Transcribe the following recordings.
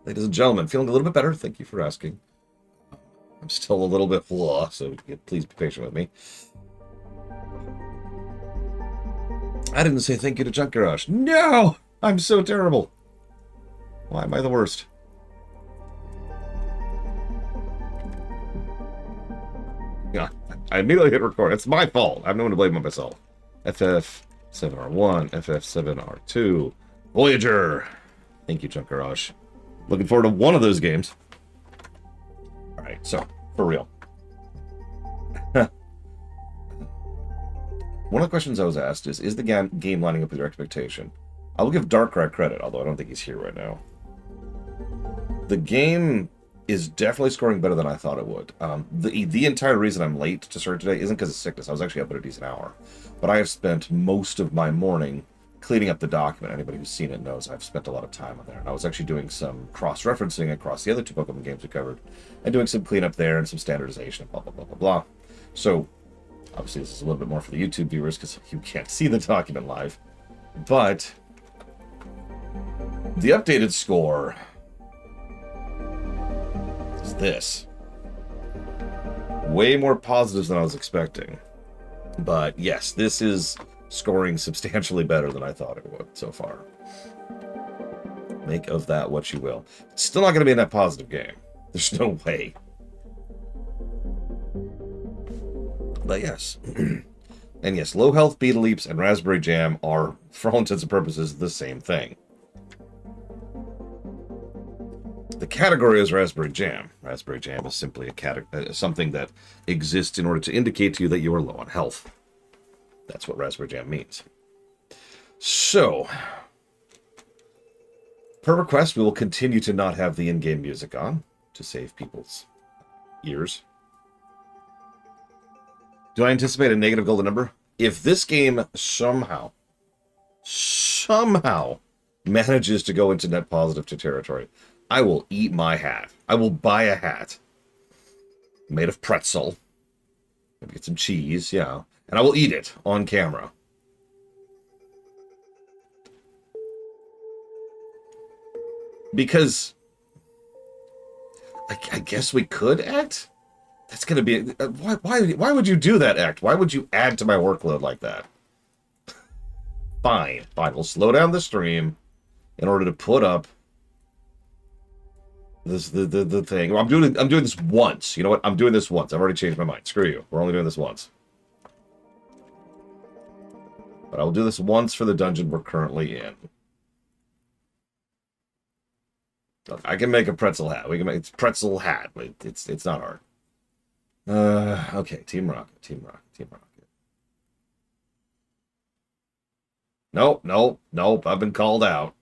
Ladies and gentlemen, feeling a little bit better. Thank you for asking. I'm still a little bit blah, so please be patient with me. I didn't say thank you to Junk Garage. No! I'm so terrible. Why am I the worst? Yeah, I immediately hit record. It's my fault. I have no one to blame but myself. FF7R1, FF7R2, Voyager. Thank you, Junk Garage. Looking forward to one of those games. Alright, so, for real. One of the questions I was asked is the game lining up with your expectation? I will give Darkrai credit, although I don't think he's here right now. The game is definitely scoring better than I thought it would. The entire reason I'm late to start today isn't because of sickness. I was actually up at a decent hour. But I have spent most of my morning cleaning up the document. Anybody who's seen it knows I've spent a lot of time on there. And I was actually doing some cross-referencing across the other two Pokemon games we covered, and doing some cleanup there and some standardization, blah, blah, blah, blah, blah. So, obviously this is a little bit more for the YouTube viewers because you can't see the document live. But the updated score is this. Way more positives than I was expecting. But yes, this is scoring substantially better than I thought it would so far. Make of that what you will. It's still not going to be a net positive game. There's no way. But yes. And yes, low health Beetle Leaps and Raspberry Jam are, for all intents and purposes, the same thing. The category is Raspberry Jam. Raspberry Jam is simply something that exists in order to indicate to you that you are low on health. That's what Raspberry Jam means. So, per request, we will continue to not have the in-game music on to save people's ears. Do I anticipate a negative golden number? If this game somehow manages to go into net positive territory, I will eat my hat. I will buy a hat made of pretzel. Maybe get some cheese, yeah. And I will eat it on camera. Because I guess we could act? That's going to be... why would you do that, act? Why would you add to my workload like that? Fine. We'll slow down the stream in order to put up the thing. I'm doing this once. You know what? I'm doing this once. I've already changed my mind. Screw you. We're only doing this once. But I will do this once for the dungeon we're currently in. Look, I can make a pretzel hat. We can make it's pretzel hat. It's not hard. Okay, Team Rocket, Team Rocket, Team Rocket. Nope. I've been called out.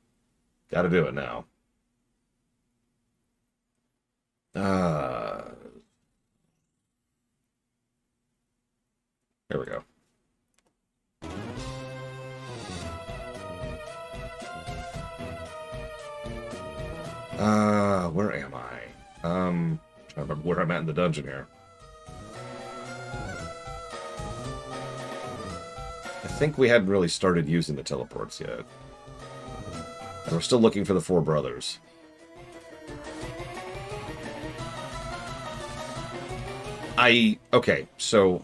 Got to do it now. Here we go. Where am I? Trying to remember where I'm at in the dungeon here. I think we hadn't really started using the teleports yet. And we're still looking for the four brothers. Okay, so...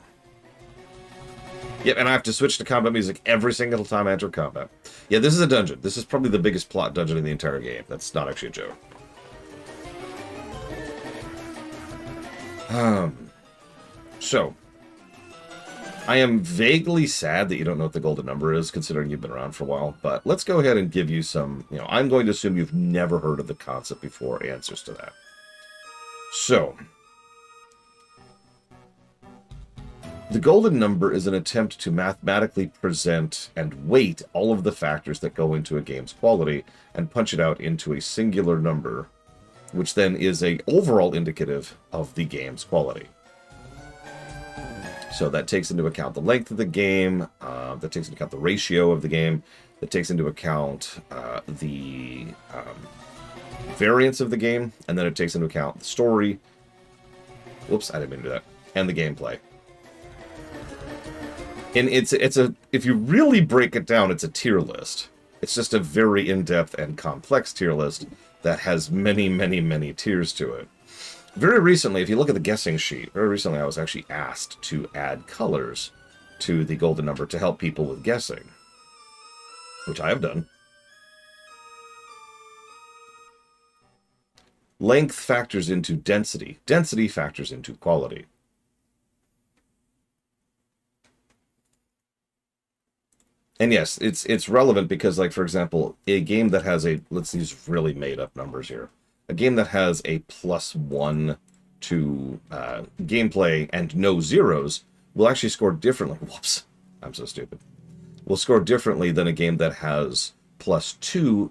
Yep, and I have to switch to combat music every single time I enter combat. Yeah, this is a dungeon. This is probably the biggest plot dungeon in the entire game. That's not actually a joke. So... I am vaguely sad that you don't know what the golden number is, considering you've been around for a while, but let's go ahead and give you some, I'm going to assume you've never heard of the concept before, answers to that. So, the golden number is an attempt to mathematically present and weight all of the factors that go into a game's quality and punch it out into a singular number, which then is an overall indicative of the game's quality. So that takes into account the length of the game, that takes into account the ratio of the game, that takes into account the variance of the game, and then it takes into account the story. Whoops, I didn't mean to do that. And the gameplay. And if you really break it down, it's a tier list. It's just a very in-depth and complex tier list that has many, many, many tiers to it. Very recently, if you look at the guessing sheet, very recently I was actually asked to add colors to the golden number to help people with guessing, which I have done. Length factors into density. Density factors into quality. And yes, it's relevant because, like, for example, a game that has a, let's use really made-up numbers here. A game that has a +1 to gameplay and no zeros will actually score differently. Whoops, I'm so stupid. Will score differently than a game that has +2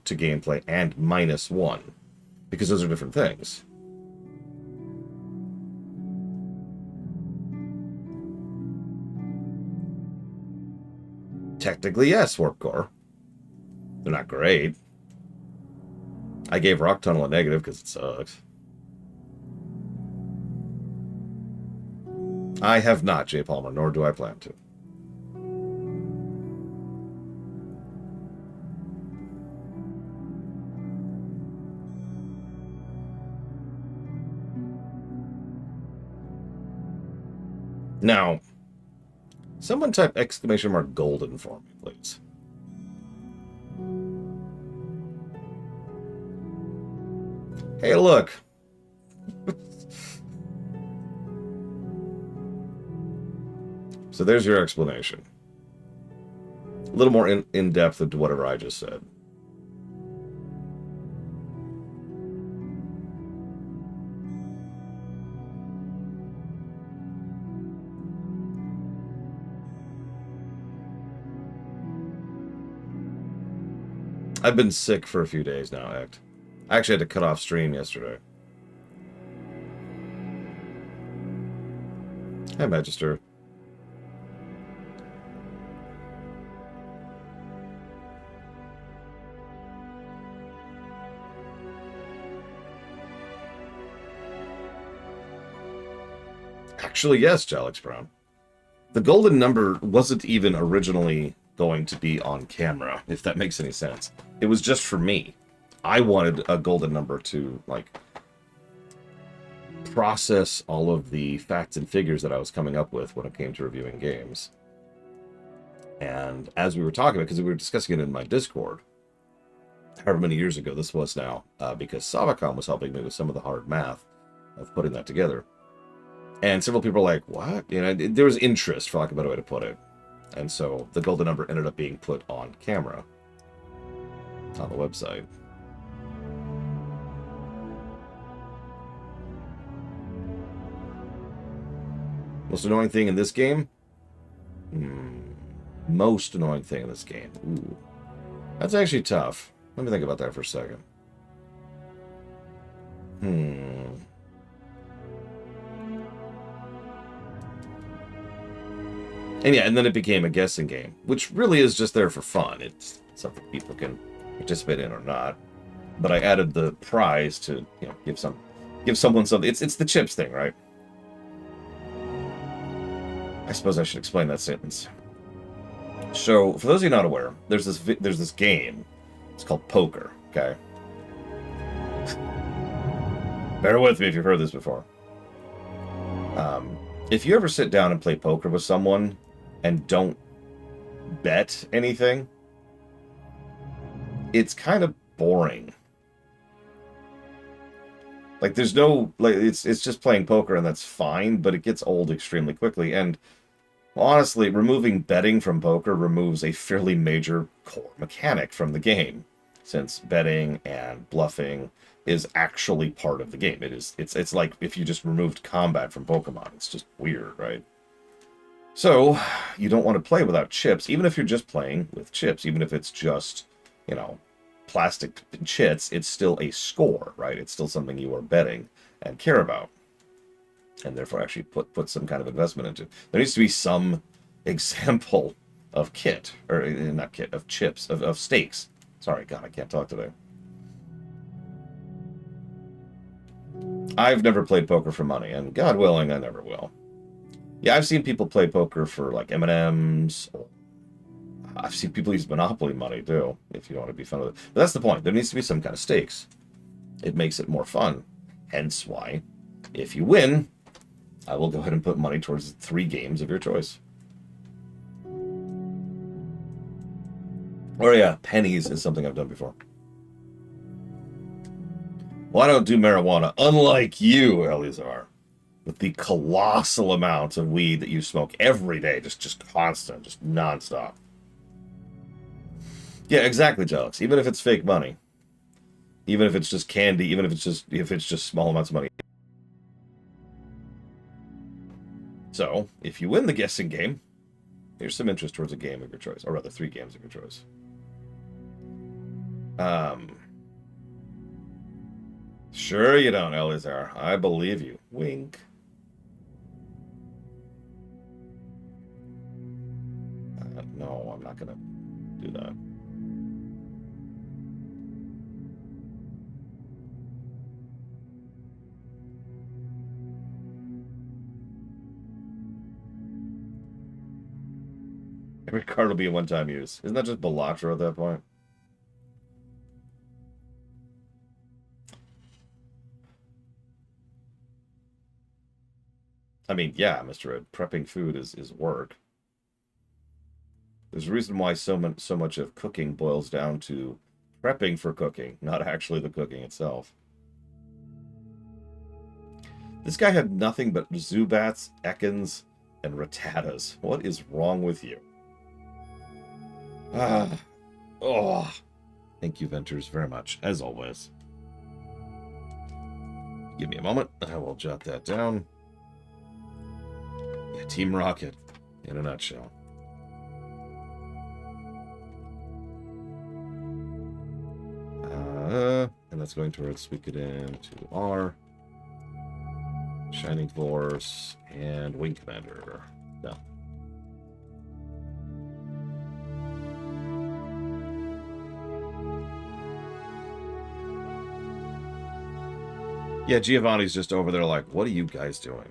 to gameplay and -1, because those are different things. Technically, yes, Warp Core. They're not great. I gave Rock Tunnel a negative because it sucks. I have not, Jay Palmer, nor do I plan to. Now, someone type !golden for me, please. Hey, look. So there's your explanation. A little more in-depth into whatever I just said. I've been sick for a few days now, Act. I actually had to cut off stream yesterday. Hi, Magister. Actually, yes, Jalix Brown. The golden number wasn't even originally going to be on camera, if that makes any sense. It was just for me. I wanted a golden number to, like, process all of the facts and figures that I was coming up with when it came to reviewing games. And as we were talking about, because we were discussing it in my Discord, however many years ago this was now, because Savacom was helping me with some of the hard math of putting that together. And several people were like, what? You know, there was interest, for lack of a better way to put it. And so the golden number ended up being put on camera on the website. Most annoying thing in this game? Most annoying thing in this game. Ooh. That's actually tough. Let me think about that for a second. And yeah, and then it became a guessing game, which really is just there for fun. It's something people can participate in or not. But I added the prize to, you know, give someone something. It's the chips thing, right? I suppose I should explain that sentence. So, for those of you not aware, there's this game. It's called poker. Okay. Bear with me if you've heard this before. If you ever sit down and play poker with someone and don't bet anything, it's kind of boring. Like, there's no, like, it's just playing poker and that's fine, but it gets old extremely quickly. And honestly, removing betting from poker removes a fairly major core mechanic from the game, since betting and bluffing is actually part of the game. It's like if you just removed combat from Pokemon. It's just weird, right? So, you don't want to play without chips, even if you're just playing with chips, even if it's just, you know, plastic chits, it's still a score, right? It's still something you are betting and care about, and therefore actually put some kind of investment into. There needs to be some example of kit, or not kit, of chips, of stakes. Sorry, God, I can't talk today. I've never played poker for money, and God willing, I never will. Yeah, I've seen people play poker for, like, M&Ms. I've seen people use Monopoly money, too, if you want to be fun with it. But that's the point. There needs to be some kind of stakes. It makes it more fun. Hence why, if you win, I will go ahead and put money towards 3 games of your choice. Or yeah, pennies is something I've done before. Well, I don't do marijuana, unlike you, Eleazar, with the colossal amount of weed that you smoke every day, just constant, just nonstop. Yeah, exactly, Jelix. Even if it's fake money, even if it's just candy, even if it's just small amounts of money. So, if you win the guessing game, here's some interest towards a game of your choice, or rather 3 games of your choice. Sure you don't, Eleazar. I believe you. Wink. No, I'm not gonna do that. Every card will be a one-time use. Isn't that just Balatro at that point? I mean, yeah, Mr. Red, prepping food is work. There's a reason why so much of cooking boils down to prepping for cooking, not actually the cooking itself. This guy had nothing but Zubats, Ekans, and Rattatas. What is wrong with you? Oh. Thank you, Ventures, very much, as always. Give me a moment. I will jot that down. Yeah, Team Rocket, in a nutshell. And that's going towards Suikoden to R, Shining Force, and Wing Commander. No. Yeah, Giovanni's just over there like, what are you guys doing?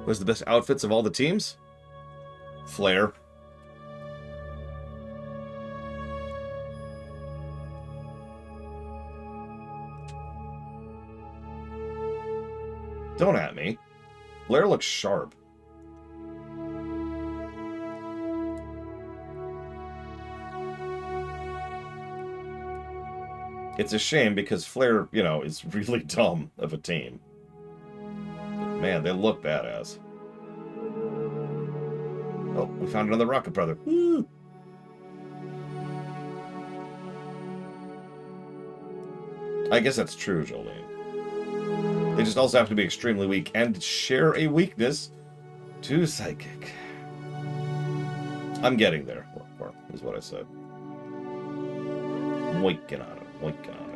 What's the best outfits of all the teams? Flare. Don't at me. Flare looks sharp. It's a shame because Flare, you know, is really dumb of a team. But man, they look badass. Oh, we found another Rocket Brother. Woo! I guess that's true, Jolene. They just also have to be extremely weak and share a weakness to Psychic. I'm getting there, is what I said. Winking on it, winking on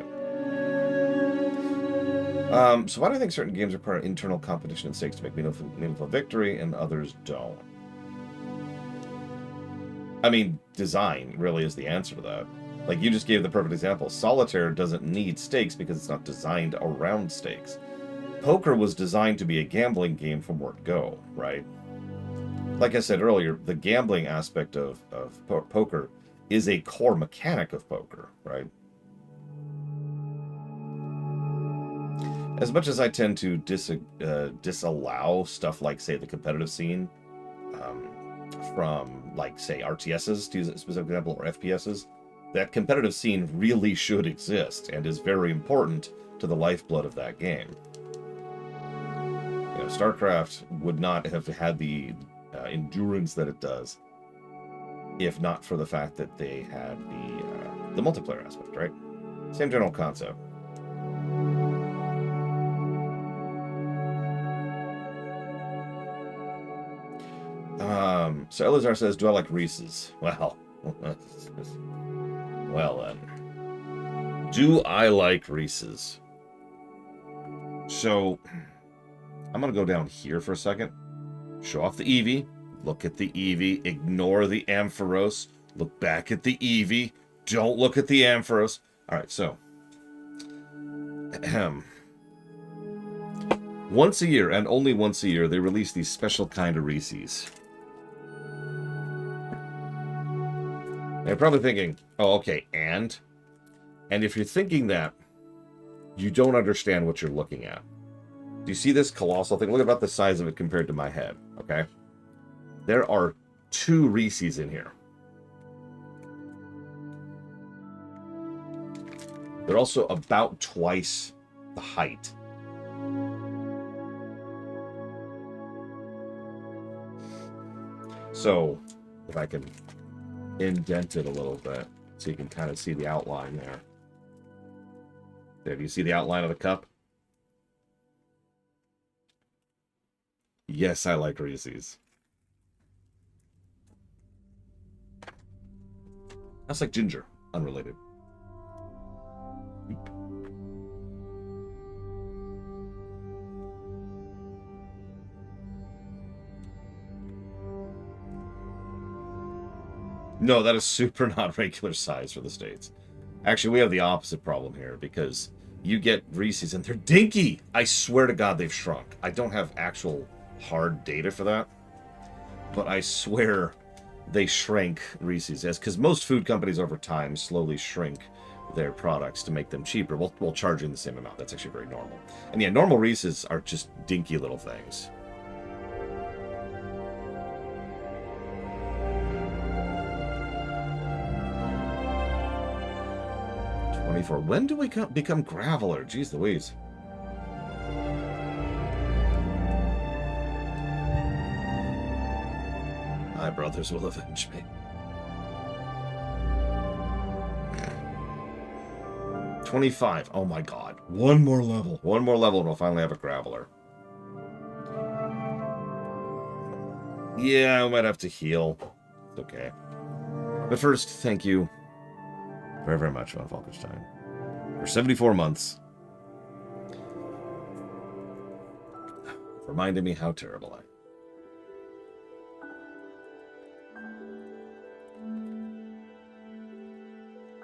it. So why do I think certain games require internal competition and stakes to make meaningful victory and others don't? I mean, design really is the answer to that. Like, you just gave the perfect example. Solitaire doesn't need stakes because it's not designed around stakes. Poker was designed to be a gambling game from word go, right? Like I said earlier, the gambling aspect of poker is a core mechanic of poker, right? As much as I tend to disallow stuff like, say, the competitive scene from, like, say, RTSs, to use a specific example, or FPSs, that competitive scene really should exist and is very important to the lifeblood of that game. You know, StarCraft would not have had the endurance that it does if not for the fact that they had the multiplayer aspect, right? Same general concept. So Eleazar says, do I like Reese's? Well, well then. Do I like Reese's? So, I'm going to go down here for a second. Show off the Eevee. Look at the Eevee. Ignore the Ampharos. Look back at the Eevee. Don't look at the Ampharos. Alright, so. Once a year, and only once a year, they release these special kind of Reese's. You're probably thinking, oh, okay, and? And if you're thinking that, you don't understand what you're looking at. Do you see this colossal thing? Look about the size of it compared to my head, okay? There are 2 Reese's in here. They're also about twice the height. So, if I can indent it a little bit, so you can kind of see the outline there. There, do you see the outline of the cup? Yes, I like Reese's. That's like ginger, unrelated. No, that is super not regular size for the States. Actually, we have the opposite problem here because you get Reese's and they're dinky. I swear to God they've shrunk. I don't have actual hard data for that, but I swear they shrank Reese's. Yes, because most food companies over time slowly shrink their products to make them cheaper while charging the same amount. That's actually very normal. And yeah, normal Reese's are just dinky little things. When do we become Graveler? Jeez Louise. My brothers will avenge me. 25. Oh my god. One more level. One more level and we'll finally have a Graveler. Yeah, I might have to heal. It's okay. But first, thank you very, very much, Von Falkenstein, for 74 months. Reminding me how terrible I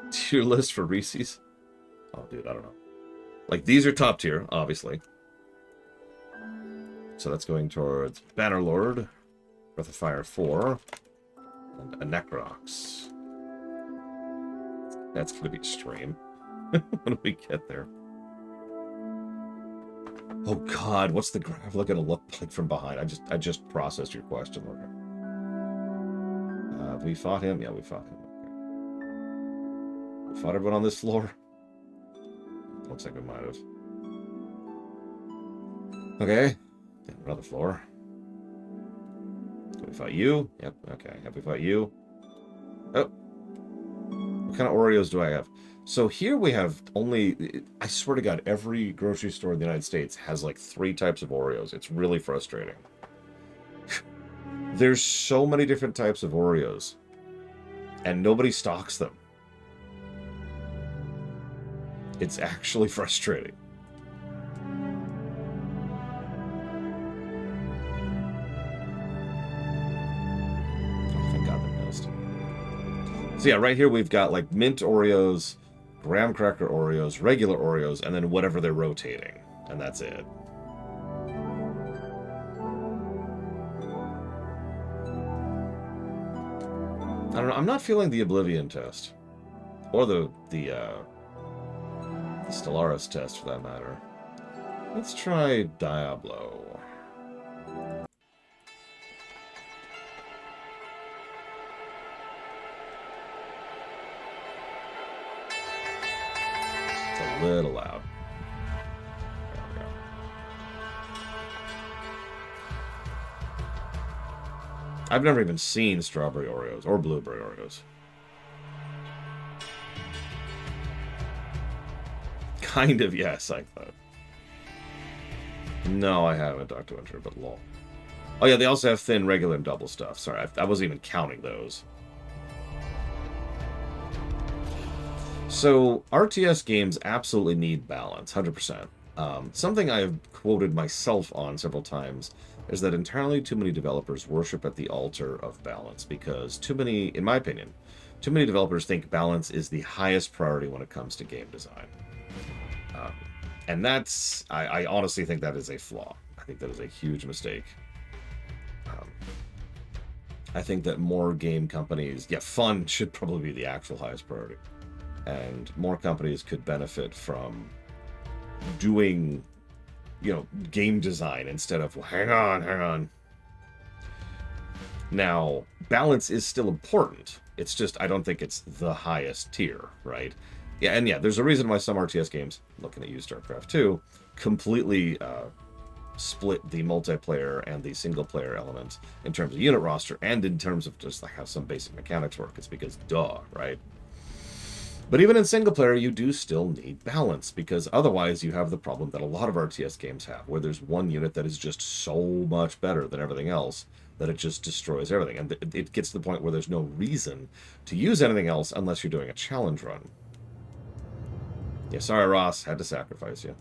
am. Tier list for Reese's? Oh, dude, I don't know. Like, these are top tier, obviously. So that's going towards Bannerlord, Breath of Fire 4, and a Necrox. That's going to be extreme. When do we get there? Oh god, what's the Graveler going to look like from behind? I just processed your question, Lorca. Have we fought him? Yeah, we fought him. Okay. We fought everyone on this floor? Looks like we might have. Okay. Another floor. Have we fought you? Yep, okay. Have we fought you? Oh. What kind of Oreos do I have? So here we have only, I swear to God, every grocery store in the United States has like 3 types of Oreos. It's really frustrating. There's so many different types of Oreos, and nobody stocks them. It's actually frustrating. Oh, thank God they missed. So yeah, right here we've got like mint Oreos, graham cracker Oreos, regular Oreos, and then whatever they're rotating. And that's it. I don't know, I'm not feeling the Oblivion test. Or the Stellaris test, for that matter. Let's try Diablo. It's a little loud. There we go. I've never even seen strawberry Oreos or blueberry Oreos. Kind of, yes, I thought. No, I haven't, Dr. Winter, but lol. Oh yeah, they also have thin, regular, and double stuff. Sorry, I wasn't even counting those. So, RTS games absolutely need balance, 100%. Something I've quoted myself on several times is that entirely too many developers worship at the altar of balance because too many, in my opinion, too many developers think balance is the highest priority when it comes to game design. And that's, I honestly think that is a flaw. I think that is a huge mistake. I think that more game companies, yeah, fun should probably be the actual highest priority. And more companies could benefit from doing, game design instead of, well, hang on. Now, balance is still important. It's just, I don't think it's the highest tier, right? Yeah, and yeah, there's a reason why some RTS games, looking at you, StarCraft 2, completely split the multiplayer and the single-player elements in terms of unit roster and in terms of just like how some basic mechanics work. It's because, duh, right? But even in single-player, you do still need balance, because otherwise you have the problem that a lot of RTS games have, where there's one unit that is just so much better than everything else that it just destroys everything. And it gets to the point where there's no reason to use anything else unless you're doing a challenge run. Yeah, sorry, Ross. Had to sacrifice you.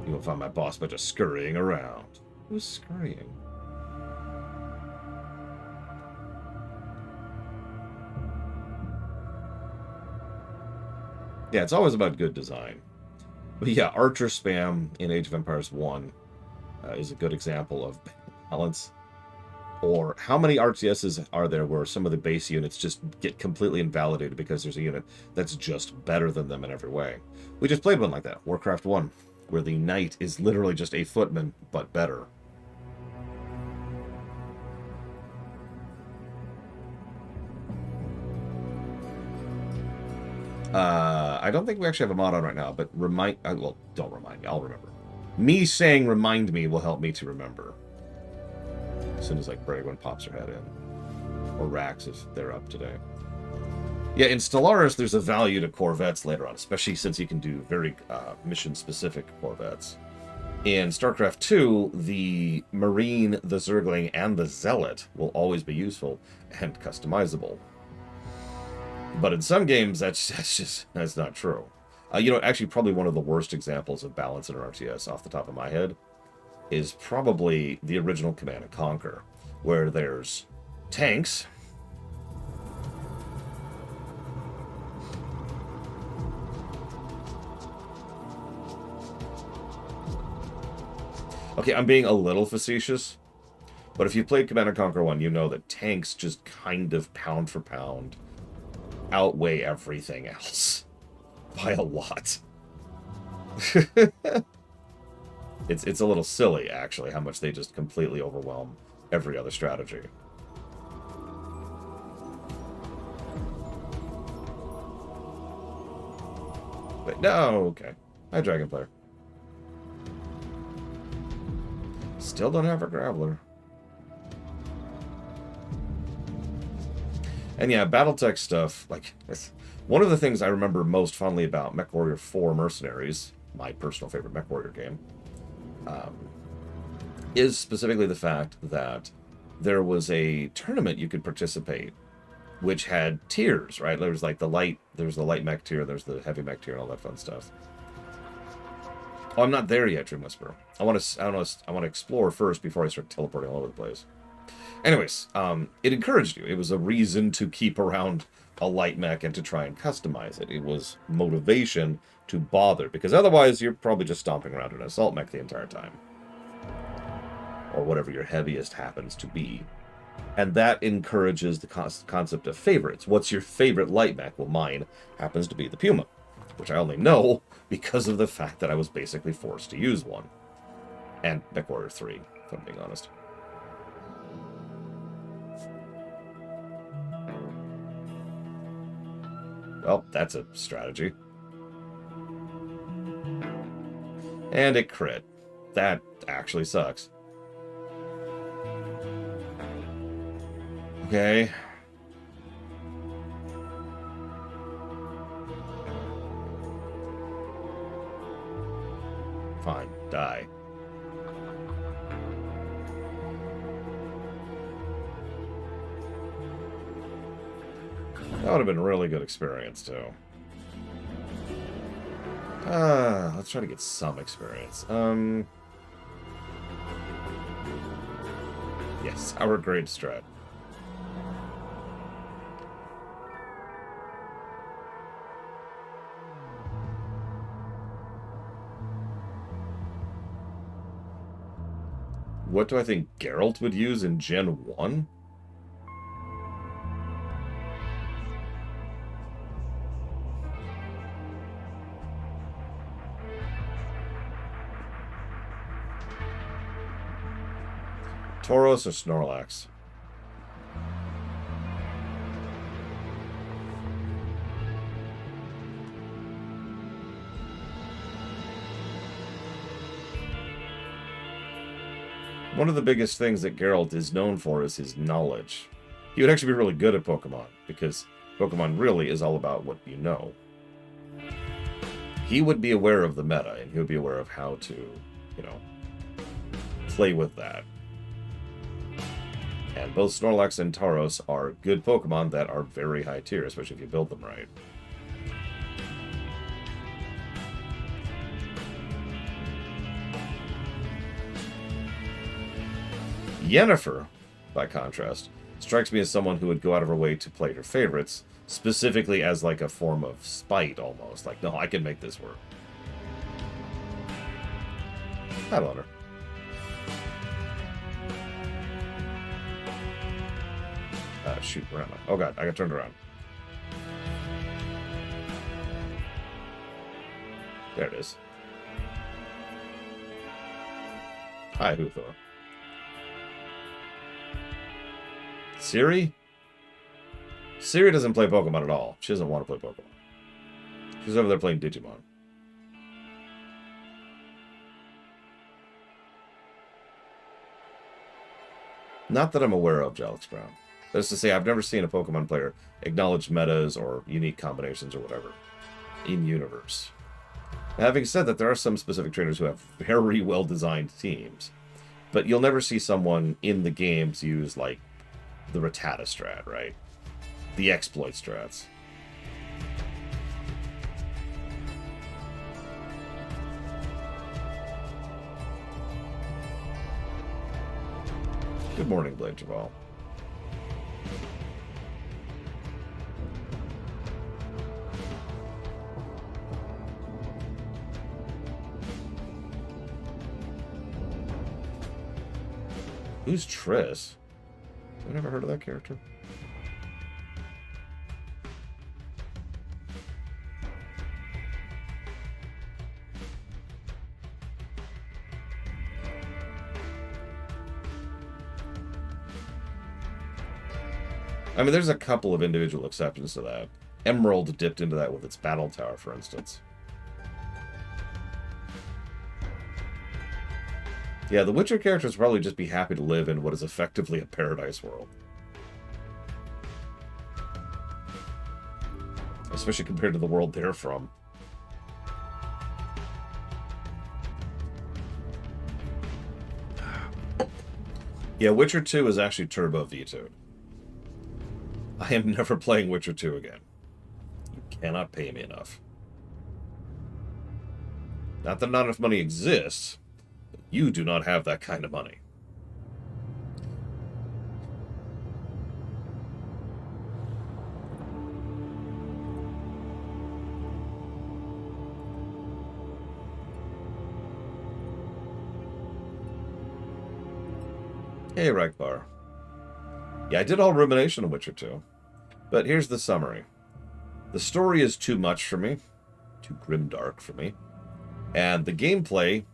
You won't find my boss by just scurrying around. Who's scurrying? Yeah, it's always about good design. But yeah, Archer spam in Age of Empires 1 is a good example of balance. Or how many RTSs are there where some of the base units just get completely invalidated because there's a unit that's just better than them in every way? We just played one like that, Warcraft 1, where the knight is literally just a footman, but better. I don't think we actually have a mod on right now, but well, don't remind me, I'll remember. Me saying remind me will help me to remember. As soon as, like, Braywin pops her head in. Or Rax, if they're up today. Yeah, in Stellaris, there's a value to Corvettes later on, especially since you can do very mission-specific Corvettes. In StarCraft 2, the Marine, the Zergling, and the Zealot will always be useful and customizable. But in some games, that's not true. Actually, probably one of the worst examples of balance in an RTS off the top of my head is probably the original Command & Conquer, where there's tanks, okay, I'm being a little facetious, but if you played Command & Conquer 1, you know that tanks just kind of pound for pound outweigh everything else by a lot. It's a little silly, actually, how much they just completely overwhelm every other strategy. Wait, no, okay. Hi, Dragon Player. Still don't have a Graveler. And yeah, Battletech stuff, like, one of the things I remember most fondly about MechWarrior 4 Mercenaries, my personal favorite MechWarrior game, is specifically the fact that there was a tournament you could participate, which had tiers, right? There was like the light mech tier, there's the heavy mech tier, and all that fun stuff. Oh, I'm not there yet, Dream Whisperer. I want to explore first before I start teleporting all over the place. Anyways, it encouraged you. It was a reason to keep around a light mech and to try and customize it. It was motivation to bother, because otherwise you're probably just stomping around an assault mech the entire time. Or whatever your heaviest happens to be. And that encourages the concept of favorites. What's your favorite light mech? Well, mine happens to be the Puma, which I only know because of the fact that I was basically forced to use one. And MechWarrior 3, if I'm being honest. Well, that's a strategy. And it crit. That actually sucks. Okay. Fine, die. That would have been a really good experience, too. Let's try to get some experience. Yes, our grade strat. What do I think Geralt would use in Gen 1? Tauros or Snorlax? One of the biggest things that Geralt is known for is his knowledge. He would actually be really good at Pokemon, because Pokemon really is all about what you know. He would be aware of the meta, and he would be aware of how to, you know, play with that. And both Snorlax and Tauros are good Pokemon that are very high tier, especially if you build them right. Yennefer, by contrast, strikes me as someone who would go out of her way to play her favorites, specifically as like a form of spite almost. Like, no, I can make this work. Hi, Loner. Shoot, where am I? Oh god, I got turned around. There it is. Hi, Huthor. Ciri? Ciri doesn't play Pokemon at all. She doesn't want to play Pokemon. She's over there playing Digimon. Not that I'm aware of, Jalix Brown. That is to say, I've never seen a Pokemon player acknowledge metas or unique combinations or whatever in universe. Having said that, there are some specific trainers who have very well-designed teams, but you'll never see someone in the games use, like, the Rattata strat, right? The exploit strats. Good morning, Blade Jabal. Who's Triss? I've never heard of that character. I mean, there's a couple of individual exceptions to that. Emerald dipped into that with its battle tower, for instance. Yeah, the Witcher characters probably just be happy to live in what is effectively a paradise world. Especially compared to the world they're from. Yeah, Witcher 2 is actually turbo vetoed. I am never playing Witcher 2 again. You cannot pay me enough. Not that not enough money exists. You do not have that kind of money. Hey, Rekbar. Yeah, I did all Rumination of Witcher 2. But here's the summary. The story is too much for me. Too grimdark for me. And the gameplay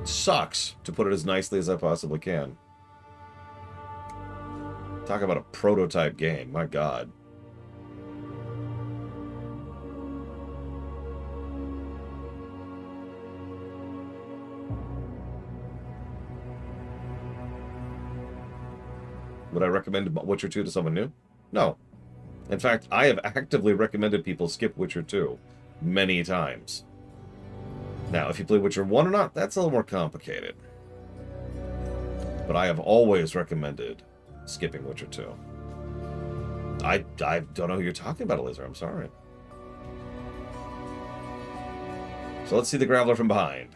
sucks, to put it as nicely as I possibly can. Talk about a prototype game, my god. Would I recommend Witcher 2 to someone new? No. In fact, I have actively recommended people skip Witcher 2 many times. Now, if you play Witcher 1 or not, that's a little more complicated. But I have always recommended skipping Witcher 2. I don't know who you're talking about, Elizar. I'm sorry. So let's see the Graveler from behind.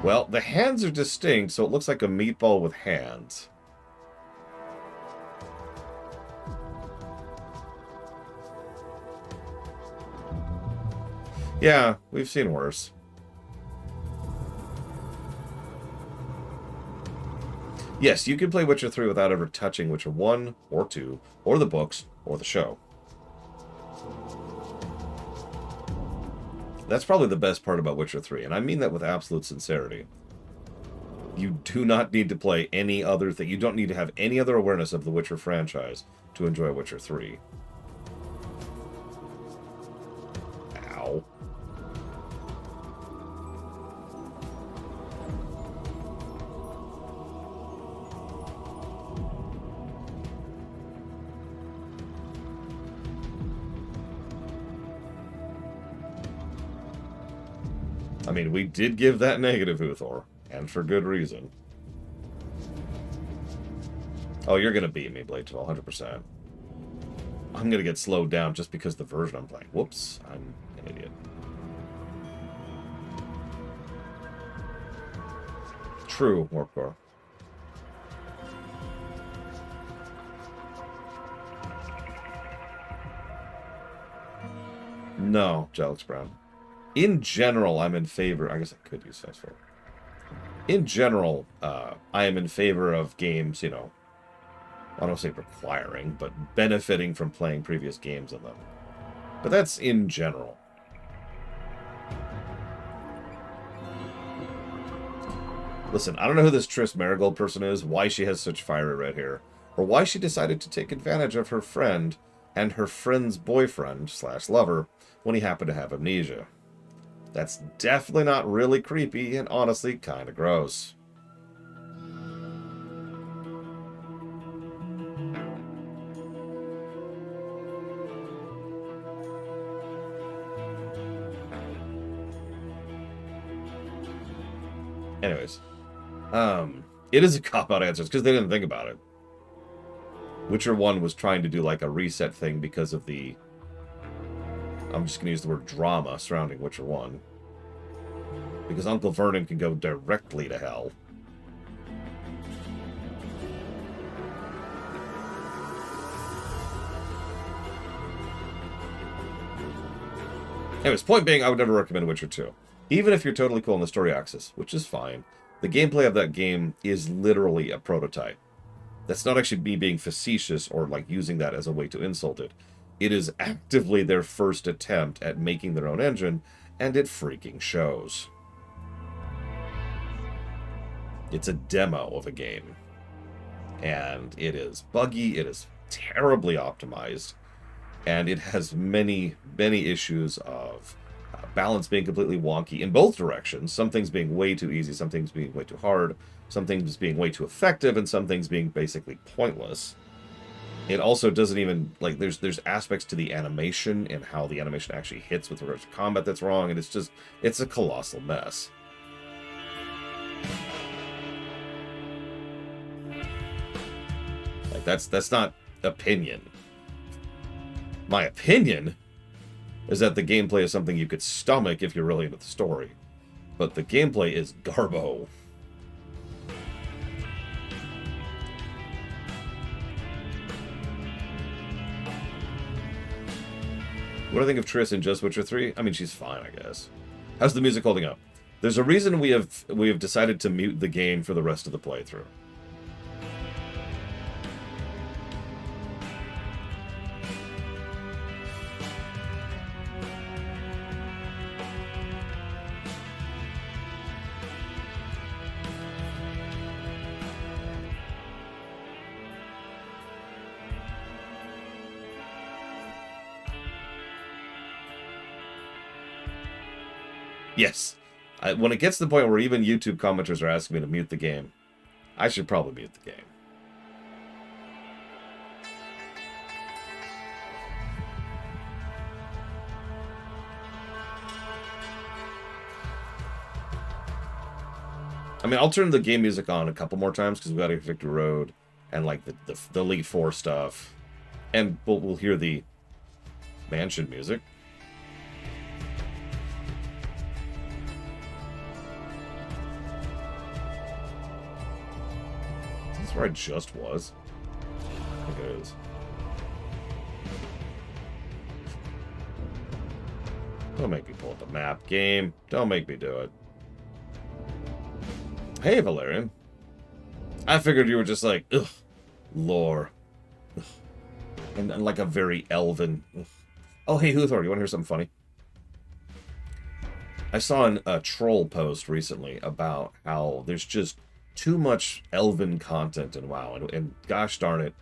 Well, the hands are distinct, so it looks like a meatball with hands. Yeah, we've seen worse. Yes, you can play Witcher 3 without ever touching Witcher 1 or 2, or the books, or the show. That's probably the best part about Witcher 3, and I mean that with absolute sincerity. You do not need to play any other thing. You don't need to have any other awareness of the Witcher franchise to enjoy Witcher 3. Ow. I mean, we did give that negative, Uthor, and for good reason. Oh, you're gonna beat me, Blade 100%. I'm gonna get slowed down just because the version I'm playing. Whoops, I'm an idiot. True, Warp Core. No, Jelix Brown. In general, I'm in favor... I guess I could use fast forward. In general, I am in favor of games, you know, I don't say requiring, but benefiting from playing previous games in them. But that's in general. Listen, I don't know who this Triss Marigold person is, why she has such fiery red hair, or why she decided to take advantage of her friend and her friend's boyfriend / lover when he happened to have amnesia. That's definitely not really creepy and honestly kind of gross. Anyways, it is a cop-out answer because they didn't think about it. Witcher 1 was trying to do like a reset thing because of the... I'm just going to use the word drama surrounding Witcher 1. Because Uncle Vernon can go directly to hell. Anyways, point being, I would never recommend Witcher 2. Even if you're totally cool on the story axis, which is fine. The gameplay of that game is literally a prototype. That's not actually me being facetious or like using that as a way to insult it. It is actively their first attempt at making their own engine, and it freaking shows. It's a demo of a game. And it is buggy, it is terribly optimized, and it has many, many issues of balance being completely wonky in both directions. Some things being way too easy, some things being way too hard, some things being way too effective, and some things being basically pointless. It also doesn't even, like, there's aspects to the animation and how the animation actually hits with regards to combat that's wrong, and it's a colossal mess. Like, that's not opinion. My opinion is that the gameplay is something you could stomach if you're really into the story. But the gameplay is garbo. What do I think of Triss in Just Witcher 3? I mean, she's fine, I guess. How's the music holding up? There's a reason we have decided to mute the game for the rest of the playthrough. Yes. When it gets to the point where even YouTube commenters are asking me to mute the game, I should probably mute the game. I mean, I'll turn the game music on a couple more times because we got to Victory Road and like the Elite Four stuff, and we'll hear the mansion music. That's where I just was. I think it is. Don't make me pull up the map, game. Don't make me do it. Hey, Valerian. I figured you were just like, ugh, lore. Ugh. And like a very elven... Ugh. Oh, hey, Huthor, you want to hear something funny? I saw a troll post recently about how there's just too much elven content in WoW, and gosh darn it,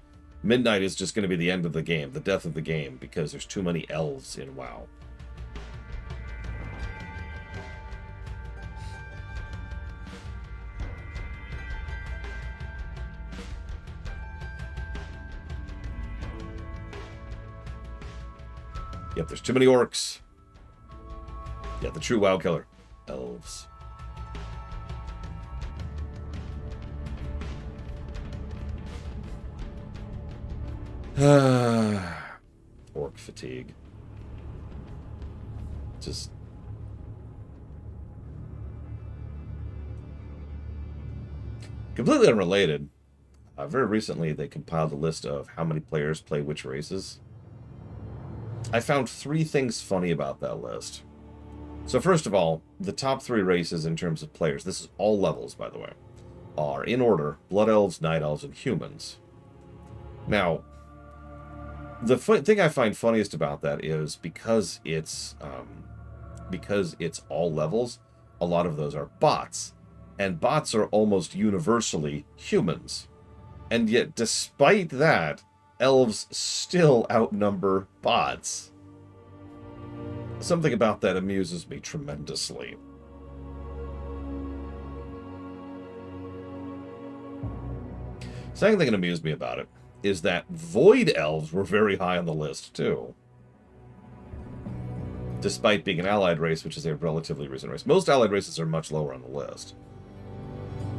Midnight is just going to be the end of the game, the death of the game, because there's too many elves in WoW. Yep, there's too many orcs. Yeah, the true WoW killer. Elves. Orc fatigue. Just... completely unrelated. Very recently, they compiled a list of how many players play which races. I found 3 things funny about that list. So first of all, the top 3 races in terms of players, this is all levels, by the way, are, in order, Blood Elves, Night Elves, and Humans. Now, the thing I find funniest about that is because it's all levels, a lot of those are bots. And bots are almost universally humans. And yet, despite that, elves still outnumber bots. Something about that amuses me tremendously. Second thing that amused me about it is that Void Elves were very high on the list, too. Despite being an allied race, which is a relatively recent race. Most allied races are much lower on the list.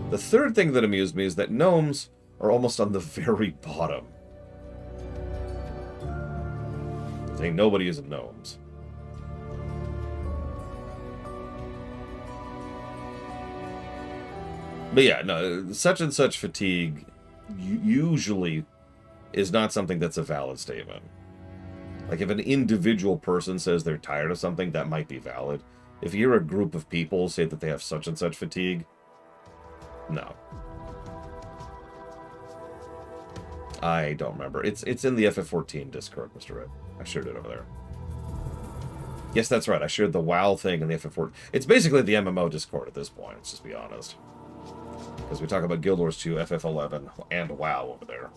The third thing that amused me is that gnomes are almost on the very bottom. Ain't nobody using gnomes. But yeah, no, such and such fatigue usually is not something that's a valid statement. Like, if an individual person says they're tired of something, that might be valid. If you hear a group of people say that they have such and such fatigue, no. I don't remember. It's in the FF14 Discord, Mr. Red. I shared it over there. Yes, that's right. I shared the WoW thing in the FF14. It's basically the MMO Discord at this point, let's just be honest. Because we talk about Guild Wars 2, FF11, and WoW over there.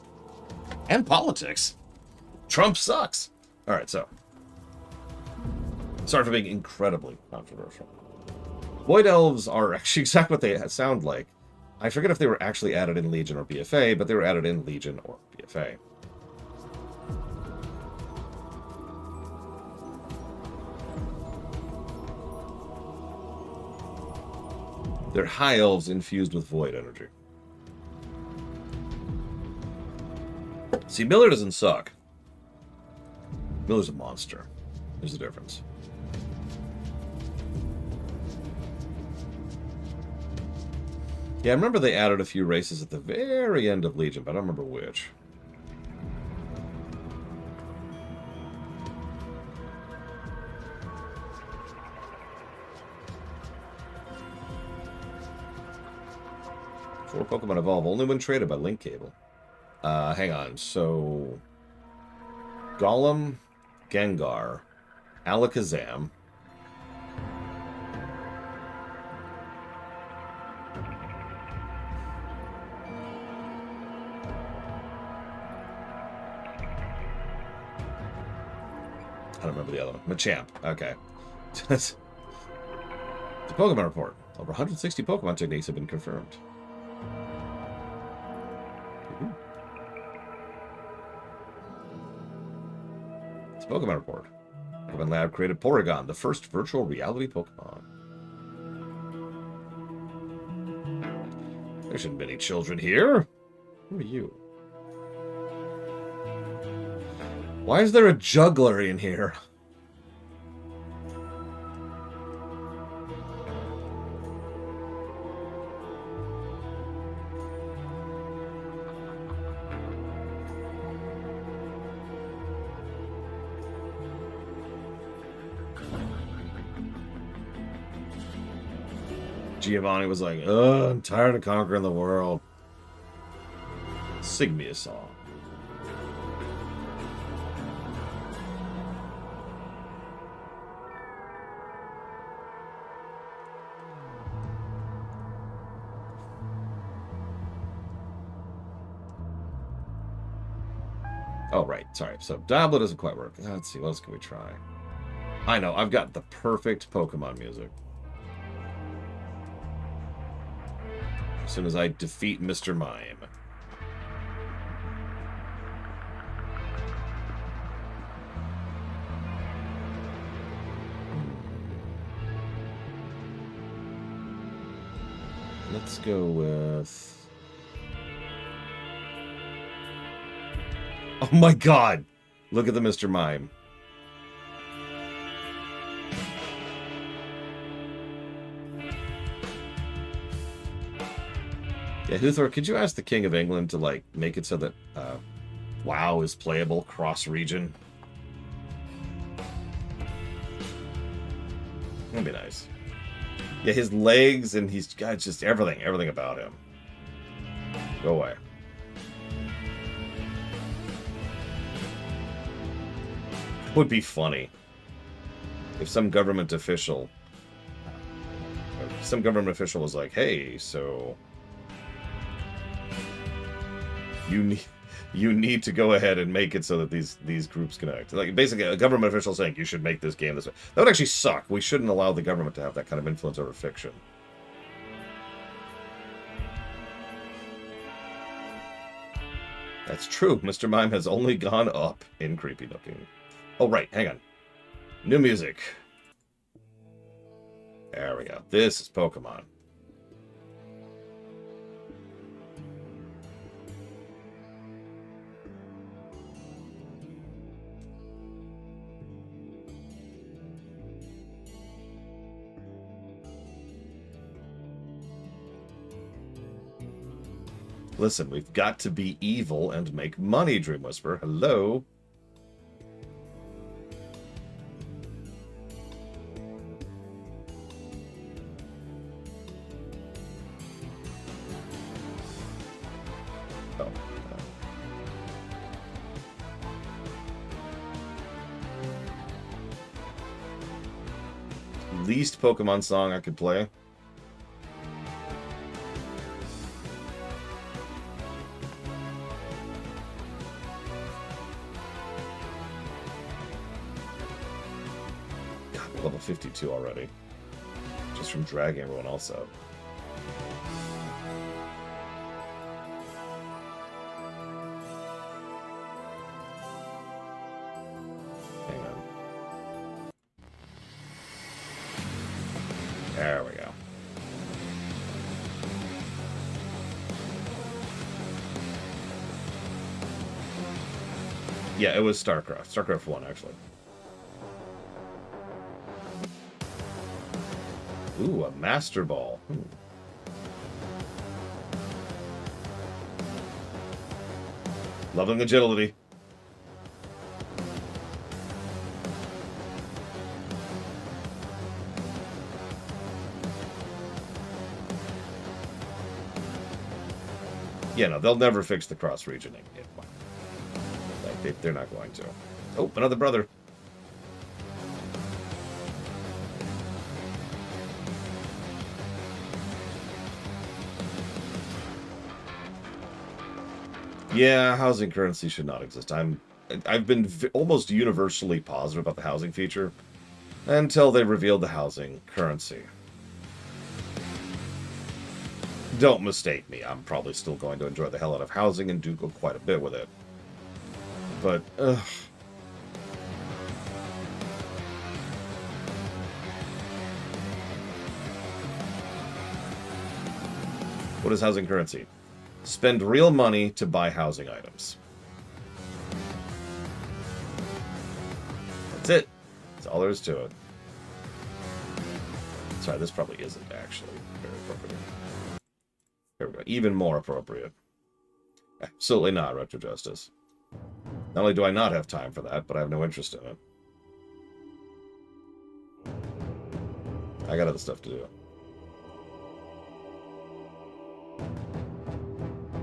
And politics. Trump sucks. Alright, so. Sorry for being incredibly controversial. Void Elves are actually exactly what they sound like. I forget if they were actually added in Legion or BFA, but they were added in Legion or BFA. They're high elves infused with void energy. See, Miller doesn't suck. Miller's a monster. There's a difference. Yeah, I remember they added a few races at the very end of Legion, but I don't remember which. Four Pokemon evolve only when traded by link cable. Hang on. So, Golem, Gengar, Alakazam. I don't remember the other one. Machamp. Okay. The Pokemon report. Over 160 Pokemon techniques have been confirmed. It's a Pokemon report. Pokemon Lab created Porygon, the first virtual reality Pokemon. There shouldn't be any children here. Who are you? Why is there a juggler in here? Giovanni was like, "Ugh, I'm tired of conquering the world. Sing me a song." Oh, right. Sorry. So Diablo doesn't quite work. Let's see. What else can we try? I know. I've got the perfect Pokemon music. As soon as I defeat Mr. Mime. Let's go with... Oh my god! Look at the Mr. Mime. Yeah, Huthor, could you ask the King of England to, like, make it so that WoW is playable cross-region? That'd be nice. Yeah, his legs and he's got just everything about him. Go away. It would be funny if some government official was like, hey, so you need to go ahead and make it so that these groups connect. Like, basically, a government official saying you should make this game this way. That would actually suck. We shouldn't allow the government to have that kind of influence over fiction. That's true. Mr. Mime has only gone up in creepy looking. Oh, right. Hang on. New music. There we go. This is Pokemon. Listen, we've got to be evil and make money, Dream Whisperer. Hello? Oh. Least Pokemon song I could play. Level 52 already. Just from dragging everyone else out. Hang on. There we go. Yeah, it was StarCraft. StarCraft 1, actually. Ooh, a Master Ball. Loving agility. Yeah, no, they'll never fix the cross-regioning. Like, they're not going to. Oh, another brother. Yeah, housing currency should not exist. I've been almost universally positive about the housing feature until they revealed the housing currency. Don't mistake me. I'm probably still going to enjoy the hell out of housing and do go quite a bit with it. But, ugh. What is housing currency? Spend real money to buy housing items. That's it. That's all there is to it. Sorry, this probably isn't actually very appropriate. There we go. Even more appropriate. Absolutely not, Retro Justice. Not only do I not have time for that, but I have no interest in it. I got other stuff to do.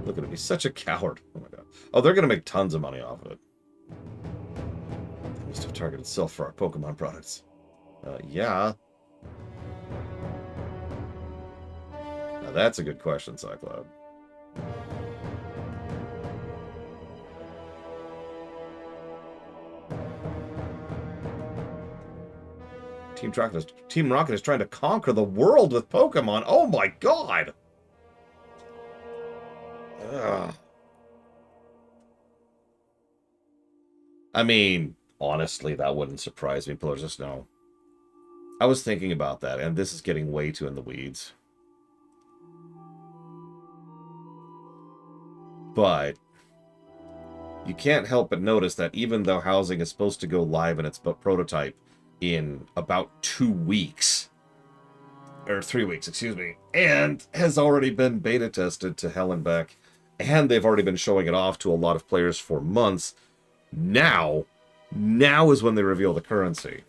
Look at him. He's such a coward. Oh my god. Oh, they're going to make tons of money off of it. They must have targeted self for our Pokemon products. Yeah. Now that's a good question, Cycloud. Team Rocket is trying to conquer the world with Pokemon. Oh my god! Ugh. I mean, honestly, that wouldn't surprise me. People are just no. I was thinking about that, and this is getting way too in the weeds. But you can't help but notice that even though housing is supposed to go live in its prototype in about 2 weeks, or 3 weeks, excuse me, and has already been beta tested to hell and back, and they've already been showing it off to a lot of players for months, now is when they reveal the currency.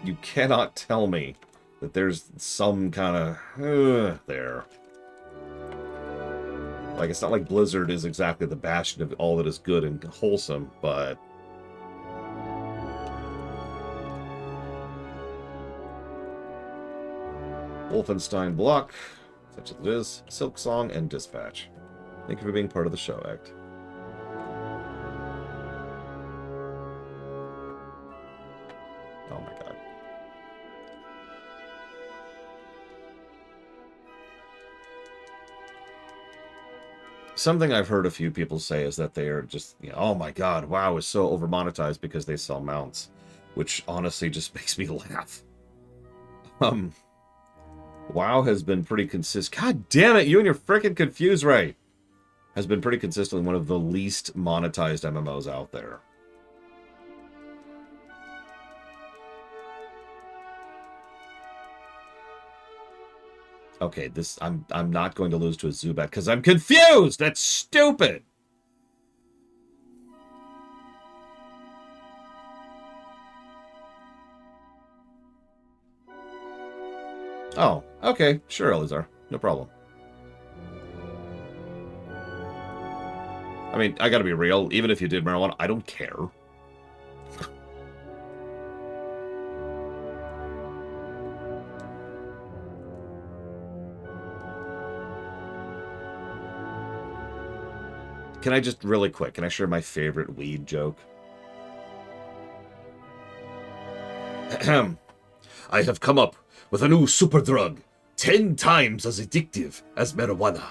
You cannot tell me that there's some kind of there. Like, it's not like Blizzard is exactly the bastion of all that is good and wholesome, but Wolfenstein Block, such as it is, Silk Song, and Dispatch. Thank you for being part of the show, Act. Oh my god. Something I've heard a few people say is that they are just, you know, oh my god, WoW is so over monetized because they sell mounts, which honestly just makes me laugh. WoW has been pretty consistent. God damn it, you and your freaking Confuse Ray has been pretty consistently one of the least monetized MMOs out there. Okay, this I'm not going to lose to a Zubat because I'm confused. That's stupid. Oh, okay, sure, Elizar, no problem. I mean, I gotta be real. Even if you did marijuana, I don't care. Can I just, really quick, can I share my favorite weed joke? I have come up with a new super drug, 10 times as addictive as marijuana.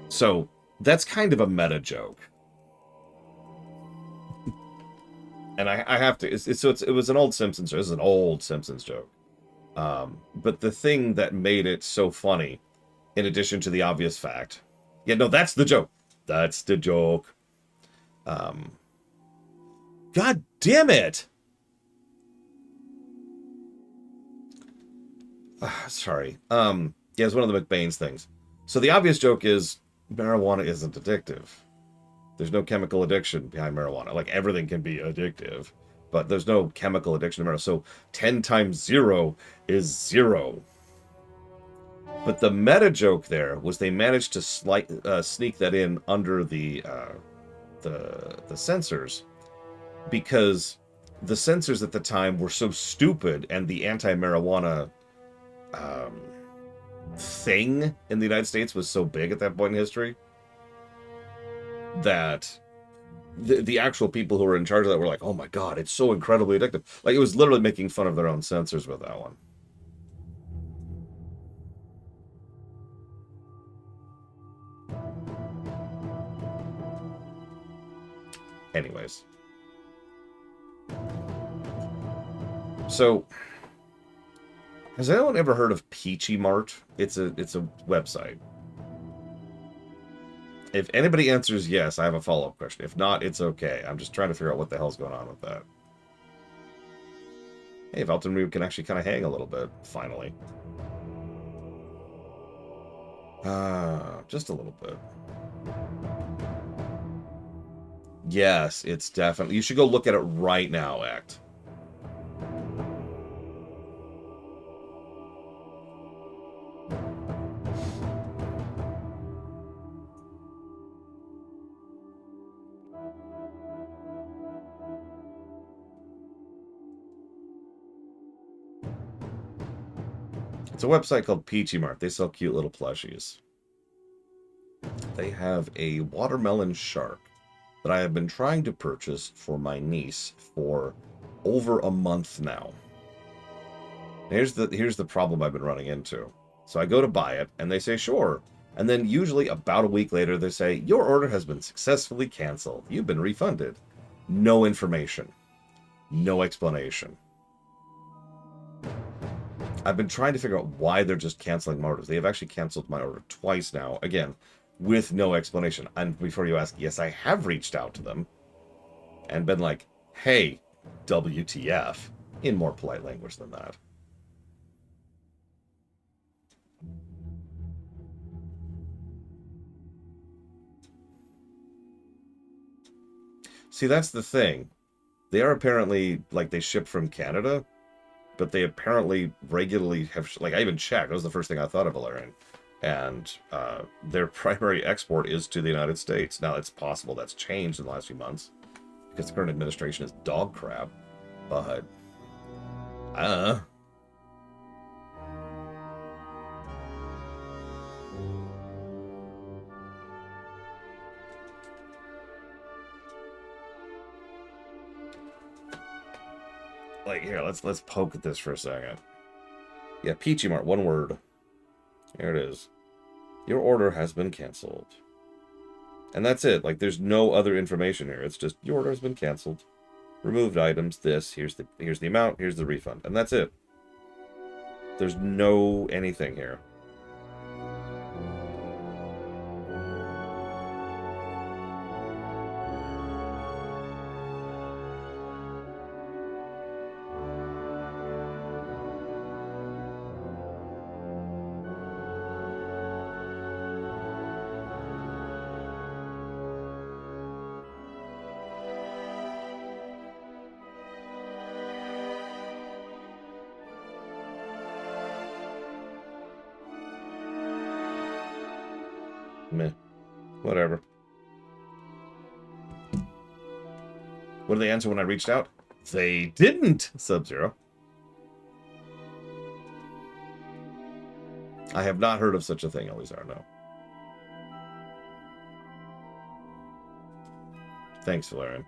So, that's kind of a meta joke. And I have to, it was an old Simpsons joke. This is an old Simpsons joke. But the thing that made it so funny, in addition to the obvious fact, yeah, no, that's the joke. That's the joke. God damn it! Sorry. Yeah, it's one of the McBain's things. So the obvious joke is marijuana isn't addictive. There's no chemical addiction behind marijuana. Like, everything can be addictive, but there's no chemical addiction to marijuana. So 10 times 0 is 0. But the meta joke there was they managed to sneak that in under the censors, because the censors at the time were so stupid, and the anti-marijuana thing in the United States was so big at that point in history that the actual people who were in charge of that were like, oh my god, it's so incredibly addictive. Like, it was literally making fun of their own censors with that one. Anyways. So, has anyone ever heard of Peachy Mart? It's a website. If anybody answers yes, I have a follow-up question. If not, it's okay. I'm just trying to figure out what the hell's going on with that. Hey, Valtenryu can actually kind of hang a little bit, finally. Just a little bit. Yes, it's definitely... You should go look at it right now, Act. It's a website called Peachy Mart. They sell cute little plushies. They have a watermelon shark that I have been trying to purchase for my niece for over a month now. Here's the problem I've been running into. So I go to buy it, and they say, sure. And then usually about a week later, they say, your order has been successfully canceled. You've been refunded. No information. No explanation. I've been trying to figure out why they're just canceling my orders. They have actually canceled my order twice now. Again, with no explanation. And before you ask, yes, I have reached out to them and been like, hey, WTF, in more polite language than that. See, that's the thing. They are apparently, like, they ship from Canada, but they apparently regularly have, like, I even checked. That was the first thing I thought of, Valerian. And their primary export is to the United States. Now, it's possible that's changed in the last few months, because the current administration is dog crap. But, like, here, let's poke at this for a second. Yeah, Peachy Mart, one word. Here it is. Your order has been canceled. And that's it. Like, there's no other information here. It's just, your order has been canceled. Removed items, this, here's the amount, here's the refund. And that's it. There's no anything here. Meh. Whatever. What did they answer when I reached out? They didn't, Sub-Zero. I have not heard of such a thing, Elizar, no. Thanks, Valerian.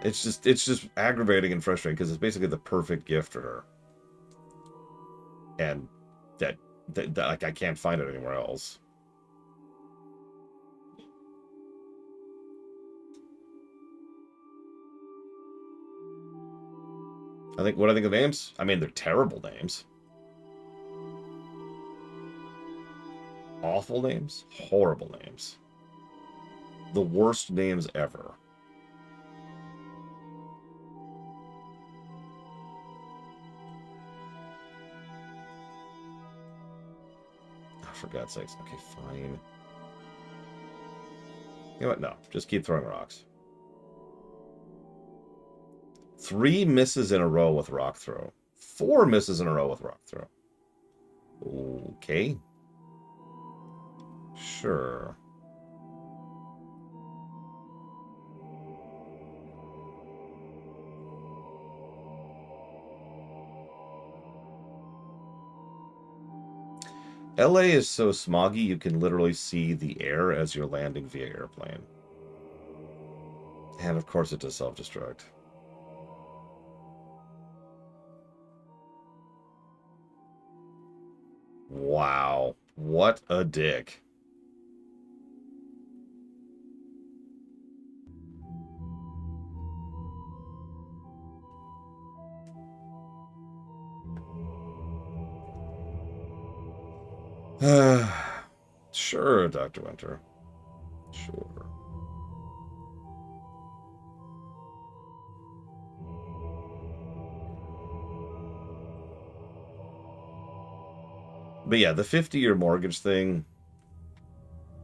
It's just aggravating and frustrating because it's basically the perfect gift for her. And that like, I can't find it anywhere else. What I think of names? I mean, they're terrible names. Awful names. Horrible names. The worst names ever. Oh, for God's sakes. Okay, fine. You know what? No. Just keep throwing rocks. 3 misses in a row with rock throw. 4 misses in a row with rock throw. Okay. Sure. LA is so smoggy you can literally see the air as you're landing via airplane. And of course it does self-destruct. Wow. What a dick. Sure, Dr. Winter. Sure. But yeah, the 50-year mortgage thing,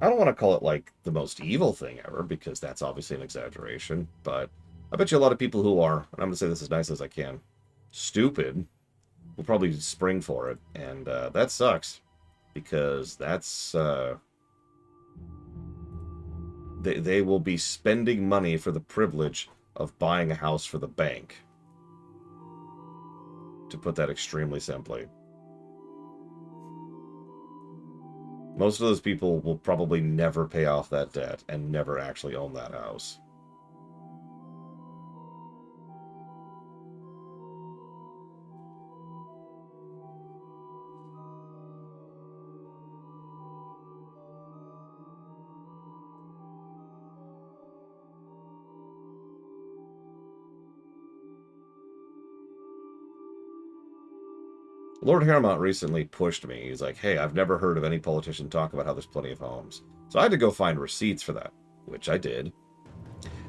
I don't want to call it like the most evil thing ever, because that's obviously an exaggeration, but I bet you a lot of people who are, and I'm going to say this as nice as I can, stupid, will probably spring for it, and that sucks, because that's, they will be spending money for the privilege of buying a house for the bank, to put that extremely simply. Most of those people will probably never pay off that debt and never actually own that house. Lord Haramont recently pushed me. He's like, hey, I've never heard of any politician talk about how there's plenty of homes. So I had to go find receipts for that, which I did.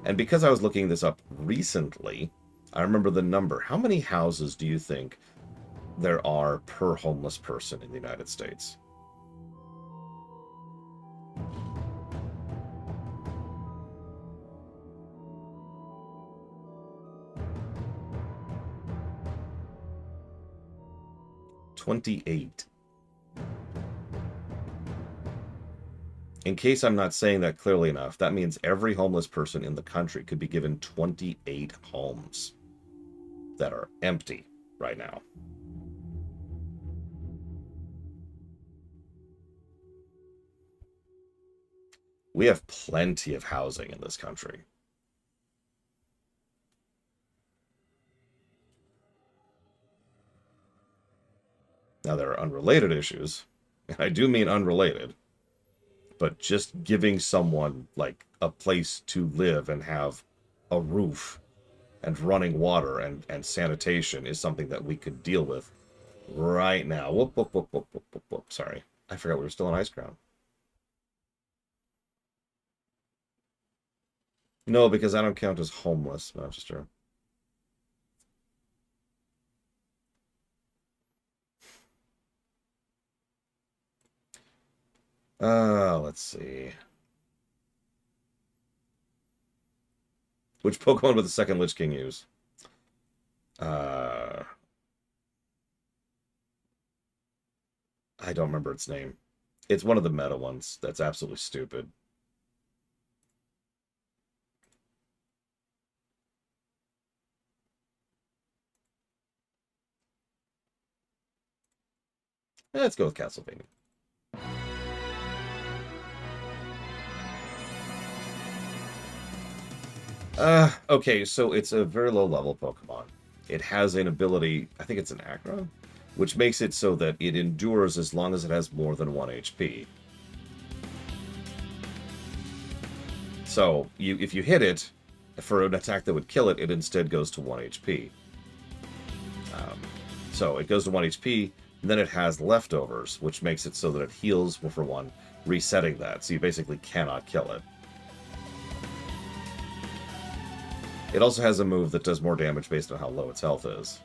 And because I was looking this up recently, I remember the number. How many houses do you think there are per homeless person in the United States? $28. In case I'm not saying that clearly enough, that means every homeless person in the country could be given 28 homes that are empty right now. We have plenty of housing in this country. Now, there are unrelated issues, and I do mean unrelated, but just giving someone, like, a place to live and have a roof and running water and sanitation is something that we could deal with right now. Whoop, whoop, whoop, whoop, whoop, whoop, whoop. Sorry. I forgot we were still in Icecrown. No, because I don't count as homeless, Manchester. Let's see. Which Pokemon would the second Lich King use? I don't remember its name. It's one of the meta ones that's absolutely stupid. Let's go with Castlevania. Okay, so it's a very low level Pokemon. It has an ability, I think it's an Aggron, which makes it so that it endures as long as it has more than 1 HP. So, if you hit it, for an attack that would kill it, it instead goes to 1 HP. So it goes to 1 HP, and then it has leftovers, which makes it so that it heals for 1, resetting that, so you basically cannot kill it. It also has a move that does more damage based on how low its health is.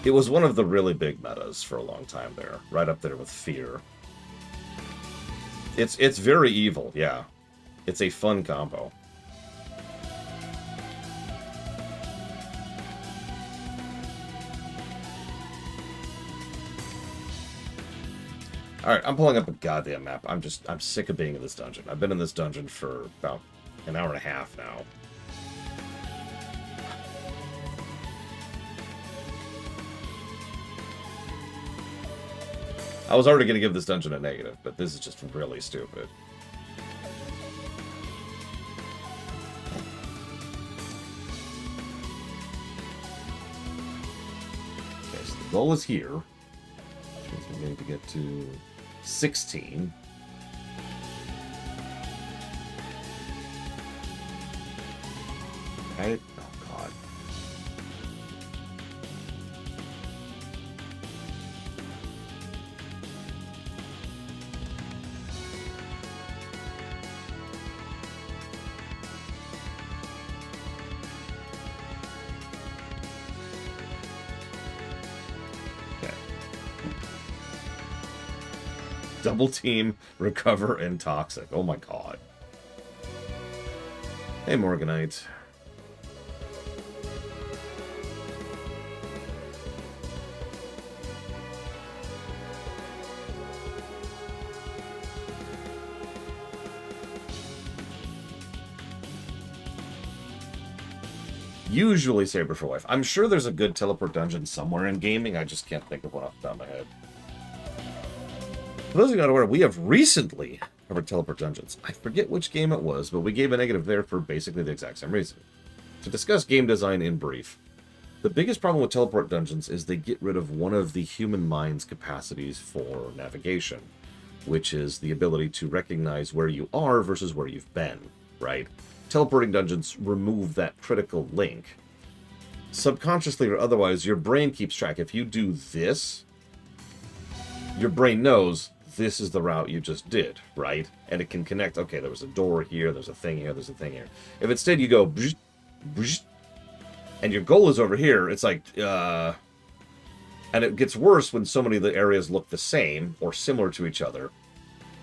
It was one of the really big metas for a long time there, right up there with Fear. It's very evil, yeah. It's a fun combo. Alright, I'm pulling up a goddamn map. I'm sick of being in this dungeon. I've been in this dungeon for about an hour and a half now. I was already going to give this dungeon a negative, but this is just really stupid. Okay, so the goal is here. Which means we need to get to 16. Right? Oh, God. Double team, recover, and toxic. Oh my god. Hey, Morganite. Usually Saber for Life. I'm sure there's a good teleport dungeon somewhere in gaming. I just can't think of one off the top of my head. For those of you not aware, we have recently covered teleport dungeons. I forget which game it was, but we gave a negative there for basically the exact same reason. To discuss game design in brief, the biggest problem with teleport dungeons is they get rid of one of the human mind's capacities for navigation, which is the ability to recognize where you are versus where you've been, right? Teleporting dungeons remove that critical link. Subconsciously or otherwise, your brain keeps track. If you do this, your brain knows this is the route you just did, right? And it can connect, okay, there was a door here, there's a thing here, there's a thing here. If instead you go, and your goal is over here, it's like, and it gets worse when so many of the areas look the same or similar to each other.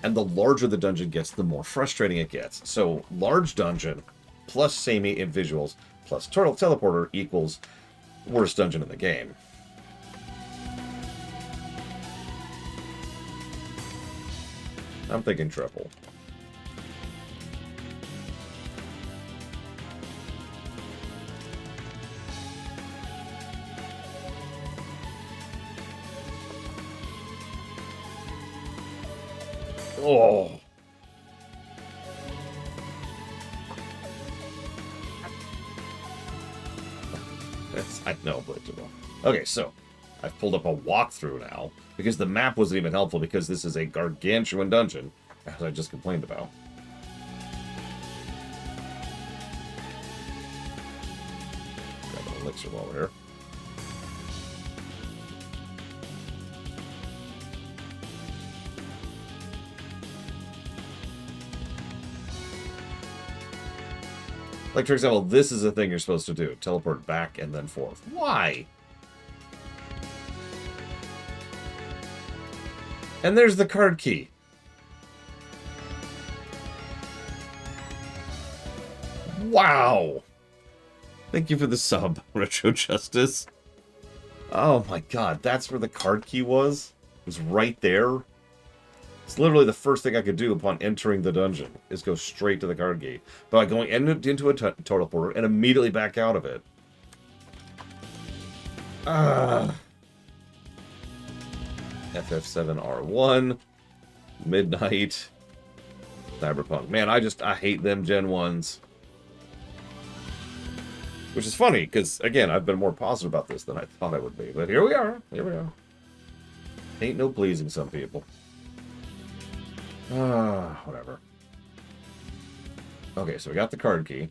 And the larger the dungeon gets, the more frustrating it gets. So, large dungeon plus samey in visuals plus teleporter equals worst dungeon in the game. I'm thinking triple. Oh. I know, but okay, so I've pulled up a walkthrough now because the map wasn't even helpful because this is a gargantuan dungeon, as I just complained about. Grab an elixir while we're here. Like, for example, this is a thing you're supposed to do. Teleport back and then forth. Why? And there's the card key. Wow! Thank you for the sub, Retro Justice. Oh my god, that's where the card key was? It was right there? It's literally the first thing I could do upon entering the dungeon, is go straight to the card key. By going into a teleporter and immediately back out of it. FF7R1, Midnight, Cyberpunk. Man, I hate them Gen 1s. Which is funny, because, again, I've been more positive about this than I thought I would be. But here we are. Here we are. Ain't no pleasing some people. Whatever. Okay, so we got the card key.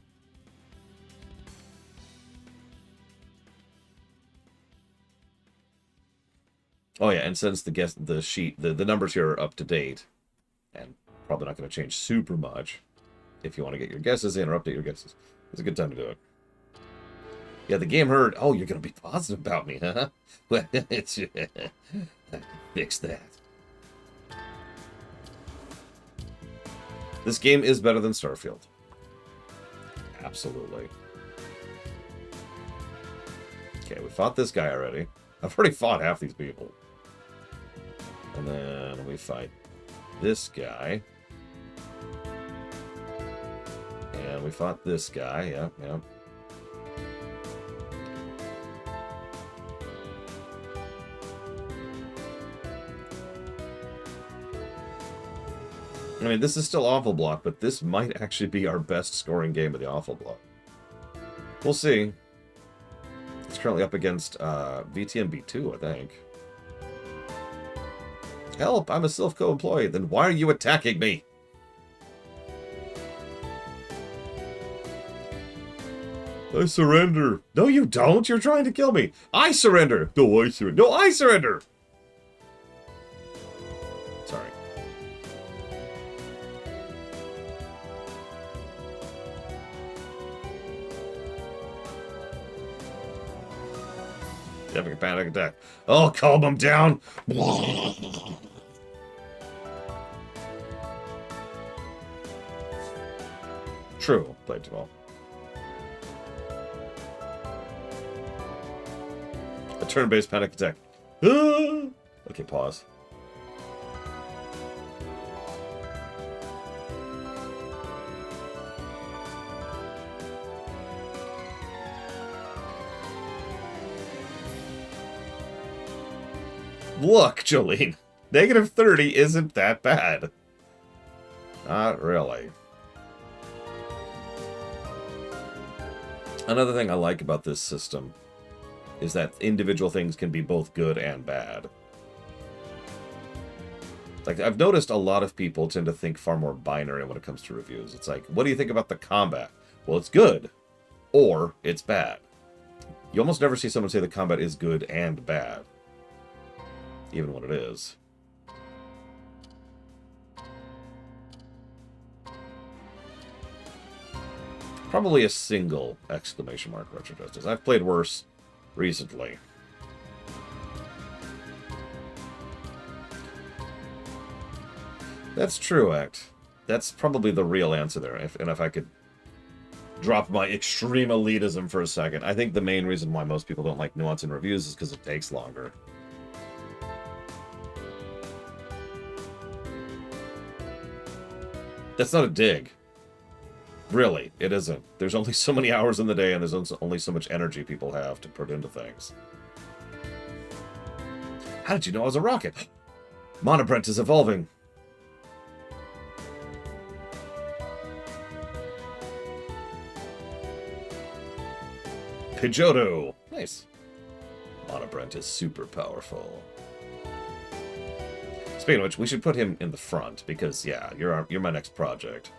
Oh yeah, and since the numbers here are up to date, and probably not going to change super much, if you want to get your guesses in or update your guesses, it's a good time to do it. Yeah, the game heard, oh, you're going to be positive about me, huh? Well, it's... fix that. This game is better than Starfield. Absolutely. Okay, we fought this guy already. I've already fought half these people. And then we fight this guy. And we fought this guy. Yep, yep. I mean, this is still Awful Block, but this might actually be our best scoring game of the Awful Block. We'll see. It's currently up against VTMB2, I think. Help! I'm a Silphco employee. Then why are you attacking me? I surrender. No, you don't. You're trying to kill me. I surrender. No, I surrender. No, I surrender. Sorry. Having a panic attack. Oh, calm him down. True. Played too well. A turn-based panic attack. Okay, pause. Look, Jolene, negative 30 isn't that bad. Not really. Another thing I like about this system is that individual things can be both good and bad. Like, I've noticed a lot of people tend to think far more binary when it comes to reviews. It's like, what do you think about the combat? Well, it's good, or it's bad. You almost never see someone say the combat is good and bad, even when it is. Probably a single exclamation mark Retro Justice. I've played worse recently. That's true, Act. That's probably the real answer there. And if I could drop my extreme elitism for a second, I think the main reason why most people don't like nuance in reviews is because it takes longer. That's not a dig. Really, it isn't. There's only so many hours in the day, and there's only so much energy people have to put into things. How did you know I was a rocket? Monobrent is evolving. Pidgeotto. Nice. Monobrent is super powerful. Speaking of which, we should put him in the front, because, yeah, you're my next project.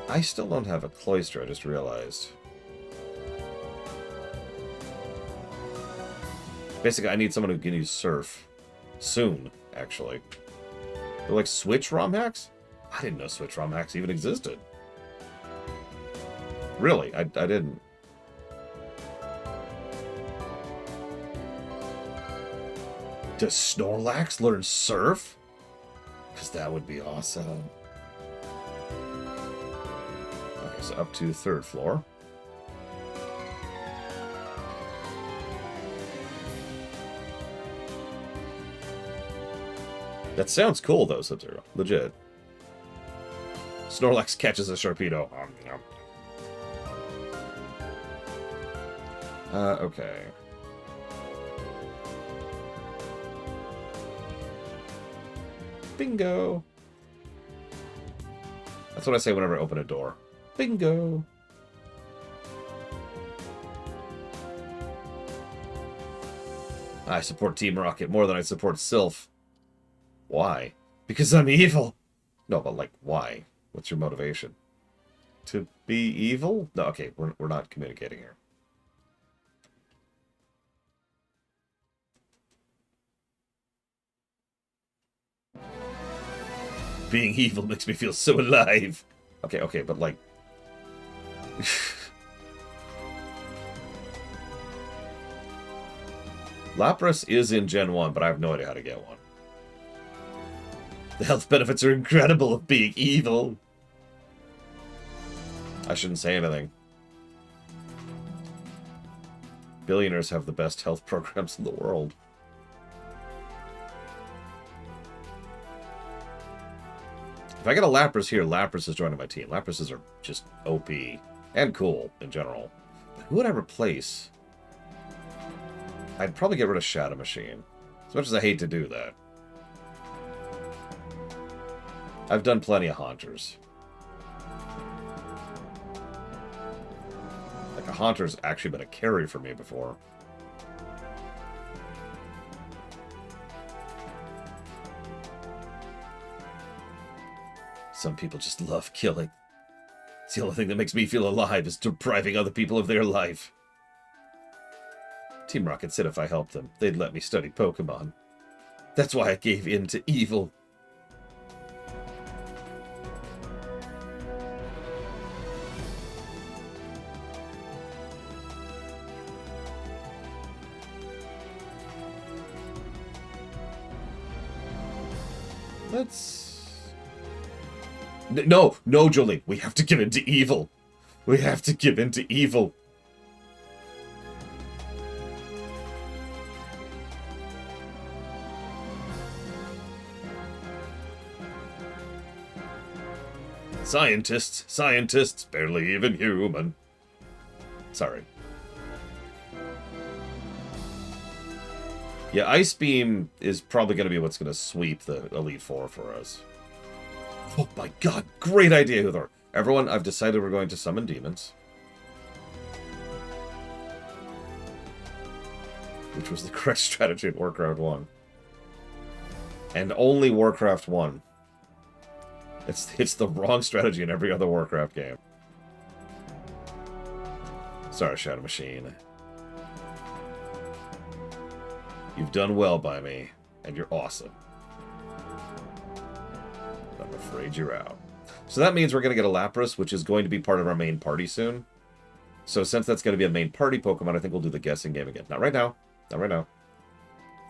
I still don't have a Cloyster, I just realized. Basically, I need someone who can use Surf. Soon, actually. They're like Switch ROM hacks? I didn't know Switch ROM hacks even existed. Really, I didn't. Does Snorlax learn Surf? Because that would be awesome. Okay, so up to 3rd floor. That sounds cool, though, Sub-Zero. Legit. Snorlax catches a Sharpedo. Okay. Bingo! That's what I say whenever I open a door. Bingo! I support Team Rocket more than I support Sylph. Why? Because I'm evil! No, but like, why? What's your motivation? To be evil? No, okay, we're not communicating here. Being evil makes me feel so alive. Okay, but like... Lapras is in Gen 1, but I have no idea how to get one. The health benefits are incredible of being evil. I shouldn't say anything. Billionaires have the best health programs in the world. If I get a Lapras here, Lapras is joining my team. Laprases are just OP and cool in general. But who would I replace? I'd probably get rid of Shadow Machine. As much as I hate to do that. I've done plenty of Haunters. Like, a Haunter's actually been a carry for me before. Some people just love killing. It's the only thing that makes me feel alive is depriving other people of their life. Team Rocket said if I helped them, they'd let me study Pokemon. That's why I gave in to evil. Let's... No, Jolie. We have to give in to evil. We have to give in to evil. Scientists, barely even human. Sorry. Yeah, Ice Beam is probably going to be what's going to sweep the Elite Four for us. Oh my god, great idea, Huthor. Everyone, I've decided we're going to summon demons. Which was the correct strategy in Warcraft 1. And only Warcraft 1. It's the wrong strategy in every other Warcraft game. Sorry, Shadow Machine. You've done well by me, and you're awesome. I'm afraid you're out. So that means we're going to get a Lapras, which is going to be part of our main party soon. So since that's going to be a main party Pokemon, I think we'll do the guessing game again. Not right now. Not right now.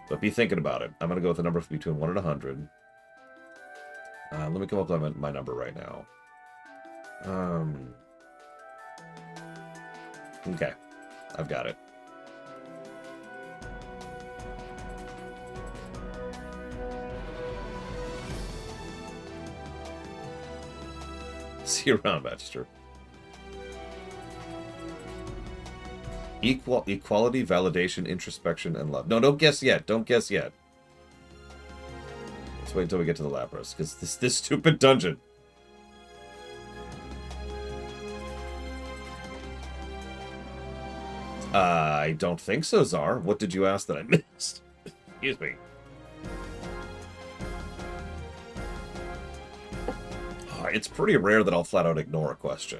But be thinking about it. I'm going to go with a number between 1 and 100. Let me come up with my number right now. Okay. I've got it. See you around, Magister. Equality, validation, introspection, and love. No, don't guess yet. Don't guess yet. Let's wait until we get to the Lapras, because this stupid dungeon. I don't think so, Czar. What did you ask that I missed? Excuse me. It's pretty rare that I'll flat out ignore a question.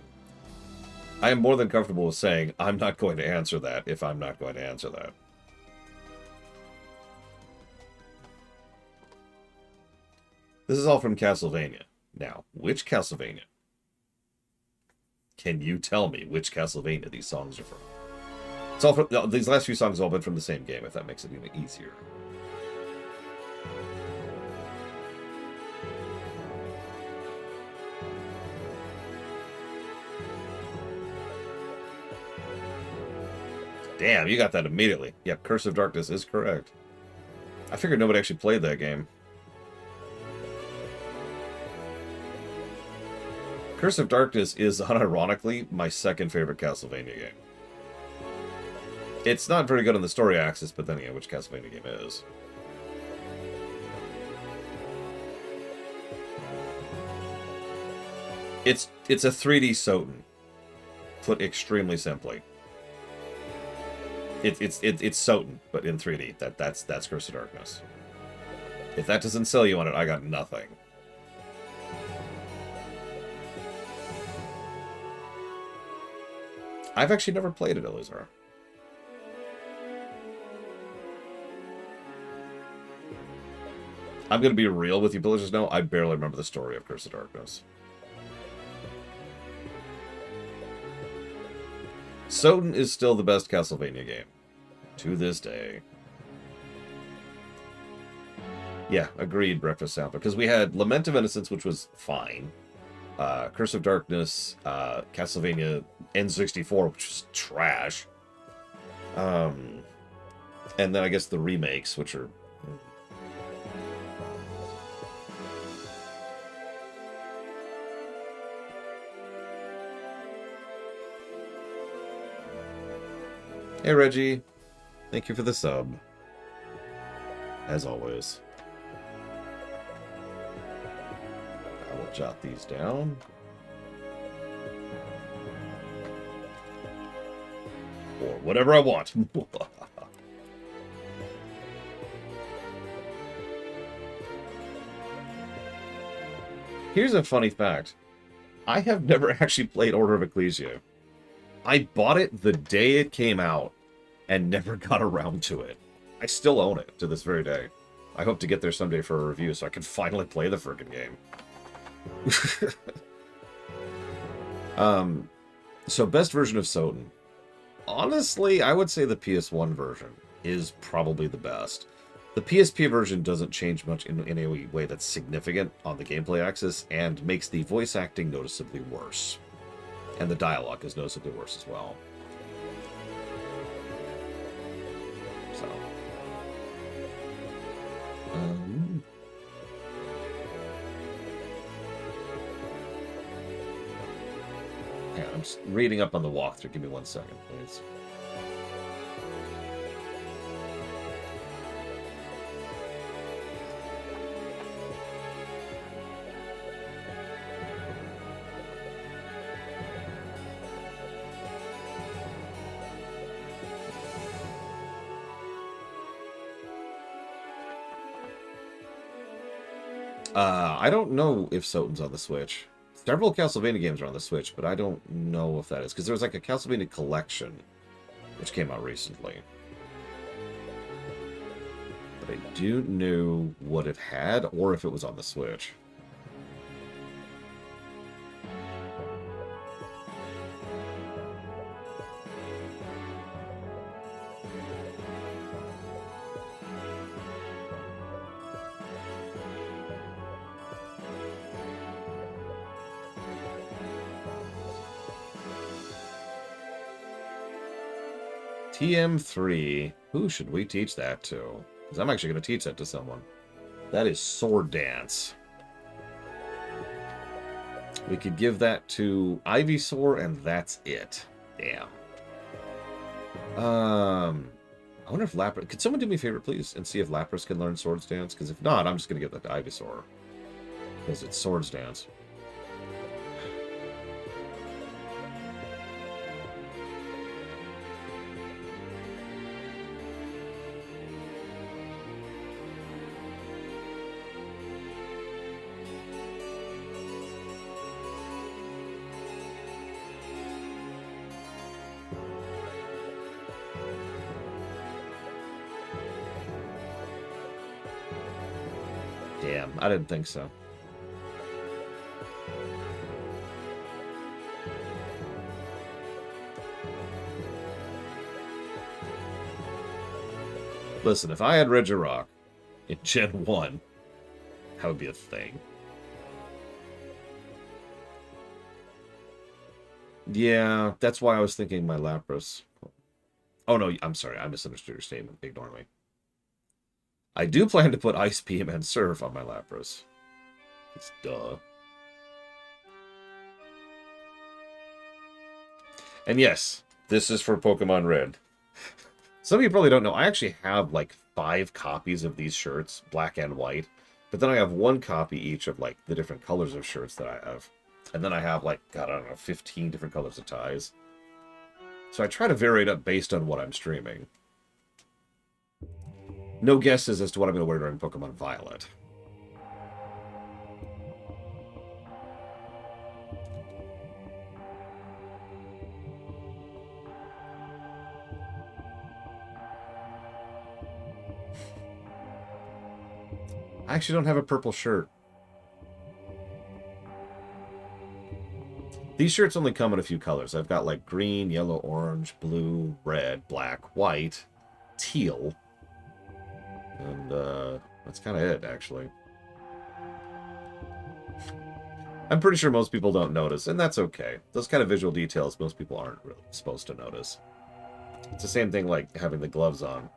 I am more than comfortable with saying I'm not going to answer that if I'm not going to answer that. This is all from Castlevania. Now, which Castlevania? Can you tell me which Castlevania these songs are from? It's all from, these last few songs have all been from the same game, if that makes it even easier. Damn, you got that immediately. Yep, Curse of Darkness is correct. I figured nobody actually played that game. Curse of Darkness is, unironically, my second favorite Castlevania game. It's not very good on the story axis, but then again, which Castlevania game is? It's a 3D Soten, put extremely simply. It's Soten, but in 3D. That's Curse of Darkness. If that doesn't sell you on it, I got nothing. I've actually never played it, Elizar. I'm going to be real with you, villagers. No, I barely remember the story of Curse of Darkness. Soten is still the best Castlevania game. To this day. Yeah, agreed, Breakfast Sampler. Because we had Lament of Innocence, which was fine. Curse of Darkness, Castlevania N64, which was trash. And then I guess the remakes, which are... Hey, Reggie. Thank you for the sub. As always. I will jot these down. Or whatever I want. Here's a funny fact. I have never actually played Order of Ecclesia. I bought it the day it came out and never got around to it. I still own it to this very day. I hope to get there someday for a review so I can finally play the frickin' game. So best version of Soten. Honestly, I would say the PS1 version is probably the best. The PSP version doesn't change much in any way that's significant on the gameplay axis and makes the voice acting noticeably worse. And the dialogue is noticeably worse as well. So. Yeah, I'm just reading up on the walkthrough. Give me 1 second, please. I don't know if Soten's on the Switch. Several Castlevania games are on the Switch, but I don't know if that is. Because there was like a Castlevania collection, which came out recently. But I do know what it had, or if it was on the Switch. TM3. Who should we teach that to? Because I'm actually going to teach that to someone. That is Sword Dance. We could give that to Ivysaur, and that's it. Damn. I wonder if Lapras... Could someone do me a favor, please, and see if Lapras can learn Swords Dance? Because if not, I'm just going to give that to Ivysaur. Because it's Swords Dance. Damn, I didn't think so. Listen, if I had Regirock in Gen 1, that would be a thing. Yeah, that's why I was thinking my Lapras. Oh no, I'm sorry, I misunderstood your statement. Ignore me. I do plan to put Ice Beam and Surf on my Lapras. It's duh. And yes, this is for Pokemon Red. Some of you probably don't know, I actually have like 5 copies of these shirts, black and white. But then I have 1 copy each of like the different colors of shirts that I have. And then I have like, God, I don't know, 15 different colors of ties. So I try to vary it up based on what I'm streaming. No guesses as to what I'm going to wear during Pokemon Violet. I actually don't have a purple shirt. These shirts only come in a few colors. I've got like green, yellow, orange, blue, red, black, white, teal. And that's kind of it, actually. I'm pretty sure most people don't notice, and that's okay. Those kind of visual details most people aren't really supposed to notice. It's the same thing like having the gloves on.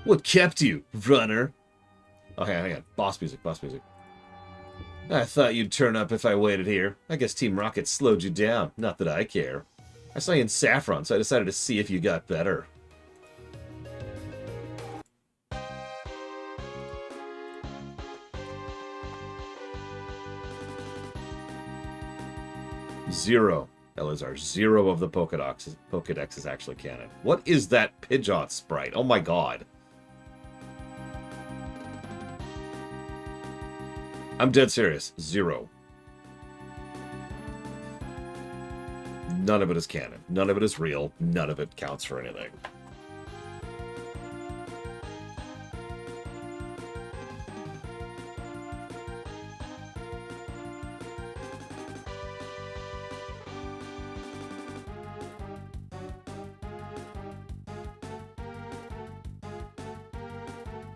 What kept you, runner? Oh, hang on. Boss music, boss music. I thought you'd turn up if I waited here. I guess Team Rocket slowed you down. Not that I care. I saw you in Saffron, so I decided to see if you got better. Zero. Elizar, 0 of the Pokedex is actually canon. What is that Pidgeot sprite? Oh my god. I'm dead serious. 0. None of it is canon. None of it is real. None of it counts for anything.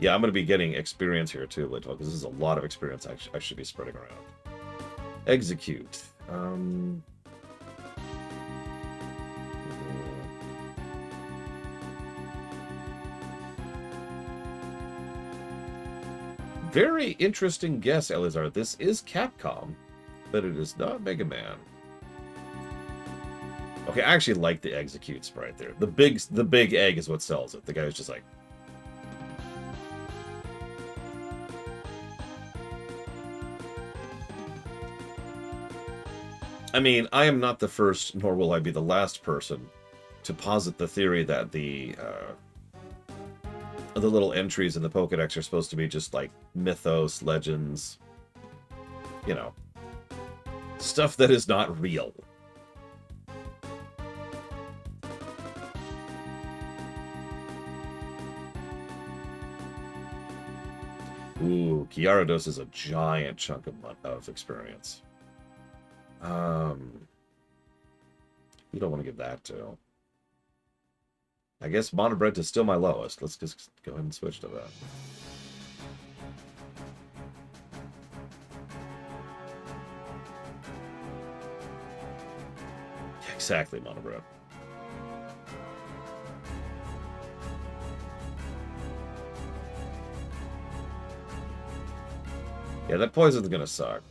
Yeah, I'm going to be getting experience here too, Little, because this is a lot of experience I should be spreading around. Execute. Very interesting guess, Elizar. This is Capcom, but it is not Mega Man. Okay, I actually like the Execute sprite there. The big egg is what sells it. The guy who's just like... I mean, I am not the first, nor will I be the last person to posit the theory that the little entries in the Pokedex are supposed to be just like mythos, legends, you know, stuff that is not real. Ooh, Gyarados is a giant chunk of experience. You don't want to give that to. I guess Monobread is still my lowest. Let's just go ahead and switch to that. Exactly, Monobread. Yeah, that poison's gonna suck.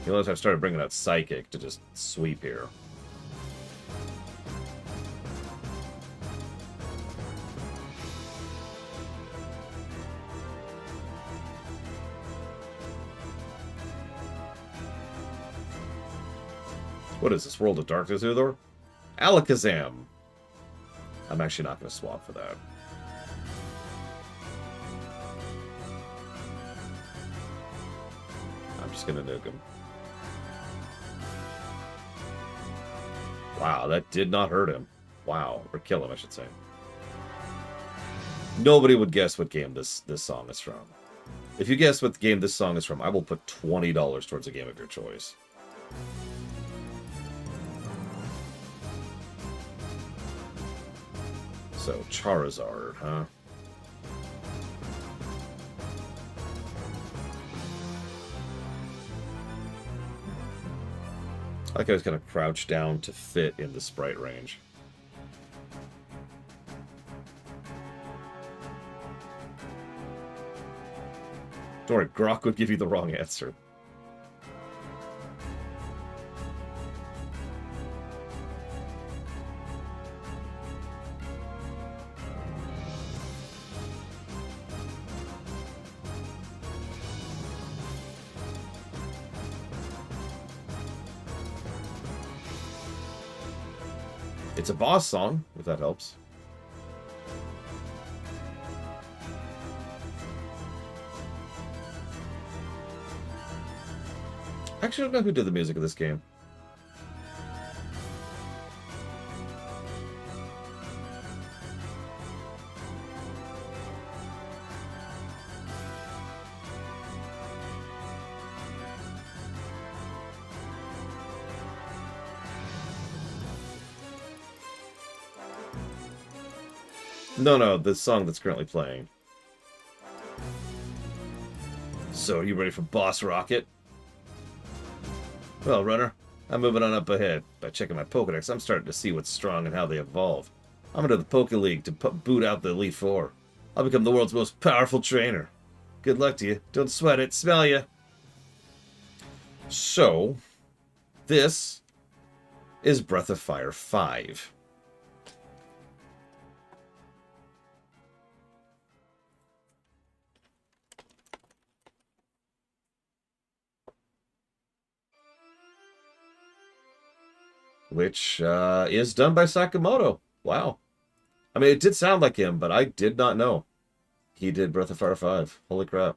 You notice I've started bringing out Psychic to just sweep here. What is this, World of Darkness, Uthor? Alakazam! I'm actually not going to swap for that. I'm just going to nuke him. Wow, that did not hurt him. Wow, or kill him, I should say. Nobody would guess what game this song is from. If you guess what game this song is from, I will put $20 towards a game of your choice. So, Charizard, huh? I like I was going to crouch down to fit in the sprite range. Don't worry, Grok would give you the wrong answer. It's a boss song, if that helps. Actually, I don't know who did the music of this game. No, the song that's currently playing. So, are you ready for Boss Rocket? Well, runner, I'm moving on up ahead. By checking my Pokedex, I'm starting to see what's strong and how they evolve. I'm into the Poke League to boot out the Elite Four. I'll become the world's most powerful trainer. Good luck to you. Don't sweat it. Smell ya. So, this is Breath of Fire 5. Which is done by Sakamoto. Wow. I mean, it did sound like him, but I did not know he did Breath of Fire 5. Holy crap.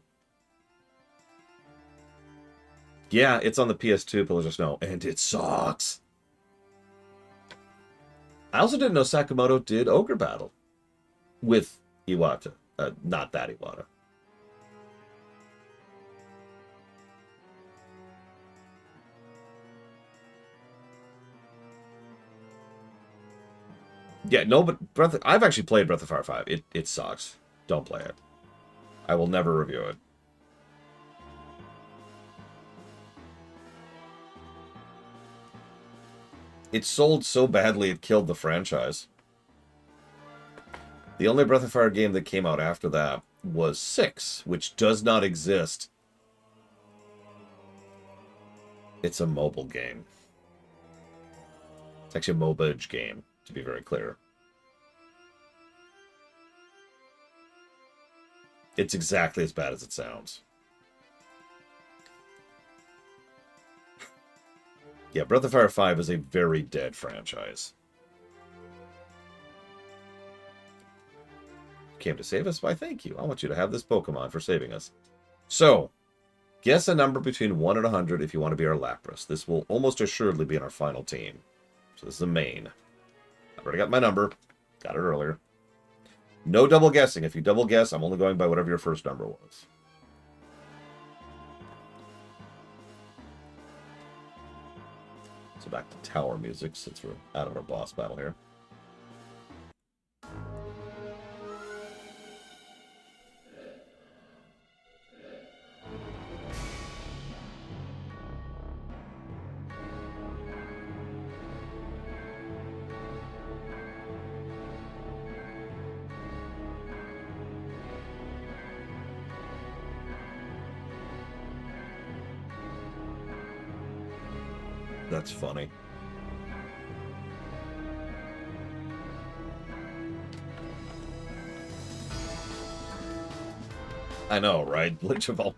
Yeah, it's on the PS2, Pillars of Snow, and it sucks. I also didn't know Sakamoto did Ogre Battle with Iwata. Not that Iwata. Yeah, no, but I've actually played Breath of Fire 5. It sucks. Don't play it. I will never review it. It sold so badly it killed the franchise. The only Breath of Fire game that came out after that was 6, which does not exist. It's a mobile game. It's actually a MOBA game, to be very clear. It's exactly as bad as it sounds. Yeah, Breath of Fire 5 is a very dead franchise. Came to save us? Why, thank you. I want you to have this Pokemon for saving us. So, guess a number between 1 and 100 if you want to be our Lapras. This will almost assuredly be in our final team. So this is the main. I've already got my number. Got it earlier. No double guessing. If you double guess, I'm only going by whatever your first number was. So back to tower music, since we're out of our boss battle here. That's funny. I know, right? Lich of all.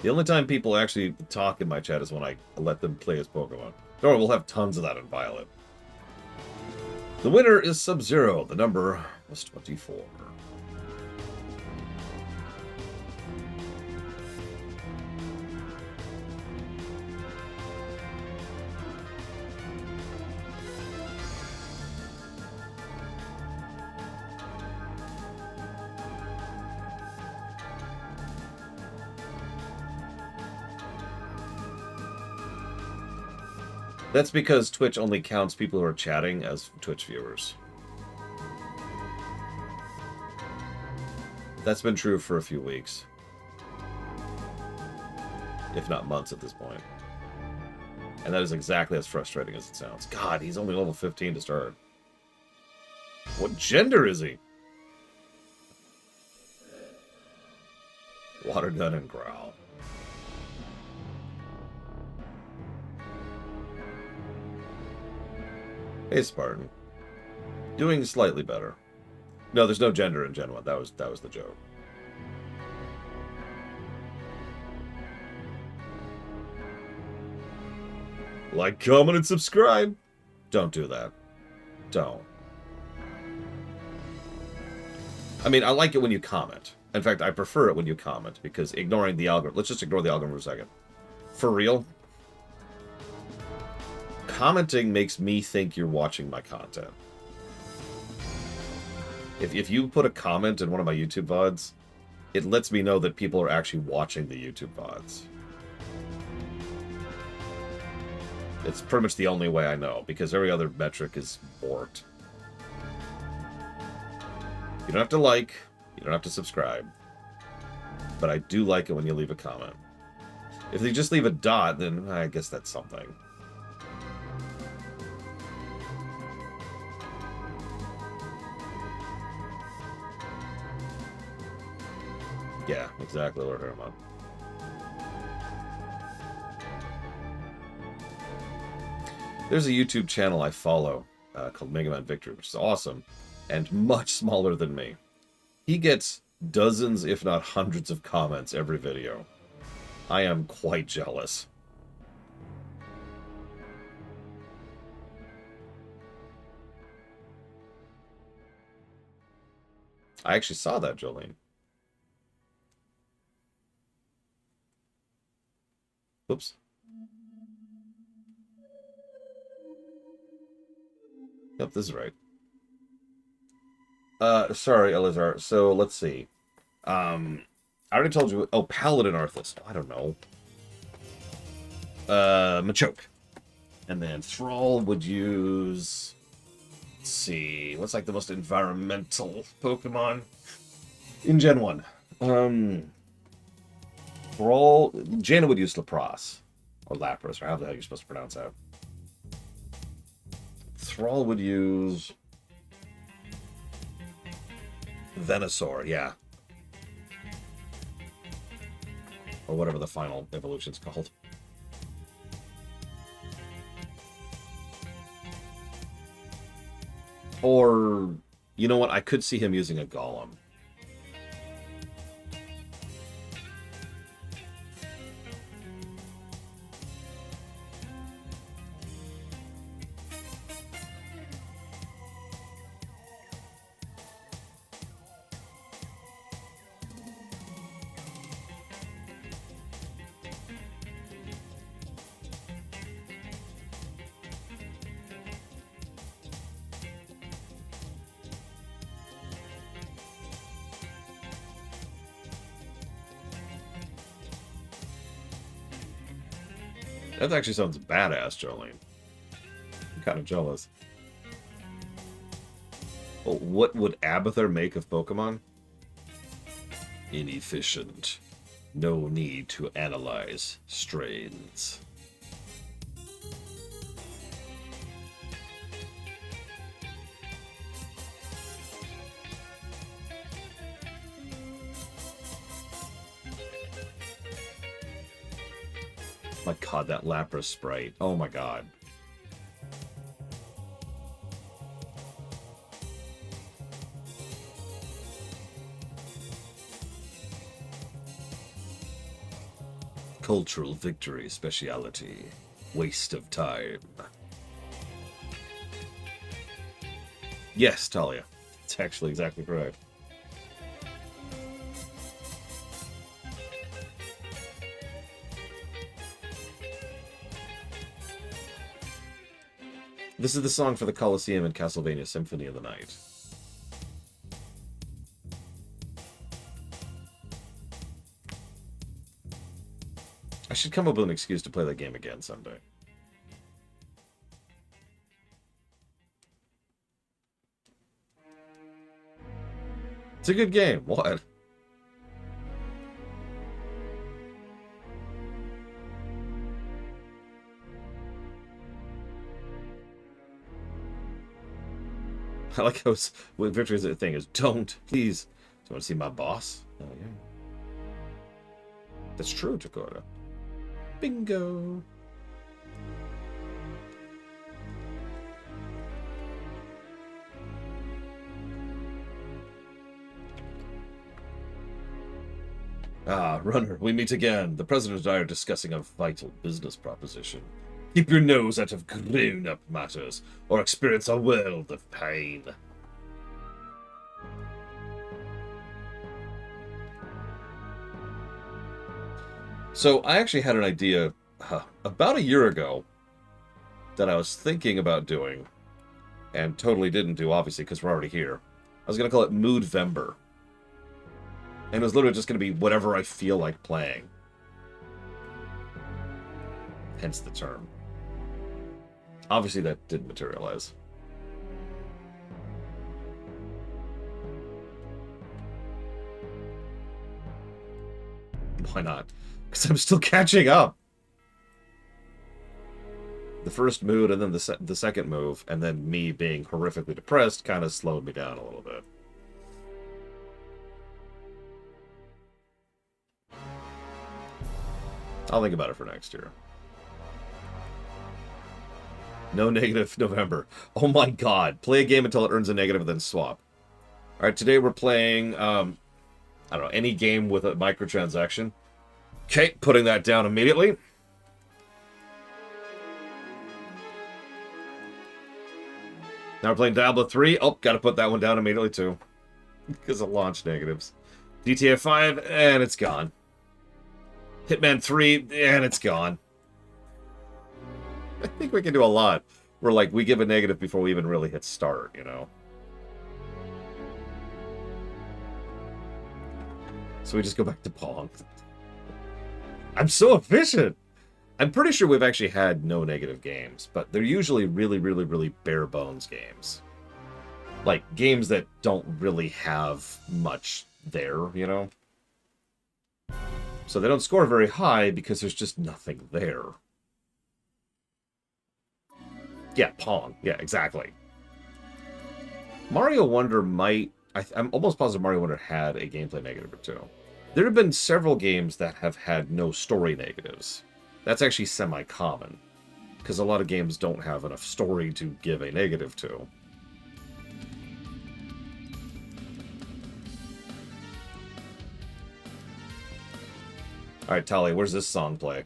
The only time people actually talk in my chat is when I let them play as Pokemon. Don't worry, we'll have tons of that in Violet. The winner is Sub-Zero. The number was 24. That's because Twitch only counts people who are chatting as Twitch viewers. That's been true for a few weeks. If not months at this point. And that is exactly as frustrating as it sounds. God, he's only level 15 to start. What gender is he? Water gun and growl. Hey, Spartan. Doing slightly better. No, there's no gender in Gen 1. That was the joke. Like, comment, and subscribe. Don't do that. Don't. I mean, I like it when you comment. In fact, I prefer it when you comment, because ignoring the algorithm... Let's just ignore the algorithm for a second. For real? Commenting makes me think you're watching my content. If you put a comment in one of my YouTube VODs, it lets me know that people are actually watching the YouTube VODs. It's pretty much the only way I know, because every other metric is borked. You don't have to like, you don't have to subscribe, but I do like it when you leave a comment. If they just leave a dot, then I guess that's something. Yeah, exactly what we're talking about. There's a YouTube channel I follow called Mega Man Victory, which is awesome and much smaller than me. He gets dozens, if not hundreds, of comments every video. I am quite jealous. I actually saw that, Jolene. Oops. Yep, this is right. Sorry, Elazar. So, let's see. I already told you... Oh, Paladin Arthas. I don't know. Machoke. And then Thrall would use... Let's see. What's like the most environmental Pokemon? In Gen 1. Thrall... Jaina would use Lapras. Or Lapras, or how the hell you're supposed to pronounce that. Thrall would use... Venusaur, yeah. Or whatever the final evolution's called. Or, you know what? I could see him using a Golem. That actually sounds badass, Jolene. I'm kind of jealous. Well, what would Abathur make of Pokemon? Inefficient. No need to analyze strains. My god, that Lapras sprite. Oh my god. Cultural victory speciality. Waste of time. Yes, Talia. It's actually exactly correct. This is the song for the Colosseum in Castlevania Symphony of the Night. I should come up with an excuse to play that game again someday. It's a good game. What? I like how what Victory's thing is, don't, please. Do you want to see my boss? Oh, yeah. That's true, Dakota. Bingo. Ah, Runner, we meet again. The President and I are discussing a vital business proposition. Keep your nose out of grown-up matters, or experience a world of pain. So, I actually had an idea about a year ago that I was thinking about doing, and totally didn't do, obviously, because we're already here. I was going to call it Moodvember. And it was literally just going to be whatever I feel like playing. Hence the term. Obviously, that didn't materialize. Why not? Because I'm still catching up. The first mood and then the second move, and then me being horrifically depressed kind of slowed me down a little bit. I'll think about it for next year. No negative November. Oh my god. Play a game until it earns a negative and then swap. Alright, today we're playing, I don't know, any game with a microtransaction. Okay, putting that down immediately. Now we're playing Diablo 3. Oh, gotta put that one down immediately too. Because of launch negatives. GTA 5, and it's gone. Hitman 3, and it's gone. I think we can do a lot. We're like, we give a negative before we even really hit start, you know? So we just go back to Pong. I'm so efficient! I'm pretty sure we've actually had no negative games, but they're usually really, really, really bare-bones games. Like, games that don't really have much there, you know? So they don't score very high because there's just nothing there. Yeah, Pong. Yeah, exactly. Mario Wonder might... I'm almost positive Mario Wonder had a gameplay negative or two. There have been several games that have had no story negatives. That's actually semi-common, because a lot of games don't have enough story to give a negative to. Alright, Tali, where's this song play?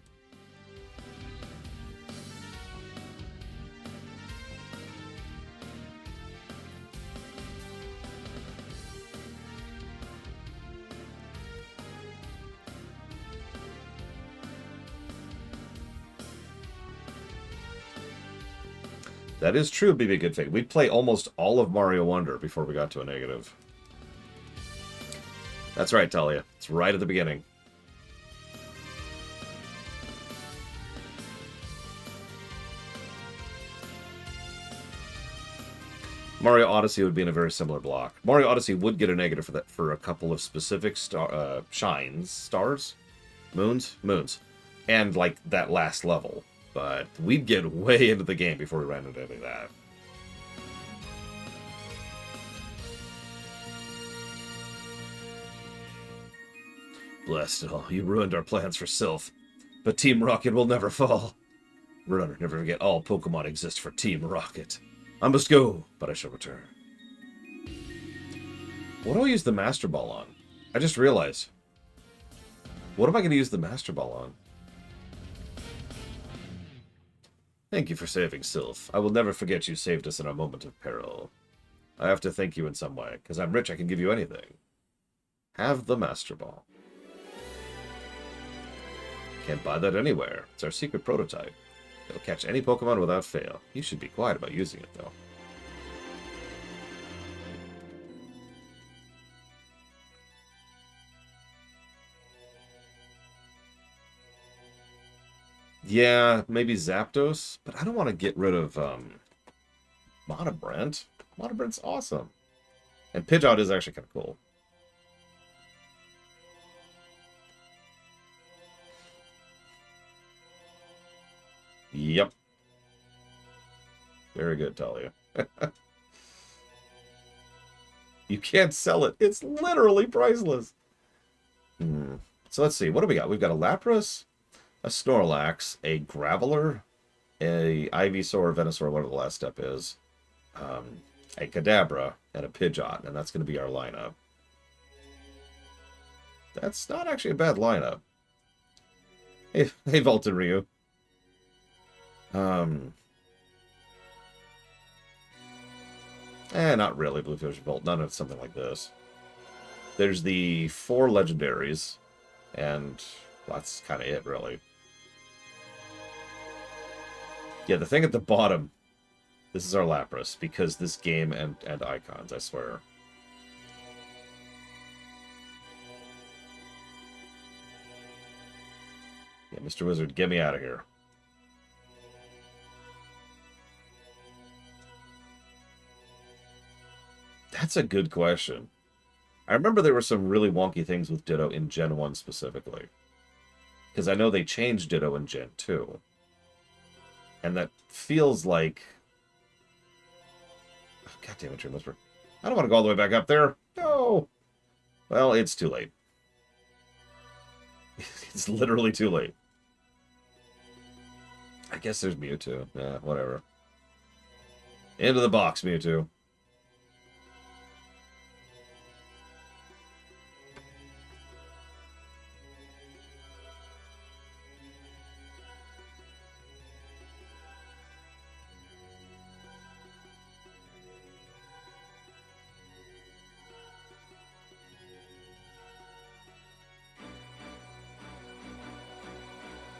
That is true, BB Good Fate. We'd play almost all of Mario Wonder before we got to a negative. That's right, Talia. It's right at the beginning. Mario Odyssey would be in a very similar block. Mario Odyssey would get a negative for that for a couple of specific stars, moons, and like that last level. But we'd get way into the game before we ran into any of that. Blast it all, you ruined our plans for Sylph. But Team Rocket will never fall. Runner, never forget all Pokemon exist for Team Rocket. I must go, but I shall return. What do I use the Master Ball on? I just realized. What am I going to use the Master Ball on? Thank you for saving Sylph. I will never forget you saved us in a moment of peril. I have to thank you in some way, because I'm rich, I can give you anything. Have the Master Ball. Can't buy that anywhere. It's our secret prototype. It'll catch any Pokemon without fail. You should be quiet about using it, though. Yeah, maybe Zapdos, but I don't want to get rid of Monobrent. Monobrent's awesome. And Pidgeot is actually kind of cool. Yep. Very good, Talia. You can't sell it. It's literally priceless. So let's see. What do we got? We've got a Lapras, a Snorlax, a Graveler, a Ivysaur, Venusaur, whatever the last step is, a Kadabra, and a Pidgeot, and that's going to be our lineup. That's not actually a bad lineup. Hey, Volton Ryu. Not really, Bluefish Volt. None of something like this. There's the 4 legendaries, and that's kind of it, really. Yeah, the thing at the bottom, this is our Lapras, because this game and icons, I swear. Yeah, Mr. Wizard, get me out of here. That's a good question. I remember there were some really wonky things with Ditto in Gen 1 specifically. Because I know they changed Ditto in Gen 2. And that feels like... Oh, God damn it, Dream Whisper. I don't want to go all the way back up there. No! Well, it's too late. It's literally too late. I guess there's Mewtwo. Yeah, whatever. Into the box, Mewtwo.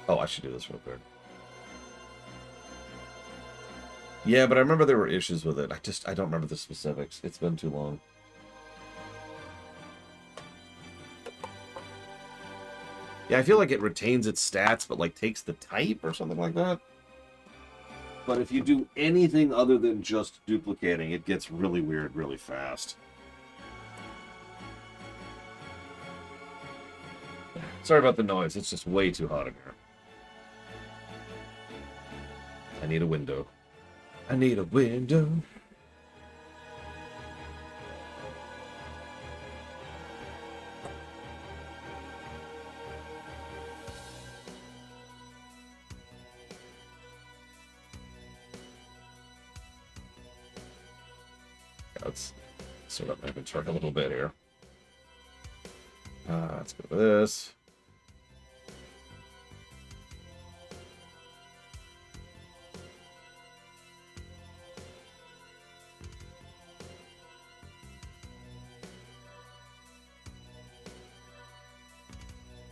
Oh, I should do this real quick. Yeah, but I remember there were issues with it. I don't remember the specifics. It's been too long. Yeah, I feel like it retains its stats, but like takes the type or something like that. But if you do anything other than just duplicating, it gets really weird really fast. Sorry about the noise. It's just way too hot in here. I need a window. I need a window. Let's sort up my inventory a little bit here. Let's go with this.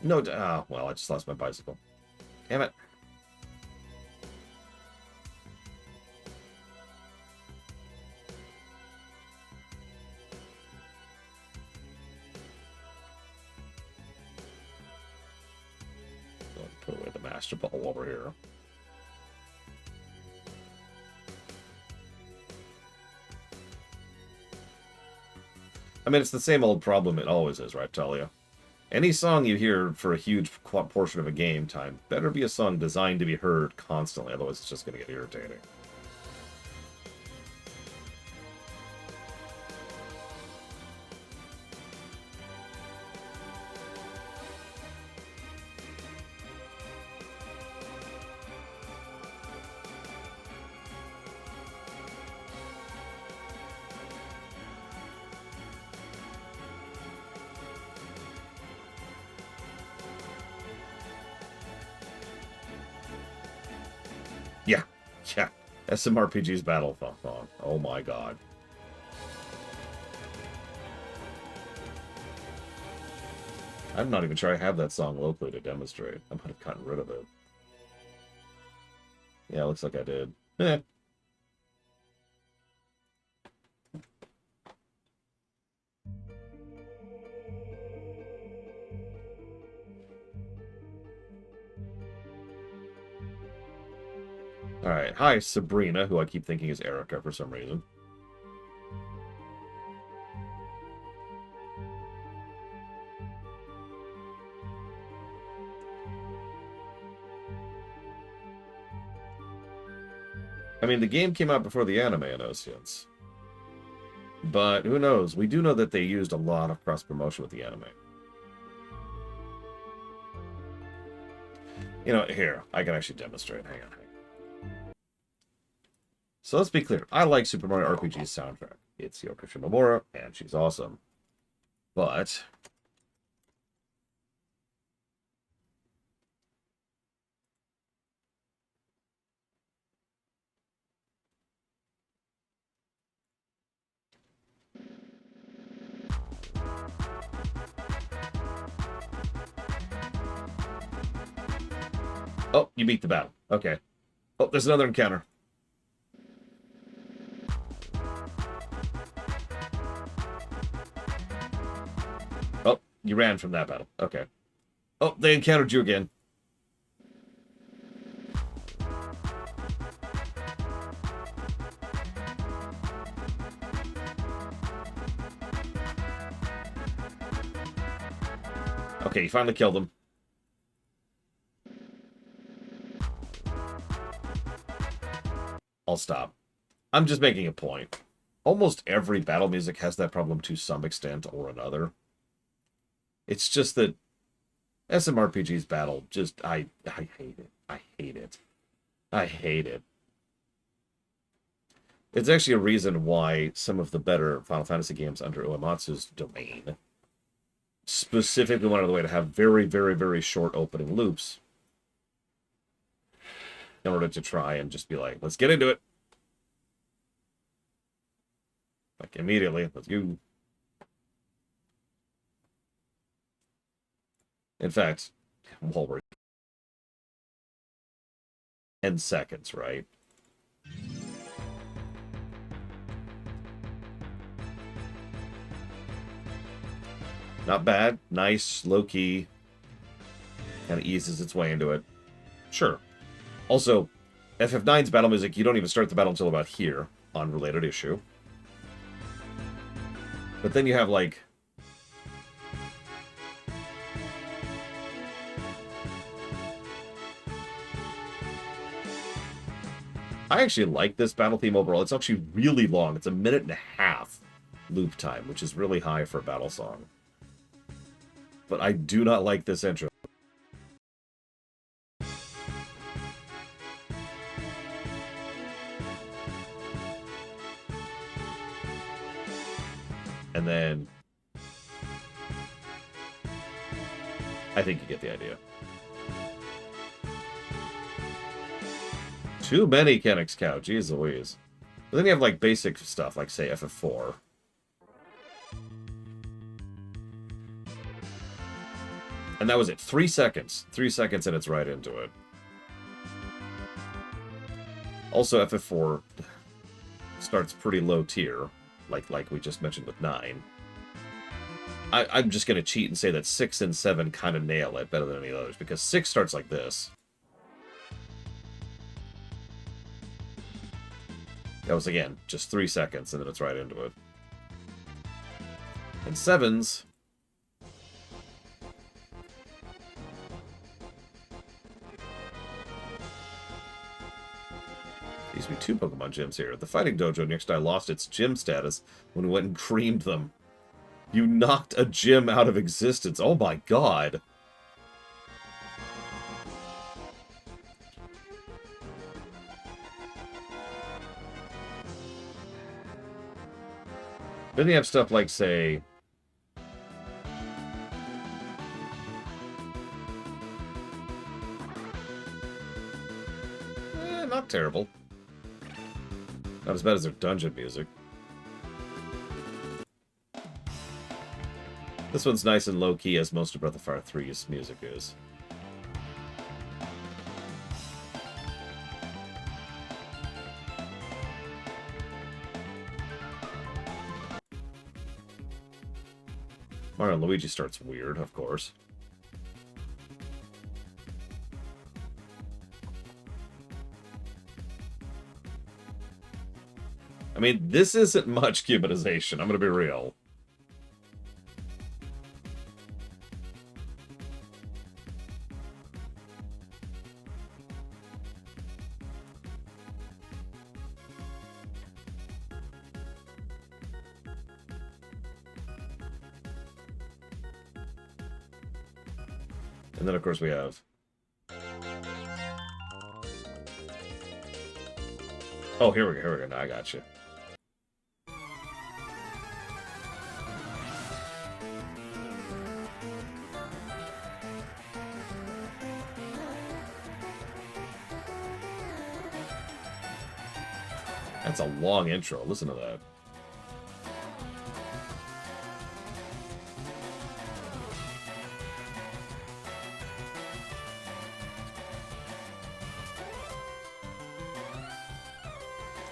No, well, I just lost my bicycle. Damn it. Put away the Master Ball over here. I mean, it's the same old problem it always is, right, Talia? Any song you hear for a huge portion of a game time better be a song designed to be heard constantly, otherwise it's just going to get irritating. Yeah, yeah. SMRPG's Battle Song. Oh my god. I'm not even sure I have that song locally to demonstrate. I might have gotten rid of it. Yeah, looks like I did. Eh. Alright, hi Sabrina, who I keep thinking is Erica for some reason. I mean, the game came out before the anime in Oceans. But who knows? We do know that they used a lot of cross-promotion with the anime. You know, here, I can actually demonstrate. Hang on. So let's be clear. I like Super Mario RPG's soundtrack. It's Yoko Shimomura, and she's awesome. But oh, you beat the battle. Okay. Oh, there's another encounter. Oh, you ran from that battle. Okay. Oh, they encountered you again. Okay, you finally killed them. I'll stop. I'm just making a point. Almost every battle music has that problem to some extent or another. It's just that SMRPG's battle just I hate it. I hate it. I hate it. It's actually a reason why some of the better Final Fantasy games under Uematsu's domain specifically went out of the way to have very, very, very short opening loops in order to try and just be like, let's get into it. Like, immediately. Let's go. In fact, while we're 10 seconds, right? Not bad. Nice, low-key. Kind of eases its way into it. Sure. Also, FF9's battle music, you don't even start the battle until about here, on related issue. But then you have, like... I actually like this battle theme overall. It's actually really long. It's 1.5 minutes loop time, which is really high for a battle song. But I do not like this intro. And then... I think you get the idea. Too many Kennex Cow, jeez Louise. But then you have, like, basic stuff, like, say, FF4. And that was it. 3 seconds. 3 seconds and it's right into it. Also, FF4 starts pretty low tier, like we just mentioned with 9. I'm just going to cheat and say that 6 and 7 kind of nail it better than any others, because 6 starts like this. That was, again, just 3 seconds, and then it's right into it. And 7s. Used to be 2 Pokemon gyms here. The Fighting Dojo next I lost its gym status when we went and creamed them. You knocked a gym out of existence. Oh my god. Then you have stuff like, say... not terrible. Not as bad as their dungeon music. This one's nice and low-key, as most of Breath of Fire 3's music is. Mario and Luigi starts weird, of course. I mean, this isn't much cubitization, I'm gonna be real. And then, of course, we have... Oh, here we go. Now I got you. That's a long intro. Listen to that.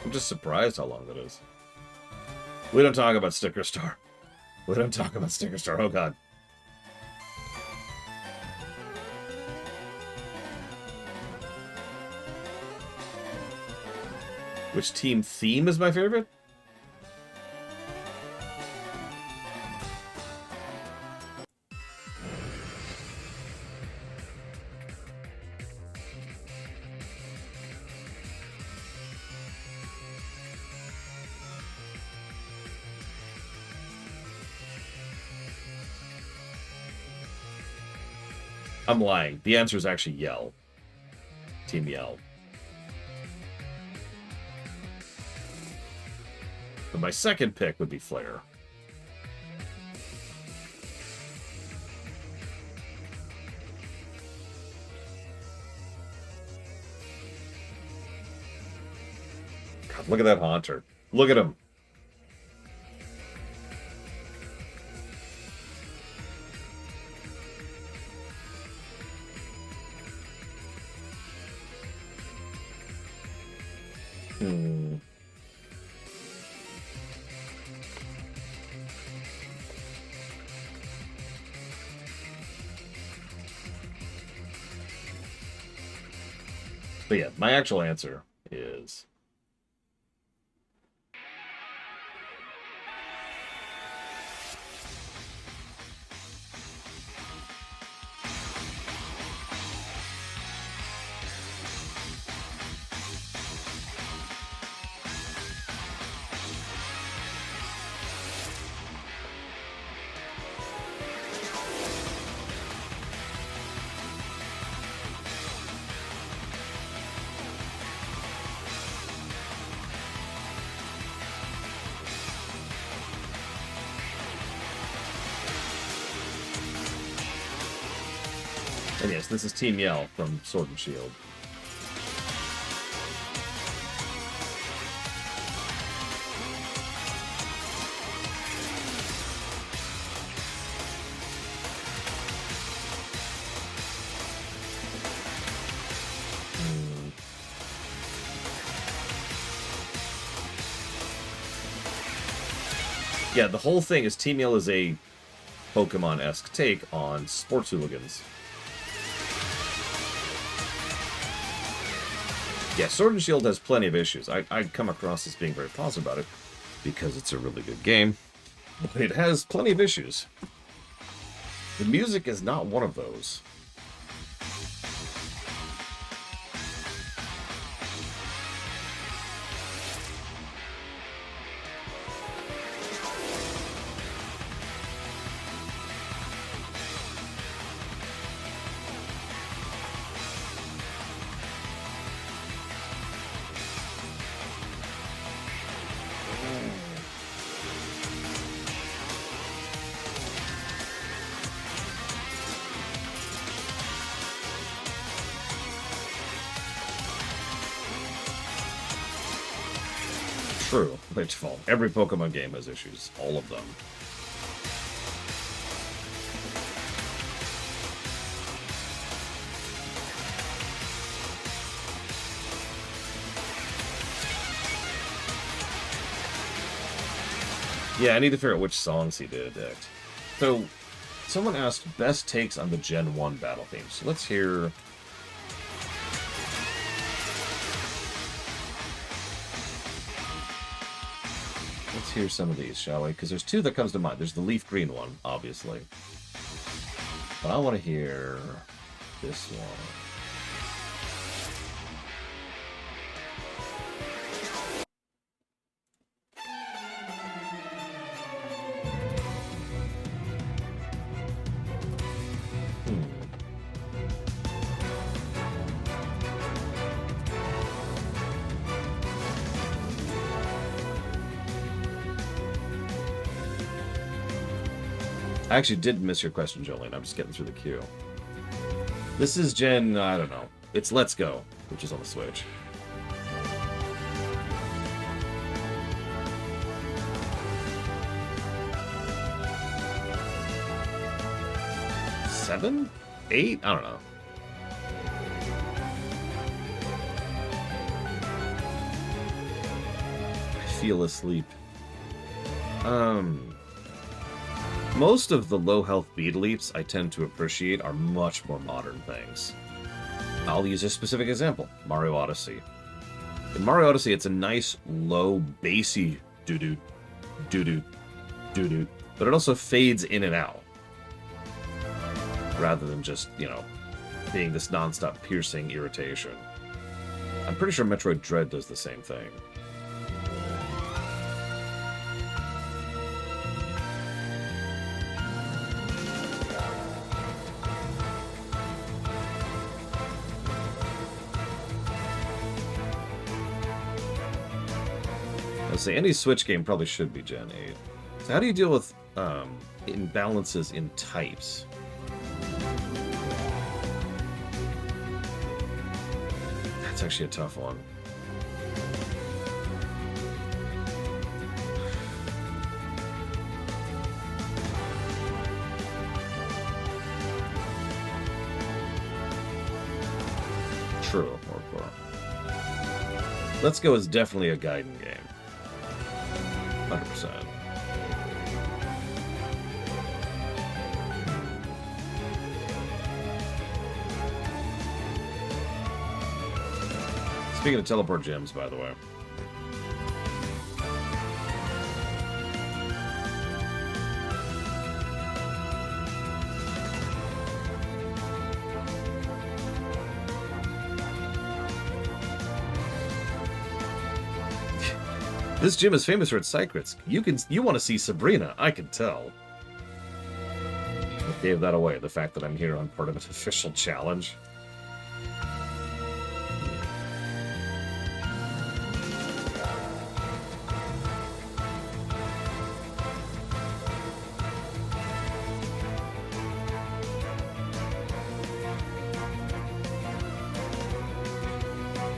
I'm just surprised how long that is. We don't talk about Sticker Star. We don't talk about Sticker Star. Oh, God. Which team theme is my favorite? I'm lying. The answer is actually Yell. Team Yell. But my second pick would be Flare. God, look at that Haunter. Look at him. But yeah, my actual answer is... And yes, this is Team Yell from Sword and Shield. Yeah, the whole thing is Team Yell is a Pokemon-esque take on sports hooligans. Yeah, Sword and Shield has plenty of issues. I come across as being very positive about it because it's a really good game. but it has plenty of issues. The music is not one of those. True. By default, every Pokemon game has issues. All of them. Yeah, I need to figure out which songs he did addict. So, someone asked best takes on the Gen 1 battle themes. So let's hear... Let's hear some of these, shall we? Because there's two that comes to mind. There's the leaf green one, obviously. But I want to hear this one. I actually did miss your question, Jolene. I'm just getting through the queue. This is Gen, I don't know. It's Let's Go, which is on the Switch. Seven? 8? I don't know. I feel asleep. Most of the low-health beat leaps I tend to appreciate are much more modern things. I'll use a specific example, Mario Odyssey. In Mario Odyssey, it's a nice, low, bassy doo-doo, doo-doo, doo-doo, but it also fades in and out. Rather than just, you know, being this non-stop piercing irritation. I'm pretty sure Metroid Dread does the same thing. Say any Switch game probably should be Gen 8. So how do you deal with imbalances in types? That's actually a tough one. True. Let's Go is definitely a Gaiden game. 100%. Speaking of teleport gems, by the way. This gym is famous for its secrets. You want to see Sabrina, I can tell. I gave that away, the fact that I'm here on part of an official challenge.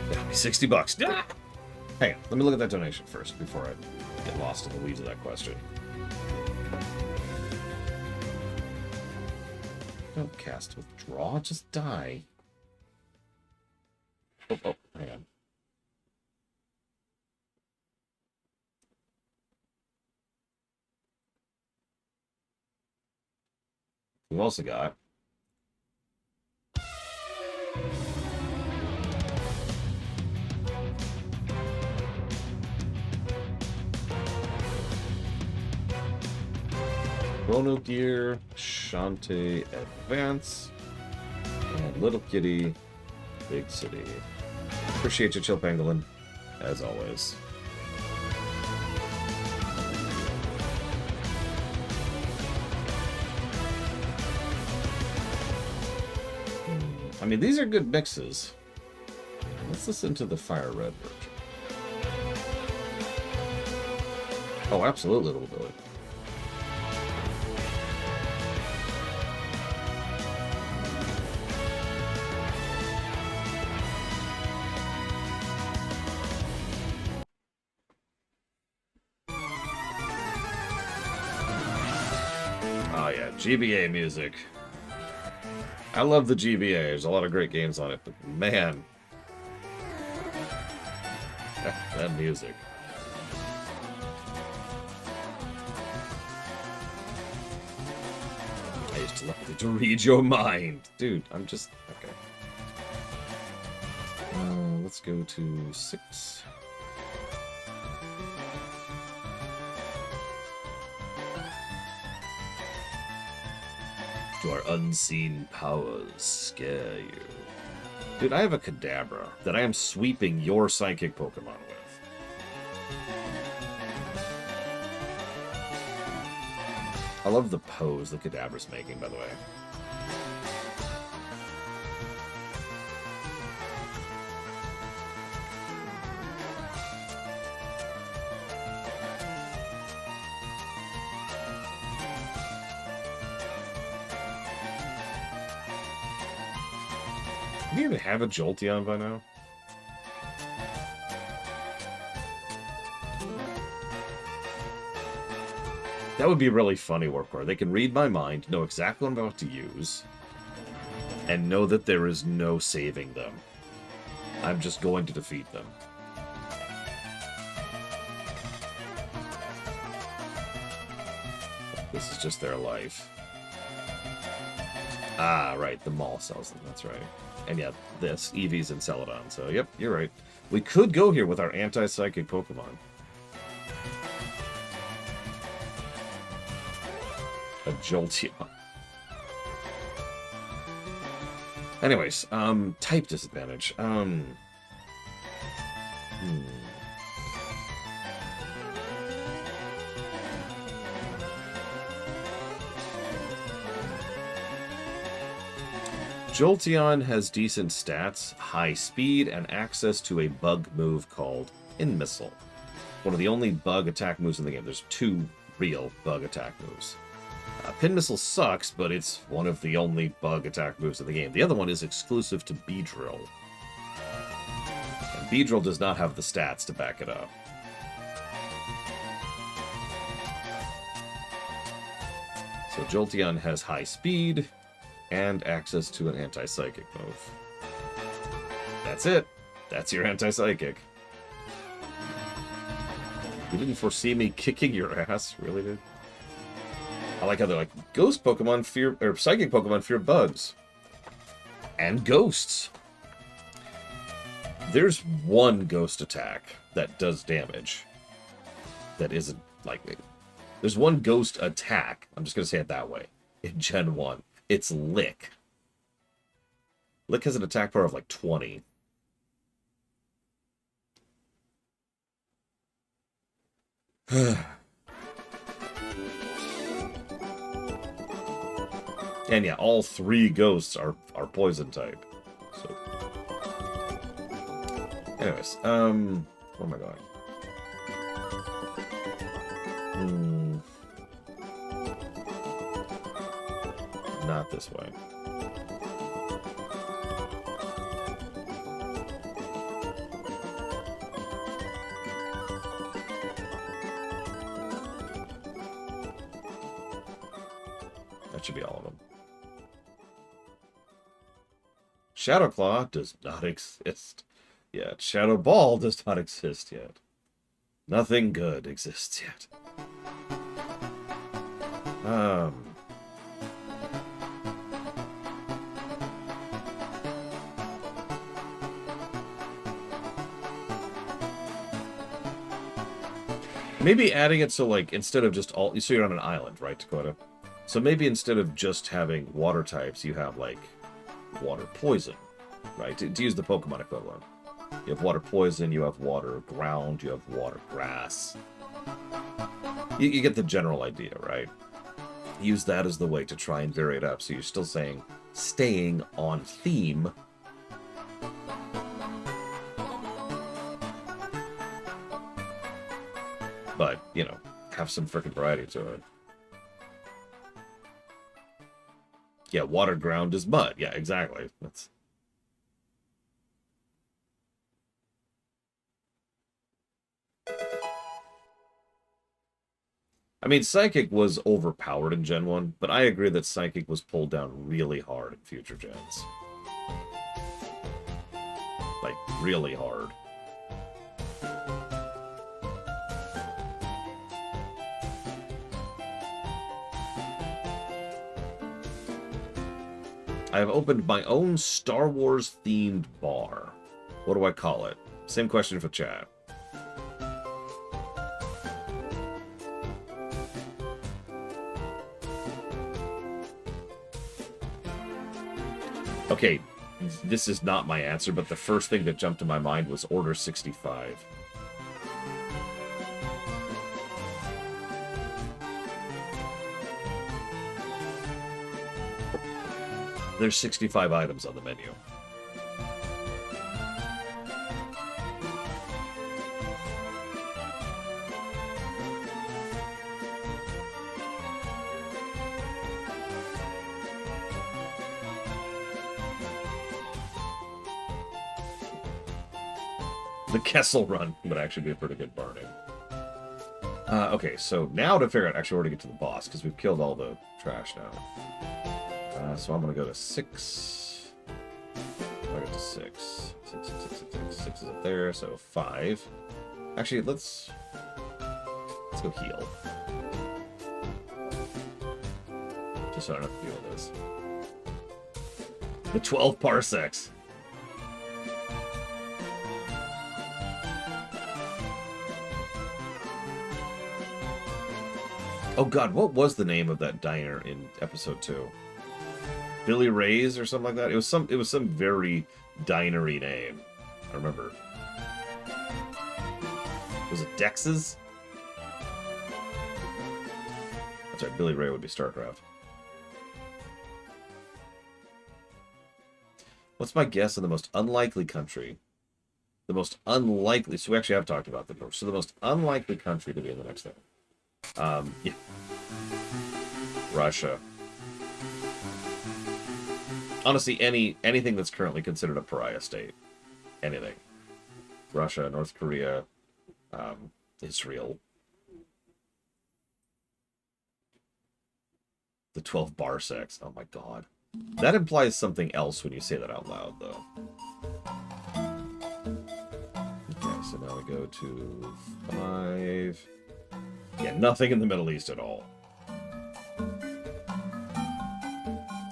That'll be $60. Ah! Hang on, let me look at that donation first before I get lost in the weeds of that question. Don't cast withdraw, just die. Oh, hang on. We've also got... Chrono Gear, Shantae Advance, and Little Kitty, Big City. Appreciate you, Chill Pangolin, as always. I mean, these are good mixes. Let's listen to the Fire Red version. Oh, absolutely, Little Billy. Oh yeah, GBA music. I love the GBA. There's a lot of great games on it, but man, that music. I used to love to read your mind. Dude, I'm just... Okay. Let's go to 6. Do our unseen powers scare you? Dude, I have a Kadabra that I am sweeping your Psychic Pokemon with. I love the pose the Kadabra's making, by the way. Do you even have a Jolteon by now? That would be really funny, Warpcore. They can read my mind, know exactly what I'm about to use, and know that there is no saving them. I'm just going to defeat them. This is just their life. Ah, right, the mall sells them, that's right. And yeah, this, Eevee's and Celadon, so yep, you're right. We could go here with our anti-psychic Pokemon. A Jolteon. Anyways, type disadvantage. Jolteon has decent stats, high speed, and access to a bug move called Pin Missile. One of the only bug attack moves in the game. There's 2 real bug attack moves. Pin Missile sucks, but it's one of the only bug attack moves in the game. The other one is exclusive to Beedrill. And Beedrill does not have the stats to back it up. So Jolteon has high speed and access to an anti-psychic move. That's it. That's your anti-psychic. You didn't foresee me kicking your ass, really, dude? I like how they're like, ghost Pokemon fear, or psychic Pokemon fear bugs. And ghosts. There's one ghost attack that does damage. That isn't likely. There's one ghost attack, I'm just going to say it that way, in Gen 1. It's Lick. Lick has an attack power of like 20. And yeah, all 3 ghosts are poison type. So, anyways, where am I going? Not this way. That should be all of them. Shadow Claw does not exist yet. Shadow Ball does not exist yet. Nothing good exists yet. Maybe adding it so, like, instead of just all... So you're on an island, right, Dakota? So maybe instead of just having water types, you have, like, water poison, right? To use the Pokemon equivalent. You have water poison, you have water ground, you have water grass. You get the general idea, right? Use that as the way to try and vary it up, so you're still staying on theme. But, you know, have some freaking variety to it. Yeah, water ground is mud. Yeah, exactly. That's... I mean, Psychic was overpowered in Gen 1, but I agree that Psychic was pulled down really hard in future gens. Like, really hard. I have opened my own Star Wars-themed bar. What do I call it? Same question for chat. Okay, this is not my answer, but the first thing that jumped to my mind was Order 65. There's 65 items on the menu. The Kessel Run would actually be a pretty good bar name. Okay, so now to figure out actually where to get to the boss, because we've killed all the trash now. So I'm going to go to 6. I'll get to 6. 6 is up there, so 5. Actually, let's go heal. Just so I don't have to deal with this. The 12 parsecs. Oh god, what was the name of that diner in episode 2? Billy Ray's or something like that? It was some very dinery name. I remember. Was it Dex's? That's right, Billy Ray would be StarCraft. What's my guess of the most unlikely country? The most unlikely... So we actually have talked about the... So the most unlikely country to be in the next thing. Yeah. Russia. Honestly, anything that's currently considered a pariah state. Anything. Russia, North Korea, Israel. The 12 parsecs. Oh my god. That implies something else when you say that out loud, though. Okay, so now we go to 5... Yeah, nothing in the Middle East at all.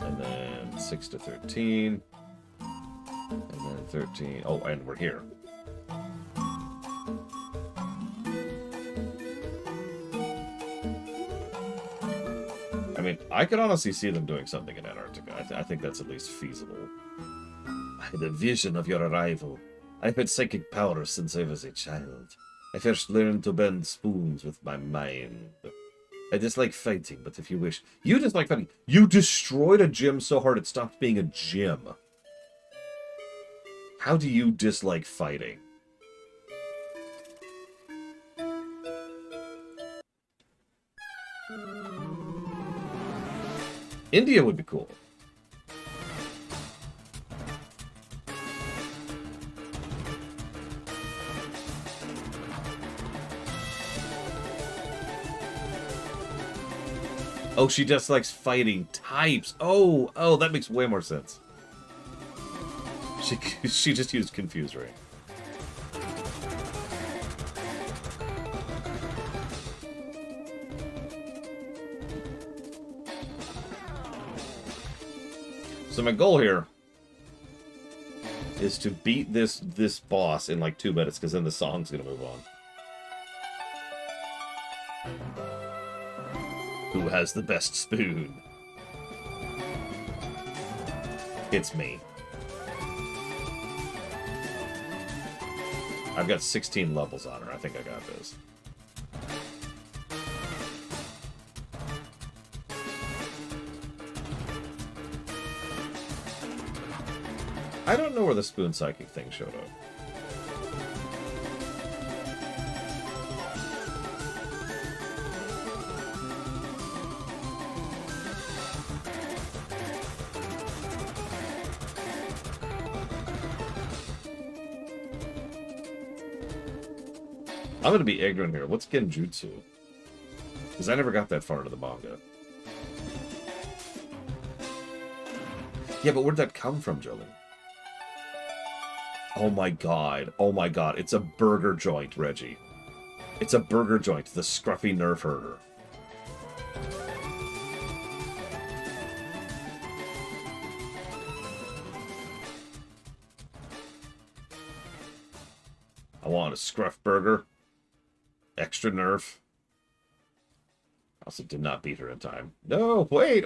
And then 6 to 13. And then 13. Oh, and we're here. I mean, I could honestly see them doing something in Antarctica. I think that's at least feasible. I had a vision of your arrival. I've had psychic powers since I was a child. I first learned to bend spoons with my mind. I dislike fighting, but if you wish... You dislike fighting? You destroyed a gym so hard it stopped being a gym. How do you dislike fighting? India would be cool. Oh, she just likes fighting types. Oh, that makes way more sense. She just used Confuse Ray. So my goal here is to beat this boss in like 2 minutes, because then the song's gonna move on. Ooh, Who has the best spoon? It's me. I've got 16 levels on her. I think I got this. I don't know where the spoon psychic thing showed up. I'm gonna be ignorant here. What's Genjutsu? Because I never got that far into the manga. Yeah, but where'd that come from, Jolene? Oh my god. Oh my god. It's a burger joint, Reggie. It's a burger joint. The scruffy nerf herder. I want a scruff burger. Extra nerf. Also did not beat her in time. No, wait.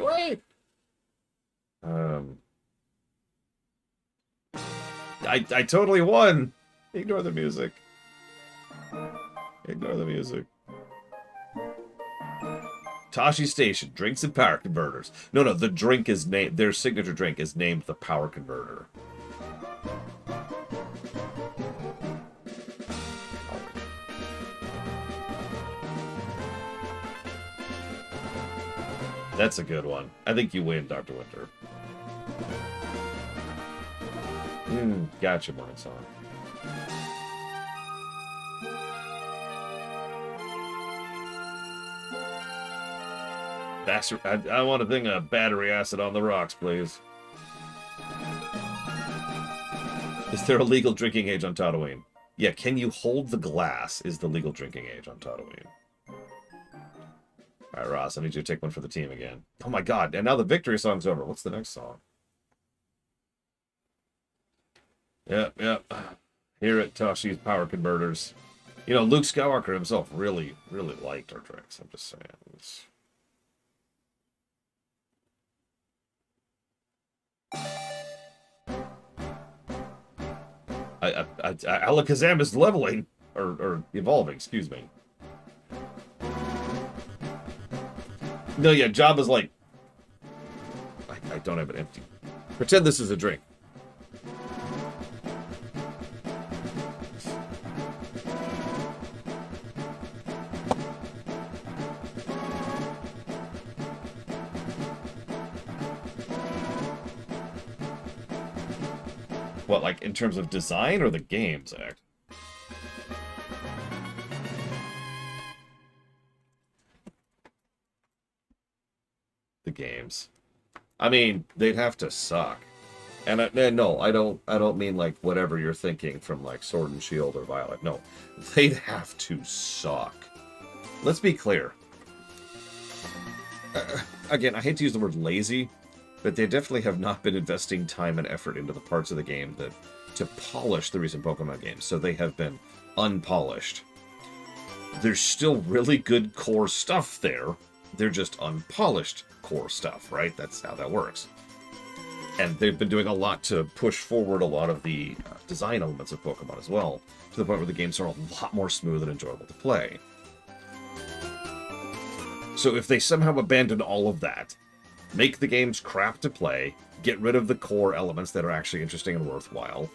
I totally won. Ignore the music. Ignore the music. Tashi Station, drinks and power converters. No, the drink is named, their signature drink is named the Power Converter. That's a good one. I think you win, Dr. Winter. Gotcha, Morning Song. Bastard, I want a thing of battery acid on the rocks, please. Is there a legal drinking age on Tatooine? Yeah, can you hold the glass is the legal drinking age on Tatooine. Alright, Ross, I need you to take one for the team again. Oh my god, and now the victory song's over. What's the next song? Yep. Here at Tashi's Power Converters. You know, Luke Skywalker himself really liked our drinks. I'm just saying. Alakazam is leveling. Or evolving, excuse me. No, yeah, Jabba's like... I don't have it empty. Pretend this is a drink. What, like, in terms of design or the game, Zach? The games. I mean, they'd have to suck. And no, I don't mean like whatever you're thinking from like Sword and Shield or Violet. No, they'd have to suck. Let's be clear. Again, I hate to use the word lazy, but they definitely have not been investing time and effort into the parts of the game that to polish the recent Pokemon games. So they have been unpolished. There's still really good core stuff there. They're just unpolished core stuff, right? That's how that works. And they've been doing a lot to push forward a lot of the design elements of Pokemon as well, to the point where the games are a lot more smooth and enjoyable to play. So if they somehow abandon all of that, make the games crap to play, get rid of the core elements that are actually interesting and worthwhile,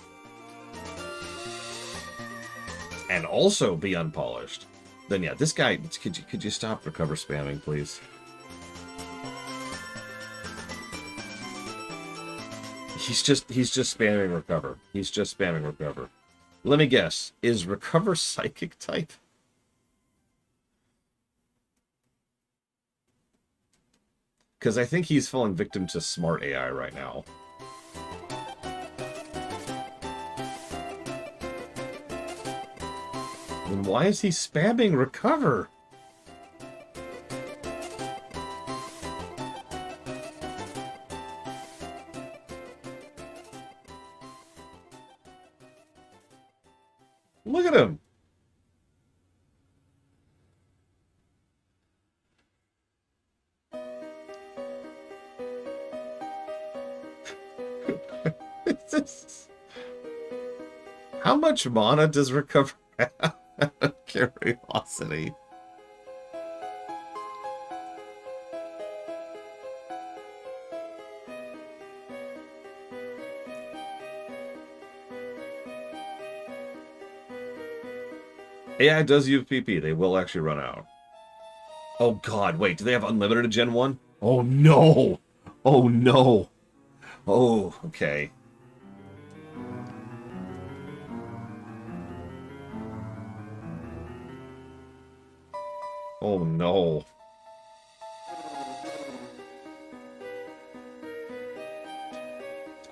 and also be unpolished, then yeah, this guy, could you stop recover spamming, please? He's just spamming recover. He's just spamming recover. Let me guess, is recover psychic type? Because I think he's falling victim to smart AI right now. Then why is he spamming recover? Look at him. How much mana does Recover have? Curiosity. AI does use PP. They will actually run out. Oh god, wait, do they have unlimited at Gen 1? Oh no! Oh no! Oh, okay. Oh no.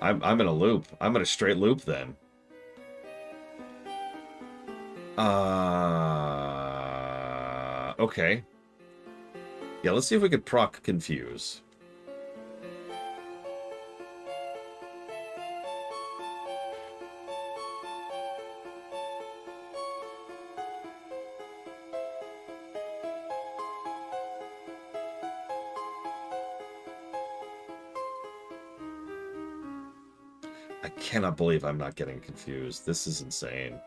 I'm in a loop. I'm in a straight loop then. Okay. Yeah, let's see if we could proc Confuse. I cannot believe I'm not getting confused. This is insane.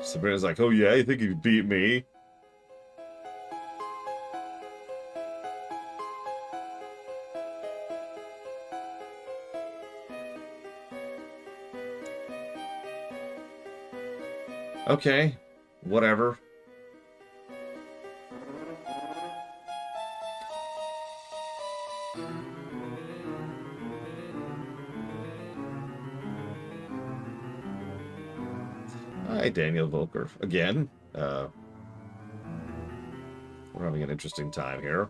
Sabrina's like, oh yeah, you think you beat me? Okay, whatever. Hi, Daniel Volker. Again, we're having an interesting time here.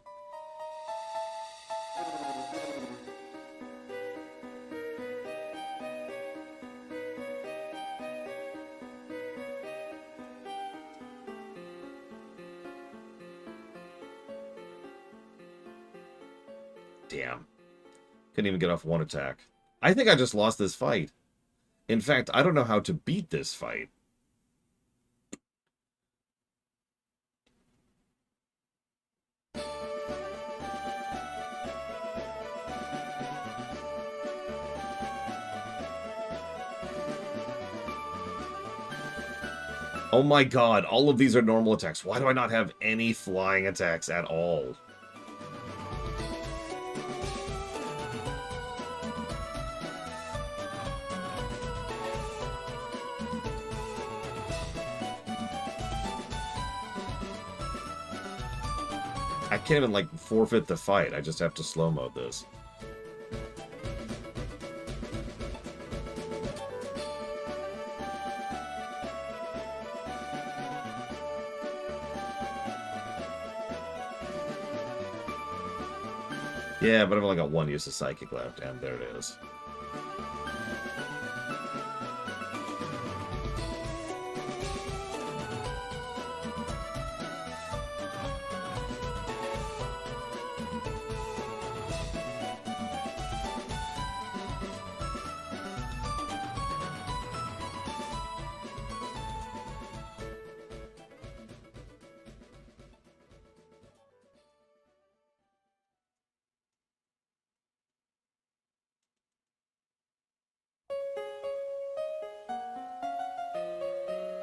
Damn. Couldn't even get off one attack. I think I just lost this fight. In fact, I don't know how to beat this fight. Oh my god, all of these are normal attacks. Why do I not have any flying attacks at all? I can't even, like, forfeit the fight. I just have to slow mode this. Yeah, but I've only got one use of Psychic left, and there it is.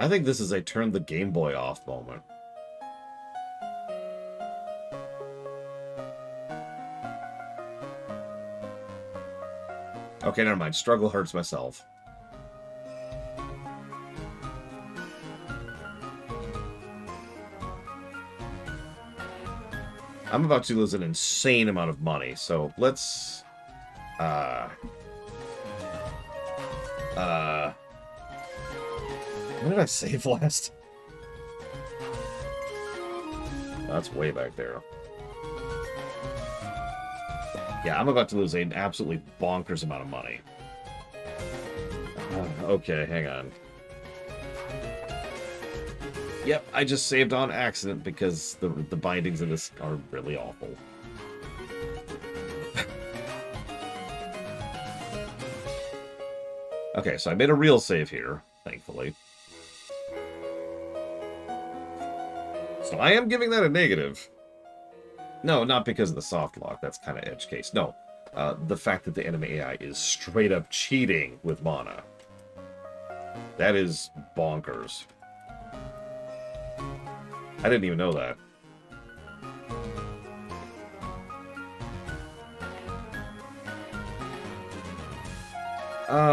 I think this is a turn the Game Boy off moment. Okay, never mind. Struggle hurts myself. I'm about to lose an insane amount of money, so let's... When did I save last? That's way back there. Yeah, I'm about to lose an absolutely bonkers amount of money. Okay, hang on. Yep, I just saved on accident because the bindings in this are really awful. Okay, so I made a real save here, thankfully. So I am giving that a negative. No, not because of the soft lock. That's kind of edge case. No, the fact that the enemy AI is straight up cheating with mana. That is bonkers. I didn't even know that.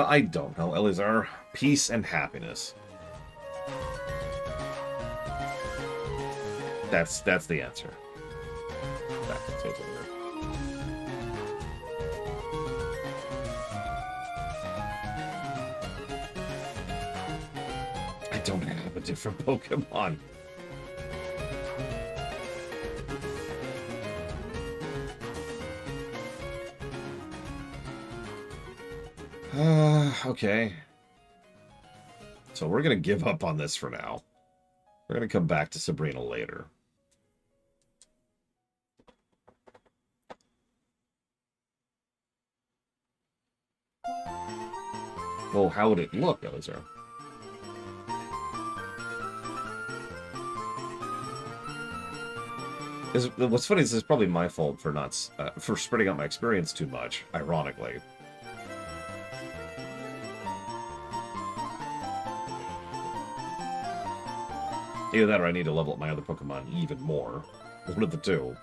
I don't know, Elizar. Peace and happiness. That's the answer. I don't have a different Pokemon. Okay. So we're going to give up on this for now. We're going to come back to Sabrina later. Well, how would it look, Elizar? What's funny is it's probably my fault for not for spreading out my experience too much, ironically. Either that or I need to level up my other Pokemon even more. One of the two.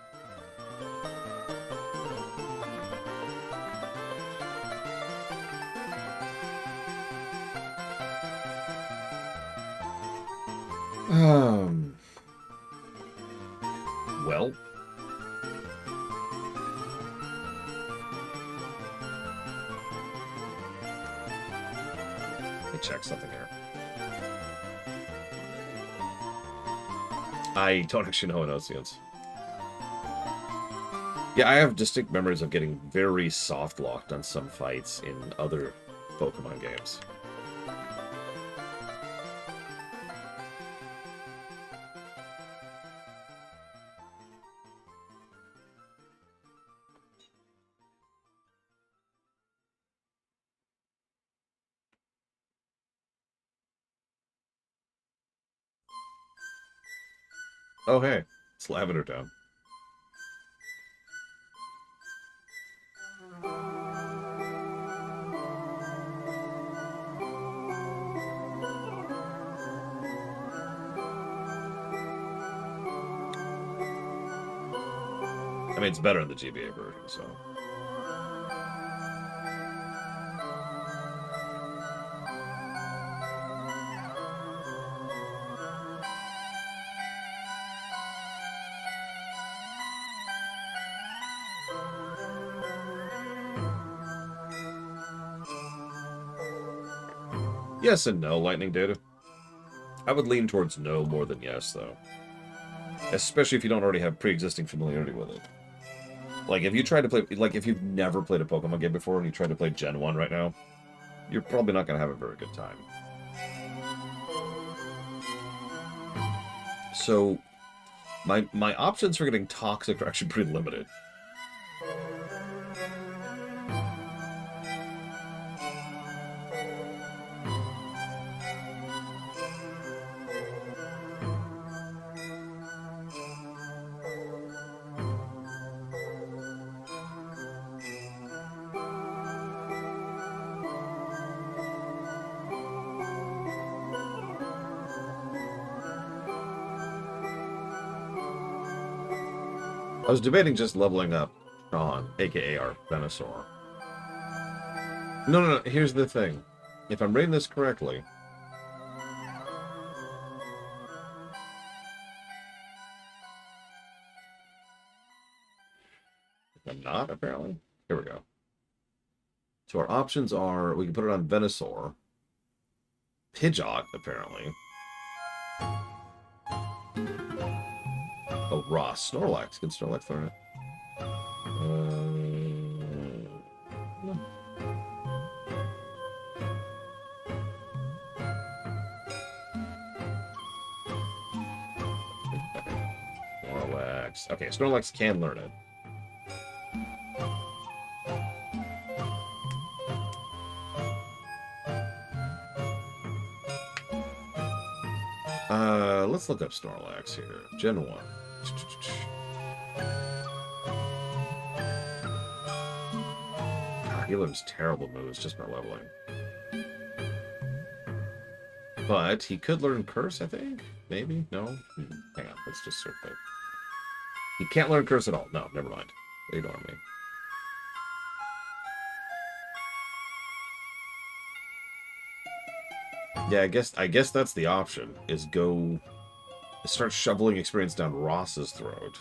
Well. Let me check something here. I don't actually know Enoceans. Yeah, I have distinct memories of getting very soft-locked on some fights in other Pokemon games. Oh, hey. It's Lavender Town. I mean, it's better in the GBA version, so... Yes and no, Lightning Data. I would lean towards no more than yes, though. Especially if you don't already have pre-existing familiarity with it. Like, if you try to play... Like, if you've never played a Pokemon game before and you try to play Gen 1 right now, you're probably not going to have a very good time. So, my options for getting Toxic are actually pretty limited. I was debating just leveling up Sean, aka our Venusaur. No, here's the thing. If I'm reading this correctly... If I'm not, apparently. Here we go. So our options are, we can put it on Venusaur. Pidgeot, apparently. Oh, Ross. Snorlax. Good Snorlax learn it. No. Snorlax. Okay, Snorlax can learn it. Let's look up Snorlax here. Gen 1. God, he learns terrible moves just by leveling. But he could learn Curse, I think? Maybe? No? Hang on, let's just search that. He can't learn Curse at all. No, never mind. Ignore me. Yeah, I guess that's the option, is go start shoveling experience down Ross's throat.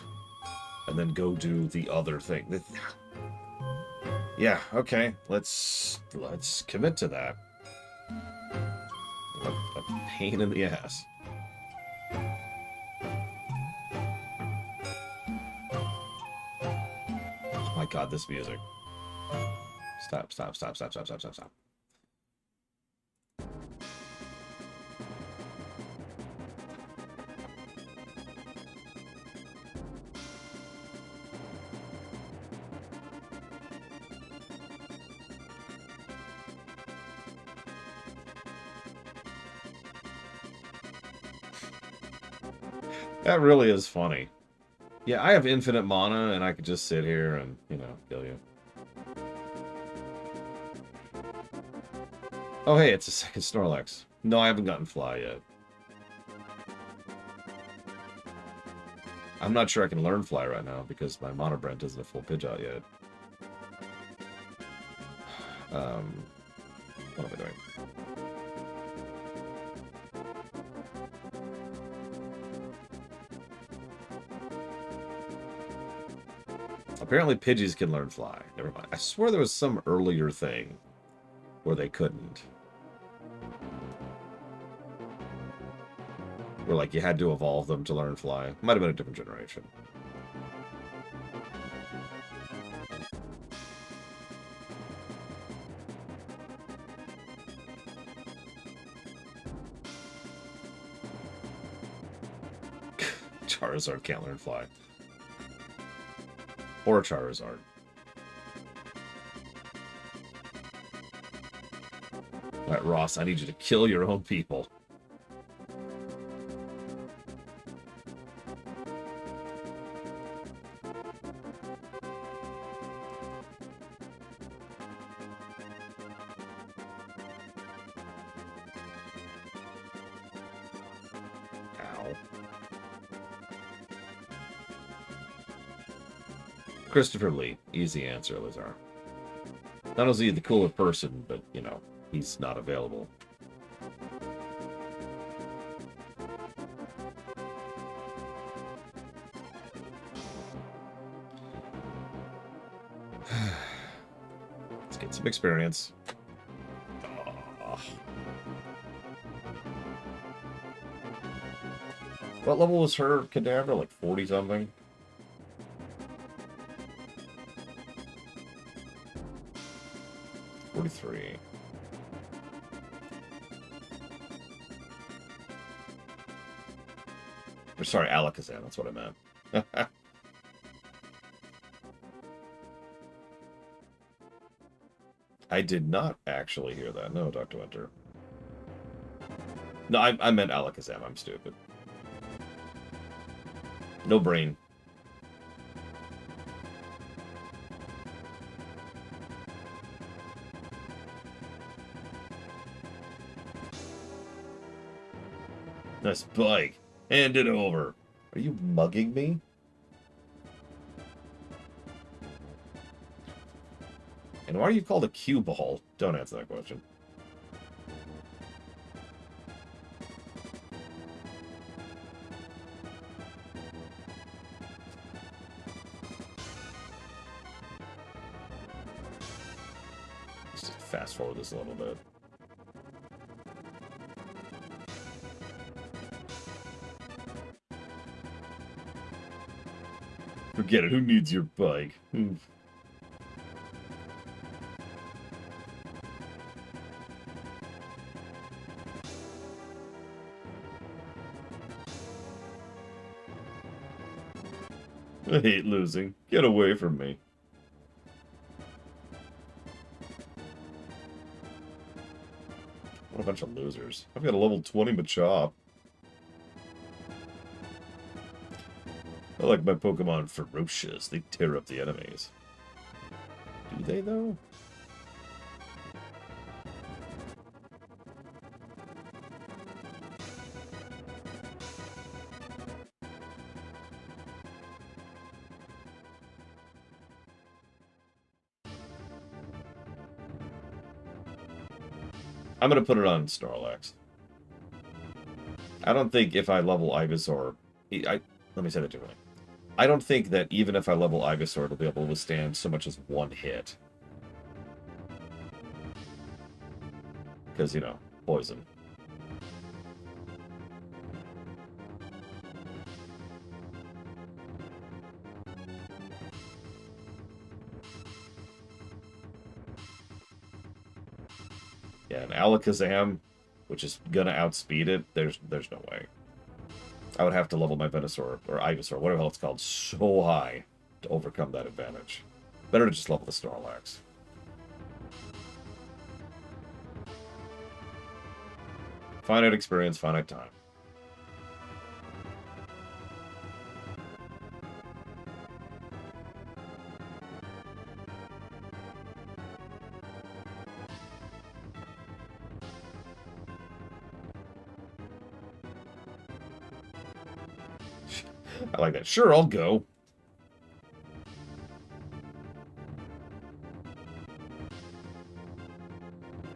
And then go do the other thing. Yeah, okay. Let's commit to that. What a pain in the ass. Oh my god, this music. Stop. That really is funny. Yeah, I have infinite mana, and I could just sit here and, you know, kill you. Oh, hey, it's a second Snorlax. No, I haven't gotten Fly yet. I'm not sure I can learn Fly right now, because my Mana Brent isn't a full Pidgeot yet. What am I doing? Apparently Pidgeys can learn Fly. Never mind. I swear there was some earlier thing where they couldn't. Where, like, you had to evolve them to learn Fly. Might have been a different generation. Charizard can't learn Fly. Or Charizard. Alright, Ross, I need you to kill your own people. Ow. Christopher Lee. Easy answer, Lizar. Not only is he the cooler person, but, you know, he's not available. Let's get some experience. Oh. What level was her Kadabra? Like 40-something? Or, sorry, Alakazam, that's what I meant. I did not actually hear that. No, Dr. Winter. No, I meant Alakazam. I'm stupid. No brain. Nice bike. Hand it over. Are you mugging me? And why are you called a cue ball? Don't answer that question. Let's just fast forward this a little bit. Forget it. Who needs your bike? I hate losing. Get away from me. What a bunch of losers. I've got a level 20 Machop. I like my Pokemon ferocious. They tear up the enemies. Do they, though? I'm going to put it on Snorlax. I don't think if I level Ivysaur... let me say that differently. I don't think that even if I level Ivysaur, it'll be able to withstand so much as one hit. Because, you know, poison. Yeah, and Alakazam, which is gonna outspeed it, there's no way. I would have to level my Venusaur, or Ivysaur, whatever the hell it's called, so high to overcome that advantage. Better to just level the Snorlax. Finite experience, finite time. I like that. Sure, I'll go.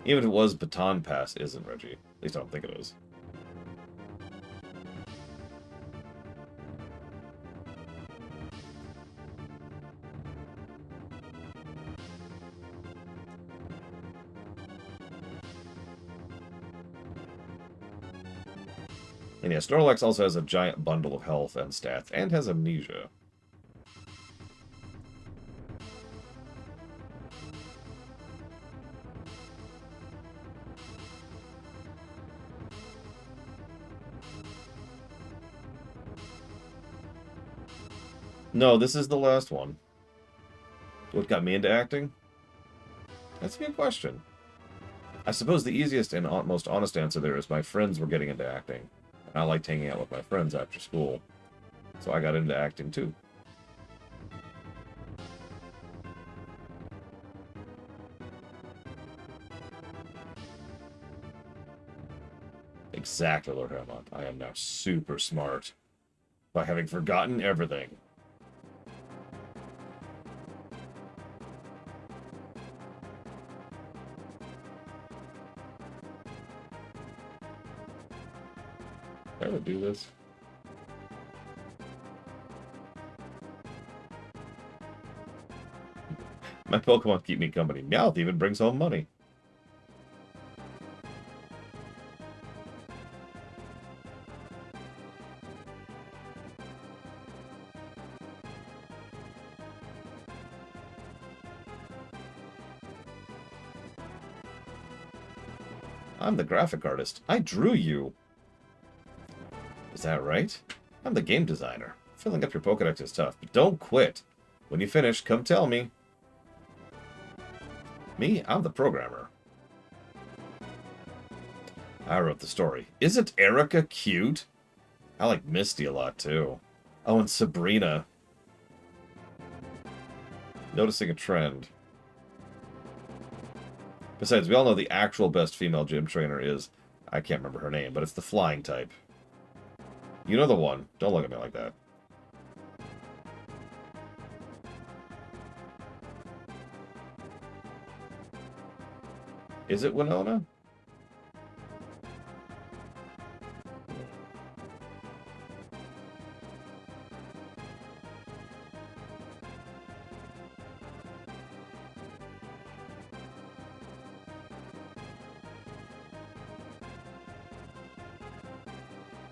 Even if it was Baton Pass, isn't, Reggie? At least I don't think it is. And yeah, Snorlax also has a giant bundle of health and stats, and has amnesia. No, this is the last one. What got me into acting? That's a good question. I suppose the easiest and most honest answer there is my friends were getting into acting. And I liked hanging out with my friends after school. So I got into acting too. Exactly, Lord Hermont. I am now super smart. By having forgotten everything. Did I ever do this? My Pokemon keep me company. Meowth even brings home money. I'm the graphic artist. I drew you. Is that right? I'm the game designer. Filling up your Pokedex is tough, but don't quit. When you finish, come tell me. Me? I'm the programmer. I wrote the story. Isn't Erica cute? I like Misty a lot, too. Oh, and Sabrina. Noticing a trend. Besides, we all know the actual best female gym trainer is... I can't remember her name, but it's the flying type. You know the one. Don't look at me like that. Is it Winona?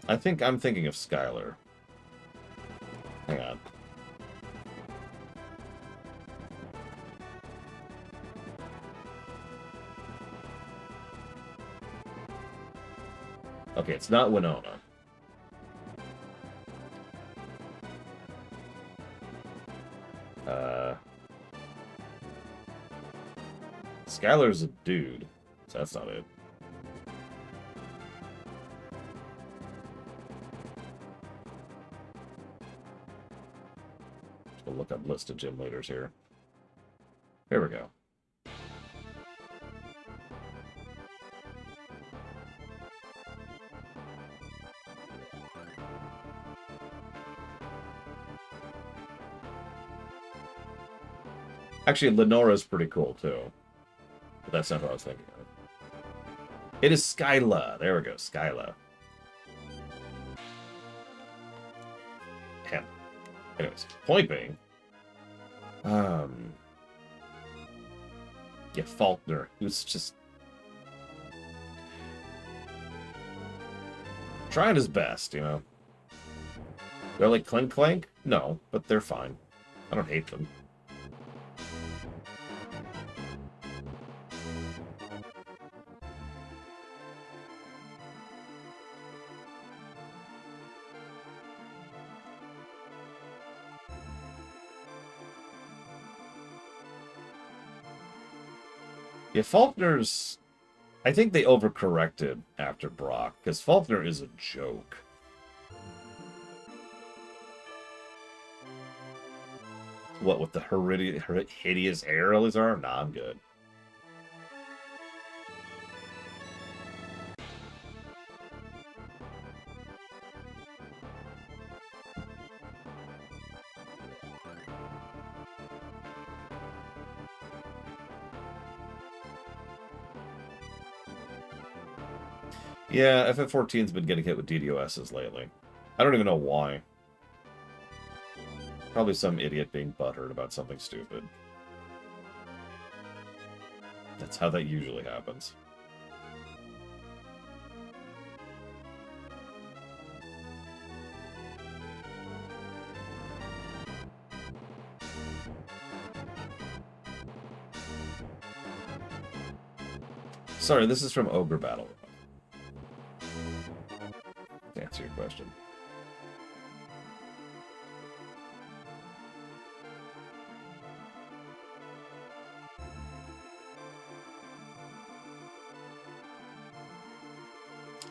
I think I'm thinking of Skylar. Hang on. Okay, it's not Winona. Skylar's a dude, so that's not it. look up list of gym leaders here. Here we go. Actually, Lenora's pretty cool, too. But that's not what I was thinking of. It is Skyla. There we go, Skyla. Damn. Anyways, point being... Yeah, Faulkner, who's just... trying his best, you know. They're like Clink Clank? No, but they're fine. I don't hate them. Yeah, Faulkner's... I think they overcorrected after Brock, because Faulkner is a joke. What, with the hideous hair on his arm? Nah, I'm good. Yeah, FF14's been getting hit with DDoSs lately. I don't even know why. Probably some idiot being butthurt about something stupid. That's how that usually happens. Sorry, this is from Ogre Battle. To answer your question.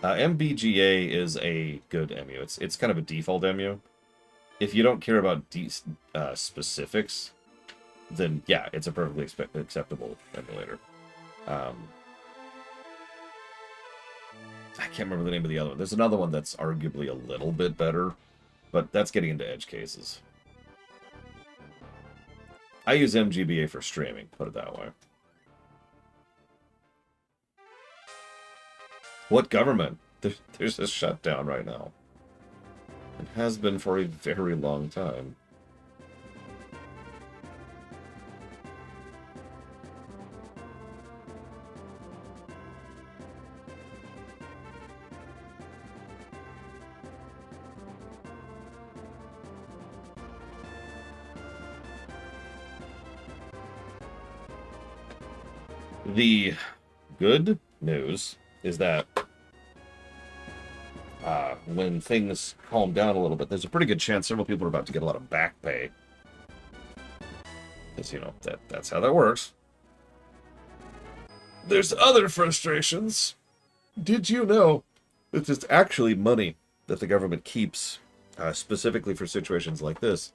MBGA is a good emu. It's kind of a default emu. If you don't care about specifics, then yeah, it's a perfectly acceptable emulator. I can't remember the name of the other one. There's another one that's arguably a little bit better, but that's getting into edge cases. I use MGBA for streaming, put it that way. What government? There's a shutdown right now. It has been for a very long time. The good news is that when things calm down a little bit, there's a pretty good chance several people are about to get a lot of back pay. Because, you know, that's how that works. There's other frustrations. Did you know that it's actually money that the government keeps specifically for situations like this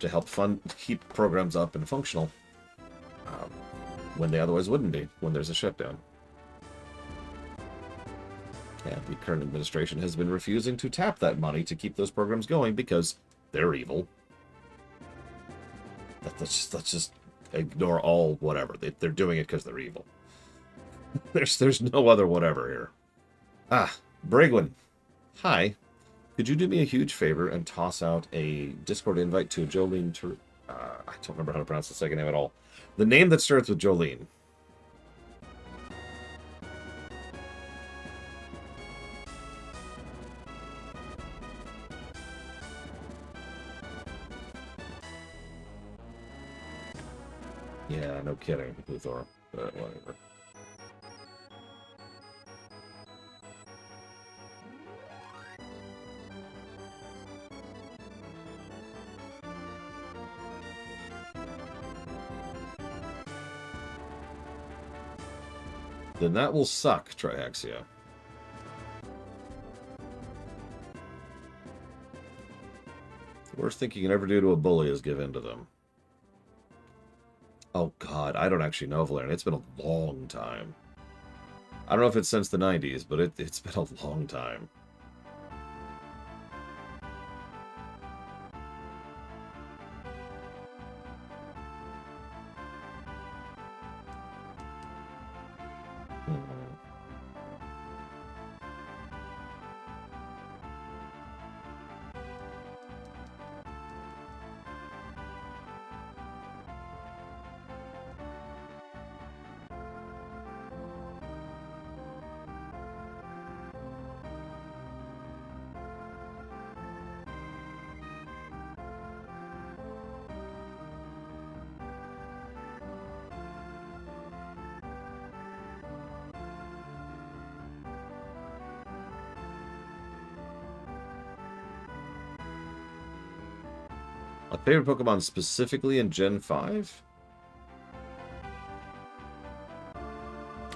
to help keep programs up and functional when they otherwise wouldn't be when there's a shutdown? And the current administration has been refusing to tap that money to keep those programs going because they're evil. Let's just ignore all whatever. They're doing it because they're evil. There's no other whatever here. Brigwin. Hi. Could you do me a huge favor and toss out a Discord invite to Jolene I don't remember how to pronounce the second name at all. The name that starts with Jolene. Yeah, no kidding, Luthor. But whatever. Then that will suck, Triaxia. Worst thing you can ever do to a bully is give in to them. Oh god, I don't actually know, Valerian. It's been a long time. I don't know if it's since the 90s, but it's been a long time. My favorite Pokemon specifically in Gen 5?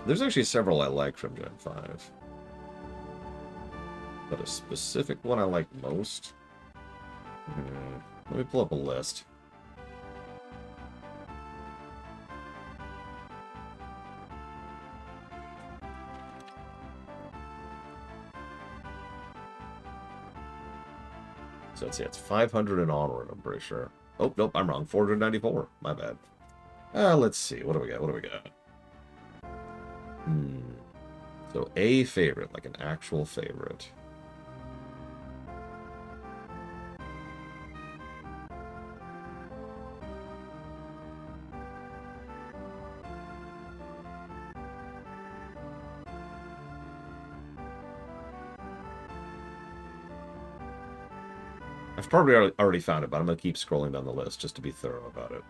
There's actually several I like from Gen 5. But a specific one I like most? Let me pull up a list. So let's see, it's 500 and onward, I'm pretty sure. Oh, nope, I'm wrong. 494. My bad. Let's see. What do we got? What do we got? So a favorite, like an actual favorite. I've probably already found it, but I'm going to keep scrolling down the list just to be thorough about it.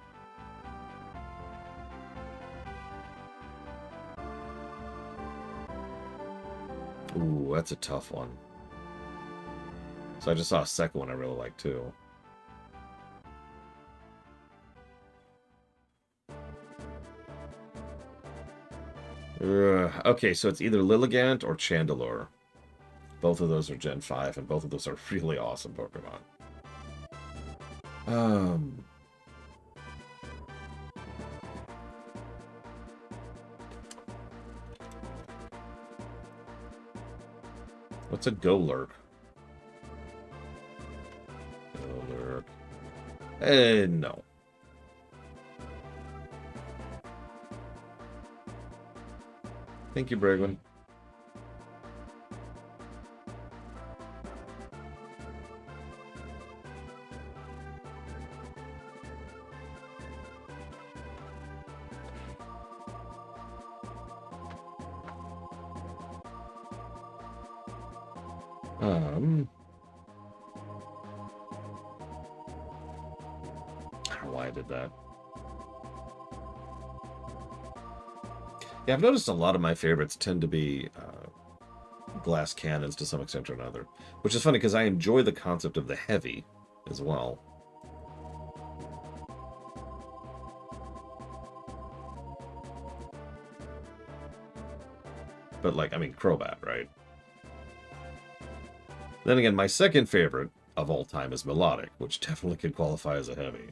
Ooh, that's a tough one. So I just saw a second one I really like too. Okay, so it's either Lilligant or Chandelure. Both of those are Gen 5, and both of those are really awesome Pokemon. What's a Golurk? Golurk. No. Thank you, Bragwin. I don't know why I did that. Yeah, I've noticed a lot of my favorites tend to be glass cannons to some extent or another. Which is funny because I enjoy the concept of the heavy as well. But, like, I mean, Crobat, right? Then again, my second favorite of all time is Melodic, which definitely could qualify as a heavy.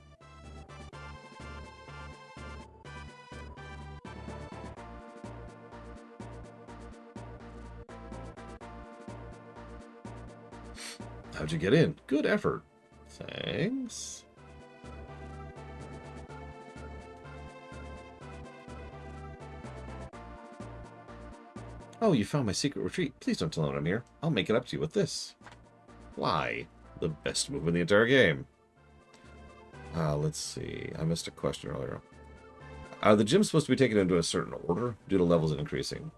How'd you get in? Good effort. Thanks. Oh, you found my secret retreat. Please don't tell anyone I'm here. I'll make it up to you with this. Why? The best move in the entire game. Let's see. I missed a question earlier. The gym's supposed to be taken into a certain order due to levels increasing.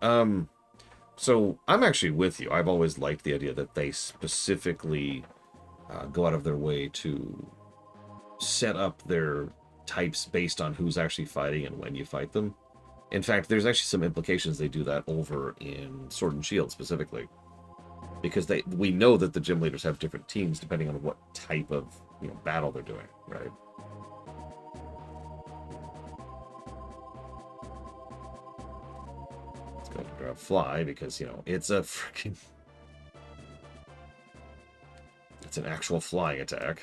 So I'm actually with you. I've always liked the idea that they specifically go out of their way to set up their types based on who's actually fighting and when you fight them. In fact, there's actually some implications they do that over in Sword and Shield specifically. Because we know that the gym leaders have different teams depending on what type of battle they're doing, right? Let's go and grab Fly because, it's a freaking... It's an actual flying attack.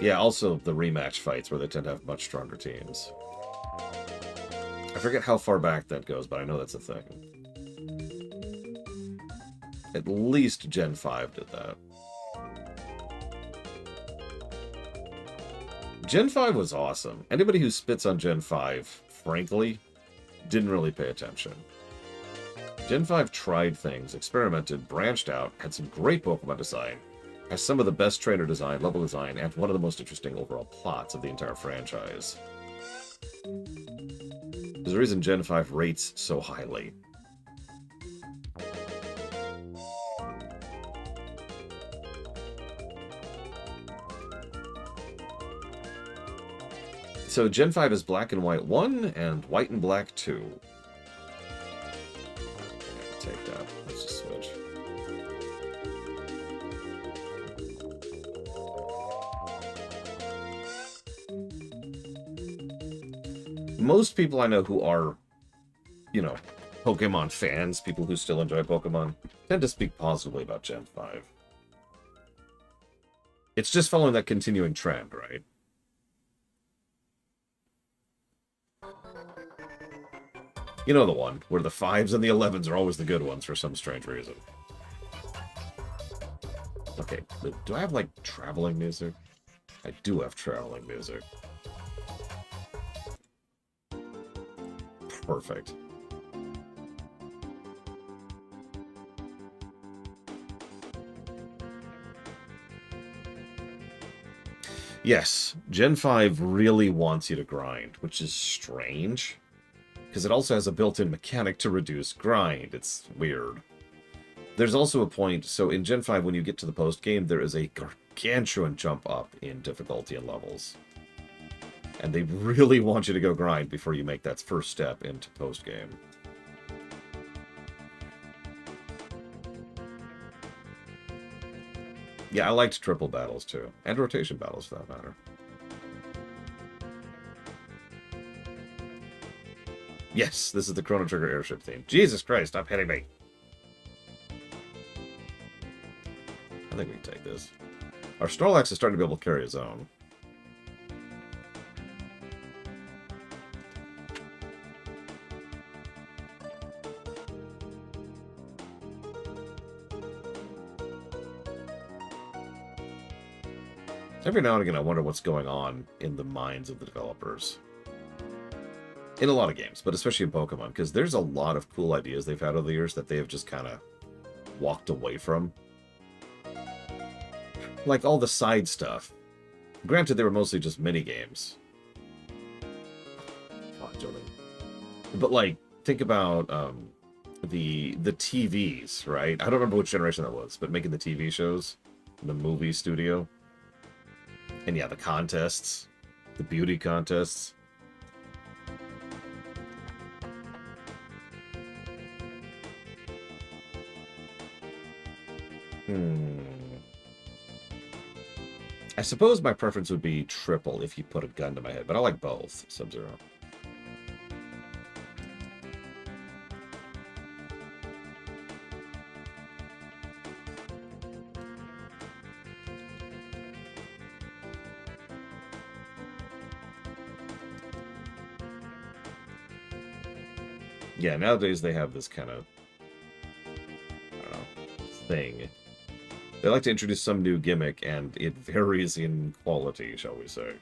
Yeah, also the rematch fights where they tend to have much stronger teams. I forget how far back that goes, but I know that's a thing. At least Gen 5 did that. Gen 5 was awesome. Anybody who spits on Gen 5, frankly, didn't really pay attention. Gen 5 tried things, experimented, branched out, had some great Pokemon design, has some of the best trainer design, level design, and one of the most interesting overall plots of the entire franchise. There's a reason Gen 5 rates so highly. So Gen 5 is Black and White 1 and White and Black 2. Take that. Let's just switch. Most people I know who are, you know, Pokemon fans, people who still enjoy Pokemon, tend to speak positively about Gen 5. It's just following that continuing trend, right? You know the one, where the 5s and the 11s are always the good ones for some strange reason. Okay, do I have, like, traveling music? I do have traveling music. Perfect. Yes, Gen 5 really wants you to grind, which is strange, because it also has a built-in mechanic to reduce grind. It's weird. There's also a point, so in Gen 5, when you get to the post-game, there is a gargantuan jump up in difficulty and levels. And they really want you to go grind before you make that first step into post-game. Yeah, I liked triple battles, too. And rotation battles, for that matter. Yes, this is the Chrono Trigger airship theme. Jesus Christ, stop hitting me! I think we can take this. Our Snorlax is starting to be able to carry his own. Every now and again, I wonder what's going on in the minds of the developers. In a lot of games, but especially in Pokemon, because there's a lot of cool ideas they've had over the years that they have just kind of walked away from. Like all the side stuff. Granted, they were mostly just mini-games. But, like, think about the TVs, right? I don't remember which generation that was, but making the TV shows, the movie studio. And yeah, the contests, the beauty contests. I suppose my preference would be triple if you put a gun to my head, but I like both, Sub-Zero. Yeah, nowadays they have this kind of, I don't know, thing. They like to introduce some new gimmick, and it varies in quality, shall we say.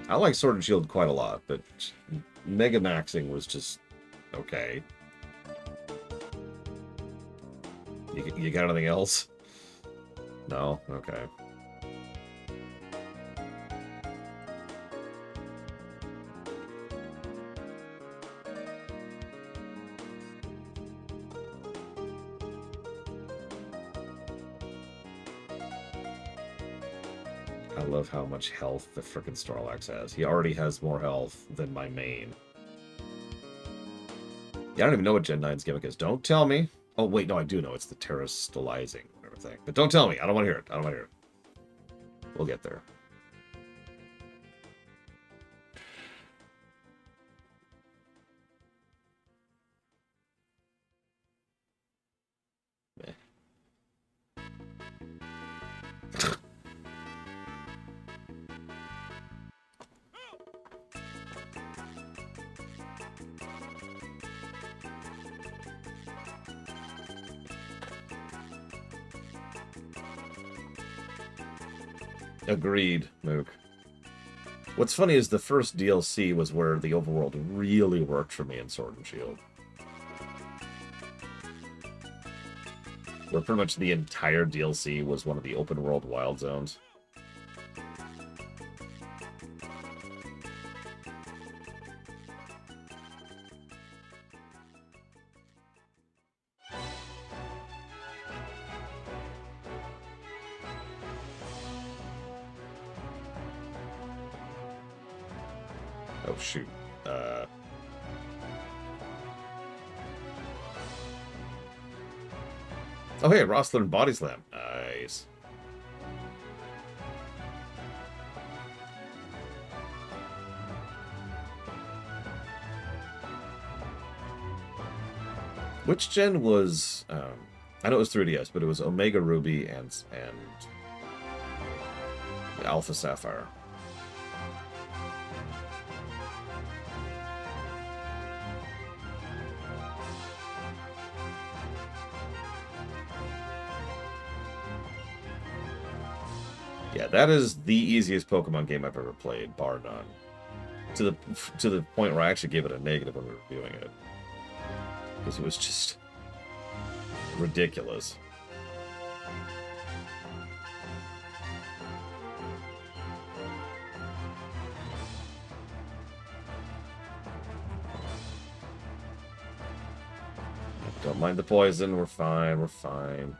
I like Sword and Shield quite a lot, but Mega Maxing was just okay. You got anything else? No? Okay. I love how much health the frickin' Snorlax has. He already has more health than my main. Yeah, I don't even know what Gen 9's gimmick is. Don't tell me. Oh, wait, no, I do know. It's the terastallizing, whatever thing. But don't tell me. I don't want to hear it. I don't want to hear it. We'll get there. Agreed, Mook. What's funny is the first DLC was where the overworld really worked for me in Sword and Shield. Where pretty much the entire DLC was one of the open world wild zones. Oh, shoot. Oh, hey, Rossler and Body Slam. Nice. Which gen was... I know it was 3DS, but it was Omega Ruby and Alpha Sapphire. Yeah, that is the easiest Pokemon game I've ever played, bar none. To the point where I actually gave it a negative when we were reviewing it. Because it was just ridiculous. Don't mind the poison, we're fine, we're fine.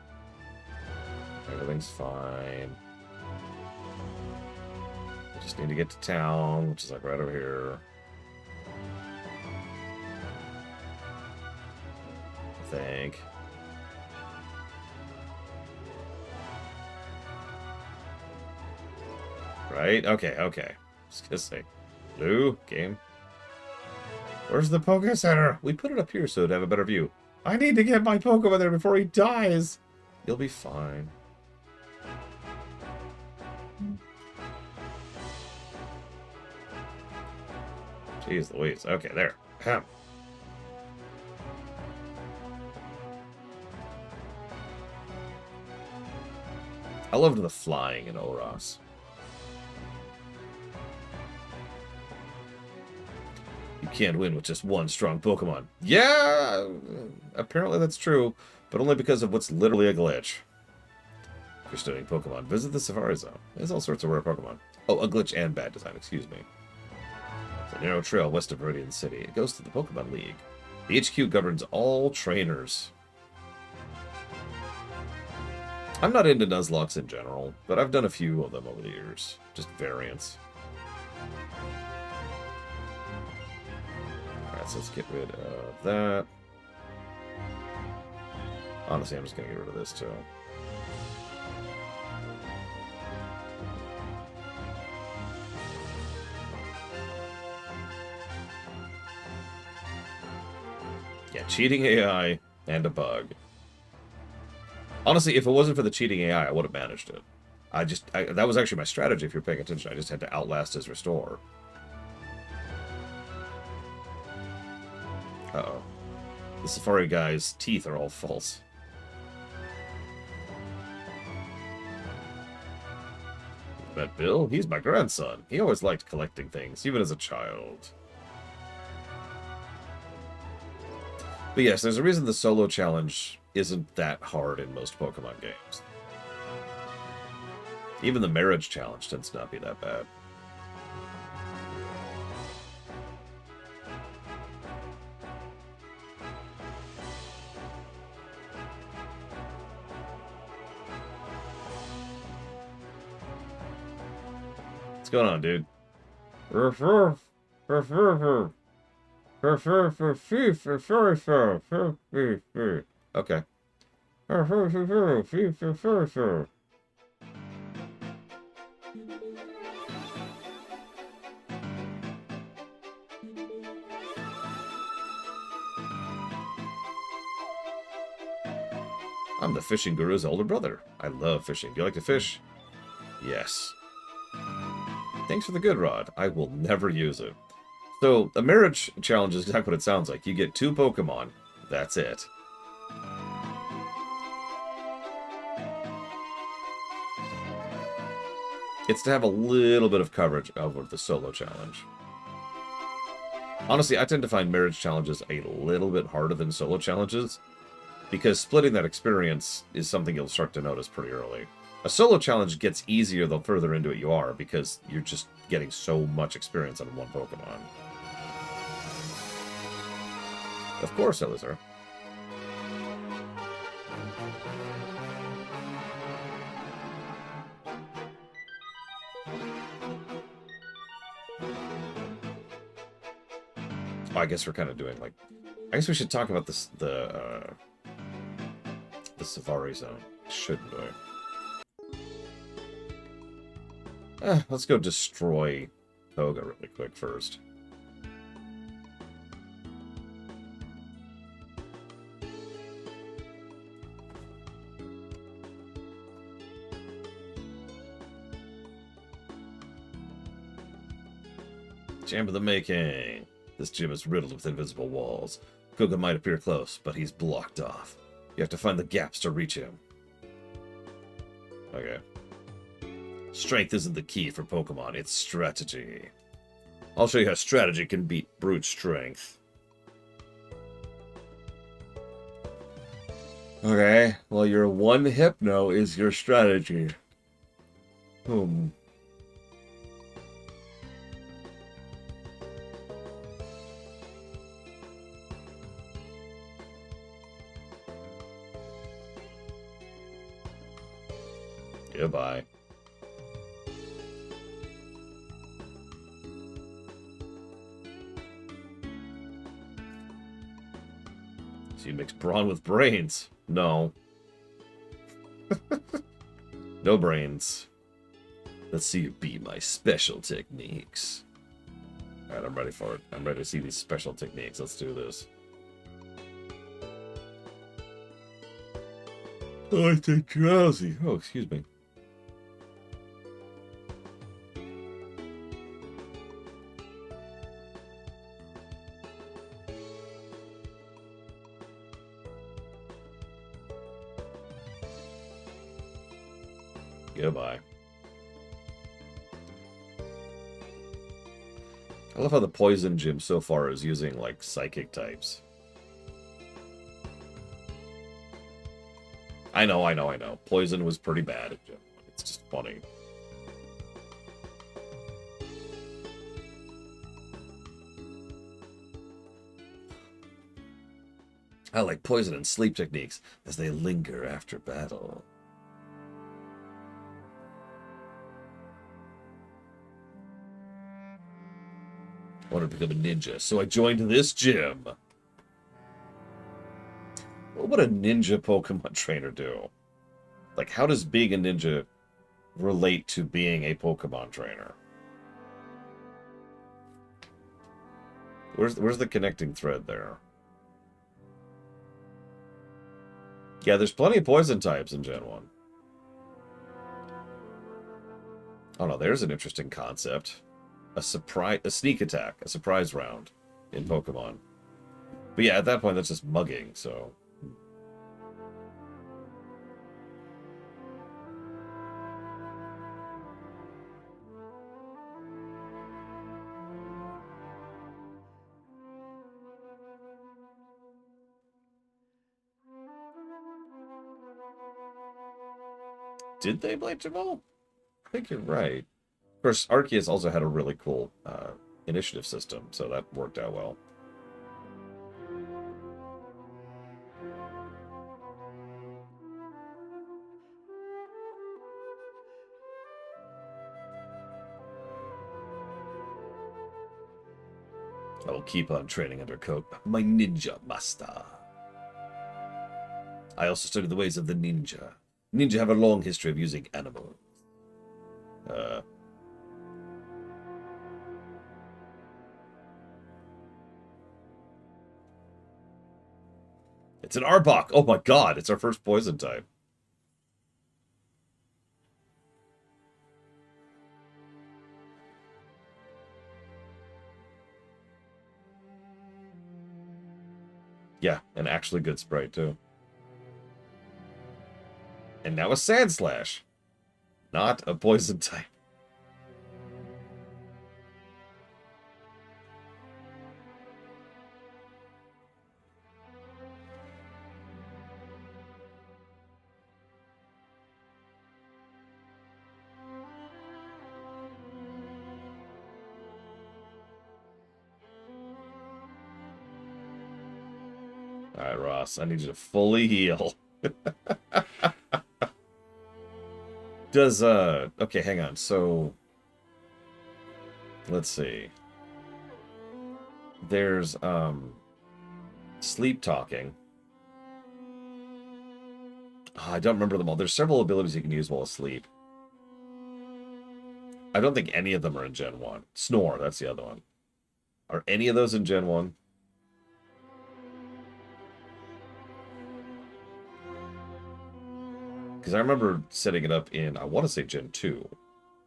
Everything's fine. Just need to get to town, which is like right over here. I think. Right? Okay, okay. Just gonna say. Blue, game. Where's the Poké Center? We put it up here so to have a better view. I need to get my Pokemon there before he dies. You'll be fine. Jeez Louise. Okay, there. Ahem. I loved the flying in Oras. You can't win with just one strong Pokemon. Yeah, apparently that's true, but only because of what's literally a glitch. If you're studying Pokemon, visit the Safari Zone. There's all sorts of rare Pokemon. Oh, a glitch and bad design, excuse me. It's a narrow trail west of Viridian City. It goes to the Pokemon League. The HQ governs all trainers. I'm not into Nuzlockes in general, but I've done a few of them over the years. Just variants. Alright, so let's get rid of that. Honestly, I'm just going to get rid of this, too. Yeah, cheating AI and a bug. Honestly, if it wasn't for the cheating AI, I would have managed it. That was actually my strategy, if you're paying attention. I just had to outlast his restore. Uh-oh. The Safari guy's teeth are all false. Met Bill? He's my grandson. He always liked collecting things, even as a child. But yes, there's a reason the solo challenge isn't that hard in most Pokemon games. Even the marriage challenge tends to not be that bad. What's going on, dude? Okay. I'm the fishing guru's older brother. I love fishing. Do you like to fish? Yes. Thanks for the good rod. I will never use it. So, a marriage challenge is exactly what it sounds like. You get 2 Pokemon. That's it. It's to have a little bit of coverage over the solo challenge. Honestly, I tend to find marriage challenges a little bit harder than solo challenges, because splitting that experience is something you'll start to notice pretty early. A solo challenge gets easier the further into it you are, because you're just getting so much experience on one Pokemon. Of course, Elizar. Oh, I guess we're kind of doing like... I guess we should talk about this, the Safari Zone, shouldn't we? Let's go destroy Koga really quick first. Jam of the making. This gym is riddled with invisible walls. Koga might appear close, but he's blocked off. You have to find the gaps to reach him. Okay. Strength isn't the key for Pokemon, it's strategy. I'll show you how strategy can beat brute strength. Okay, well your one Hypno is your strategy. Goodbye. So you mix brawn with brains. No. No brains. Let's see you beat my special techniques. Alright, I'm ready for it. I'm ready to see these special techniques. Let's do this. Oh, I take drowsy. Oh, excuse me. Goodbye. I love how the poison gym so far is using, like, psychic types. I know. Poison was pretty bad at gym. It's just funny. I like poison and sleep techniques as they linger after battle. I want to become a ninja, so I joined this gym. What would a ninja Pokemon trainer do? Like, how does being a ninja relate to being a Pokemon trainer? Where's the connecting thread there? Yeah, there's plenty of poison types in Gen 1. Oh no, there's an interesting concept. A sneak attack, a surprise round in Pokemon. But yeah, at that point, that's just mugging, so... Did they Blade Evolve? I think you're right. Of course, Arceus also had a really cool initiative system, so that worked out well. I will keep on training under my ninja master. I also study the ways of the ninja. Ninja have a long history of using animals. It's an Arbok! Oh my god, it's our first poison type. Yeah, an actually good sprite, too. And now a Sandslash. Not a poison type. Alright, Ross, I need you to fully heal. Does, okay, hang on. So, let's see. There's, sleep talking. Oh, I don't remember them all. There's several abilities you can use while asleep. I don't think any of them are in Gen 1. Snore, that's the other one. Are any of those in Gen 1? Because I remember setting it up in, I want to say Gen 2.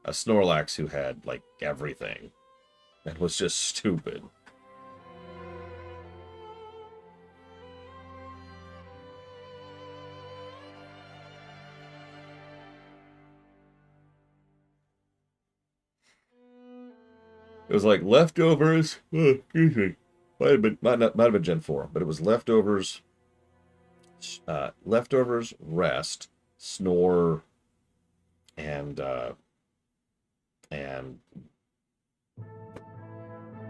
A Snorlax who had, like, everything. And was just stupid. It was like leftovers. Excuse me. Might have been Gen 4, but it was leftovers. Leftovers, rest, snore, and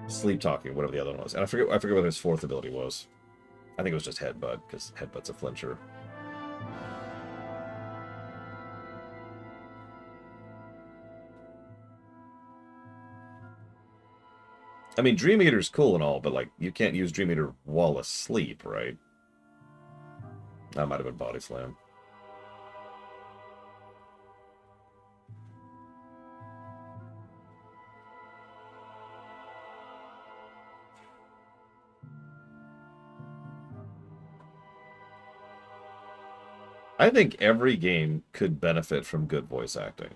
sleep talking, whatever the other one was. And I forget what his fourth ability was. I think it was just headbutt, because headbutt's a flincher. I mean, Dream Eater's cool and all, but, like, you can't use Dream Eater while asleep, right? That might have been Body Slam. I think every game could benefit from good voice acting.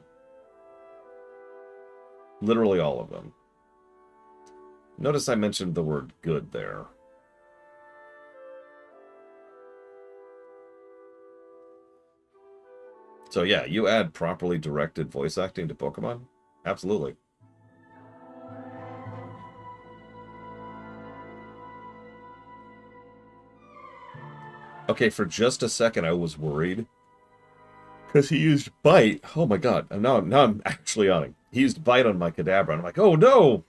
Literally all of them. Notice I mentioned the word good there. So yeah, you add properly directed voice acting to Pokemon? Absolutely. Okay, for just a second I was worried. Because he used Bite. Oh my god. And now I'm actually on him. He used Bite on my Kadabra. And I'm like, oh no!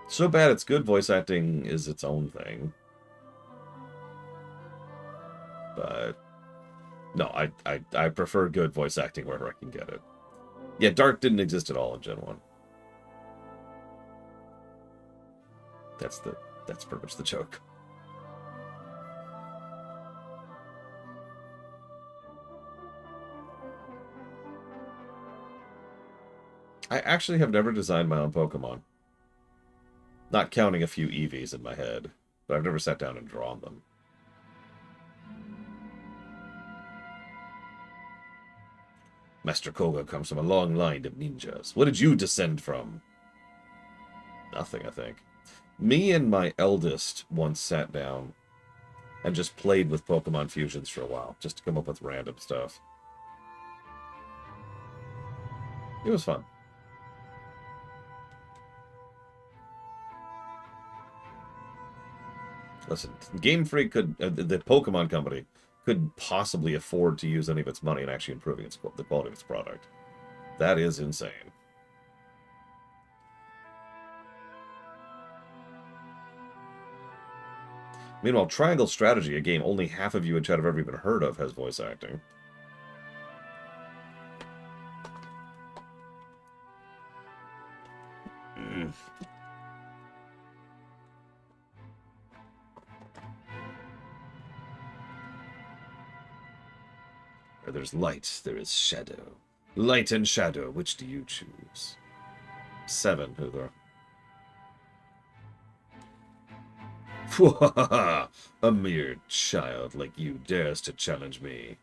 So bad it's good voice acting is its own thing. But no, I prefer good voice acting wherever I can get it. Yeah, Dark didn't exist at all in Gen 1. That's pretty much the joke. I actually have never designed my own Pokemon. Not counting a few Eevees in my head, but I've never sat down and drawn them. Master Koga comes from a long line of ninjas. What did you descend from? Nothing, I think. Me and my eldest once sat down and just played with Pokemon fusions for a while, just to come up with random stuff. It was fun. Listen, Game Freak could, the Pokemon Company, couldn't possibly afford to use any of its money in actually improving the quality of its product. That is insane. Meanwhile, Triangle Strategy, a game only half of you in chat have ever even heard of, has voice acting. Where there's light, there is shadow. Light and shadow, which do you choose? 7, Hoover. A mere child like you dares to challenge me.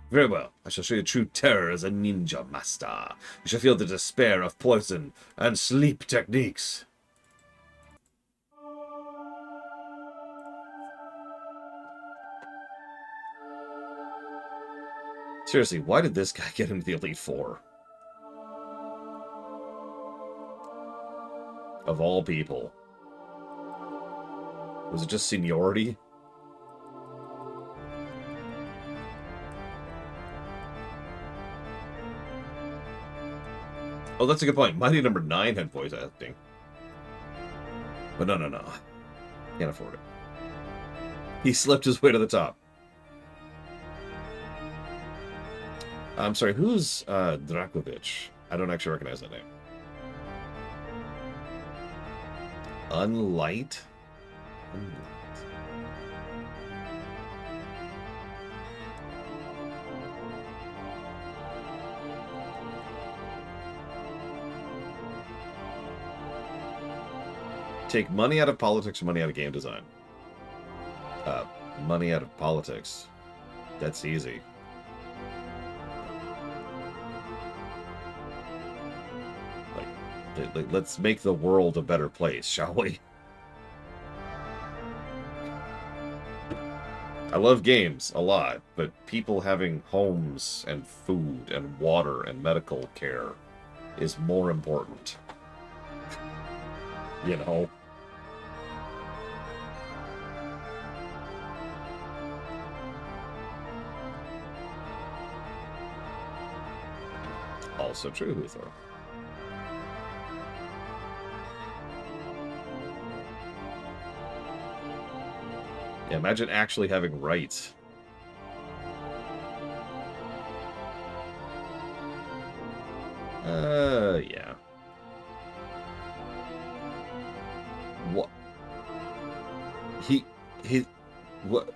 Very well, I shall show you true terror as a ninja master. You shall feel the despair of poison and sleep techniques. Seriously, why did this guy get into the Elite Four? Of all people. Was it just seniority? Oh, that's a good point. Mighty number 9 had voice acting. But no. Can't afford it. He slipped his way to the top. I'm sorry, who's Drakovich? I don't actually recognize that name. Unlight? Take money out of politics or money out of game design? Money out of politics. That's easy. Like, let's make the world a better place, shall we? I love games a lot, but people having homes and food and water and medical care is more important. You know? Also true, Huthor. Yeah, imagine actually having rights. Yeah. What? What?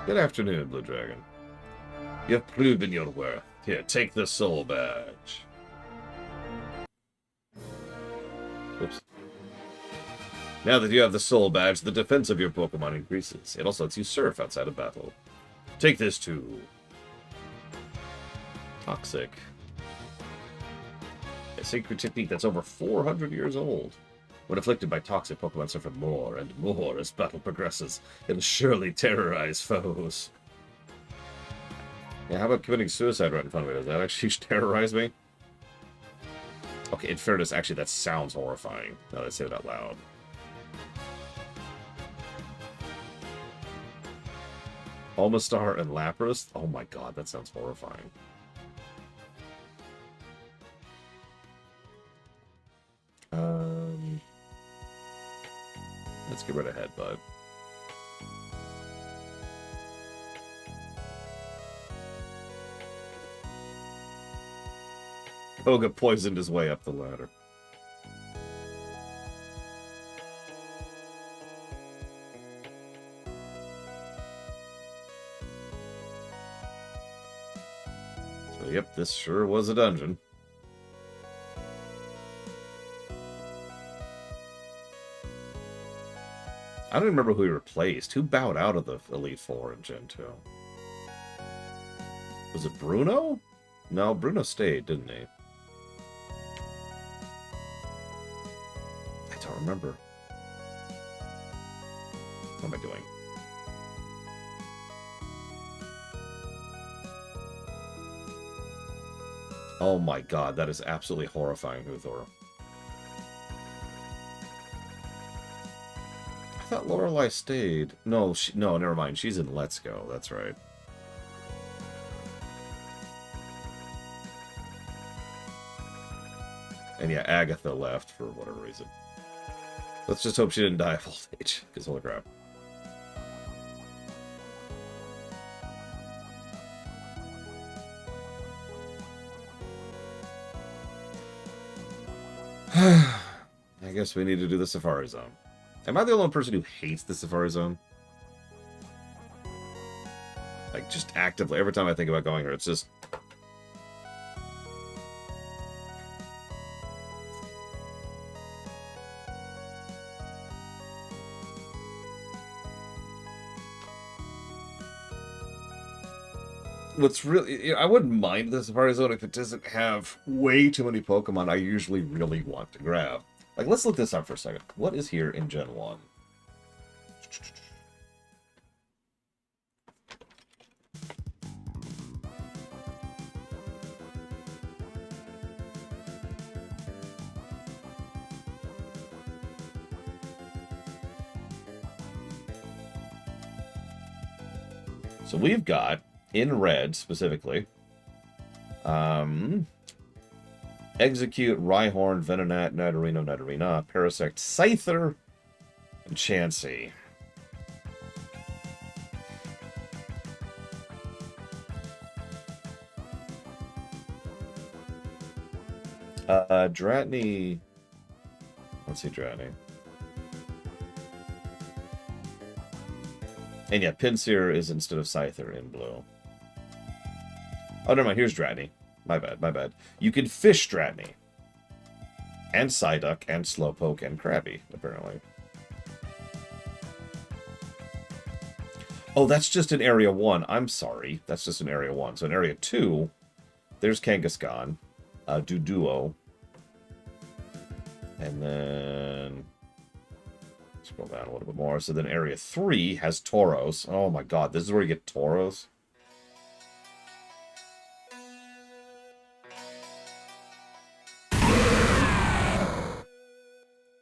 Good afternoon, Blue Dragon. You've proven your worth. Here, take the soul badge. Oops. Now that you have the soul badge, the defense of your Pokemon increases. It also lets you surf outside of battle. Take this too. Toxic. A sacred technique that's over 400 years old. When afflicted by toxic, Pokemon suffer more and more as battle progresses. It'll surely terrorize foes. Yeah, how about committing suicide right in front of me? Does that actually terrorize me? Okay, in fairness, actually, that sounds horrifying. Now that I say it out loud. Omastar and Lapras? Oh my god, that sounds horrifying. Let's get rid of Headbutt. Koga poisoned his way up the ladder. So, yep, this sure was a dungeon. I don't remember who he replaced. Who bowed out of the Elite Four in Gen 2? Was it Bruno? No, Bruno stayed, didn't he? I don't remember. What am I doing? Oh my god, that is absolutely horrifying, Huthor. I thought Lorelei stayed. No, no, never mind. She's in Let's Go. That's right. And yeah, Agatha left for whatever reason. Let's just hope she didn't die of old age, because holy crap. I guess we need to do the Safari Zone. Am I the only person who hates the Safari Zone? Like, just actively, every time I think about going here, it's just... What's really... I wouldn't mind the Safari Zone if it doesn't have way too many Pokemon I usually really want to grab. Like, let's look this up for a second. What is here in Gen 1? So we've got in red, specifically. Execute, Rhyhorn, Venonat, Nidorino, Nidorina, Parasect, Scyther, and Chansey. Dratini... Let's see, Dratini. And yeah, Pinsir is instead of Scyther in blue. Oh, never mind. Here's Dratini. My bad, my bad. You can fish Dratini. And Psyduck, and Slowpoke, and Krabby, apparently. Oh, that's just in Area 1. I'm sorry. That's just in Area 1. So in Area 2, there's Kangaskhan, Doduo, and then... Scroll down a little bit more. So then Area 3 has Tauros. Oh my god, this is where you get Tauros?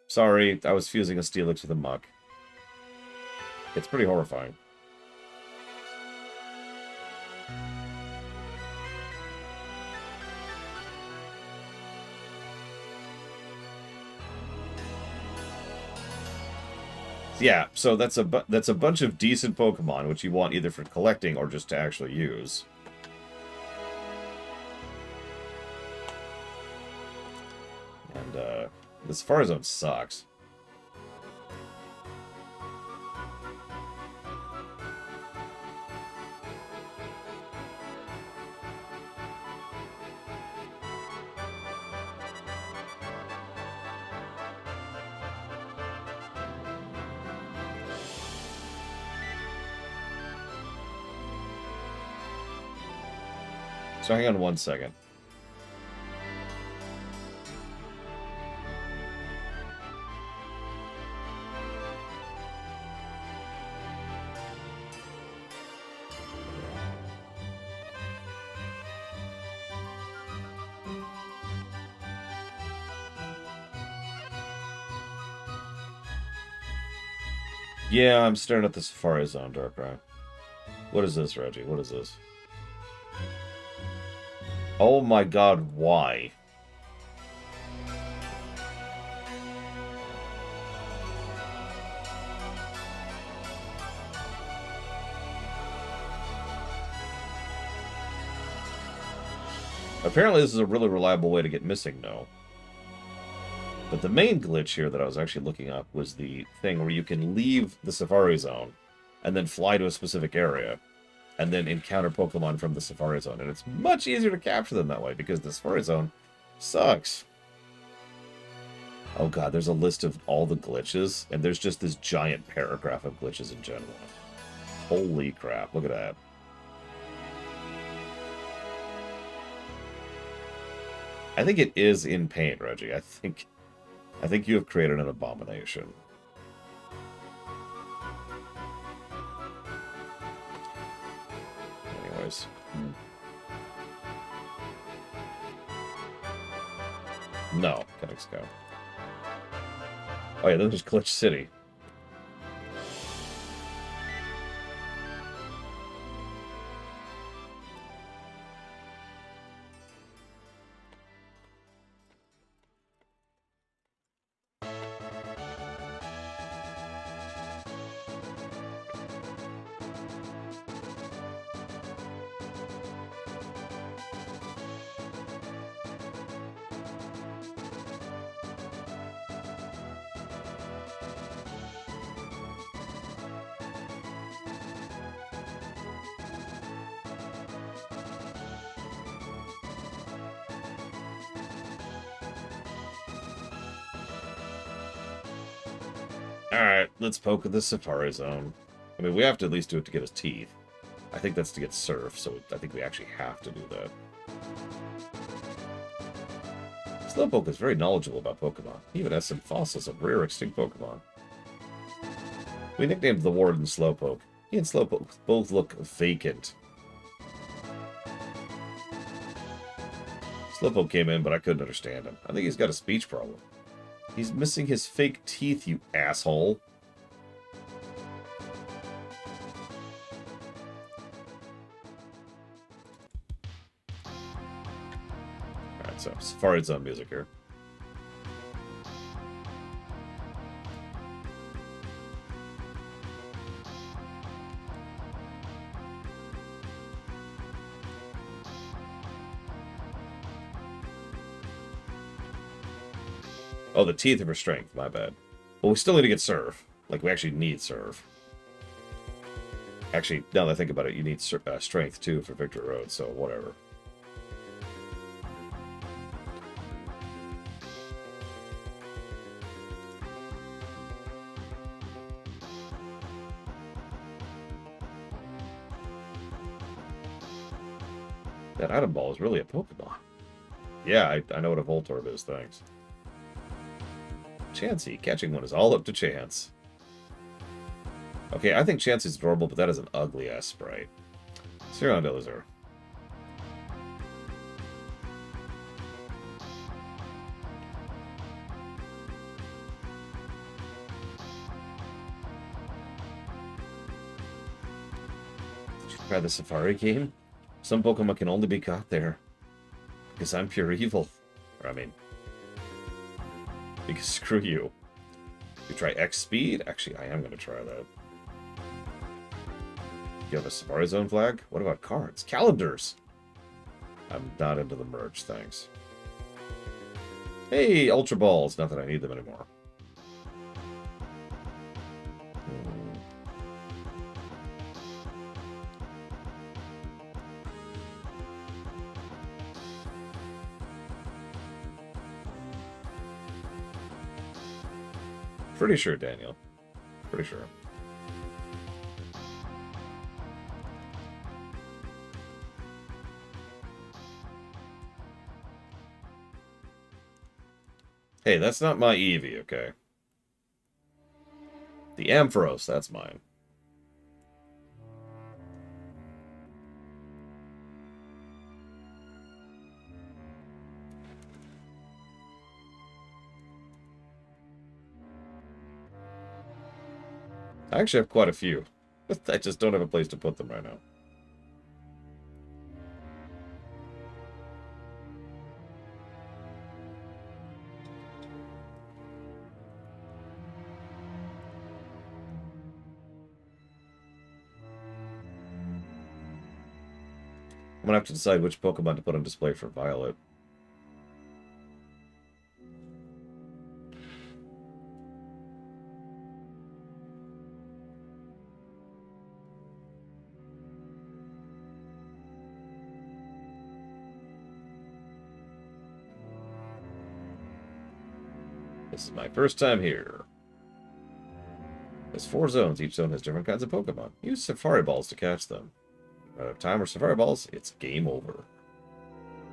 Sorry, I was fusing a Steelix with a Muck. It's pretty horrifying. Yeah, so that's a bunch of decent Pokemon, which you want either for collecting or just to actually use. And, the Safari Zone sucks. So hang on one second. Yeah, I'm staring at the Safari Zone, Darkrai. What is this, Reggie? What is this? Oh my god, why? Apparently this is a really reliable way to get missing no. But the main glitch here that I was actually looking up was the thing where you can leave the Safari Zone and then fly to a specific area and then encounter Pokemon from the Safari Zone. And it's much easier to capture them that way because the Safari Zone sucks. Oh god, there's a list of all the glitches, and there's just this giant paragraph of glitches in general. Holy crap, look at that. I think it is in paint, Reggie. I think you have created an abomination. Anyways. No, Kennex go. Oh yeah, then there's Glitch City. Alright, let's poke at the Safari Zone. I mean, we have to at least do it to get his teeth. I think that's to get Surf, so I think we actually have to do that. Slowpoke is very knowledgeable about Pokemon. He even has some fossils of rare extinct Pokemon. We nicknamed the Warden Slowpoke. He and Slowpoke both look vacant. Slowpoke came in, but I couldn't understand him. I think he's got a speech problem. He's missing his fake teeth, you asshole. So, Safari Zone music here. Oh, the teeth of her strength. My bad. Well, we still need to get serve. Like, we actually need serve. Actually, now that I think about it, you need strength, too, for Victory Road, so whatever. That item ball is really a Pokemon. Yeah, I know what a Voltorb is, thanks. Chansey. Catching one is all up to chance. Okay, I think Chansey's adorable, but that is an ugly-ass sprite. Cyrondil is her. Did you try the Safari game? Some Pokemon can only be caught there. Because I'm pure evil. Or, I mean... Because screw you. You try X Speed? Actually, I am going to try that. You have a Safari Zone flag? What about cards? Calendars! I'm not into the merch, thanks. Hey, Ultra Balls! Not that I need them anymore. Pretty sure, Daniel. Pretty sure. Hey, that's not my Eevee, okay? The Ampharos, that's mine. I actually have quite a few. I just don't have a place to put them right now. I'm gonna have to decide which Pokemon to put on display for Violet. This is my first time here. There's 4 zones. Each zone has different kinds of Pokemon. Use Safari Balls to catch them. Run out of time or Safari Balls, it's game over.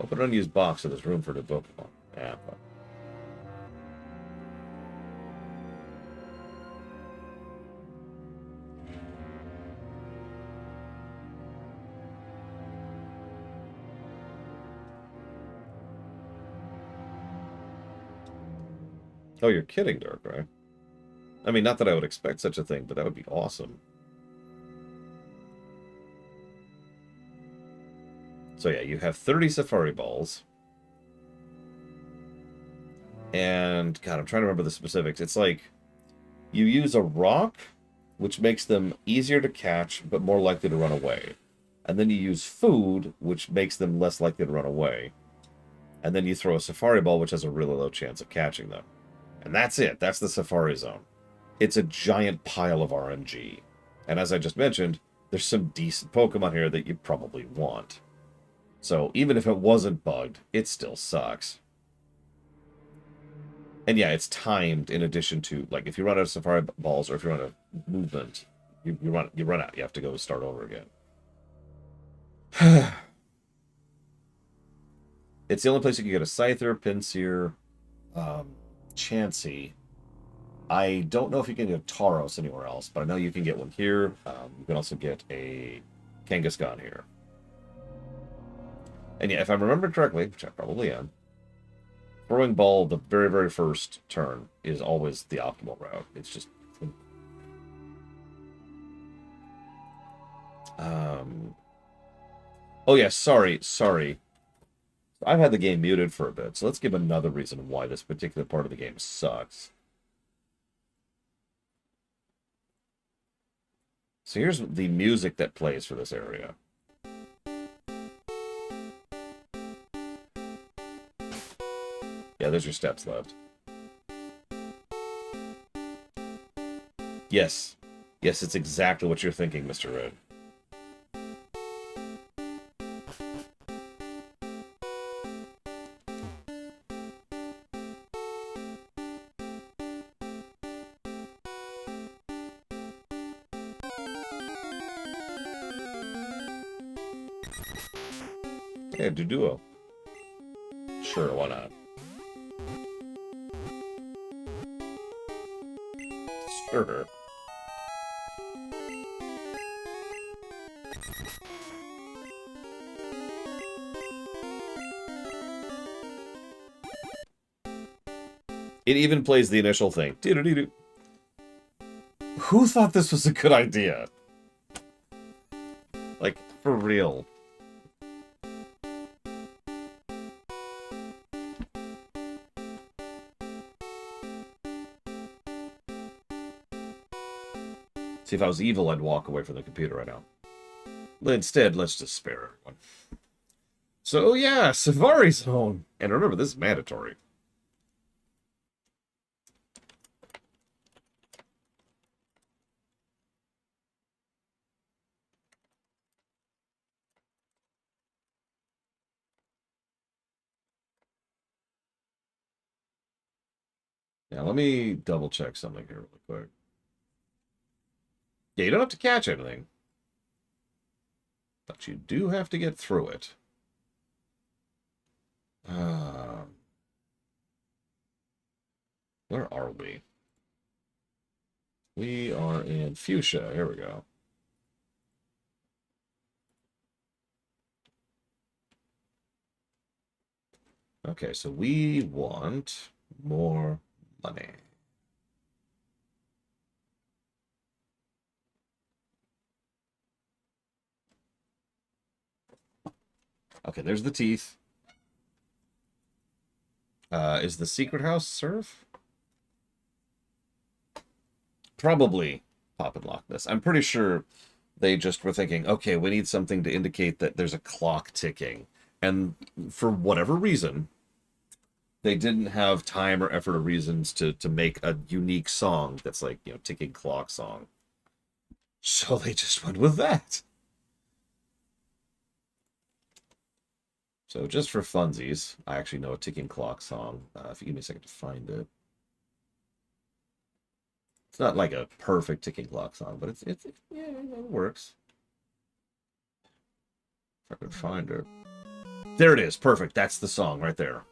Open an unused box so there's room for new Pokemon. Yeah, fine. Oh, you're kidding, Darkrai. I mean, not that I would expect such a thing, but that would be awesome. So yeah, you have 30 Safari Balls. And, God, I'm trying to remember the specifics. It's like, you use a rock, which makes them easier to catch, but more likely to run away. And then you use food, which makes them less likely to run away. And then you throw a Safari Ball, which has a really low chance of catching them. And that's it. That's the Safari Zone. It's a giant pile of RNG. And as I just mentioned, there's some decent Pokemon here that you probably want. So even if it wasn't bugged, it still sucks. And yeah, it's timed in addition to, like, if you run out of Safari Balls or if you run out of movement, you run out. You have to go start over again. It's the only place you can get a Scyther, Pinsir, Chansey. I don't know if you can get Tauros anywhere else, but I know you can get one here. You can also get a Kangaskhan here. And yeah, if I remember correctly, which I probably am, throwing ball the very, very first turn is always the optimal route. It's just... Oh yeah, sorry. I've had the game muted for a bit, so let's give another reason why this particular part of the game sucks. So here's the music that plays for this area. Yeah, there's your steps left. Yes. Yes, it's exactly what you're thinking, Mr. Red. Yeah, do duo. Sure, why not? Sure. It even plays the initial thing. Doo-doo-doo-doo. Who thought this was a good idea? Like, for real. See, if I was evil, I'd walk away from the computer right now. But instead, let's just spare everyone. So, yeah, Safari Zone. And remember, this is mandatory. Now, let me double check something here really quick. Yeah, you don't have to catch anything. But you do have to get through it. Where are we? We are in Fuchsia. Here we go. Okay, so we want more money. Okay, there's the teeth. Is the secret house serve? Probably pop and lock this. I'm pretty sure they just were thinking, okay, we need something to indicate that there's a clock ticking. And for whatever reason, they didn't have time or effort or reasons to make a unique song that's like, you know, ticking clock song. So they just went with that. So just for funsies, I actually know a ticking clock song. If you give me a second to find it. It's not like a perfect ticking clock song, but it's yeah, it works. If I could find it. There it is. Perfect. That's the song right there.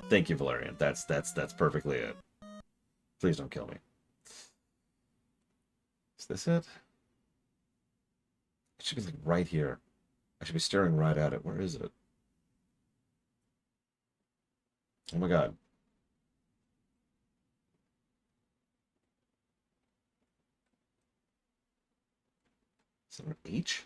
Thank you, Valerian. That's perfectly it. Please don't kill me. Is this it? It should be like right here. I should be staring right at it. Where is it? Oh my god. Is there an H?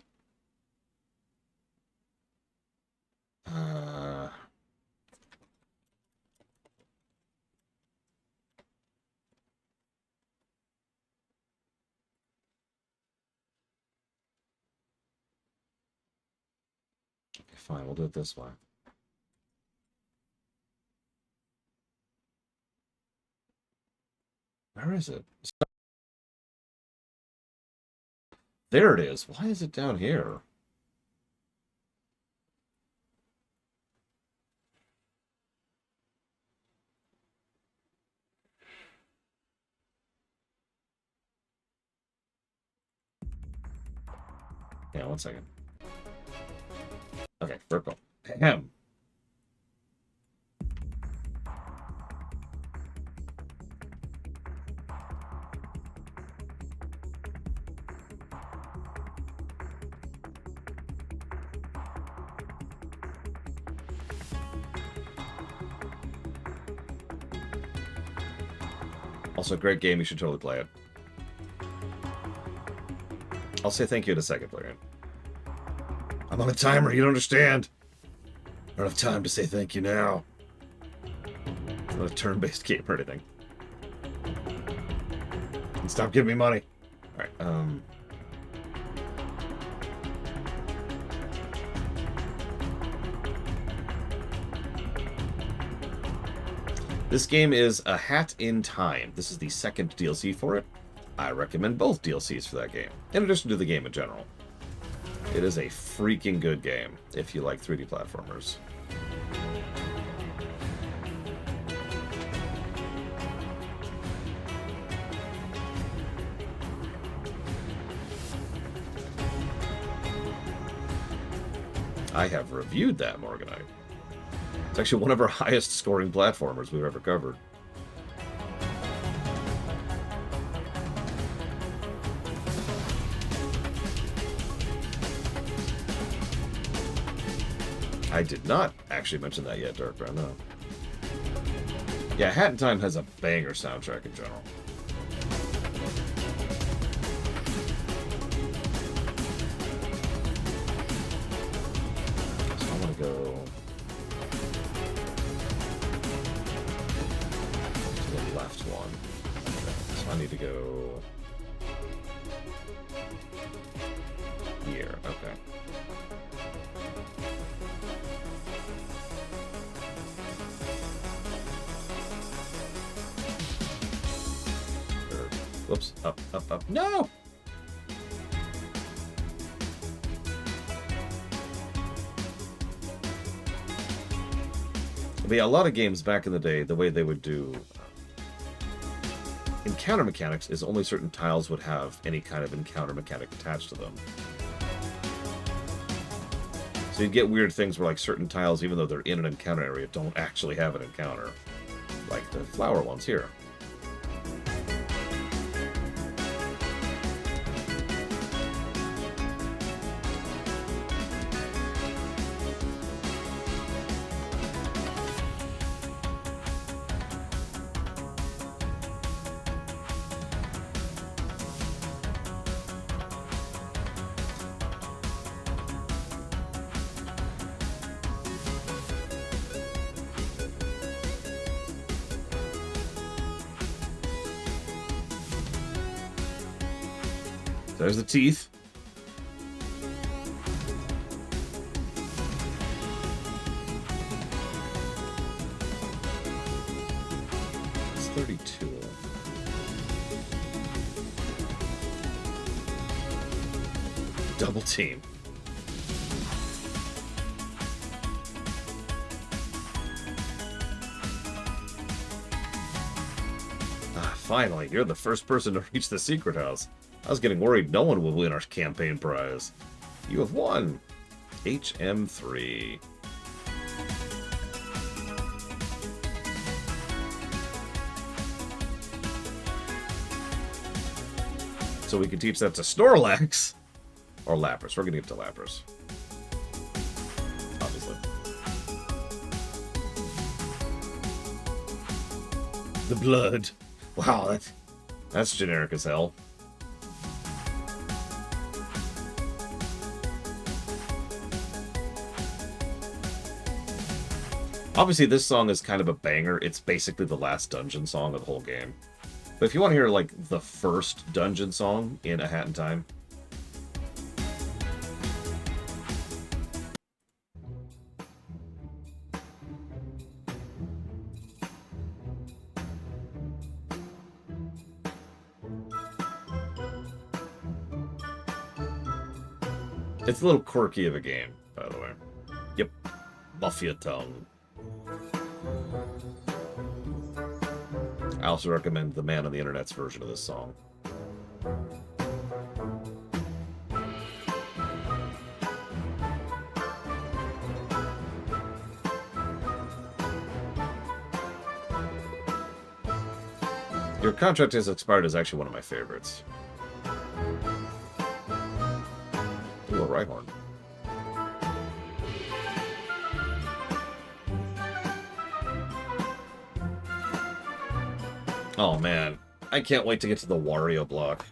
Okay, fine. We'll do it this way. Where is it? There it is. Why is it down here? Yeah, 1 second. Okay, purple. Ahem. Also, great game. You should totally play it. I'll say thank you in a second, Florian. I'm on a timer. You don't understand. don't have time to say thank you now. It's not a turn-based game or anything. And stop giving me money. Alright, This game is A Hat in Time. This is the second DLC for it. I recommend both DLCs for that game, in addition to the game in general. It is a freaking good game if you like 3D platformers. I have reviewed that Morganite. It's actually one of our highest scoring platformers we've ever covered. I did not actually mention that yet, Dark Brown, no. Yeah, Hat in Time has a banger soundtrack in general. So I want to go to the left one. Okay, so I need to go here. Okay. Whoops. Up, up, up. No! But yeah, a lot of games back in the day, the way they would do encounter mechanics is only certain tiles would have any kind of encounter mechanic attached to them. So you get weird things where like certain tiles, even though they're in an encounter area, don't actually have an encounter. Like the flower ones here. There's the teeth. It's 32. Double team. Ah, finally, you're the first person to reach the secret house. I was getting worried no one would win our campaign prize. You have won! HM3. So we can teach that to Snorlax! Or Lapras. We're gonna give it to Lapras. Obviously. The blood. Wow, that's generic as hell. Obviously, this song is kind of a banger. It's basically the last dungeon song of the whole game. But if you want to hear, like, the first dungeon song in A Hat in Time... It's a little quirky of a game, by the way. Yep. Mafia Tongue. I also recommend the Man on the Internet's version of this song. Your Contract Has Expired is actually one of my favorites. Ooh, a Rhyhorn. Oh man, I can't wait to get to the Wario block.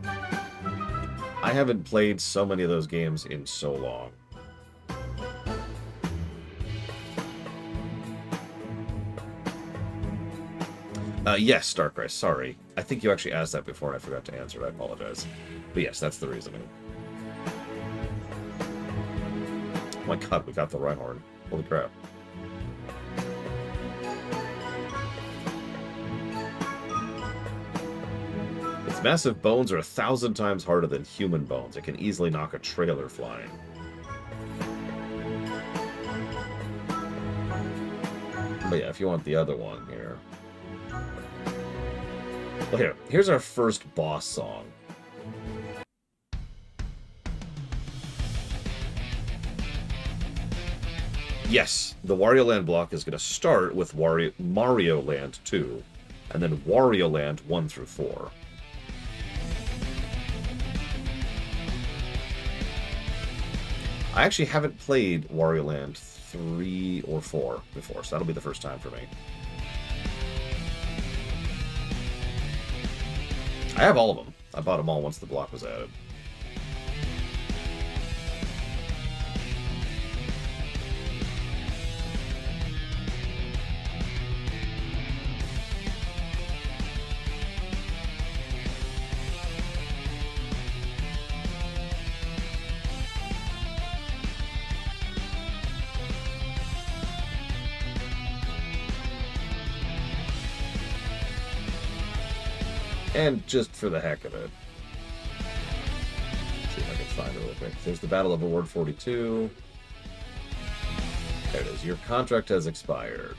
I haven't played so many of those games in so long. Yes, Darkrai, sorry. I think you actually asked that before and I forgot to answer it. I apologize. But yes, that's the reasoning. Oh my god, we got the Rhyhorn. Holy crap. Its massive bones are 1,000 times harder than human bones. It can easily knock a trailer flying. But yeah, if you want the other one here. Well, here's our first boss song. Yes, the Wario Land block is going to start with Mario Land 2, and then Wario Land 1 through 4. I actually haven't played Wario Land 3 or 4 before, so that'll be the first time for me. I have all of them. I bought them all once the block was added. And just for the heck of it. Let's see if I can find it real quick. There's the Battle of Award 42. There it is. Your contract has expired.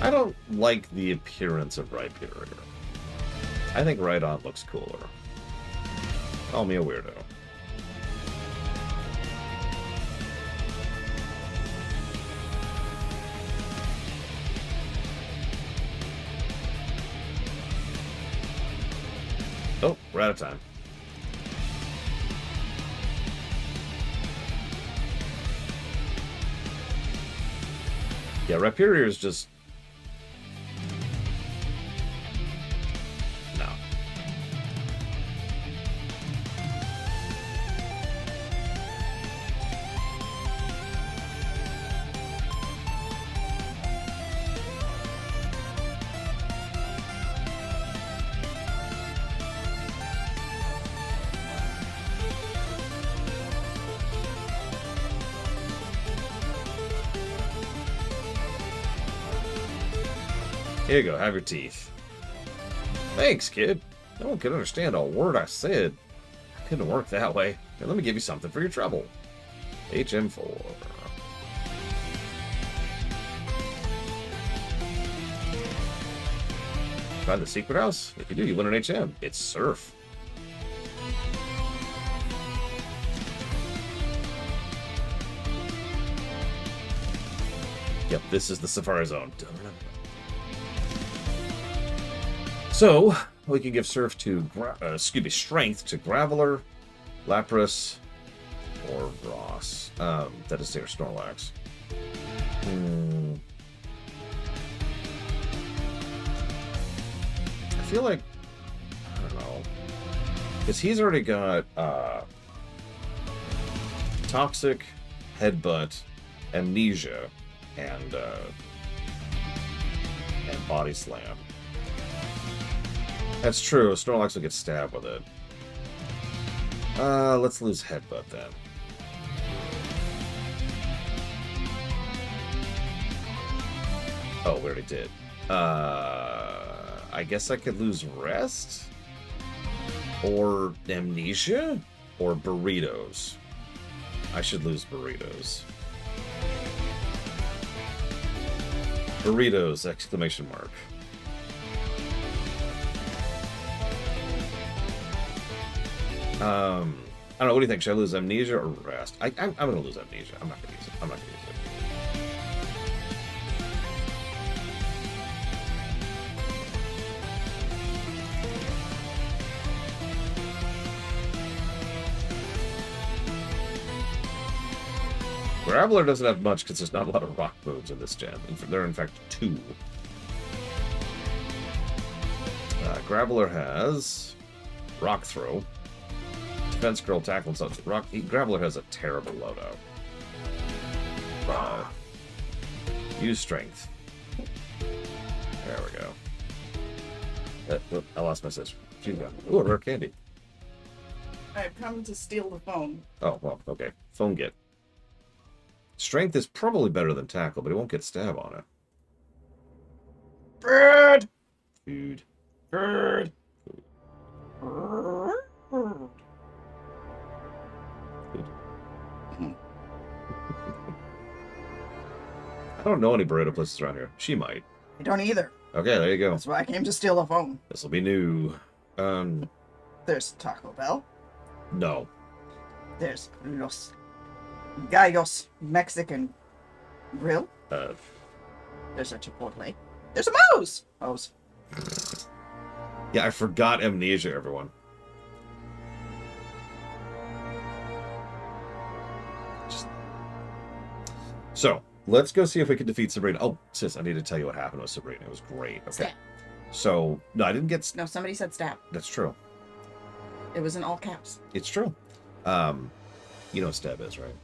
I don't like the appearance of Rhyperior. I think Rhydon looks cooler. Call me a weirdo. Oh, we're out of time. Yeah, Rhyperior is just... no. Here you go, have your teeth. Thanks, kid. No one could understand a word I said. Couldn't work that way. Now let me give you something for your trouble. HM4. Find the secret house? If you do, you win an HM. It's Surf. Yep, this is the Safari Zone. So, we can give Surf to, Strength to Graveler, Lapras, or Ross. That is their Snorlax. I feel like, I don't know, because he's already got Toxic, Headbutt, Amnesia, and Body Slam. That's true. Snorlax will get stabbed with it. Let's lose Headbutt then. Oh, we already did. I guess I could lose Rest? Or Amnesia? Or Burritos? I should lose Burritos. Burritos! Exclamation mark. I don't know, what do you think? Should I lose Amnesia or Rest? I'm gonna lose Amnesia. I'm not gonna use it. I'm not gonna use it. Graveler doesn't have much because there's not a lot of rock moves in this gen. There are, in fact, 2. Graveler has Rock Throw, Defense Curl, Tackle, and such. Graveler has a terrible loadout. Use Strength. There we go. I lost my sister. She's gone. Ooh, a rare candy. I've come to steal the phone. Oh, well, okay. Phone get. Strength is probably better than Tackle, but he won't get Stab on it. Bird! Food. Bird! I don't know any burrito places around here. She might. I don't either. Okay, there you go. That's why I came to steal the phone. This will be new. There's Taco Bell. No. There's Los Gallos Mexican Grill. There's a Chipotle. There's a Moe's! Moe's. Yeah, I forgot Amnesia, everyone. So, let's go see if we can defeat Sabrina. Oh, sis, I need to tell you what happened with Sabrina. It was great. Okay. Stab. So, no, I didn't get... No, somebody said stab. That's true. It was in all caps. It's true. You know what stab is, right?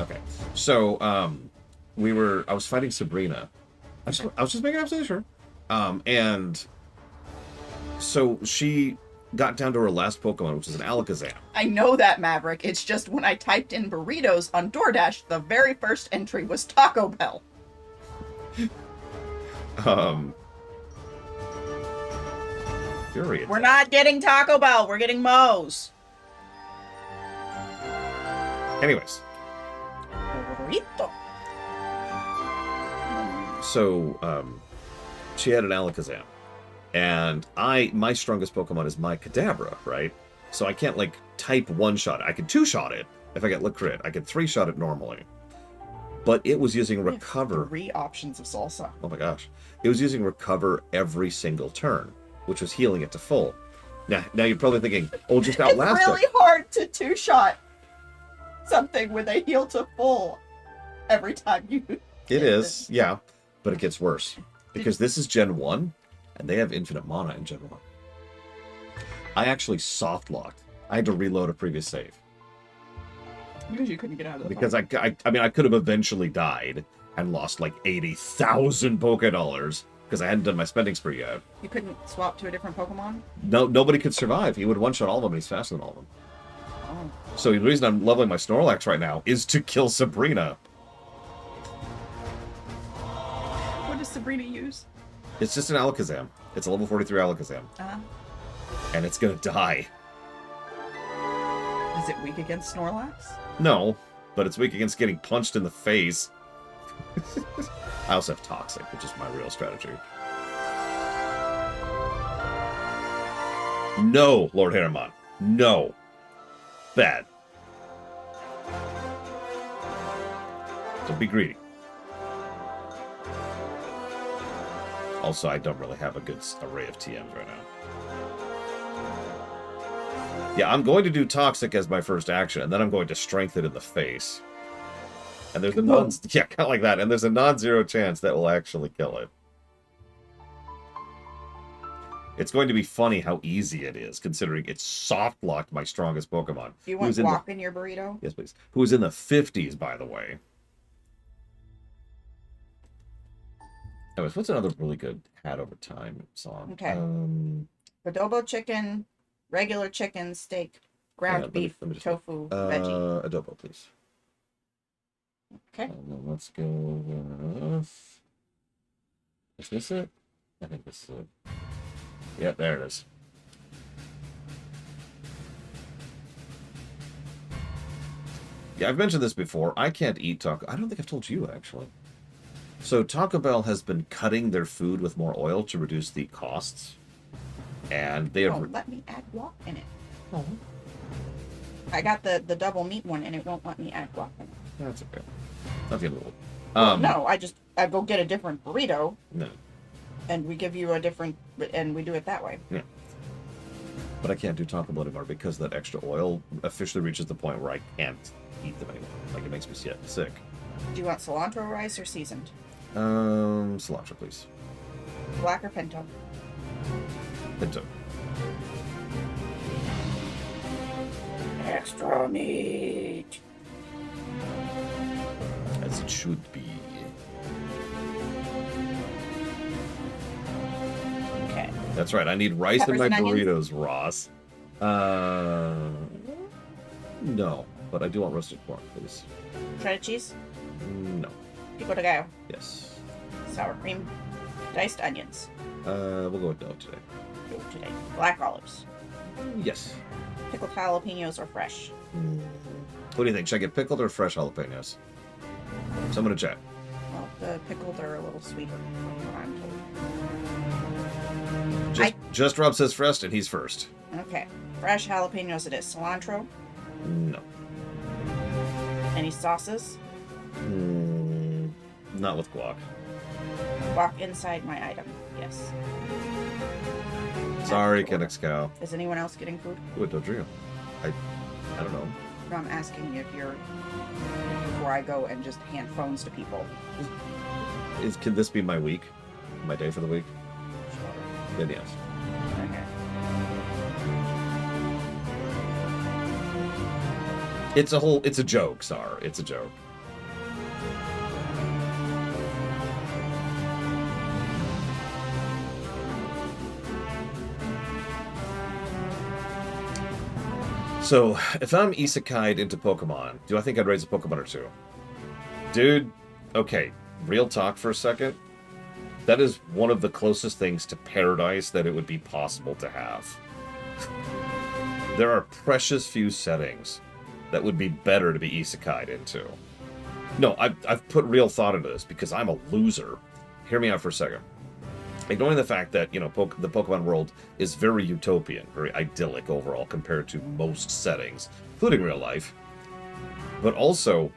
Okay. So, I was fighting Sabrina. I was just making absolutely sure. And so she got down to her last Pokemon, which is an Alakazam. I know that, Maverick. It's just when I typed in burritos on DoorDash, the very first entry was Taco Bell. Period. We're not getting Taco Bell. We're getting Moe's. Anyways. Burrito. So, she had an Alakazam. And my strongest Pokemon is my Kadabra, right? So I can't, like, type one-shot. I could two-shot it if I get Lick Crit. I could three-shot it normally. But it was using Recover. 3 options of salsa. Oh my gosh. It was using Recover every single turn, which was healing it to full. Now you're probably thinking, oh, just outlast It's really hard to two-shot something with a heal to full every time you... It is, yeah. But it gets worse. Because this is Gen 1, and they have infinite mana in Gen 1. I actually soft-locked. I had to reload a previous save. Because you couldn't get out of the Because I mean, I could have eventually died and lost like 80,000 Poké Dollars because I hadn't done my spending spree yet. You couldn't swap to a different Pokemon? No, nobody could survive. He would one-shot all of them, and he's faster than all of them. Oh. So the reason I'm leveling my Snorlax right now is to kill Sabrina. What does Sabrina use? It's just an Alakazam. It's a level 43 Alakazam. Uh-huh. And it's gonna die. Is it weak against Snorlax? No, but it's weak against getting punched in the face. I also have Toxic, which is my real strategy. No, Lord Harriman. No. Bad. Don't be greedy. Also, I don't really have a good array of TMs right now. Yeah, I'm going to do Toxic as my first action, and then I'm going to Strengthen in the face. And there's a yeah, kind of like that. And there's a non-zero chance that will actually kill it. It's going to be funny how easy it is, considering it's soft-locked my strongest Pokemon. Do you want guac in your burrito? Yes, please. Who is in the 50s, by the way. Anyways, what's another really good Hat Over Time song? Okay. Adobo chicken, regular chicken, steak, ground beef, tofu, veggie. Adobo, please. Okay. And then let's go with... Is this it? I think this is it. Yep, there it is. Yeah, I've mentioned this before. I can't eat Taco... I don't think I've told you, actually. So Taco Bell has been cutting their food with more oil to reduce the costs. And they have... let me add guac in it. Oh. I got the double meat one, and it won't let me add guac in it. That's okay. Not the end of the world. No, I go get a different burrito. No. And we give you a different, and we do it that way. Yeah. But I can't do Taco Bell anymore because that extra oil officially reaches the point where I can't eat them anymore. Like, it makes me sick. Do you want cilantro rice or seasoned? Cilantro, please. Black or pinto? Pinto. Extra meat. As it should be. Okay. That's right. I need rice Peppers in my and burritos, Ross. No, but I do want roasted pork, please. Shredded cheese? No. Pico de gallo. Yes. Sour cream. Diced onions. We'll go with no today. Go today. Black olives. Yes. Pickled jalapenos or fresh? What do you think? Should I get pickled or fresh jalapenos? So I'm gonna check. Well, the pickled are a little sweeter, from what I'm told. Just Rob says first, and he's first. Okay. Fresh jalapenos it is. Cilantro? No. Any sauces? Not with guac. Guac inside my item. Yes. Sorry, Kennex Cow. Is anyone else getting food? What don't you? I don't know. No, I'm asking if you're... Before I go and just hand phones to people. Can this be my week? My day for the week? Sure. Then yes. Okay. It's a joke, Sar. It's a joke. So, if I'm isekai'd into Pokemon, do I think I'd raise a Pokemon or two? Dude, okay, real talk for a second. That is one of the closest things to paradise that it would be possible to have. There are precious few settings that would be better to be isekai'd into. No, I've put real thought into this because I'm a loser. Hear me out for a second. Ignoring the fact that, the Pokemon world is very utopian, very idyllic overall compared to most settings, including real life. But also,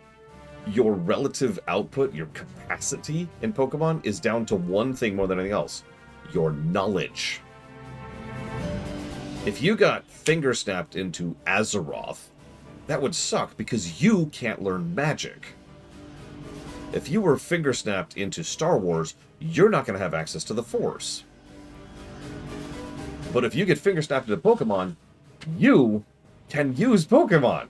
your relative output, your capacity in Pokemon is down to one thing more than anything else. Your knowledge. If you got finger snapped into Azeroth, that would suck because you can't learn magic. If you were finger snapped into Star Wars, you're not going to have access to the Force. But if you get finger snapped into Pokemon, you can use Pokemon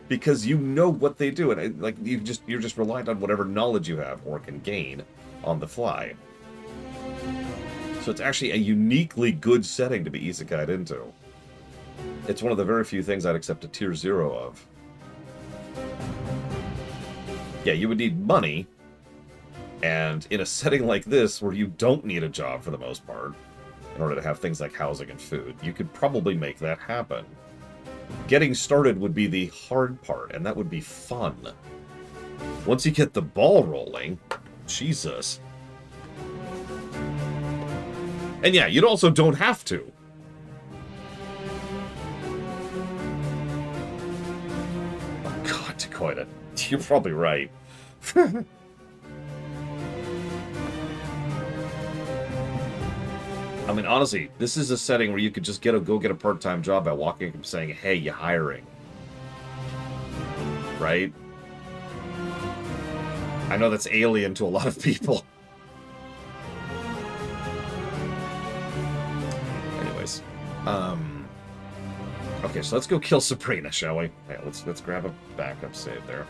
because you know what they do, and you're just reliant on whatever knowledge you have or can gain on the fly. So it's actually a uniquely good setting to be isekai'd into. It's one of the very few things I'd accept a tier 0 of. Yeah, you would need money, and in a setting like this, where you don't need a job for the most part, in order to have things like housing and food, you could probably make that happen. Getting started would be the hard part, and that would be fun. Once you get the ball rolling, Jesus. And yeah, you also don't have to. Oh God, Dakoita, you're probably right. I mean, honestly, this is a setting where you could just go get a part-time job by walking up and saying, "Hey, you hiring?" Right? I know that's alien to a lot of people. Anyways, okay, so let's go kill Sabrina, shall we? Yeah, let's grab a backup save there.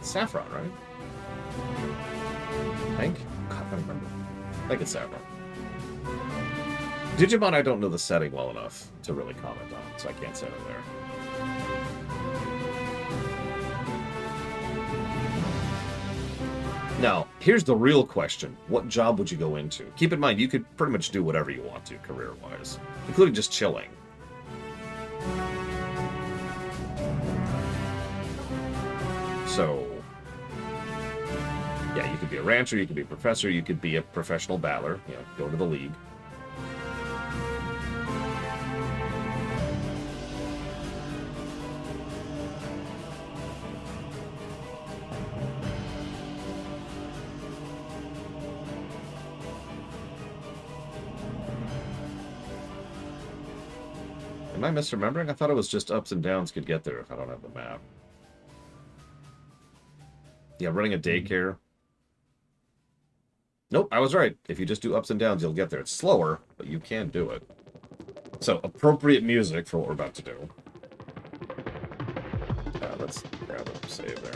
Saffron, right? I think? God, I don't remember. I think it's Saffron. Digimon, I don't know the setting well enough to really comment on, so I can't say it there. Now, here's the real question. What job would you go into? Keep in mind, you could pretty much do whatever you want to, career-wise, including just chilling. So, yeah, you could be a rancher, you could be a professor, you could be a professional battler, go to the league. Am I misremembering? I thought it was just ups and downs could get there if I don't have the map. Yeah, running a daycare. Nope, I was right. If you just do ups and downs, you'll get there. It's slower, but you can do it. So, appropriate music for what we're about to do. Let's grab a save there.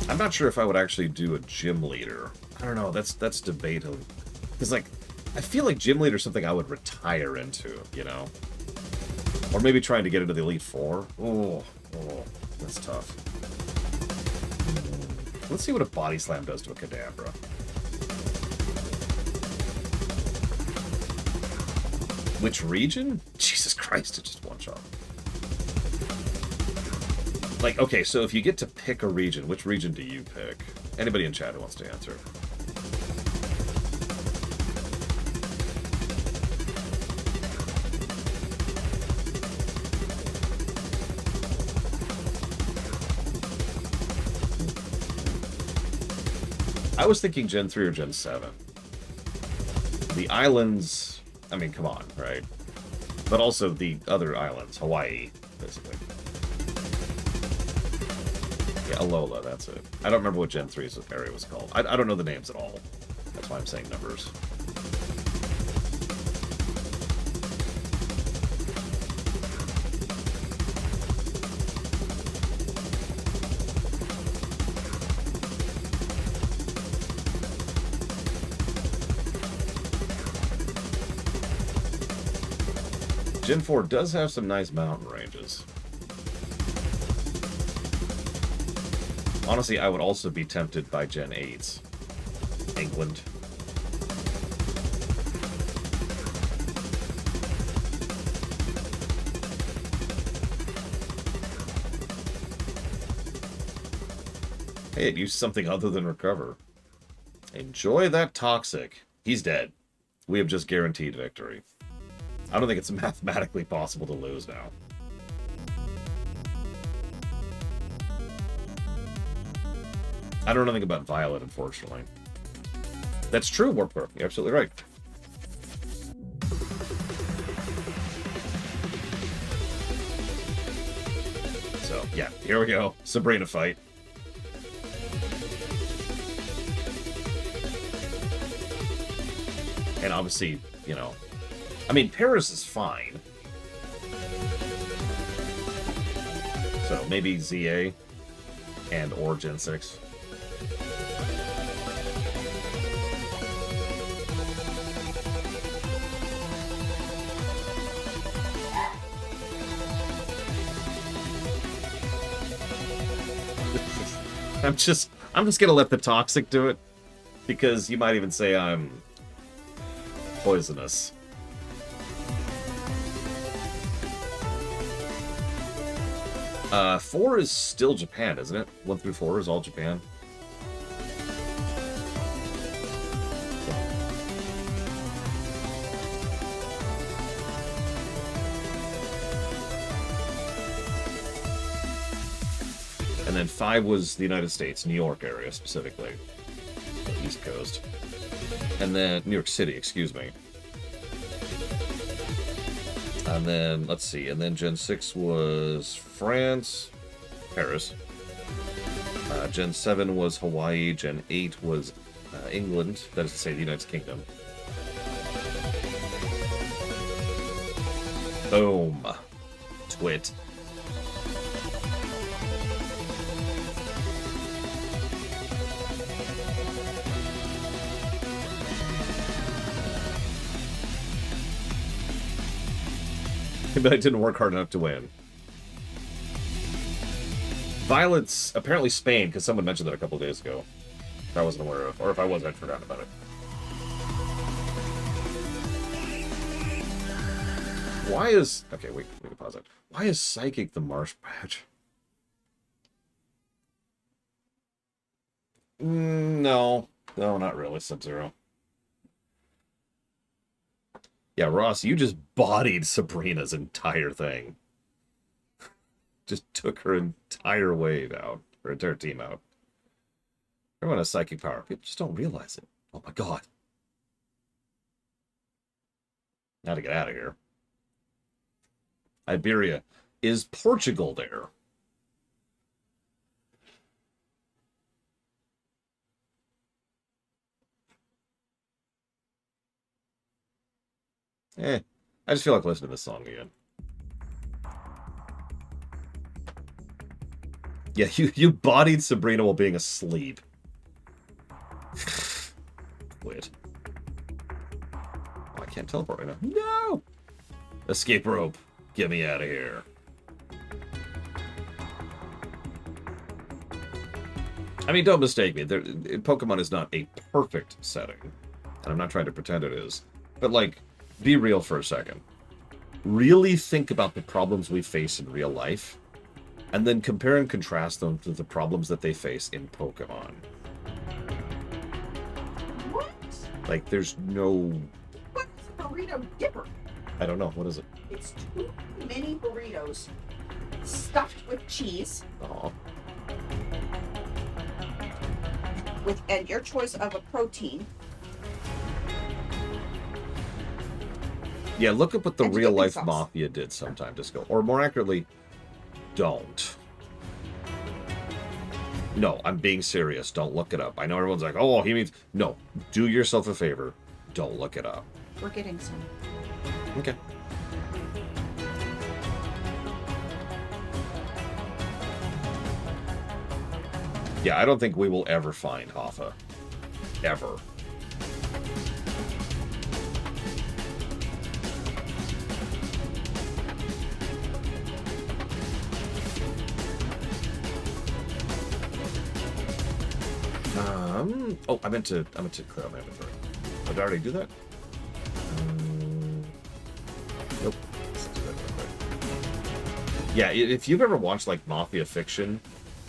I'm not sure if I would actually do a gym leader. I don't know. That's debatable. Because, like, I feel like gym leader is something I would retire into, you know? Or maybe trying to get into the Elite Four. Oh, that's tough. Let's see what a body slam does to a Kadabra. Which region? Jesus Christ, it just one-shot. Like, okay, so if you get to pick a region, which region do you pick? Anybody in chat who wants to answer? I was thinking Gen 3 or Gen 7. The islands, I mean, come on, right? But also the other islands, Hawaii, basically. Yeah, Alola, that's it. I don't remember what Gen 3's area was called. I don't know the names at all. That's why I'm saying numbers. Gen 4 does have some nice mountain ranges. Honestly, I would also be tempted by Gen 8's. England. Hey, it used something other than recover. Enjoy that toxic. He's dead. We have just guaranteed victory. I don't think it's mathematically possible to lose now. I don't know anything about Violet, unfortunately. That's true, Warpcore. You're absolutely right. So, yeah, here we go. Sabrina fight. And obviously, you know, I mean, Paris is fine. So maybe ZA and or Gen 6. I'm just gonna let the toxic do it, because you might even say I'm poisonous. Four is still Japan, isn't it? 1 through 4 is all Japan. And then 5 was the United States, New York area specifically. The East Coast. And then New York City, excuse me. And then, let's see, and then Gen 6 was France, Paris. Gen 7 was Hawaii. Gen 8 was England, that is to say the United Kingdom. Boom. Twit. But I didn't work hard enough to win. Violet's apparently Spain, because someone mentioned that a couple days ago. If I wasn't aware of, or if I was, I'd forgotten about it. Why is... Okay, wait, we can pause it. Why is Psychic the Marsh badge? No. No, not really, Sub-Zero. Yeah, Ross, you just bodied Sabrina's entire thing. Just took her entire wave out. Her entire team out. Everyone has psychic power. People just don't realize it. Oh my god. Now to get out of here. Iberia. Is Portugal there? I just feel like listening to this song again. Yeah, you bodied Sabrina while being asleep. Quit. Oh, I can't teleport right now. No! Escape rope. Get me out of here. I mean, don't mistake me. Pokemon is not a perfect setting. And I'm not trying to pretend it is. But, like, be real for a second. Really think about the problems we face in real life. And then compare and contrast them to the problems that they face in Pokemon. What? Like, there's no... What's a burrito dipper? I don't know. What is it? It's 2 mini burritos stuffed with cheese. Oh. And your choice of a protein. Yeah, look at what the And real-life sauce. Mafia did some time ago. Or more accurately, don't. No, I'm being serious. Don't look it up. I know everyone's like, oh, he means... No, do yourself a favor. Don't look it up. We're getting some. Okay. Yeah, I don't think we will ever find Hoffa. Ever. Oh, I meant to clear out my inventory. Did I already do that? Nope. Let's do that real quick. Yeah, if you've ever watched like Mafia fiction,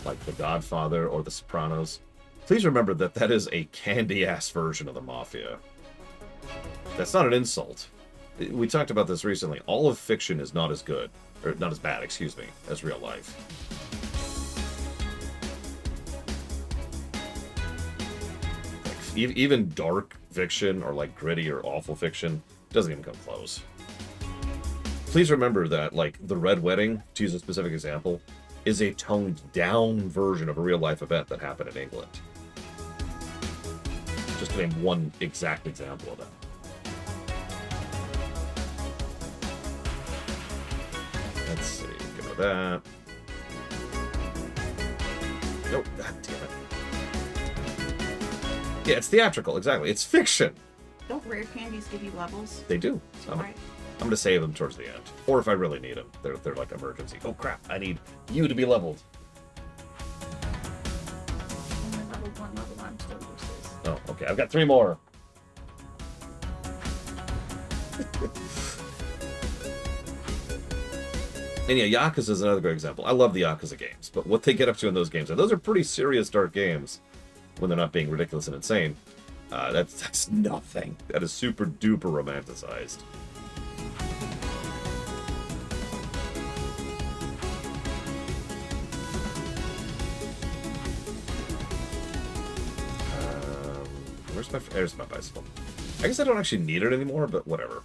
like The Godfather or The Sopranos, please remember that that is a candy-ass version of the Mafia. That's not an insult. We talked about this recently. All of fiction is not as good, or not as bad, excuse me, as real life. Even dark fiction or like gritty or awful fiction doesn't even come close. Please remember that, like, The Red Wedding, to use a specific example, is a toned down version of a real life event that happened in England. Just to name one exact example of that. Let's see, give me that. Nope, god damn it. Yeah, it's theatrical, exactly. It's fiction. Don't rare candies give you levels? They do. So Right. I'm gonna save them towards the end, or if I really need them, they're like emergency. Oh crap! I need you to be leveled. Level 1, I'm still useless. Oh, okay. I've got 3 more. And yeah, Yakuza is another great example. I love the Yakuza games, but what they get up to in those games, and those are pretty serious, dark games when they're not being ridiculous and insane. That's nothing. That is super duper romanticized. There's my bicycle. I guess I don't actually need it anymore, but whatever.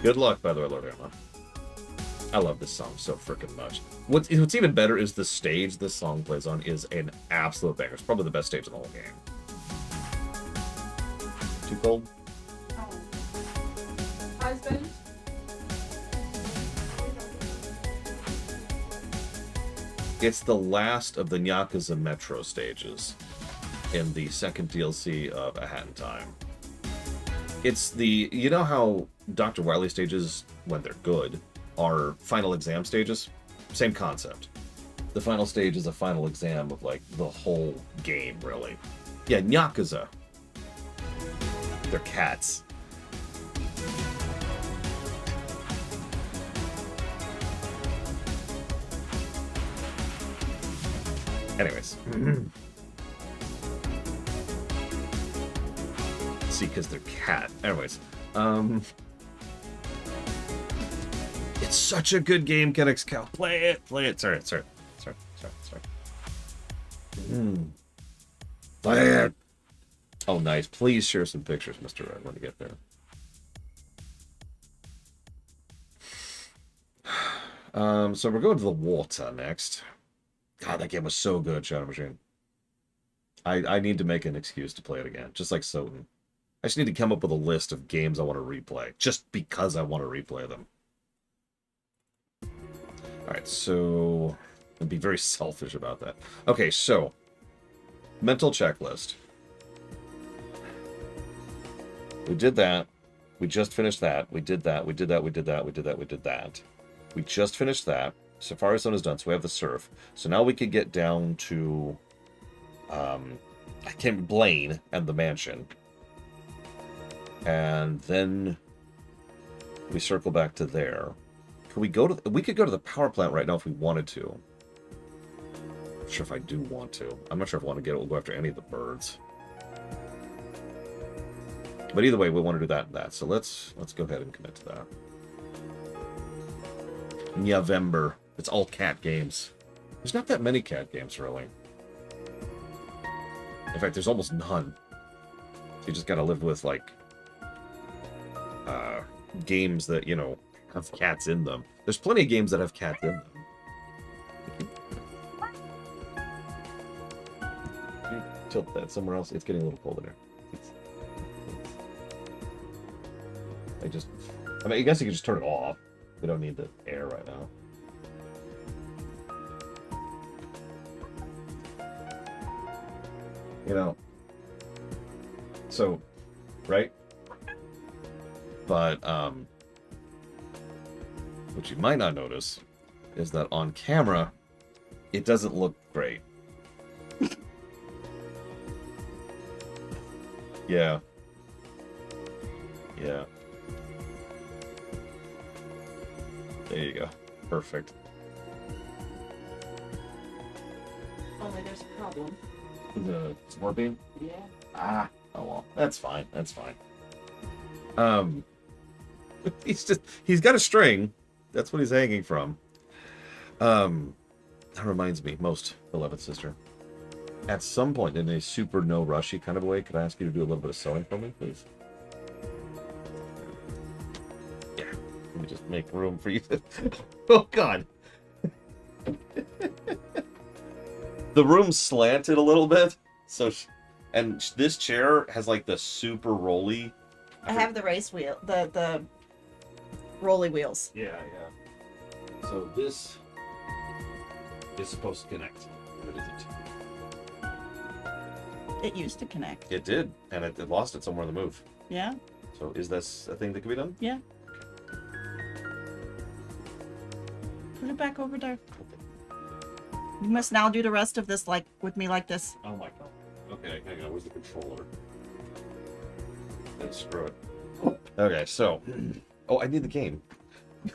Good luck, by the way, Lord Emma. I love this song so freaking much. What's even better is the stage this song plays on is an absolute banger. It's probably the best stage in the whole game. Too cold? Oh. Husband? It's the last of the Yakuza Metro stages in the second DLC of A Hat in Time. It's the... You know how Dr. Wily stages, when they're good, are final exam stages? Same concept. The final stage is a final exam of, like, the whole game, really. Yeah, Yakuza. They're cats. Anyways. See, because they're cat. Anyways. It's such a good game, Kennex Cow. Play it. Sorry. Play it. Oh, nice. Please share some pictures, Mr. Red, when you get there. So we're going to the water next. God, that game was so good, Shadow Machine. I need to make an excuse to play it again, just like Soden. I just need to come up with a list of games I want to replay, just because I want to replay them. Alright, so I'd be very selfish about that. Okay, so mental checklist. We did that. We just finished that. We did that. We did that. We did that. We did that. We did that. We just finished that. Safari Zone is done, so we have the surf. So now we could get down to Blaine and the mansion. And then we circle back to there. We could go to the power plant right now if we wanted to. I'm not sure if I do want to. I'm not sure if I want to go after any of the birds. But either way, we want to do that and that. So let's go ahead and commit to that. November. It's all cat games. There's not that many cat games, really. In fact, there's almost none. So you just gotta live with, like, games that, you know, have cats in them. There's plenty of games that have cats in them. Tilt that somewhere else. It's getting a little cold in there. I mean, I guess you can just turn it off. We don't need the air right now. You know. So, right? But, what you might not notice is that on camera, it doesn't look great. Yeah. Yeah. There you go. Perfect. Only there's a problem. The scorpion? Yeah. Ah. Oh well. That's fine. That's fine. He's got a string. That's what he's hanging from. That reminds me, most beloved sister. At some point, in a super no rushy kind of way, could I ask you to do a little bit of sewing for me, please? Yeah. Let me just make room for you to... Oh, God. The room's slanted a little bit, so... And this chair has, like, the super rolly... I have the race wheel, the rolly wheels. Yeah. So this is supposed to connect. What is it? It used to connect. It did, and it lost it somewhere in the move. Yeah. So is this a thing that can be done? Yeah. Put it back over there. You must now do the rest of this like with me like this. Oh my god. Okay, hang on. Where's the controller? Let's screw it. Okay, so. Oh, I need the game.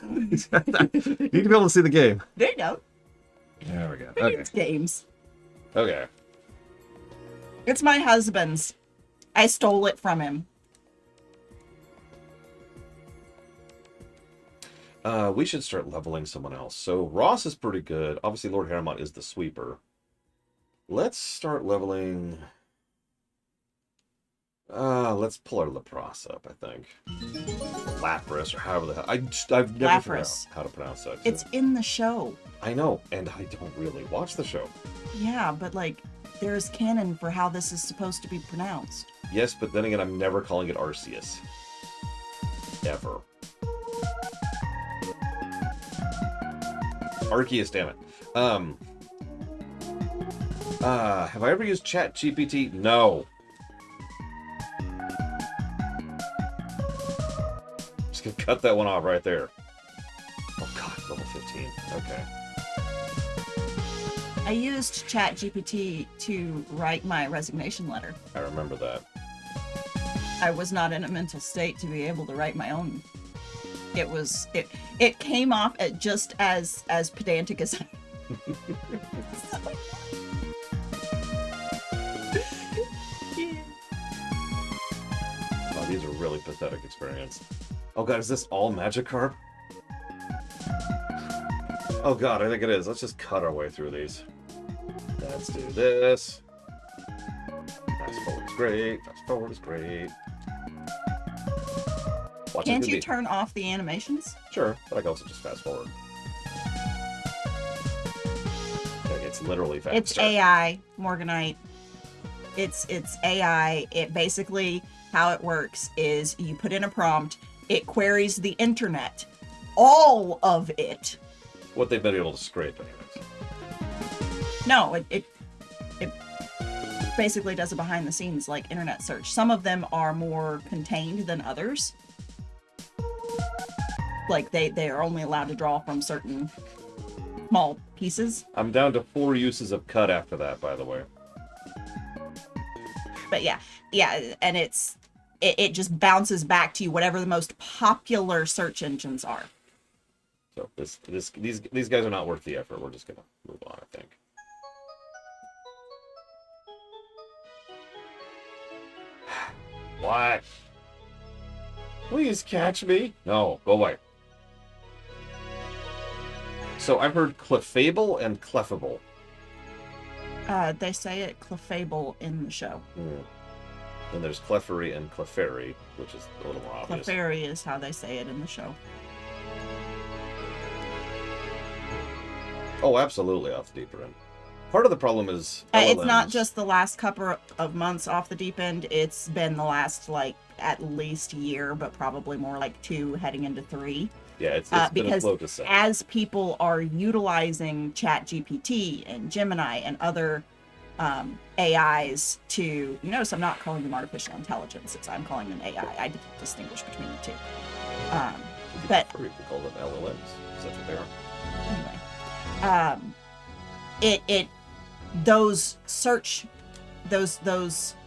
Need to be able to see the game. There you go. There we go. Okay. It's games. Okay. It's my husband's. I stole it from him. We should start leveling someone else. So Ross is pretty good. Obviously, Lord Harrowmont is the sweeper. Let's start leveling. Let's pull our Lapras up, I think. Lapras, or however the hell. I've never figured out how to pronounce that. It's in the show. I know, and I don't really watch the show. Yeah, but like, there's canon for how this is supposed to be pronounced. Yes, but then again, I'm never calling it Arceus. Ever. Arceus, damn it. Have I ever used ChatGPT? No. Just gonna cut that one off right there. Oh god, level 15. Okay. I used ChatGPT to write my resignation letter. I remember that. I was not in a mental state to be able to write my own. It came off at just as pedantic as Oh, these are really pathetic experience. Oh god, is this all Magikarp? Oh god, I think it is. Let's just cut our way through these. Let's do this. Fast forward is great. Fast forward is great. Watch Can't you turn off the animations? Sure, but I can also just fast forward. It's literally faster. It's AI, Morganite. It's AI. It basically, how it works is you put in a prompt, it queries the internet. All of it. What they've been able to scrape, anyways. No, it basically does a behind the scenes like internet search. Some of them are more contained than others. Like they are only allowed to draw from certain small pieces. I'm down to 4 uses of cut after that, by the way. But yeah, and it just bounces back to you whatever the most popular search engines are. So these guys are not worth the effort. We're just gonna move on, I think. What? Please catch me. No, go away. So I've heard Clefable and Clefable. They say it Clefable in the show. Then there's Clefairy and Clefairy, which is a little more obvious. Clefairy is how they say it in the show. Oh, absolutely off the deeper end. Part of the problem is it's not just the last couple of months off the deep end. It's been the last, like, at least year, but probably more like 2 heading into 3. Yeah, it's been because a slow descent. As people are utilizing ChatGPT and Gemini and other AIs to, you notice I'm not calling them artificial intelligences. I'm calling them AI. I distinguish between the two. But or you could call them LLMs. Is that what they are? Anyway, those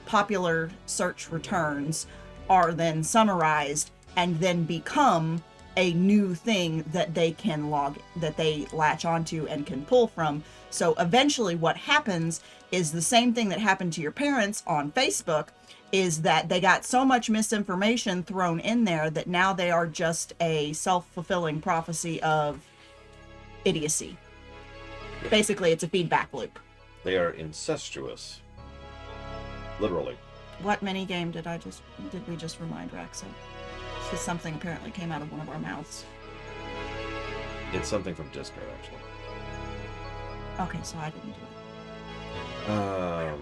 popular search returns are then summarized and then become a new thing that they can that they latch onto and can pull from. So eventually what happens is the same thing that happened to your parents on Facebook, is that they got so much misinformation thrown in there that now they are just a self-fulfilling prophecy of idiocy. Basically, it's a feedback loop. They are incestuous. Literally. What minigame did we just remind Rax of? Because something apparently came out of one of our mouths. It's something from Disco, actually. Okay, so I didn't do it.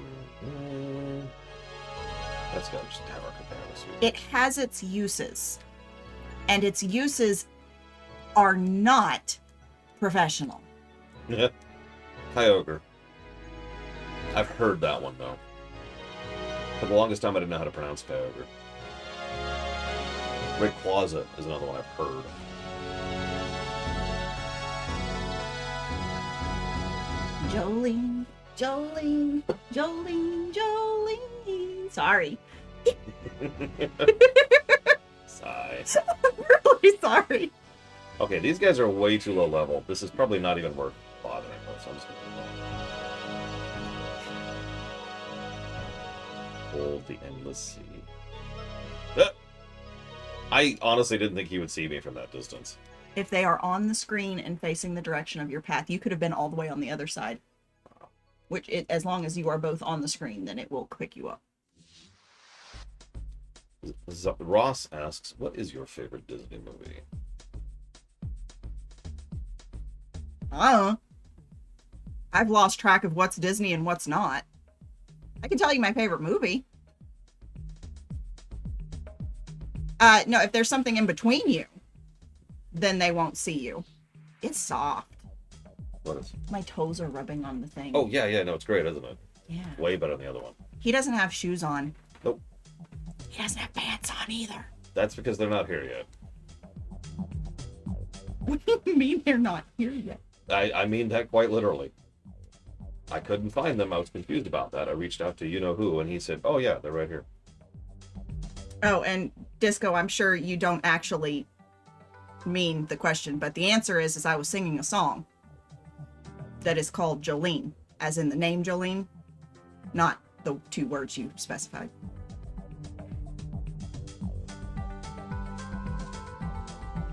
Let's go just have our comparison. It has its uses. And its uses are not professional. Kyogre. I've heard that one, though. For the longest time, I didn't know how to pronounce Kyogre. Rayquaza is another one I've heard. Jolene, Jolene, Jolene, Jolene. Sorry. Sigh. I'm really sorry. Okay, these guys are way too low level. This is probably not even worth bothering with, so I'm just gonna hold the endless sea. I honestly didn't think he would see me from that distance. If they are on the screen and facing the direction of your path, you could have been all the way on the other side. Wow. Which, as long as you are both on the screen, then it will pick you up. Ross asks, what is your favorite Disney movie? I don't know. I've lost track of what's Disney and what's not. I can tell you my favorite movie. No, if there's something in between you, then they won't see you. It's soft. What is? My toes are rubbing on the thing. Oh, yeah, no, it's great, isn't it? Yeah. Way better than the other one. He doesn't have shoes on. Nope. He doesn't have pants on either. That's because they're not here yet. What do you mean they're not here yet? I mean that quite literally. I couldn't find them. I was confused about that. I reached out to you-know-who, and he said, oh, yeah, they're right here. Oh, and Disco, I'm sure you don't actually mean the question, but the answer is I was singing a song that is called Jolene, as in the name Jolene, not the two words you specified.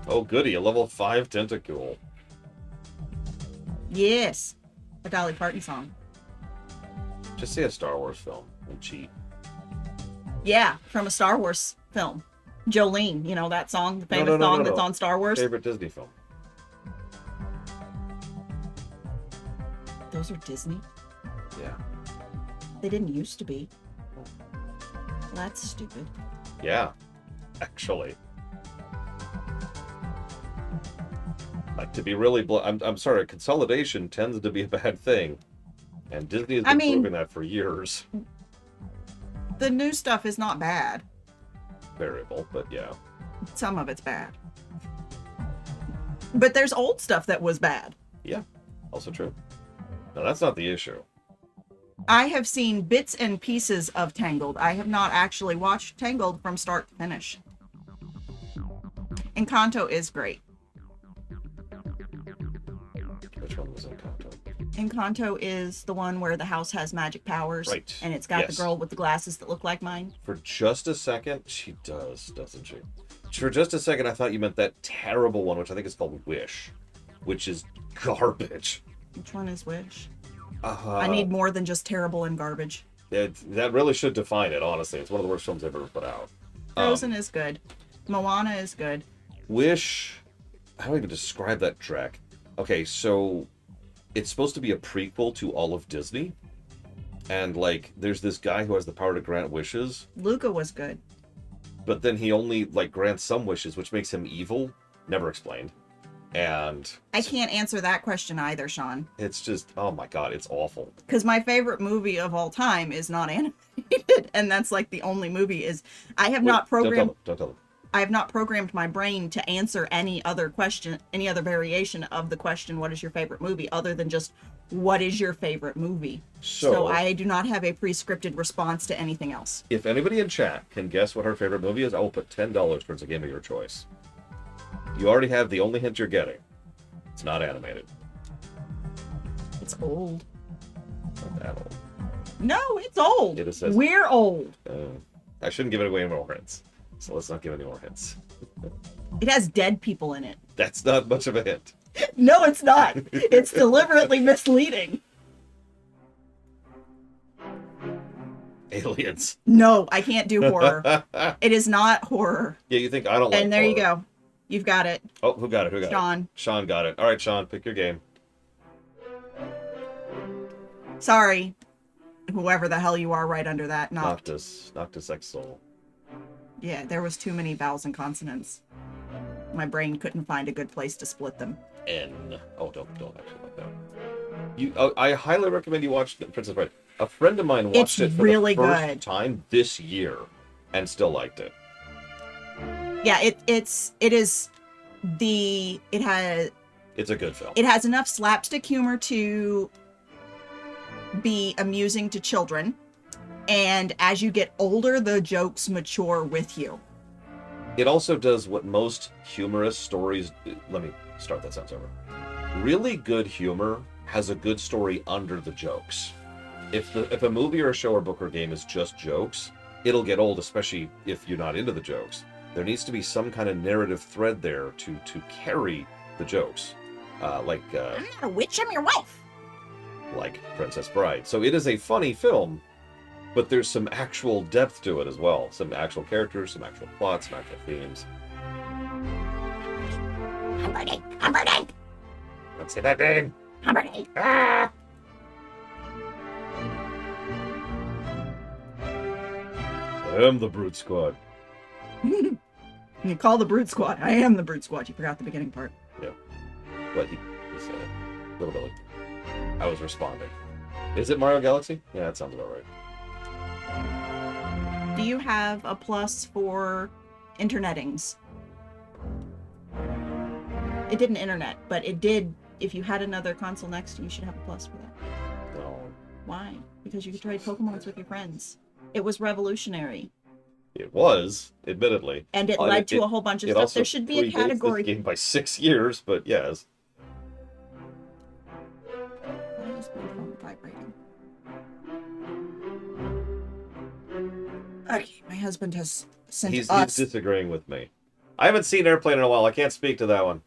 Oh, goody, a level 5 Tentacool. Yes, a Dolly Parton song. Just say a Star Wars film and cheat. Yeah, from a Star Wars film. Jolene, you know that song, the famous no, song no. that's on Star Wars? Favorite Disney film? Those are Disney? Yeah. They didn't used to be. Well, that's stupid. Yeah, actually. Like, to be really I'm sorry, consolidation tends to be a bad thing. And Disney has been proving that for years. The new stuff is not bad. Variable, but yeah. Some of it's bad. But there's old stuff that was bad. Yeah, also true. No, that's not the issue. I have seen bits and pieces of Tangled. I have not actually watched Tangled from start to finish. Encanto is great. Which one was Encanto? Encanto is the one where the house has magic powers. Right. And it's got Yes. the girl with the glasses that look like mine. For just a second, she does, doesn't she? For just a second, I thought you meant that terrible one, which I think is called Wish, which is garbage. Which one is Wish? I need more than just terrible and garbage. That really should define it, honestly. It's one of the worst films I've ever put out. Frozen is good. Moana is good. Wish, how do I even describe that track? Okay, so it's supposed to be a prequel to all of Disney. And, like, there's this guy who has the power to grant wishes. Luca was good. But then he only, like, grants some wishes, which makes him evil. Never explained. And I can't answer that question either, Sean. it's just, oh my god, it's awful. Because my favorite movie of all time is not animated, and that's like the only movie is. I have not programmed. Don't tell them. I have not programmed my brain to answer any other question, any other variation of the question, "What is your favorite movie?" other than just, "What is your favorite movie?" So I do not have a pre-scripted response to anything else. If anybody in chat can guess what her favorite movie is, I will put $10 towards a game of your choice. You already have the only hint you're getting. It's not animated. It's old. It's not that old. No, it's old. It says- We're old. I shouldn't give it away any more hints. So let's not give any more hints. It has dead people in it. That's not much of a hint. No, it's not. It's deliberately misleading. Aliens. No, I can't do horror. It is not horror. Yeah, you think I don't like And there you horror. go. You've got it. Oh, who got it? Who got Sean. it? Sean got it. All right, Sean, pick your game. Sorry. Whoever the hell you are right under that. Noctis X Soul. Yeah, there was too many vowels and consonants. My brain couldn't find a good place to split them. N. Oh, don't actually like that. I highly recommend you watch Princess Bride. A friend of mine watched It's it for really the first good. time this year and still liked it. Yeah, it has It's a good film. it has enough slapstick humor to be amusing to children, and as you get older, the jokes mature with you. It also does what most humorous stories. Let me start that sentence over. Really good humor has a good story under the jokes. If a movie or a show or book or game is just jokes, it'll get old, especially if you're not into the jokes. There needs to be some kind of narrative thread there to carry the jokes, like I'm not a witch, I'm your wife. like Princess Bride. So it is a funny film, but there's some actual depth to it as well. Some actual characters, some actual plots, some actual themes. I'm burning. I'm burning. Don't say that name. I'm burning. Ah! I am the Brute Squad. You call the Brute Squad. I am the Brute Squad. You forgot the beginning part. Yeah. But he said it. Little Billy. I was responding. Is it Mario Galaxy? Yeah, that sounds about right. Do you have a plus for internetings? It didn't internet, but it did. If you had another console next to you, you should have a plus for that. No. Why? Because you could trade Pokemons with your friends. It was revolutionary. It was, admittedly. And it And led to a whole bunch of it stuff. also There should be a predates category. this game by 6 years, but yes. Why is my phone vibrating? Okay, my husband has sent He's us. disagreeing with me. I haven't seen Airplane in a while. I can't speak to that one.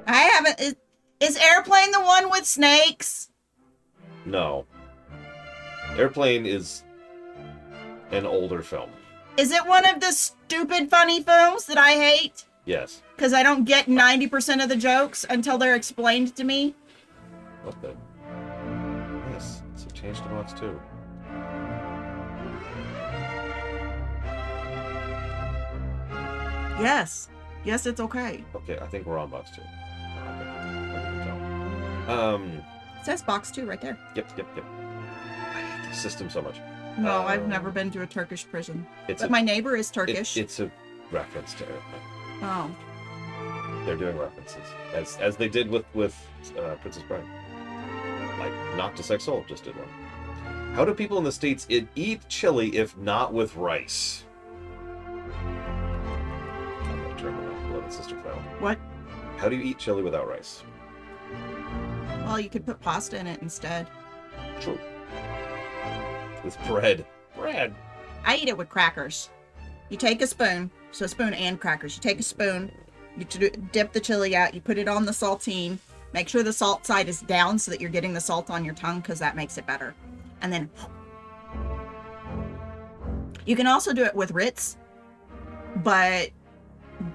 I haven't. Is Airplane the one with snakes? No. Airplane is an older film. Is it one of the stupid funny films that I hate? Yes. Because I don't get 90% of the jokes until they're explained to me? What the? Yes. So change to box 2. Yes. Yes, it's okay. Okay, I think we're on box 2. I can tell. It says box 2 right there. Yep. I hate this system so much. No, I've never been to a Turkish prison. It's But my neighbor is Turkish. It's a reference to Airplane. Oh. They're doing references, as they did with Princess Bride. Like Knocked to Sex Soul just did one. How do people in the States eat chili if not with rice? I'm gonna turn the Blood and Sister Clown. What? How do you eat chili without rice? Well, you could put pasta in it instead. True. With bread. Bread. I eat it with crackers. You take a spoon, so a spoon and crackers. You take a spoon, you dip the chili out, you put it on the saltine. Make sure the salt side is down so that you're getting the salt on your tongue, because that makes it better. And then you can also do it with Ritz, but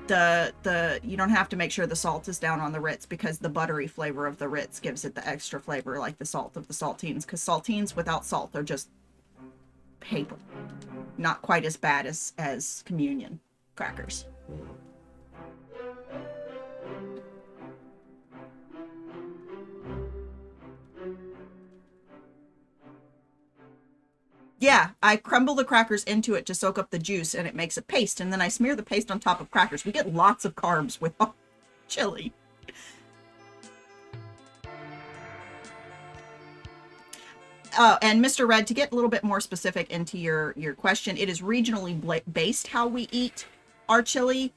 the you don't have to make sure the salt is down on the Ritz, because the buttery flavor of the Ritz gives it the extra flavor, like the salt of the saltines, because saltines without salt are just paper. Not quite as bad as communion crackers. Yeah, I crumble the crackers into it to soak up the juice, and it makes a paste, and then I smear the paste on top of crackers. We get lots of carbs with chili. And Mr. Red, to get a little bit more specific into your question, it is regionally based how we eat our chili.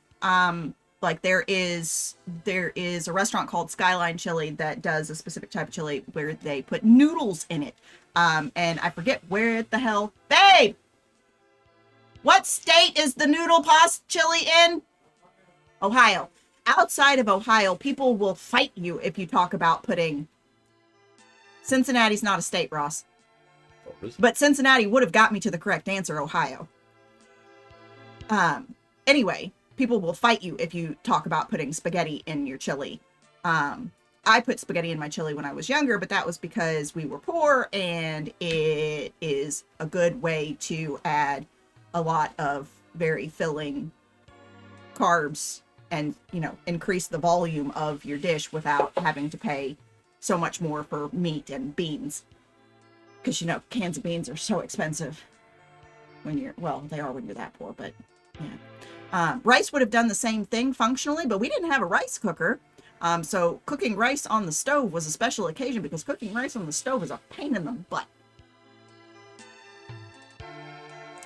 Like there is a restaurant called Skyline Chili that does a specific type of chili where they put noodles in it. And I forget where the hell, babe, what state is the noodle pasta chili in? Ohio. Outside of Ohio, people will fight you if you talk about putting. Cincinnati's not a state, Ross. But Cincinnati would have got me to the correct answer, Ohio. Anyway, people will fight you if you talk about putting spaghetti in your chili. I put spaghetti in my chili when I was younger, but that was because we were poor, and it is a good way to add a lot of very filling carbs and, increase the volume of your dish without having to pay so much more for meat and beans. Because, cans of beans are so expensive when they are when you're that poor, but yeah. Rice would have done the same thing functionally, but we didn't have a rice cooker. So cooking rice on the stove was a special occasion, because cooking rice on the stove is a pain in the butt.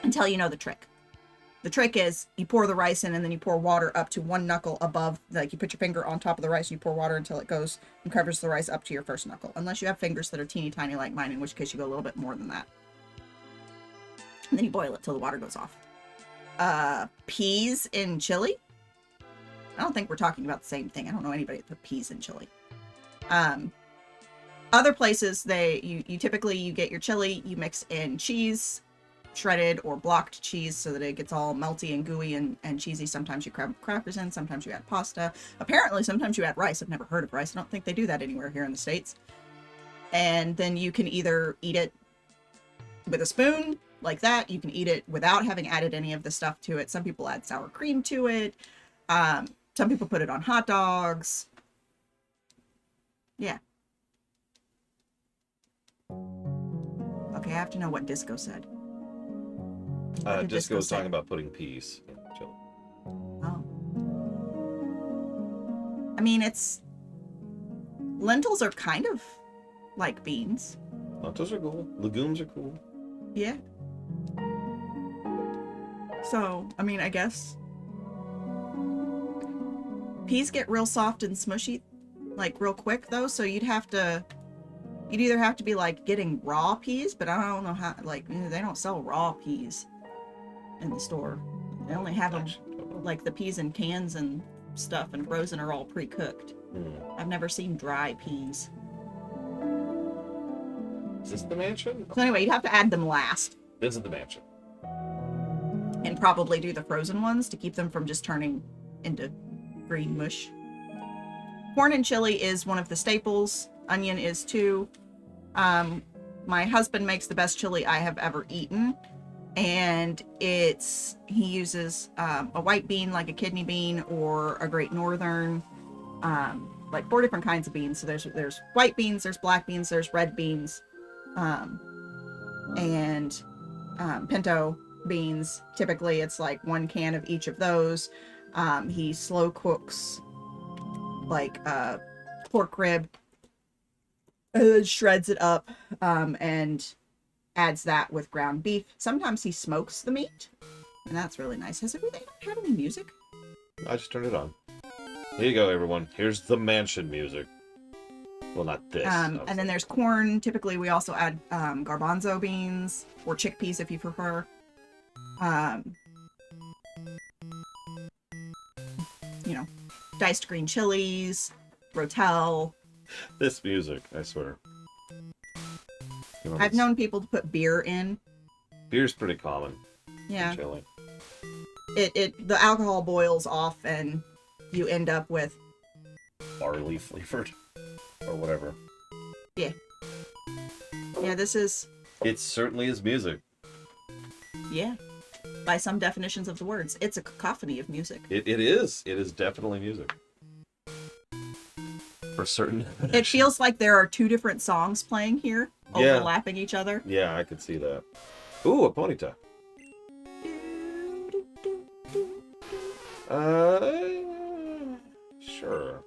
Until you know the trick. The trick is you pour the rice in, and then you pour water up to one knuckle above, like you put your finger on top of the rice, and you pour water until it goes and covers the rice up to your first knuckle. Unless you have fingers that are teeny tiny like mine, in which case you go a little bit more than that. And then you boil it till the water goes off. Peas in chili? I don't think we're talking about the same thing. I don't know anybody that put peas in chili. Other places, you typically get your chili, you mix in cheese, shredded or blocked cheese, so that it gets all melty and gooey and cheesy. Sometimes you grab crackers in, sometimes you add pasta. Apparently, sometimes you add rice. I've never heard of rice. I don't think they do that anywhere here in the States. And then you can either eat it with a spoon, like that. You can eat it without having added any of the stuff to it. Some people add sour cream to it. Some people put it on hot dogs. Yeah. Okay, I have to know what Disco said. What did Disco was say? talking about putting peas in chili. Oh. I mean, lentils are kind of like beans. Lentil are cool. Legumes are cool. Yeah. So, I mean, I guess peas get real soft and smushy, like real quick though. So you'd either have to be like getting raw peas, but I don't know how. Like they don't sell raw peas in the store. They only have them like the peas in cans and stuff, and frozen are all pre-cooked. I've never seen dry peas. Is this the mansion? So anyway, you'd have to add them last. This is the mansion. And probably do the frozen ones to keep them from just turning into green mush. Corn and chili is one of the staples. Onion is too. My husband makes the best chili I have ever eaten. And he uses a white bean, like a kidney bean, or a Great Northern, like 4 different kinds of beans. So there's white beans, there's black beans, there's red beans, and pinto beans. Typically it's like 1 can of each of those. He slow cooks like pork rib, shreds it up, and adds that with ground beef. Sometimes he smokes the meat, and that's really nice. Has everything had any music? I just turned it on. Here you go, everyone. Here's the mansion music. Well, not this. And then there's corn. Typically, we also add garbanzo beans or chickpeas if you prefer. Diced green chilies, rotel. This music, I swear. I've known people to put beer in. Beer's pretty common. Yeah. In chili. The alcohol boils off and you end up with Barley flavored. Or whatever. Yeah, this is... It certainly is music. Yeah. By some definitions of the words. It's a cacophony of music. It is. It is definitely music. For certain. It feels like there are 2 different songs playing here, overlapping each other. Yeah, I could see that. Ooh, a ponyta. Sure.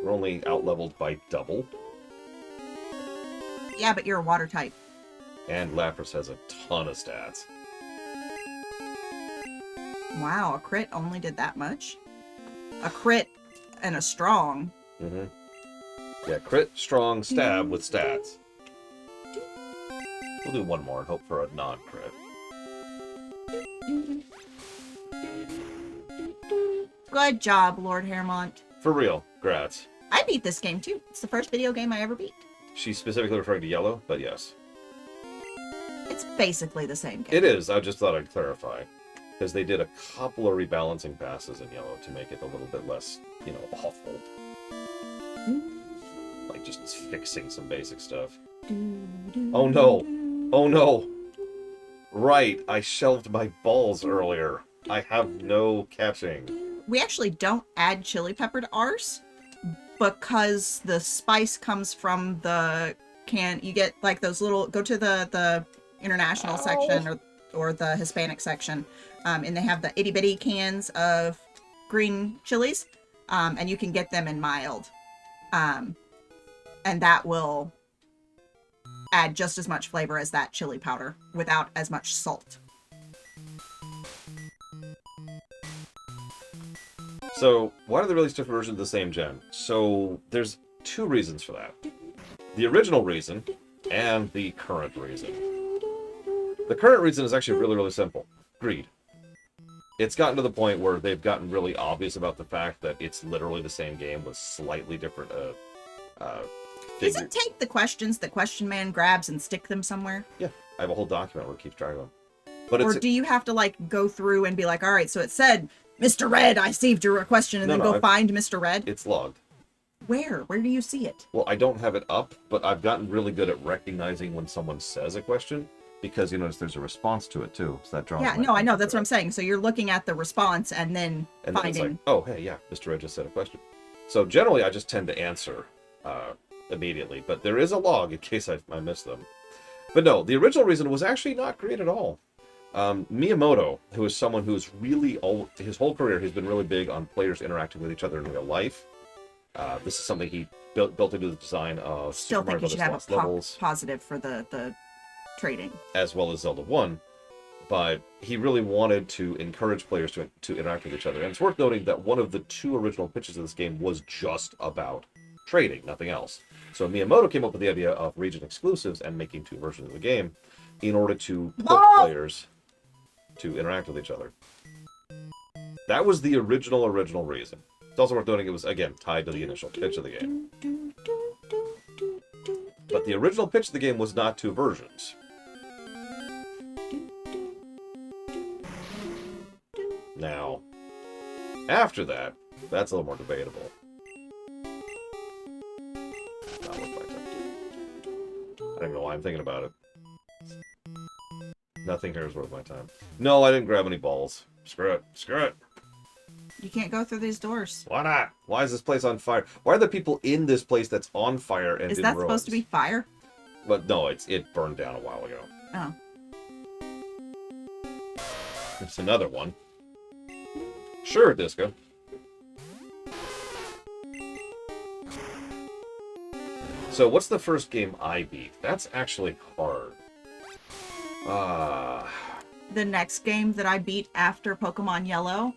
We're only out-leveled by double. Yeah, but you're a water type. And Lapras has a ton of stats. Wow, a crit only did that much? A crit and a strong. Mm-hmm. Yeah, crit, strong, stab with stats. We'll do one more and hope for a non-crit. Good job, Lord Hairmont. For real, grats. I beat this game too. It's the first video game I ever beat. She's specifically referring to yellow, but yes. It's basically the same game. It is, I just thought I'd clarify. Because they did a couple of rebalancing passes in yellow to make it a little bit less, awful. Like just fixing some basic stuff. Oh no! Oh no! Right, I shelved my balls earlier. I have no catching. We actually don't add chili pepper to ours because the spice comes from the can. You get like those little, go to the international section or the Hispanic section, and they have the itty bitty cans of green chilies, and you can get them in mild, and that will add just as much flavor as that chili powder without as much salt. So, why do they release different versions of the same gen? So, there's 2 reasons for that. The original reason, and the current reason. The current reason is actually really, really simple. Greed. It's gotten to the point where they've gotten really obvious about the fact that it's literally the same game with slightly different, Does it take the questions that Question Man grabs and stick them somewhere? Yeah, I have a whole document where it keeps track of them. But Or do you have to, like, go through and be like, all right, so it said, Mr. Red, I received your question, and then go find Mr. Red? It's logged. Where? Where do you see it? Well, I don't have it up, but I've gotten really good at recognizing when someone says a question, because you notice there's a response to it, too. So that draws Yeah, no, I know. That's what I'm saying. So you're looking at the response and then and finding... then it's like, oh, hey, yeah, Mr. Red just said a question. So generally, I just tend to answer immediately, but there is a log in case I miss them. But no, the original reason was actually not great at all. Miyamoto, who is someone who's really, his whole career, he's been really big on players interacting with each other in real life. This is something he built into the design of Still Super think you Mario should have Bros. a Lost Levels, positive for the trading. as well as Zelda 1. But he really wanted to encourage players to interact with each other. And it's worth noting that one of the 2 original pitches of this game was just about trading, nothing else. So Miyamoto came up with the idea of region exclusives and making 2 versions of the game in order to put players to interact with each other. That was the original reason. It's also worth noting it was, again, tied to the initial pitch of the game. But the original pitch of the game was not 2 versions. Now, after that, that's a little more debatable. Not worth my time. I don't even know why I'm thinking about it. Nothing here is worth my time. No, I didn't grab any balls. Screw it. Screw it. You can't go through these doors. Why not? Why is this place on fire? Why are the people in this place that's on fire and Is in that ruins? supposed to be fire? But no, it burned down a while ago. Oh. It's another one. Sure, Disco. So, what's the first game I beat? That's actually hard. The next game that I beat after Pokemon Yellow.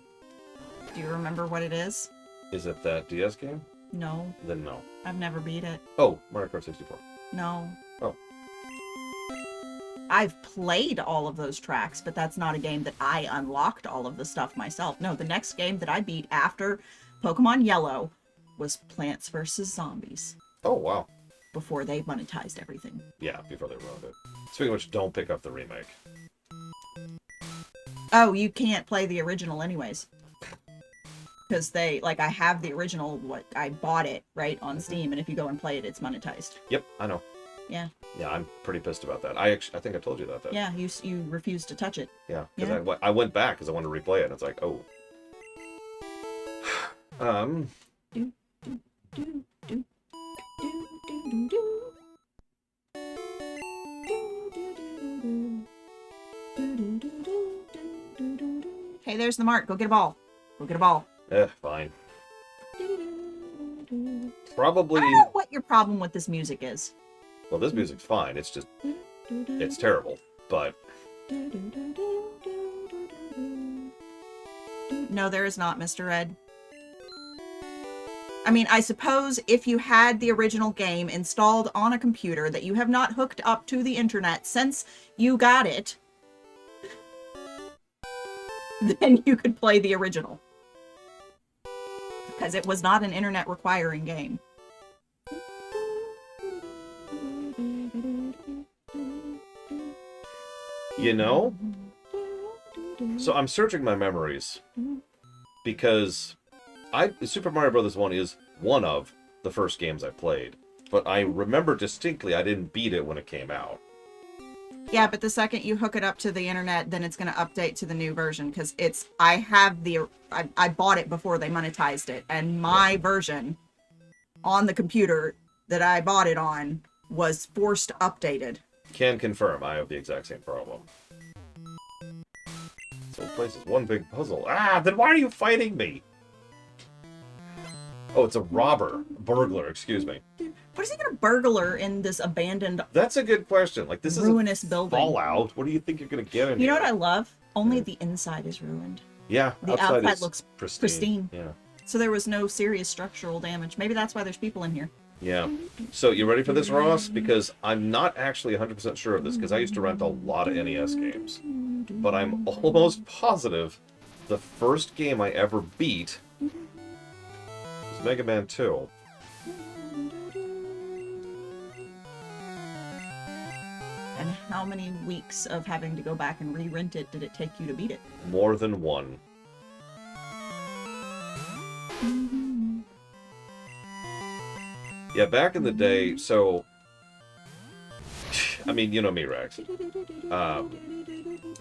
Do you remember what it is? Is it that DS game? No, Then no. I've never beat it. Oh, Mario Kart 64. No. Oh. I've played all of those tracks, but that's not a game that I unlocked all of the stuff myself. No, the next game that I beat after Pokemon Yellow was Plants vs. Zombies, Oh, wow. before they monetized everything. Yeah, before they ruined it. Speaking of which, don't pick up the remake. Oh, you can't play the original anyways. Because I have the original, I bought it, right, on Steam, and if you go and play it, it's monetized. Yep, I know. Yeah. Yeah, I'm pretty pissed about that. I think I told you that. Yeah, you refuse to touch it. Yeah, because Yeah. I went back because I wanted to replay it, and it's like, oh. Do, do, do, do, do, do, do. Hey, there's the mark. Go get a ball. Go get a ball. Fine. Probably. I don't know what your problem with this music is. Well, this music's fine. It's just, it's terrible. But No, there is not, Mr. Ed. I mean, I suppose if you had the original game installed on a computer that you have not hooked up to the internet since you got it, then you could play the original. Because it was not an internet requiring game. you know, so I'm searching my memories because Super Mario Brothers 1 is one of the first games I played, but I remember distinctly I didn't beat it when it came out. Yeah, but the second you hook it up to the internet, then it's going to update to the new version because I bought it before they monetized it, and my version on the computer that I bought it on was forced updated. Can confirm I have the exact same problem. This whole place is one big puzzle. Then why are you fighting me? Oh, it's a burglar, excuse me. What is even a burglar in this abandoned, That's a good question. Like, this ruinous is building? Fallout. What do you think you're gonna get in You know here? what I love? Only the inside is ruined. Yeah, The outside is looks pristine. pristine. Yeah. So there was no serious structural damage. Maybe that's why there's people in here. Yeah. So you ready for this, Ross? Because I'm not actually 100% sure of this, because I used to rent a lot of NES games. But I'm almost positive the first game I ever beat was Mega Man 2. And how many weeks of having to go back and re-rent it did it take you to beat it? More than one. Yeah, back in the day, so... I mean, you know me, Rex.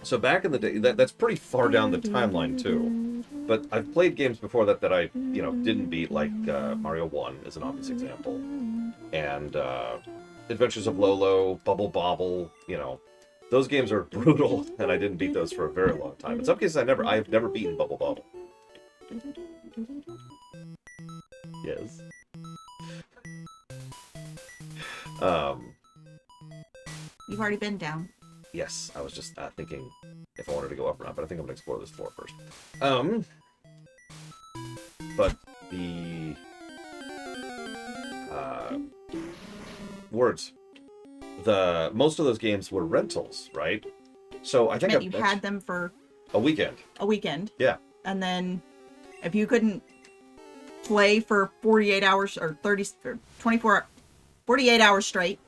So back in the day, that's pretty far down the timeline, too. But I've played games before that I, didn't beat, like Mario 1 is an obvious example. And Adventures of Lolo, Bubble Bobble, those games are brutal, and I didn't beat those for a very long time. In some cases, I've never beaten Bubble Bobble. Yes. Um, You've already been down. yes, I was just thinking if I wanted to go up or not, but I think I'm gonna explore this floor first. But the words, most of those games were rentals, right? So I think Meant you had them for a weekend. a weekend. Yeah. And then if you couldn't play for 48 hours or 30 or 24 48 hours straight,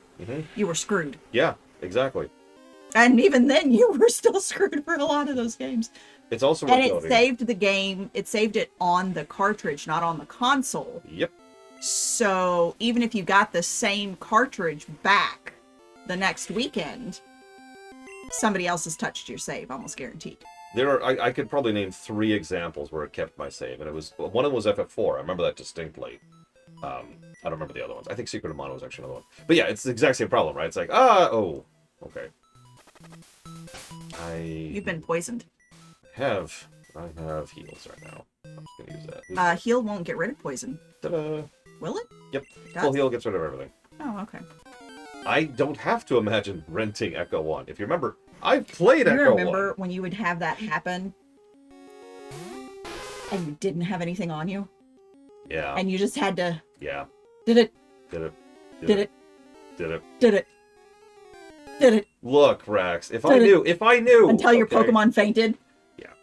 you were screwed. Yeah, exactly. And even then you were still screwed for a lot of those games. It's also And it saved the game, it saved it on the cartridge, not on the console. Yep. So even if you got the same cartridge back the next weekend, somebody else has touched your save, almost guaranteed. I could probably name 3 examples where it kept my save, and one of them was FF4. I remember that distinctly. I don't remember the other ones. I think Secret of Mana was actually another one. But yeah, it's the exact same problem, right? It's like, okay. You've been poisoned. I have heals right now. I'm just gonna use that. Heal won't get rid of poison. Ta-da! Will it? Yep. It does? Full heal gets rid of everything. Oh, okay. I don't have to imagine renting Echo 1. If you remember, I've played You Echo 1. remember when you would have that happen and you didn't have anything on you? Yeah. And you just had to... Yeah. Did it. Did it. Did it. Did it. Did it. Did it. Look, Rax, if Did I knew. Until your okay. Pokemon fainted. Yeah.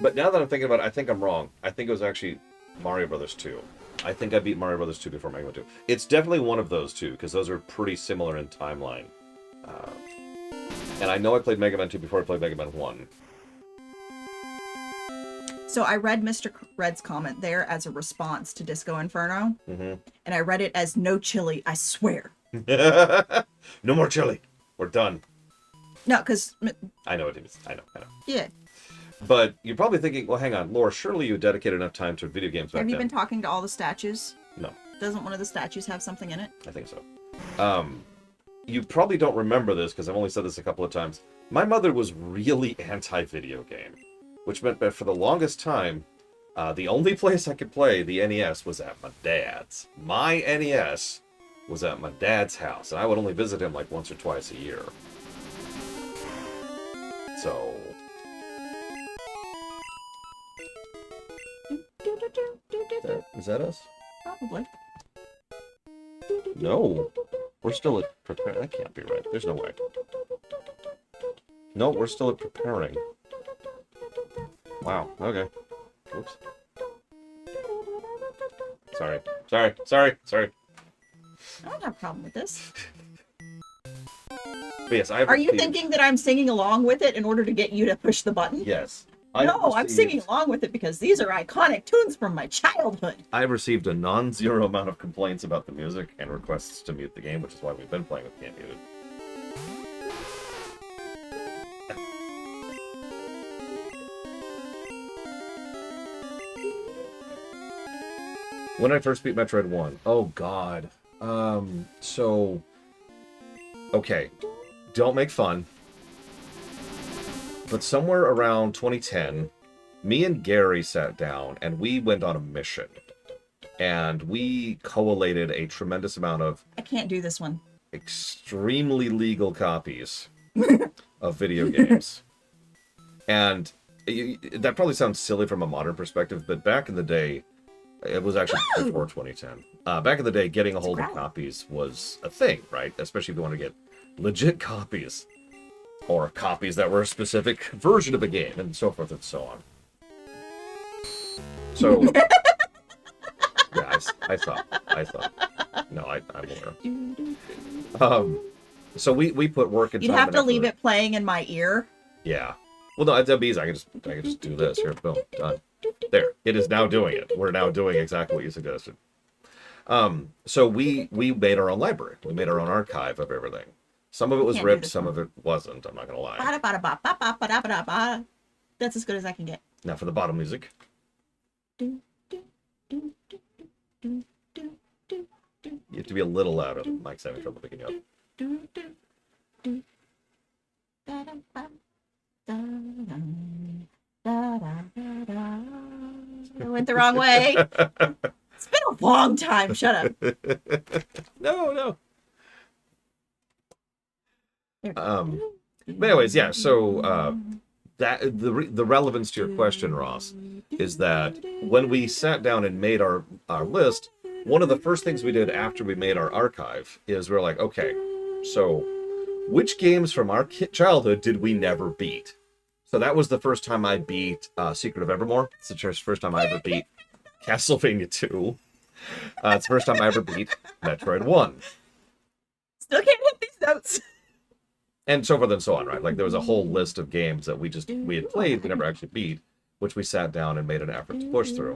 But now that I'm thinking about it, I think I'm wrong. I think it was actually Mario Brothers 2. I think I beat Mario Brothers 2 before Mega Man 2. It's definitely one of those two, because those are pretty similar in timeline. And I know I played Mega Man 2 before I played Mega Man 1. So I read Mr. Red's comment there as a response to Disco Inferno. Mm-hmm. And I read it as no chili, I swear. No more chili. We're done. No, because... I know it is. I know. Yeah. But you're probably thinking, well, hang on, Laura, surely you dedicated enough time to video games back Have you then. been talking to all the statues? No. Doesn't one of the statues have something in it? I think so. You probably don't remember this because I've only said this a couple of times. My mother was really anti-video game, which meant that for the longest time, the only place I could play the NES was at my dad's. My NES was at my dad's house, and I would only visit him like once or twice a year. So... Is that us? Probably. No. We're still at preparing. That can't be right. There's no way. No, we're still at preparing. Wow. Okay. Oops. Sorry. I don't have a problem with this. But yes, I have. Are you thinking that I'm singing along with it in order to get you to push the button? Yes. No, I'm singing along with it because these are iconic tunes from my childhood. I've received a non-zero amount of complaints about the music and requests to mute the game, which is why we've been playing with Can't Muted. When I first beat Metroid 1. Oh, God. Okay. Don't make fun. But somewhere around 2010, me and Gary sat down and we went on a mission. And we collated a tremendous amount of I can't do this one. extremely legal copies of video games. And that probably sounds silly from a modern perspective, but back in the day, it was actually before 2010. Back in the day, getting a hold of copies was a thing, right? Especially if you want to get legit copies. Or copies that were a specific version of a game, and so forth and so on. So, yeah, I thought. No, I'm aware. So we put work and You'd time have and to effort. leave it playing in my ear. Yeah. Well, no, that'd be easy. I can just do this here. Boom, done. There. It is now doing it. We're now doing exactly what you suggested. So we made our own library. We made our own archive of everything. Some of it was ripped, some of it wasn't. I'm not gonna lie. Ba-da-ba-da-ba-ba-ba-ba-da-ba-da. That's as good as I can get. Now for the bottom music. You have to be a little louder. Mike's having trouble picking you up. I went the wrong way. It's been a long time. Shut up. No. But anyways, yeah. So that the relevance to your question, Ross, is that when we sat down and made our list, one of the first things we did after we made our archive is we're like, okay, so which games from our childhood did we never beat? So that was the first time I beat Secret of Evermore. It's the first time I ever beat Castlevania 2. It's the first time I ever beat Metroid 1. Still can't hit these notes. And so forth and so on, right? Like there was a whole list of games that we had played, we never actually beat, which we sat down and made an effort to push through.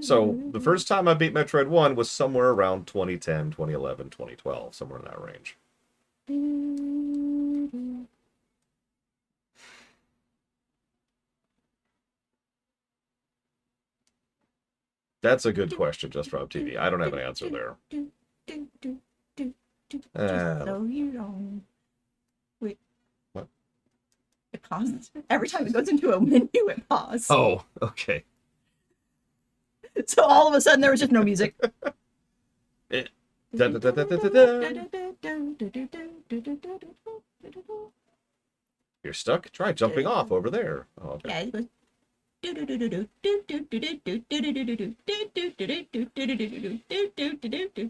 So the first time I beat Metroid 1 was somewhere around 2010, 2011, 2012, somewhere in that range. That's a good question, Just Rob TV. I don't have an answer there. So you don't. Wait. What? It pauses. Every time it goes into a menu, it pauses. Oh, okay. So all of a sudden there was just no music. You're stuck? Try jumping off over there. Oh, okay. Yeah, it goes.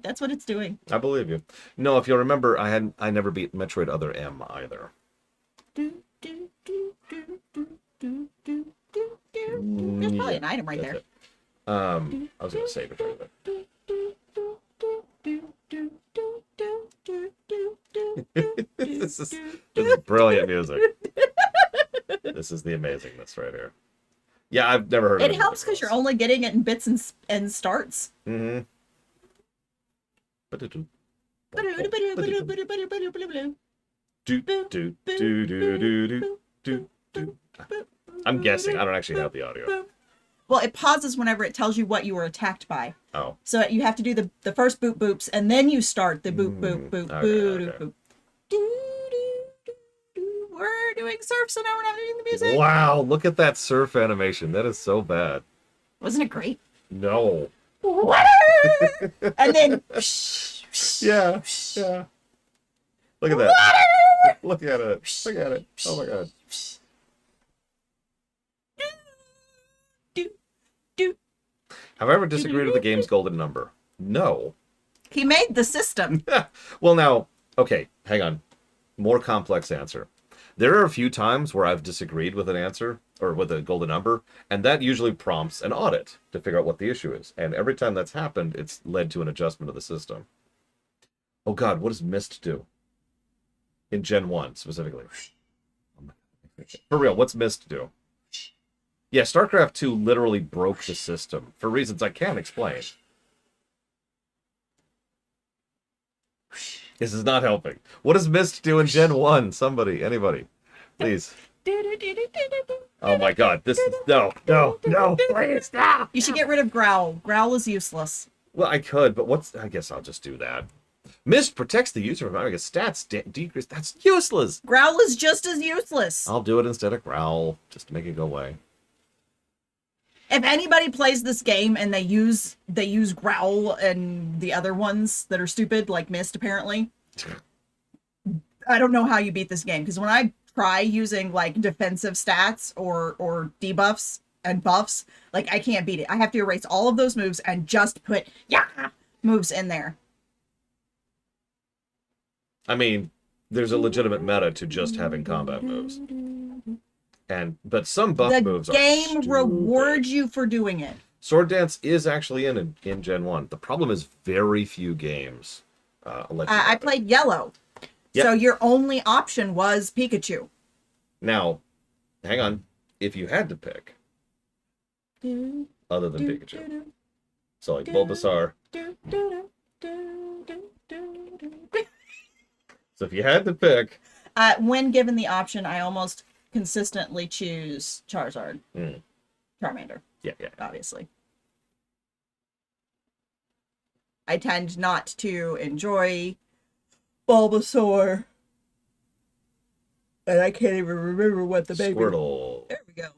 That's what it's doing. I believe you. No, if you'll remember, I never beat Metroid Other M either. There's probably an item right That's there. it. I was gonna save it for a bit. This is brilliant music. This is the amazingness right here. Yeah, I've never heard of It helps because you're only getting it in bits and starts. Mm-hmm. I'm guessing. I don't actually have the audio. Well, it pauses whenever it tells you what you were attacked by. Oh. So you have to do the first boop boops, and then you start the boop boop boop boop boop. We're doing surf, so now we're not doing the music. Wow, look at that surf animation. That is so bad. Wasn't it great? No. And then Yeah. Look at that. Look at it. Look at it. Oh my god. Have I ever disagreed with the game's golden number? No. He made the system. Well, now, okay, hang on. More complex answer. There are a few times where I've disagreed with an answer or with a golden number, and that usually prompts an audit to figure out what the issue is. And every time that's happened, it's led to an adjustment of the system. Oh god, what does Myst do? In Gen 1, specifically. For real, what's Myst do? Yeah, StarCraft 2 literally broke the system for reasons I can't explain. This is not helping. What does Myst do in Gen 1? Somebody, anybody, please. Oh my god, this is... No, please, no! You should get rid of Growl. Growl is useless. Well, I could, but what's... I guess I'll just do that. Myst protects the user from having his stats decrease. That's useless! Growl is just as useless. I'll do it instead of Growl, just to make it go away. If anybody plays this game and they use Growl and the other ones that are stupid, like Myst apparently, I don't know how you beat this game. Because when I try using like defensive stats or debuffs and buffs, like I can't beat it. I have to erase all of those moves and just put moves in there. I mean, there's a legitimate meta to just having combat moves. But some buff moves are The game stupid. rewards you for doing it. Sword Dance is actually in Gen 1. The problem is very few games. I played Yellow. Yep. So your only option was Pikachu. Now, hang on. If you had to pick, other than Pikachu. So like Bulbasaur. So if you had to pick... When given the option, I almost consistently choose Charizard. Charmander. Yeah. Obviously. I tend not to enjoy Bulbasaur. And I can't even remember what the baby... Squirtle. There we go.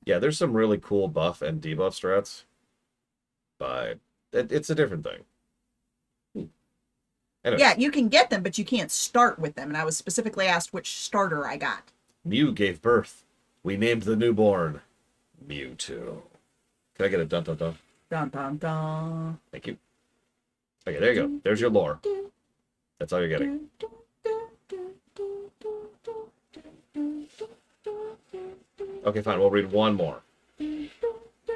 Yeah, there's some really cool buff and debuff strats, but it's a different thing. Anyways, Yeah, you can get them, but you can't start with them. And I was specifically asked which starter I got. Mew gave birth. We named the newborn Mewtwo. Can I get a dun dun dun? Dun dun dun. Thank you. Okay, there you go. There's your lore. That's all you're getting. Okay, fine. We'll read one more.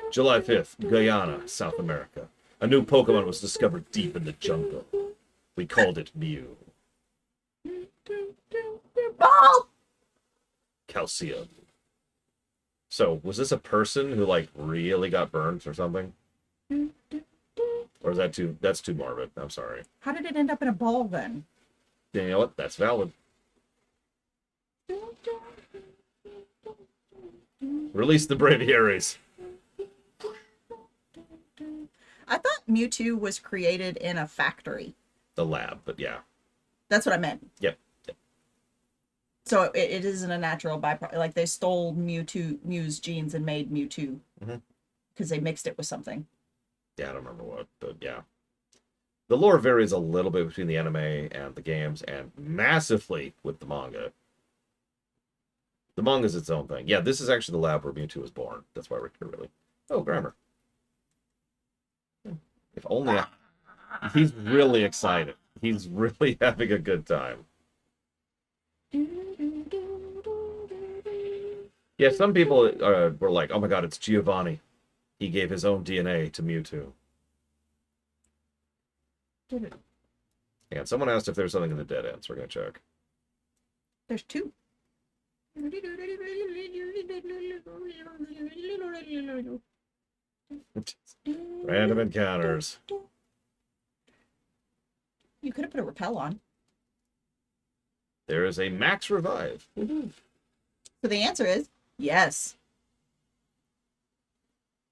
July 5th, Guyana, South America. A new Pokemon was discovered deep in the jungle. We called it Mew. Ball! Calcium. So, was this a person who, like, really got burnt or something? Or is that too... That's too morbid. I'm sorry. How did it end up in a ball then? Yeah, you know what? That's valid. Release the Braviaries. I thought Mewtwo was created in a factory. The lab, but yeah. That's what I meant. Yep. So it isn't a natural byproduct. Like they stole Mew's genes and made Mewtwo. Because they mixed it with something. Yeah, I don't remember what, but yeah. The lore varies a little bit between the anime and the games, and massively with the manga. The manga's its own thing. Yeah, this is actually the lab where Mewtwo was born. That's why we're here, really. Oh, grammar. If only he's really excited. He's really having a good time. Yeah, some people were like, oh my god, it's Giovanni. He gave his own DNA to Mewtwo. And someone asked if there's something in the dead ends. We're going to check. There's two. Random encounters. You could have put a repel on. There is a max revive. So the answer is yes.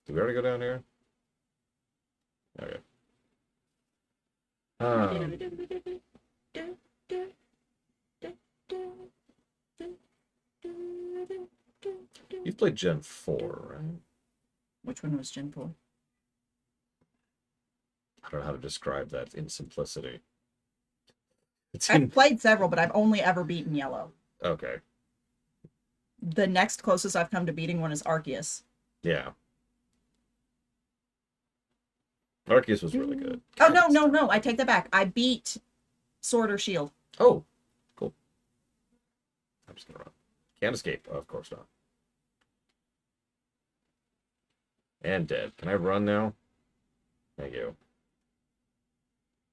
Did we already go down here? Okay. You've played Gen 4, right? Which one was Gen 4? I don't know how to describe that in simplicity. It's I've played several, but I've only ever beaten Yellow. Okay. The next closest I've come to beating one is Arceus. Yeah. Arceus was really good. Oh, no. I take that back. I beat Sword or Shield. Oh, cool. I'm just gonna run. Can't escape. Of course not. And dead. Can I run now? Thank you.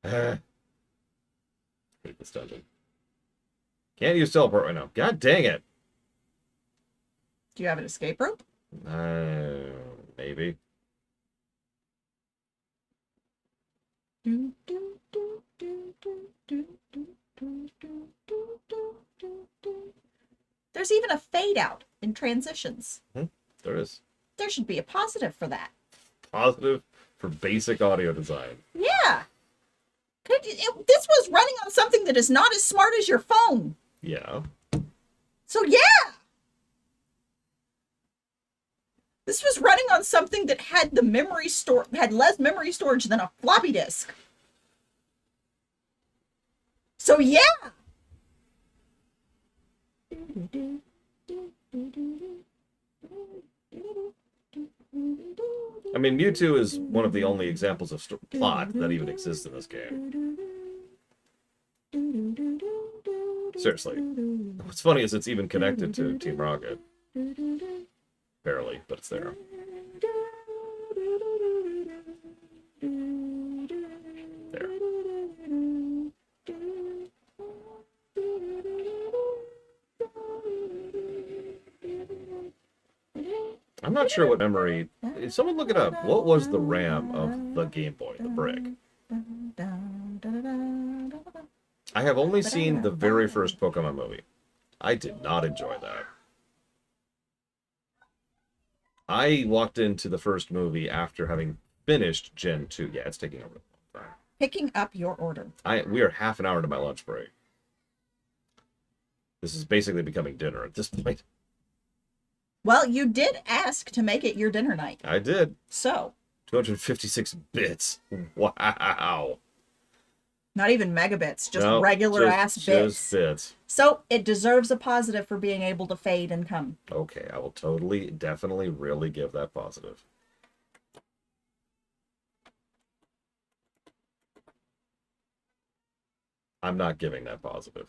Hate this dungeon. Can't use teleport right now. God dang it. Do you have an escape rope? Maybe. There's even a fade out in transitions. There is. There should be a positive for that. Positive for basic audio design. Yeah. This was running on something that is not as smart as your phone. Yeah. So yeah. This was running on something that had had less memory storage than a floppy disk. So yeah. I mean, Mewtwo is one of the only examples of plot that even exists in this game. Seriously. What's funny is it's even connected to Team Rocket. Barely, but it's there. There. I'm not sure what memory... Someone look it up. What was the RAM of the Game Boy, the brick? I have only seen the very first Pokemon movie. I did not enjoy that. I walked into the first movie after having finished Gen 2. Yeah, it's taking a really long time. Picking up your order. We are half an hour into my lunch break. This is basically becoming dinner at this point. Well, you did ask to make it your dinner night. I did. So, 256 bits. Wow. not even megabits, just No, regular ass bits. Just bits. So, it deserves a positive for being able to fade and come. Okay, I will totally, definitely, really give that positive. I'm not giving that positive.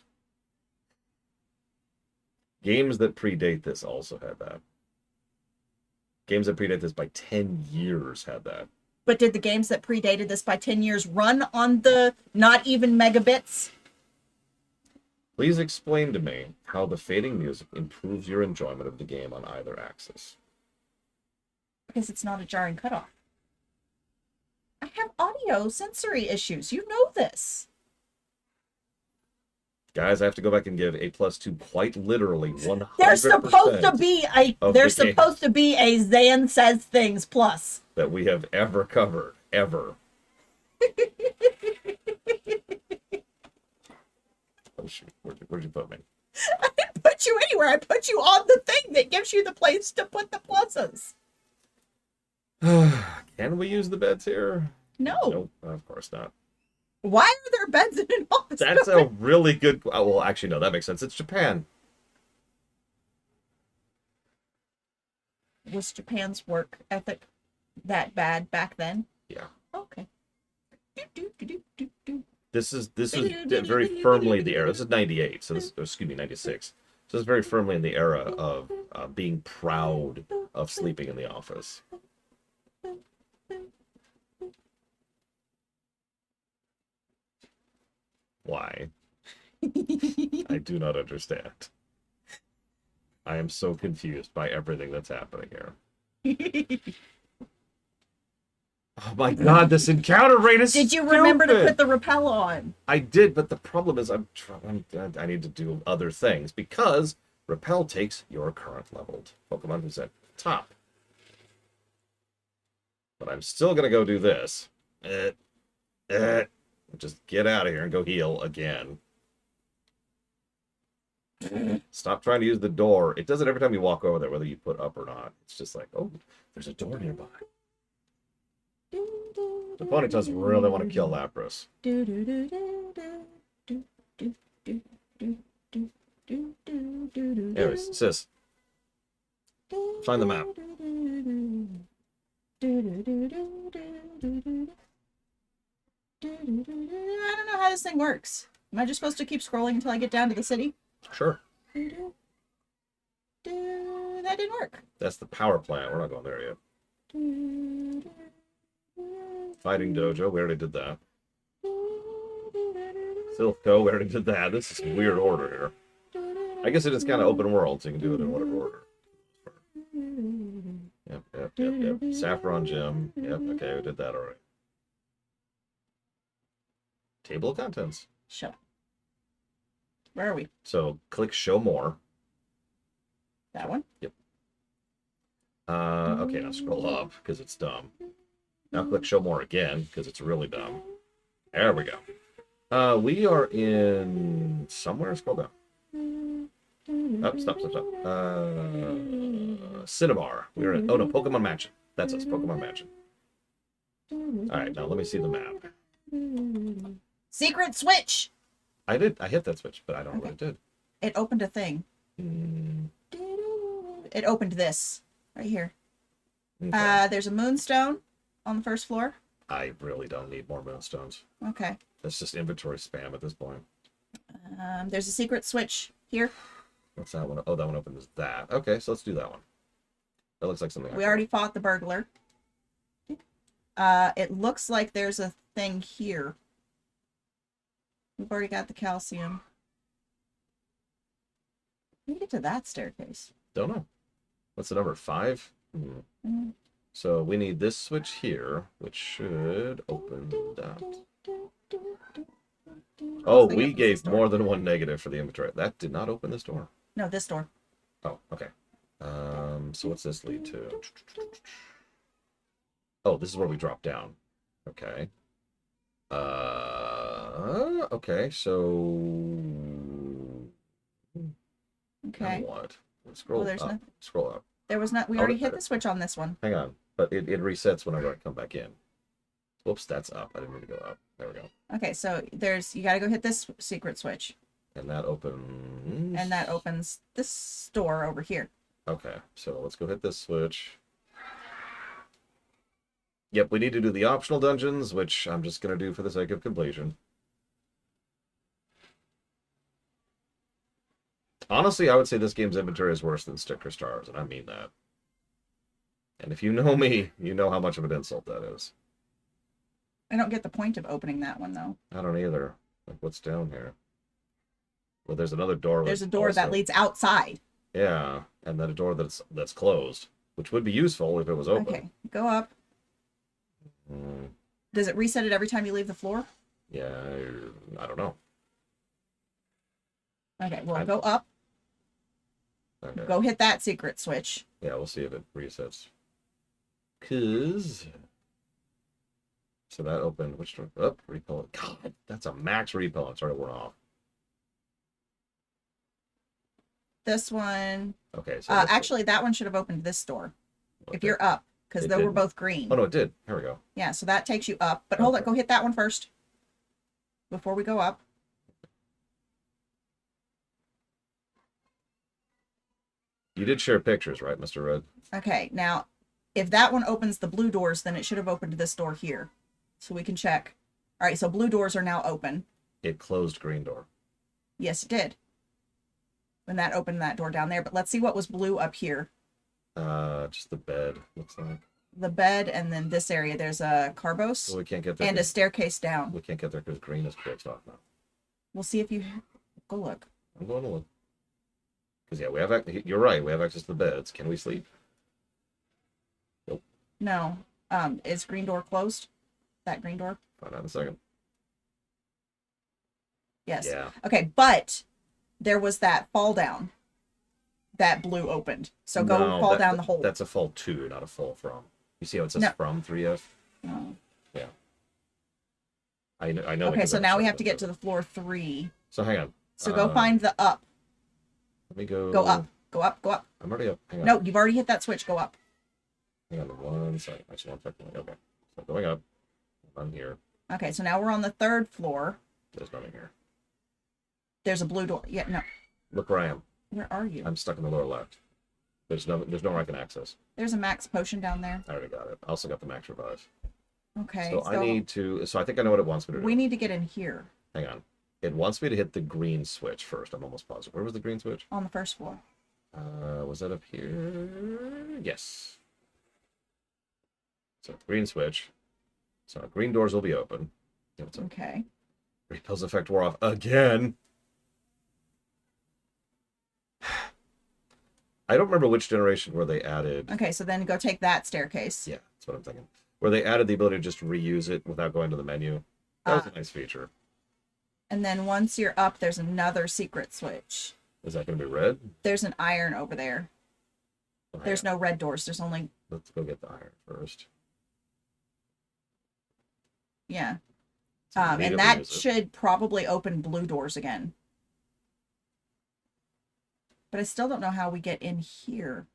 Games that predate this also had that. Games that predate this by 10 years had that. But did the games that predated this by 10 years run on the not even megabits? Please explain to me how the fading music improves your enjoyment of the game on either axis. Because it's not a jarring cutoff. I have audio sensory issues. You know this. Guys, I have to go back and give A plus to quite literally 100%. There's supposed to be a of there's the game. supposed to be a Zan Says Things plus. That we have ever covered. Ever. Oh, shoot. Where'd you put me? I didn't put you anywhere. I put you on the thing that gives you the place to put the pluses. Can we use the beds here? No. Nope, of course not. Why are there beds in an office? That's a really good... well, actually, no, that makes sense. It's Japan. Was Japan's work ethic that bad back then? Yeah. Okay. Do. This is very firmly the era. This is 98, so this, excuse me, 96. So this is very firmly in the era of being proud of sleeping in the office. Why? I do not understand. I am so confused by everything that's happening here. Oh my god, this encounter rate is Did you remember to stupid! put the rappel on? I did, but the problem is I need to do other things because Repel takes your current leveled Pokemon who's at top. But I'm still gonna go do this. Just get out of here and go heal again. Stop trying to use the door. It does it every time you walk over there, whether you put up or not. It's just like, oh, there's a door nearby. The Ponytails really want to kill Lapras. Anyways, sis. Find the map. I don't know how this thing works. Am I just supposed to keep scrolling until I get down to the city? Sure. That didn't work. That's the power plant. We're not going there yet. Fighting Dojo. We already did that. Silph.Co. We already did that. This is weird order here. I guess it is kind of open world, so you can do it in whatever order. Yep. Saffron Gym. Yep, okay, we did that already. Table of contents. Shut up. Where are we? So click show more. That one? Yep. Okay, now scroll up because it's dumb. Now click show more again because it's really dumb. There we go. We are in somewhere. Scroll down. Oh, stop. Cinnabar. We're in. Oh no, Pokemon Mansion. That's us. Pokemon Mansion. All right, now let me see the map. Secret switch! I hit that switch, but I don't know what it did. It opened a thing. It opened this right here. Okay. There's a moonstone on the first floor. I really don't need more moonstones. Okay. That's just inventory spam at this point. There's a secret switch here. What's that one? Oh, that one opens that. Okay, so let's do that one. That looks like something. We already fought the burglar. It looks like there's a thing here. We've already got the calcium. Can we get to that staircase? Don't know. What's the number? 5? So we need this switch here, which should open that. Oh, we gave more than one negative for the inventory. That did not open this door. No, this door. Oh, okay. So what's this lead to? Oh, this is where we drop down. Okay. Okay, so... Okay. Now what? Scroll Well, there's up. nothing. Scroll up. There was not. We Oh, already it- hit the switch on this one. Hang on. But it resets whenever I come back in. Whoops, that's up. I didn't mean to go up. There we go. Okay, so you got to go hit this secret switch, And that opens... and that opens this door over here. Okay, so let's go hit this switch. Yep, we need to do the optional dungeons, which I'm just going to do for the sake of completion. Honestly, I would say this game's inventory is worse than Sticker Stars, and I mean that. And if you know me, you know how much of an insult that is. I don't get the point of opening that one though. I don't either. Like, what's down here? Well, there's another door. There's a door that also- leads outside. Yeah, and then a door that's closed, which would be useful if it was open. Okay, go up. Mm, Does it reset it every time you leave the floor? yeah, I don't know. Okay, well, I- go up. Okay. Go hit that secret switch. Yeah, we'll see if it resets. So that opened. Which door? Up, repellent. God, that's a max repellent. Sorry, we're off. This one. Okay, so Actually, that one should have opened this door. If you're up, because It they were didn't. both green. Oh no, it did. Here we go. Yeah, so that takes you up. But hold on, Okay. go hit that one first. Before we go up. You did share pictures, right, Mr. Red? Okay, now, if that one opens the blue doors, then it should have opened this door here. So we can check. All right, so blue doors are now open. It closed green door. Yes, it did. When that opened that door down there. But let's see what was blue up here. Just the bed looks like. The bed, and then this area, there's a carbos So we can't get there. and a staircase down. We can't get there because green is closed off now. We'll see if you go look. I'm going to look. Because yeah, we have. You're right. We have access to the beds. Can we sleep? No. Is green door closed? That green door? Find out in a second. Yes. Yeah. Okay, but there was that fall down that blue opened. So go No, fall down the hole. That's a fall to, not a fall from. You see how it says No. from 3F? Oh. I know. Okay, so now we have to get to the floor 3. So hang on. So go find the up. Let me go. Go up. Go up. Go up. I'm already up. Hang on. No, you've already hit that switch. Go up. Hang on 1 second. Actually, one second. Okay. So going up. I'm here. Okay, so now we're on the 3rd floor. There's nothing here. There's a blue door. Yeah, no. Look where I am. Where are you? I'm stuck in the lower left. There's nowhere I can access. There's a max potion down there. I already got it. I also got the max revive. Okay, So I need to. So I think I know what it wants me to do. we need to get in here Hang on. It wants me to hit the green switch first. I'm almost positive. Where was the green switch? on the 1st floor. Was that up here? Yes. So green switch. So green doors will be open. Yeah, what's up? Okay. Repels effect wore off again. I don't remember which generation where they added. Okay, so then go take that staircase. Yeah, that's what I'm thinking. Where they added the ability to just reuse it without going to the menu. That was a nice feature. And then once you're up, there's another secret switch. Is that going to be red? There's an iron over there. Oh, hang There's on. no red doors. There's only, Let's go get the iron first. yeah. So And immediately that use it. should probably open blue doors again. But I still don't know how we get in here.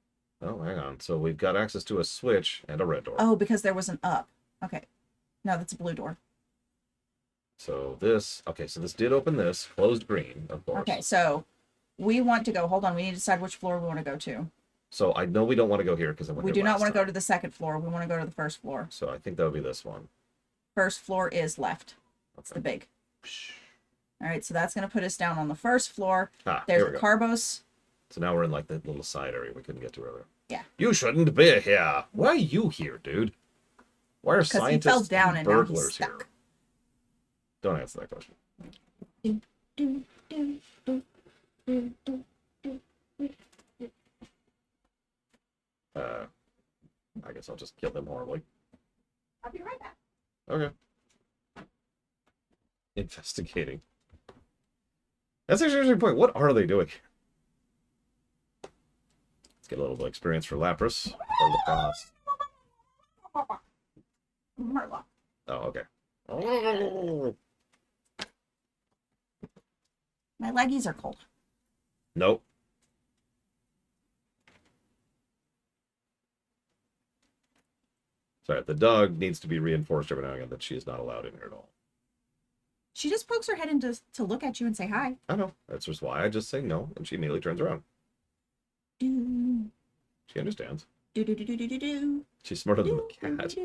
Oh, hang on. So we've got access to a switch and a red door. Oh, because there was an up. Okay. No, that's a blue door. So this, okay, so this did open this, closed green, of course. Okay, so we want to go, hold on, we need to decide which floor we want to go to. So I know we don't want to go here because We do not want to go to the 2nd floor. We want to go to the 1st floor. So I think that would be this one. 1st floor is left. It's the big. All right, so that's going to put us down on the 1st floor. Ah, There's here a we go. carbos. So now we're in like the little side area we couldn't get to earlier. Yeah. You shouldn't be here. Why are you here, dude? Why are Because he scientists fell down and now he's burglars here? stuck. Don't answer that question. I guess I'll just kill them horribly. I'll be right back. Okay. Investigating. That's actually an interesting point. What are they doing? Let's get a little bit of experience for Lapras. Or Lacrosse. Marla. Oh, okay. My leggies are cold. Nope. Sorry, the dog needs to be reinforced every now and again that she is not allowed in here at all. She just pokes her head in to look at you and say hi. I know. That's just why I just say no, and she immediately turns around. Do, She understands. do, do, do, do, do, do. She's smarter than the cat.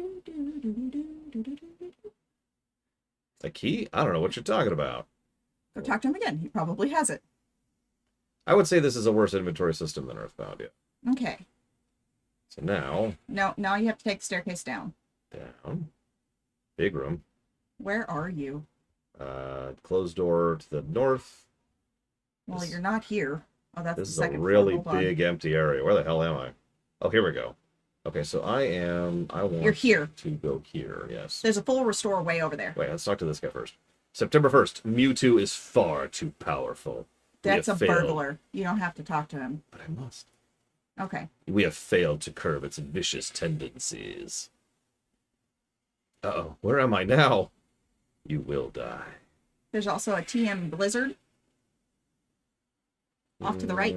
A key? I don't know what you're talking about. Go talk to him again. He probably has it. I would say this is a worse inventory system than Earthbound, yeah. Okay. So now, Now you have to take the staircase down. down. Big room. Where are you? Closed door to the north. Well, This- you're not here. Oh, that's This the is a second floor. really Hold on. big empty area. Where the hell am I? Oh, here we go. Okay, so I want You're here. to go here, yes. There's a full restore way over there. Wait, let's talk to this guy first. September 1st. Mewtwo is far too powerful. We That's a have failed. burglar. You don't have to talk to him. But I must. Okay. We have failed to curb its vicious tendencies. Uh-oh, where am I now? You will die. There's also a TM Blizzard. Off to the right.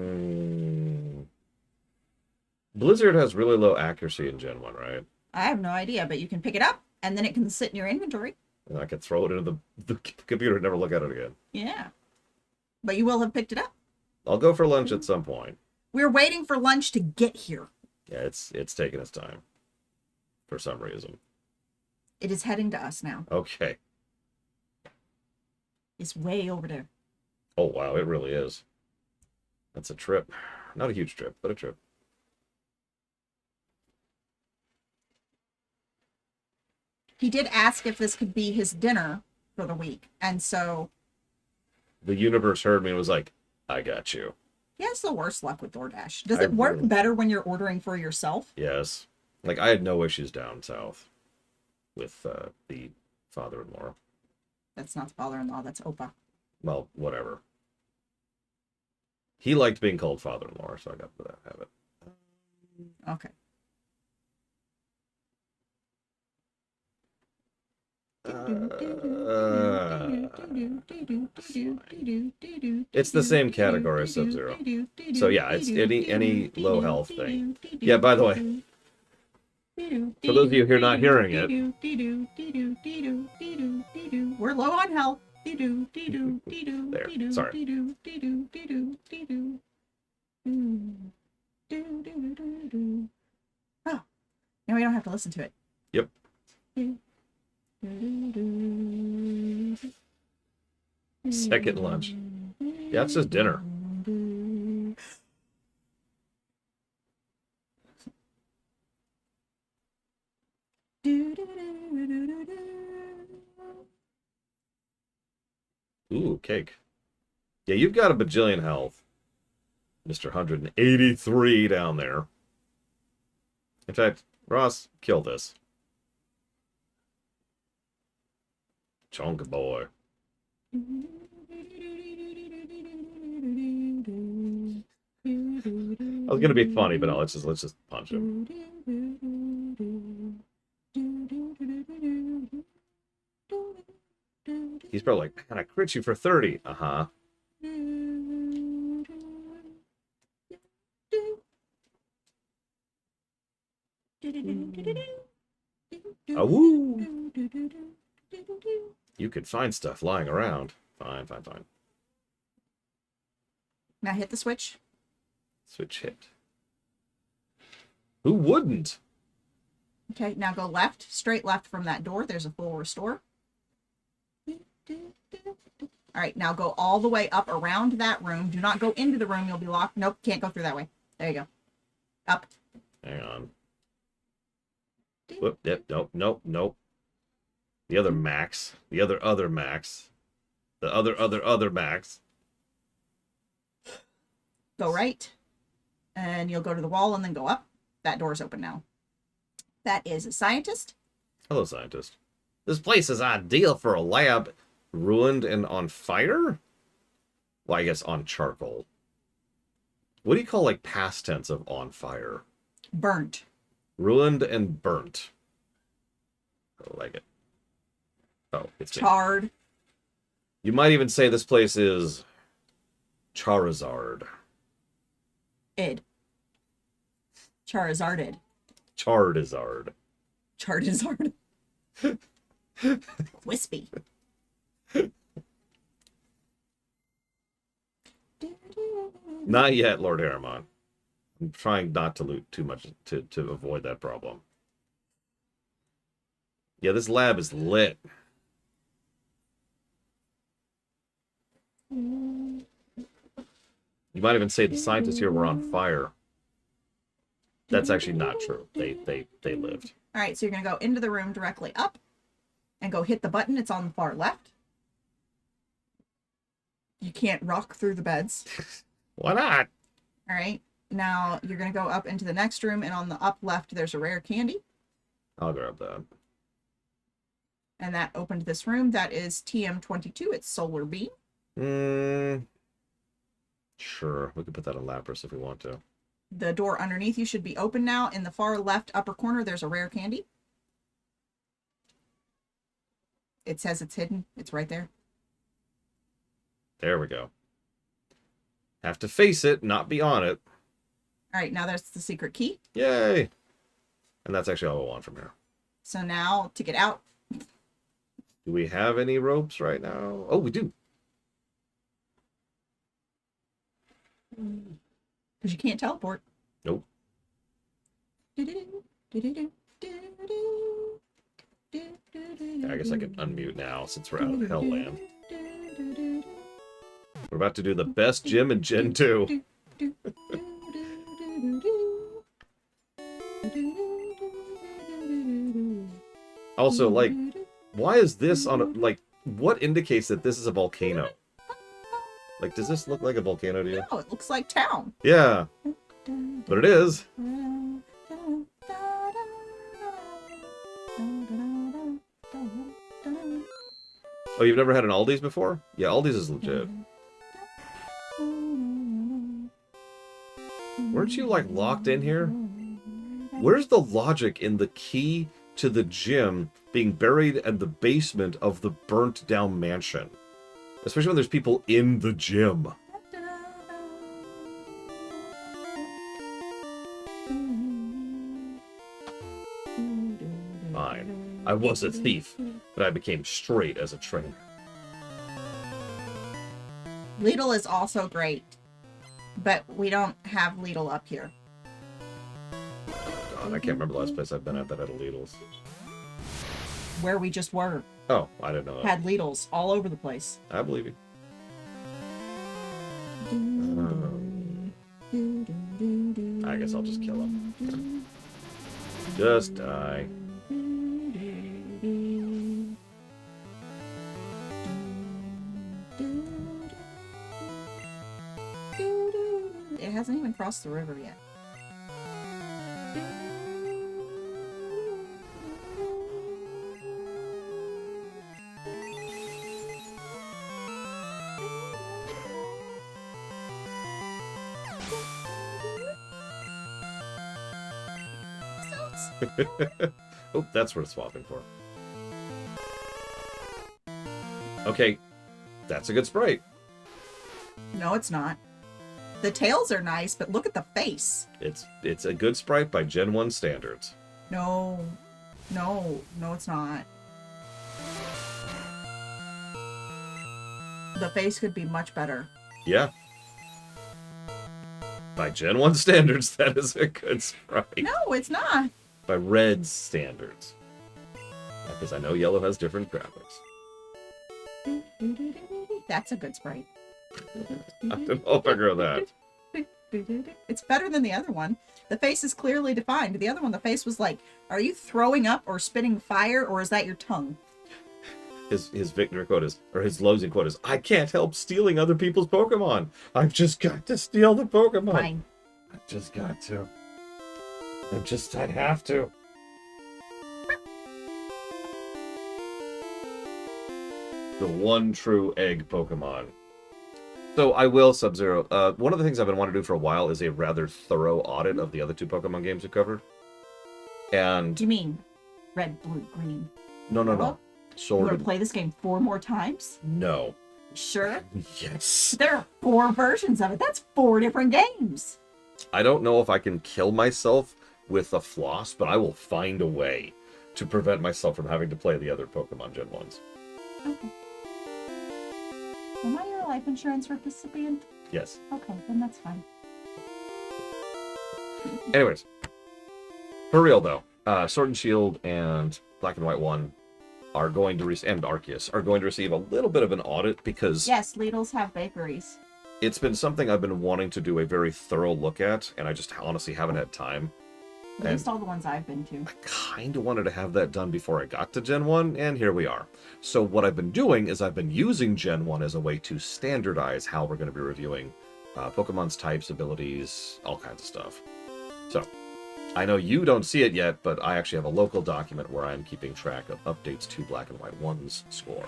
Blizzard has really low accuracy in Gen 1, right? I have no idea, but you can pick it up and then it can sit in your inventory. And I could throw it into the computer and never look at it again. Yeah. But you will have picked it up. I'll go for lunch at some point. We're waiting for lunch to get here. Yeah, it's taking its time. For some reason. It is heading to us now. Okay. It's way over there. Oh, wow, it really is. That's a trip. Not a huge trip, but a trip. He did ask if this could be his dinner for the week. And so The universe heard me and was like, I got you. he has the worst luck with DoorDash. Does I it work really- better when you're ordering for yourself? Yes. Like, I had no issues down south with the father-in-law. That's not the father-in-law, that's Opa. Well, whatever. He liked being called father-in-law, so I got to that habit. Okay. It's the same category as Sub-Zero. So yeah, it's any low health thing. Yeah, by the way, for those of you who are not hearing it, we're low on health. There, sorry. Oh, now we don't have to listen to it. Yep. Second lunch. Yeah, it's just dinner. Ooh, cake. Yeah, you've got a bajillion health. Mr. 183 down there. In fact, Ross, kill this. Chonka boy. I was gonna be funny, but no, let's just punch him. He's probably like, man, I crit you for 30. Uh-huh. Oh, woo. You could find stuff lying around. Fine, fine, fine. Now hit the switch. Switch hit. Who wouldn't? Okay, now go left, straight left from that door. There's a full restore. All right, now go all the way up around that room. Do not go into the room. You'll be locked. Nope, can't go through that way. There you go. Up. Hang on. Whoop, yep, nope, nope, nope. The other max. The other max. The other max. Go right. And you'll go to the wall and then go up. That door's open now. That is a scientist. Hello, scientist. This place is ideal for a lab. Ruined and on fire? Well, I guess on charcoal. What do you call, like, past tense of on fire? Burnt. Ruined and burnt. I like it. Oh, it's me. Charred. You might even say this place is Charizard. Id. Charizarded. Charizard. Charizard. Wispy. Not yet, Lord Aramon. I'm trying not to loot too much to avoid that problem. Yeah, this lab is lit. You might even say the scientists here were on fire. That's actually not true. They lived. All right, so you're going to go into the room directly up and go hit the button. It's on the far left. You can't rock through the beds. Why not? All right. Now you're going to go up into the next room, and on the up left, there's a rare candy. I'll grab that. And that opened this room. That is TM22. It's Solar Beam. Sure. We could put that in Lapras if we want to. The door underneath you should be open now. In the far left upper corner, there's a rare candy. It says it's hidden. It's right there. There we go. Have to face it, not be on it. All right, now that's the secret key. Yay! And that's actually all I want from here. So now to get out. Do we have any ropes right now? Oh, we do. Because you can't teleport. Nope. I guess I can unmute now since we're out of Hellland. We're about to do the best gym in Gen 2. Also, like, why is this on a, like, what indicates that this is a volcano? Like, does this look like a volcano to you? No, it looks like town. Yeah. But it is. Oh, you've never had an Aldi's before? Yeah, Aldi's is legit. Weren't you, like, locked in here? Where's the logic in the key to the gym being buried in the basement of the burnt-down mansion? Especially when there's people in the gym. Fine. I was a thief, but I became straight as a trainer. Lidl is also great, but we don't have Lidl up here. God, I can't remember the last place I've been at that had a Lidl's. Where we just were Oh, I didn't know that. had Lidl's all over the place. I believe you. I guess I'll just kill him. Just die. It hasn't even crossed the river yet. Oh, that's worth swapping for. Okay, that's a good sprite. No, it's not. The tails are nice, but look at the face. It's a good sprite by Gen 1 standards. No, it's not. The face could be much better. Yeah. By Gen 1 standards, that is a good sprite. No, it's not. By Red standards. Because I know yellow has different graphics. That's a good sprite. I don't know if I agree with that. It's better than the other one. The face is clearly defined. The other one, the face was like, are you throwing up or spitting fire, or is that your tongue? His victory quote is, or his losing quote is, I can't help stealing other people's Pokemon. I've just got to steal the Pokemon. Fine. I've just got to. I have to. The one true egg Pokemon. So I will, Sub-Zero. One of the things I've been wanting to do for a while is a rather thorough audit of the other two Pokemon games we've covered. And Do you mean red, blue, green? no. You want Sword. to play this game 4 more times? No. Sure. Yes. There are 4 versions of it. That's 4 different games. I don't know if I can kill myself with a floss, but I will find a way. to prevent myself from having to play the other Pokemon Gen 1s. Okay. Am I your life insurance recipient? Yes. Okay, then that's fine. Anyways, for real though, Sword and Shield and Black and White 1 are going to and Arceus are going to receive a little bit of an audit because Yes, Lidl's have bakeries. it's been something I've been wanting to do a very thorough look at, and I just honestly haven't had time. At And least all the ones I've been to. I kind of wanted to have that done before I got to Gen 1, and here we are. So what I've been doing is I've been using Gen 1 as a way to standardize how we're going to be reviewing Pokemon's types, abilities, all kinds of stuff. So, I know you don't see it yet, but I actually have a local document where I'm keeping track of updates to Black and White 1's score.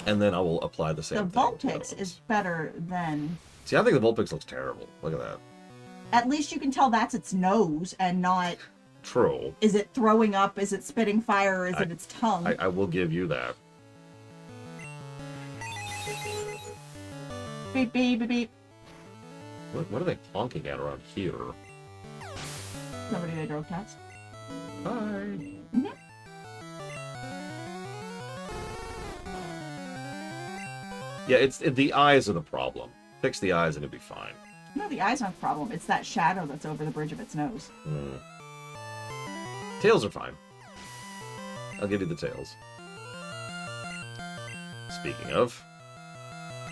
And then I will apply the same The thing. to the other Vulpix ones. is better than... See, I think the Vulpix looks terrible. Look at that. At least you can tell that's its nose and not... True. Is it throwing up? Is it spitting fire? Or is it its tongue? I will give you that. Beep, beep, beep, beep. What are they honking at around here? Somebody they drove past. Hi. Yeah, it's the eyes are the problem. Fix the eyes and it'll be fine. No, the eyes aren't the problem. It's that shadow that's over the bridge of its nose. Mm. Tails are fine. I'll give you the tails. Speaking of,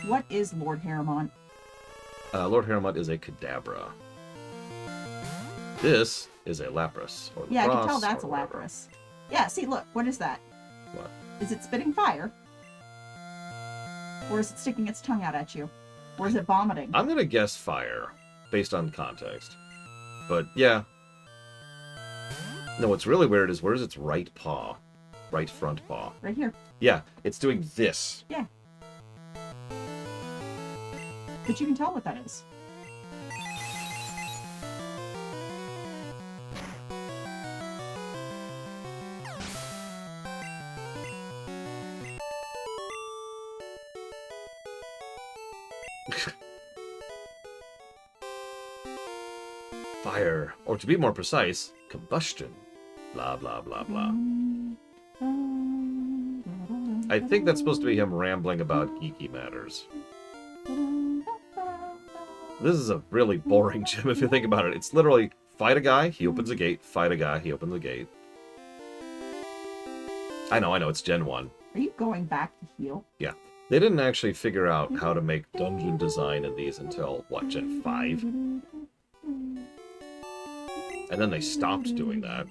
What is Lord Harriman? Lord Harriman is a Kadabra. This is a Lapras. Or Yeah, I can Lapras, tell that's a or whatever. Lapras. Yeah, see, look. What is that? What? Is it spitting fire? Or is it sticking its tongue out at you? Or is it vomiting? I'm gonna guess fire, based on context. But yeah. No, what's really weird is where's its right paw? Right front paw. Right here. Yeah, it's doing this. Yeah. But you can tell what that is. Fire. Or to be more precise, combustion. Blah, blah, blah, blah. I think that's supposed to be him rambling about geeky matters. This is a really boring gym if you think about it. It's literally fight a guy, he opens a gate, fight a guy, he opens a gate. I know, it's Gen 1. Are you going back to heal? Yeah. They didn't actually figure out how to make dungeon design in these until, what, Gen 5? And then they stopped doing that.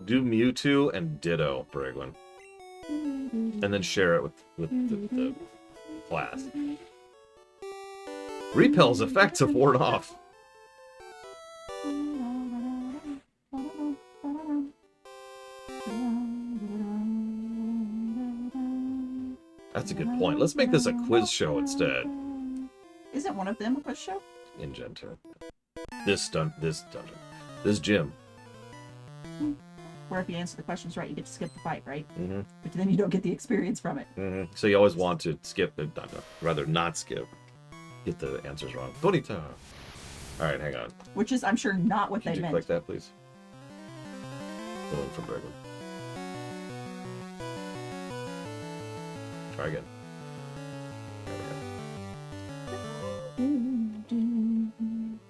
Do Mewtwo and Ditto, Brigwin. And then share it with the class. Repel's effects have worn off. That's a good point. Let's make this a quiz show instead. Isn't one of them a quiz show? In Gen 2. This gym. Where if you answer the questions right, you get to skip the fight, right? Mm-hmm. But then you don't get the experience from it. Mm-hmm. So you always want to skip, rather not skip. Get the answers wrong. Bonita. All right, hang on. Which is, I'm sure, not what Could they you meant. click that, please? The link from Bergman. Try again.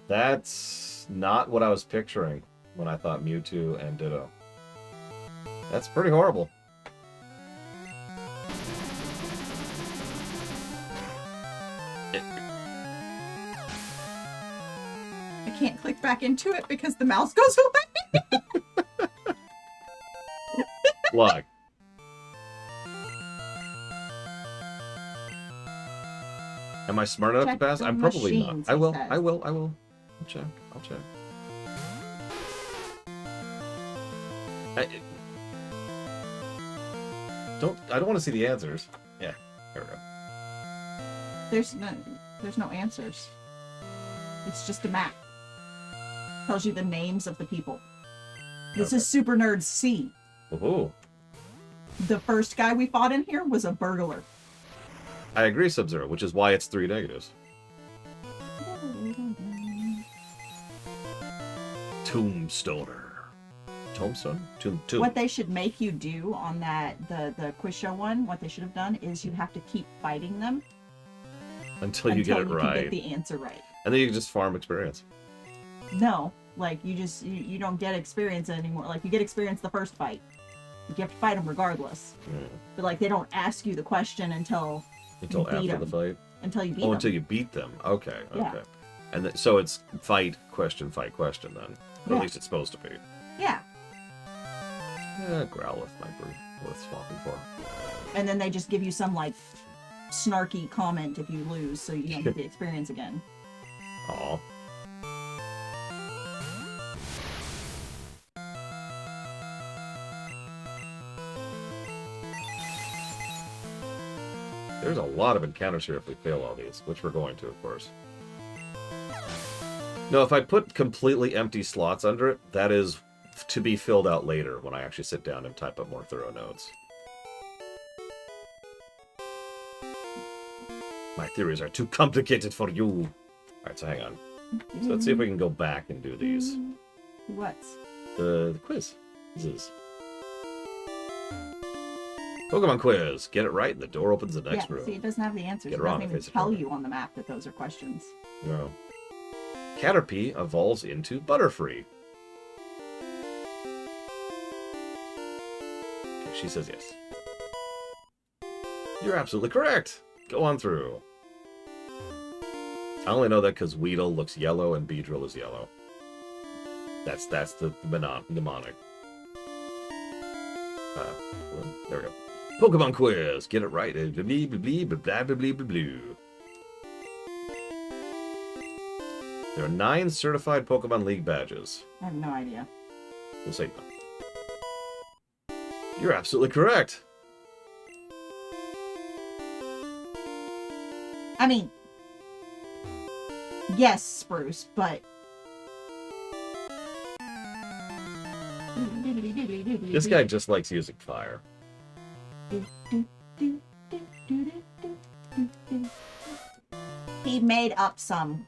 That's not what I was picturing when I thought Mewtwo and Ditto. That's pretty horrible. I can't click back into it because the mouse goes away. Look. Am I smart enough Check to pass? the I'm probably not. machines, I he will. says. I will. I'll check. I don't want to see the answers. Yeah. There we go. There's no answers. It's just a map. Tells you the names of the people. This Okay. is Super Nerd C. Ooh. The first guy we fought in here was a burglar. I agree, Sub-Zero, which is why it's 3 negatives. Tombstoner. Tombstone? Tomb. What they should make you do on that the quiz show one, what they should have done is you have to keep fighting them Until you get it can right. get the answer right. And then you can just farm experience. No, like you don't get experience anymore. Like you get experience the first fight. You have to fight them regardless. Mm. But like they don't ask you the question until Until You beat after the 'em. fight. until you beat Oh, them. until you beat them. Okay, okay. Yeah. And so it's fight, question, then. Or Yeah. at least it's supposed to be. Yeah, Growlithe might be worth swapping for. and then they just give you some like snarky comment if you lose, so you don't get the experience again. Aw. There's a lot of encounters here if we fail all these, which we're going to, of course. No, if I put completely empty slots under it, that is to be filled out later when I actually sit down and type up more thorough notes. My theories are too complicated for you. Alright, so hang on. So let's see if we can go back and do these. What? The quiz. This is Pokemon quiz. Get it right and the door opens the next Yeah, room. see, it doesn't have the answers. Get It around doesn't the even face of tell Florida. you on the map that those are questions. No. Caterpie evolves into Butterfree. Okay, she says yes. You're absolutely correct. Go on through. I only know that because Weedle looks yellow and Beedrill is yellow. That's the mnemonic. There we go. Pokemon quiz. Get it right. Blah, blah, blah, blah, blah, blah, blah, blah. There are 9 certified Pokemon League badges. I have no idea. We'll say no. You're absolutely correct. I mean, yes, Spruce, but This guy just likes using fire. he made up some.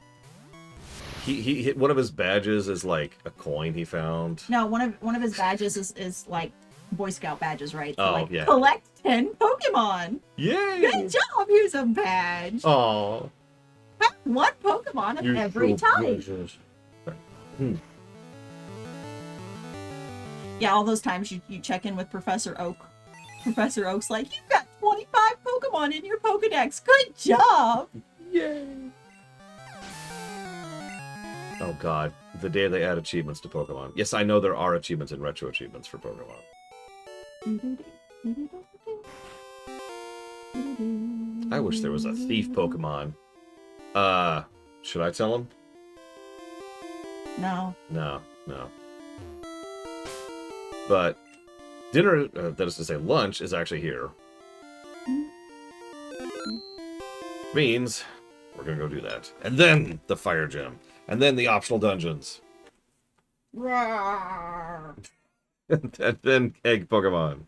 He one of his badges is like a coin he found. No, one of his badges is like Boy Scout badges, right? So, Oh, like, yeah. collect 10 Pokemon. Yay! Good job. Here's a badge. Oh, Have one Pokemon of every type. Yeah, all those times you check in with Professor Oak. Professor Oak's like, you've got 25 Pokemon in your Pokedex. Good job. Yay! Oh god, the day they add achievements to Pokemon. Yes, I know there are achievements and retro achievements for Pokemon. I wish there was a thief Pokemon. Should I tell him? No. No. But dinner, that is to say lunch, is actually here. Means we're gonna go do that. And then the fire gym. And then the optional dungeons. Roar. And then egg Pokemon.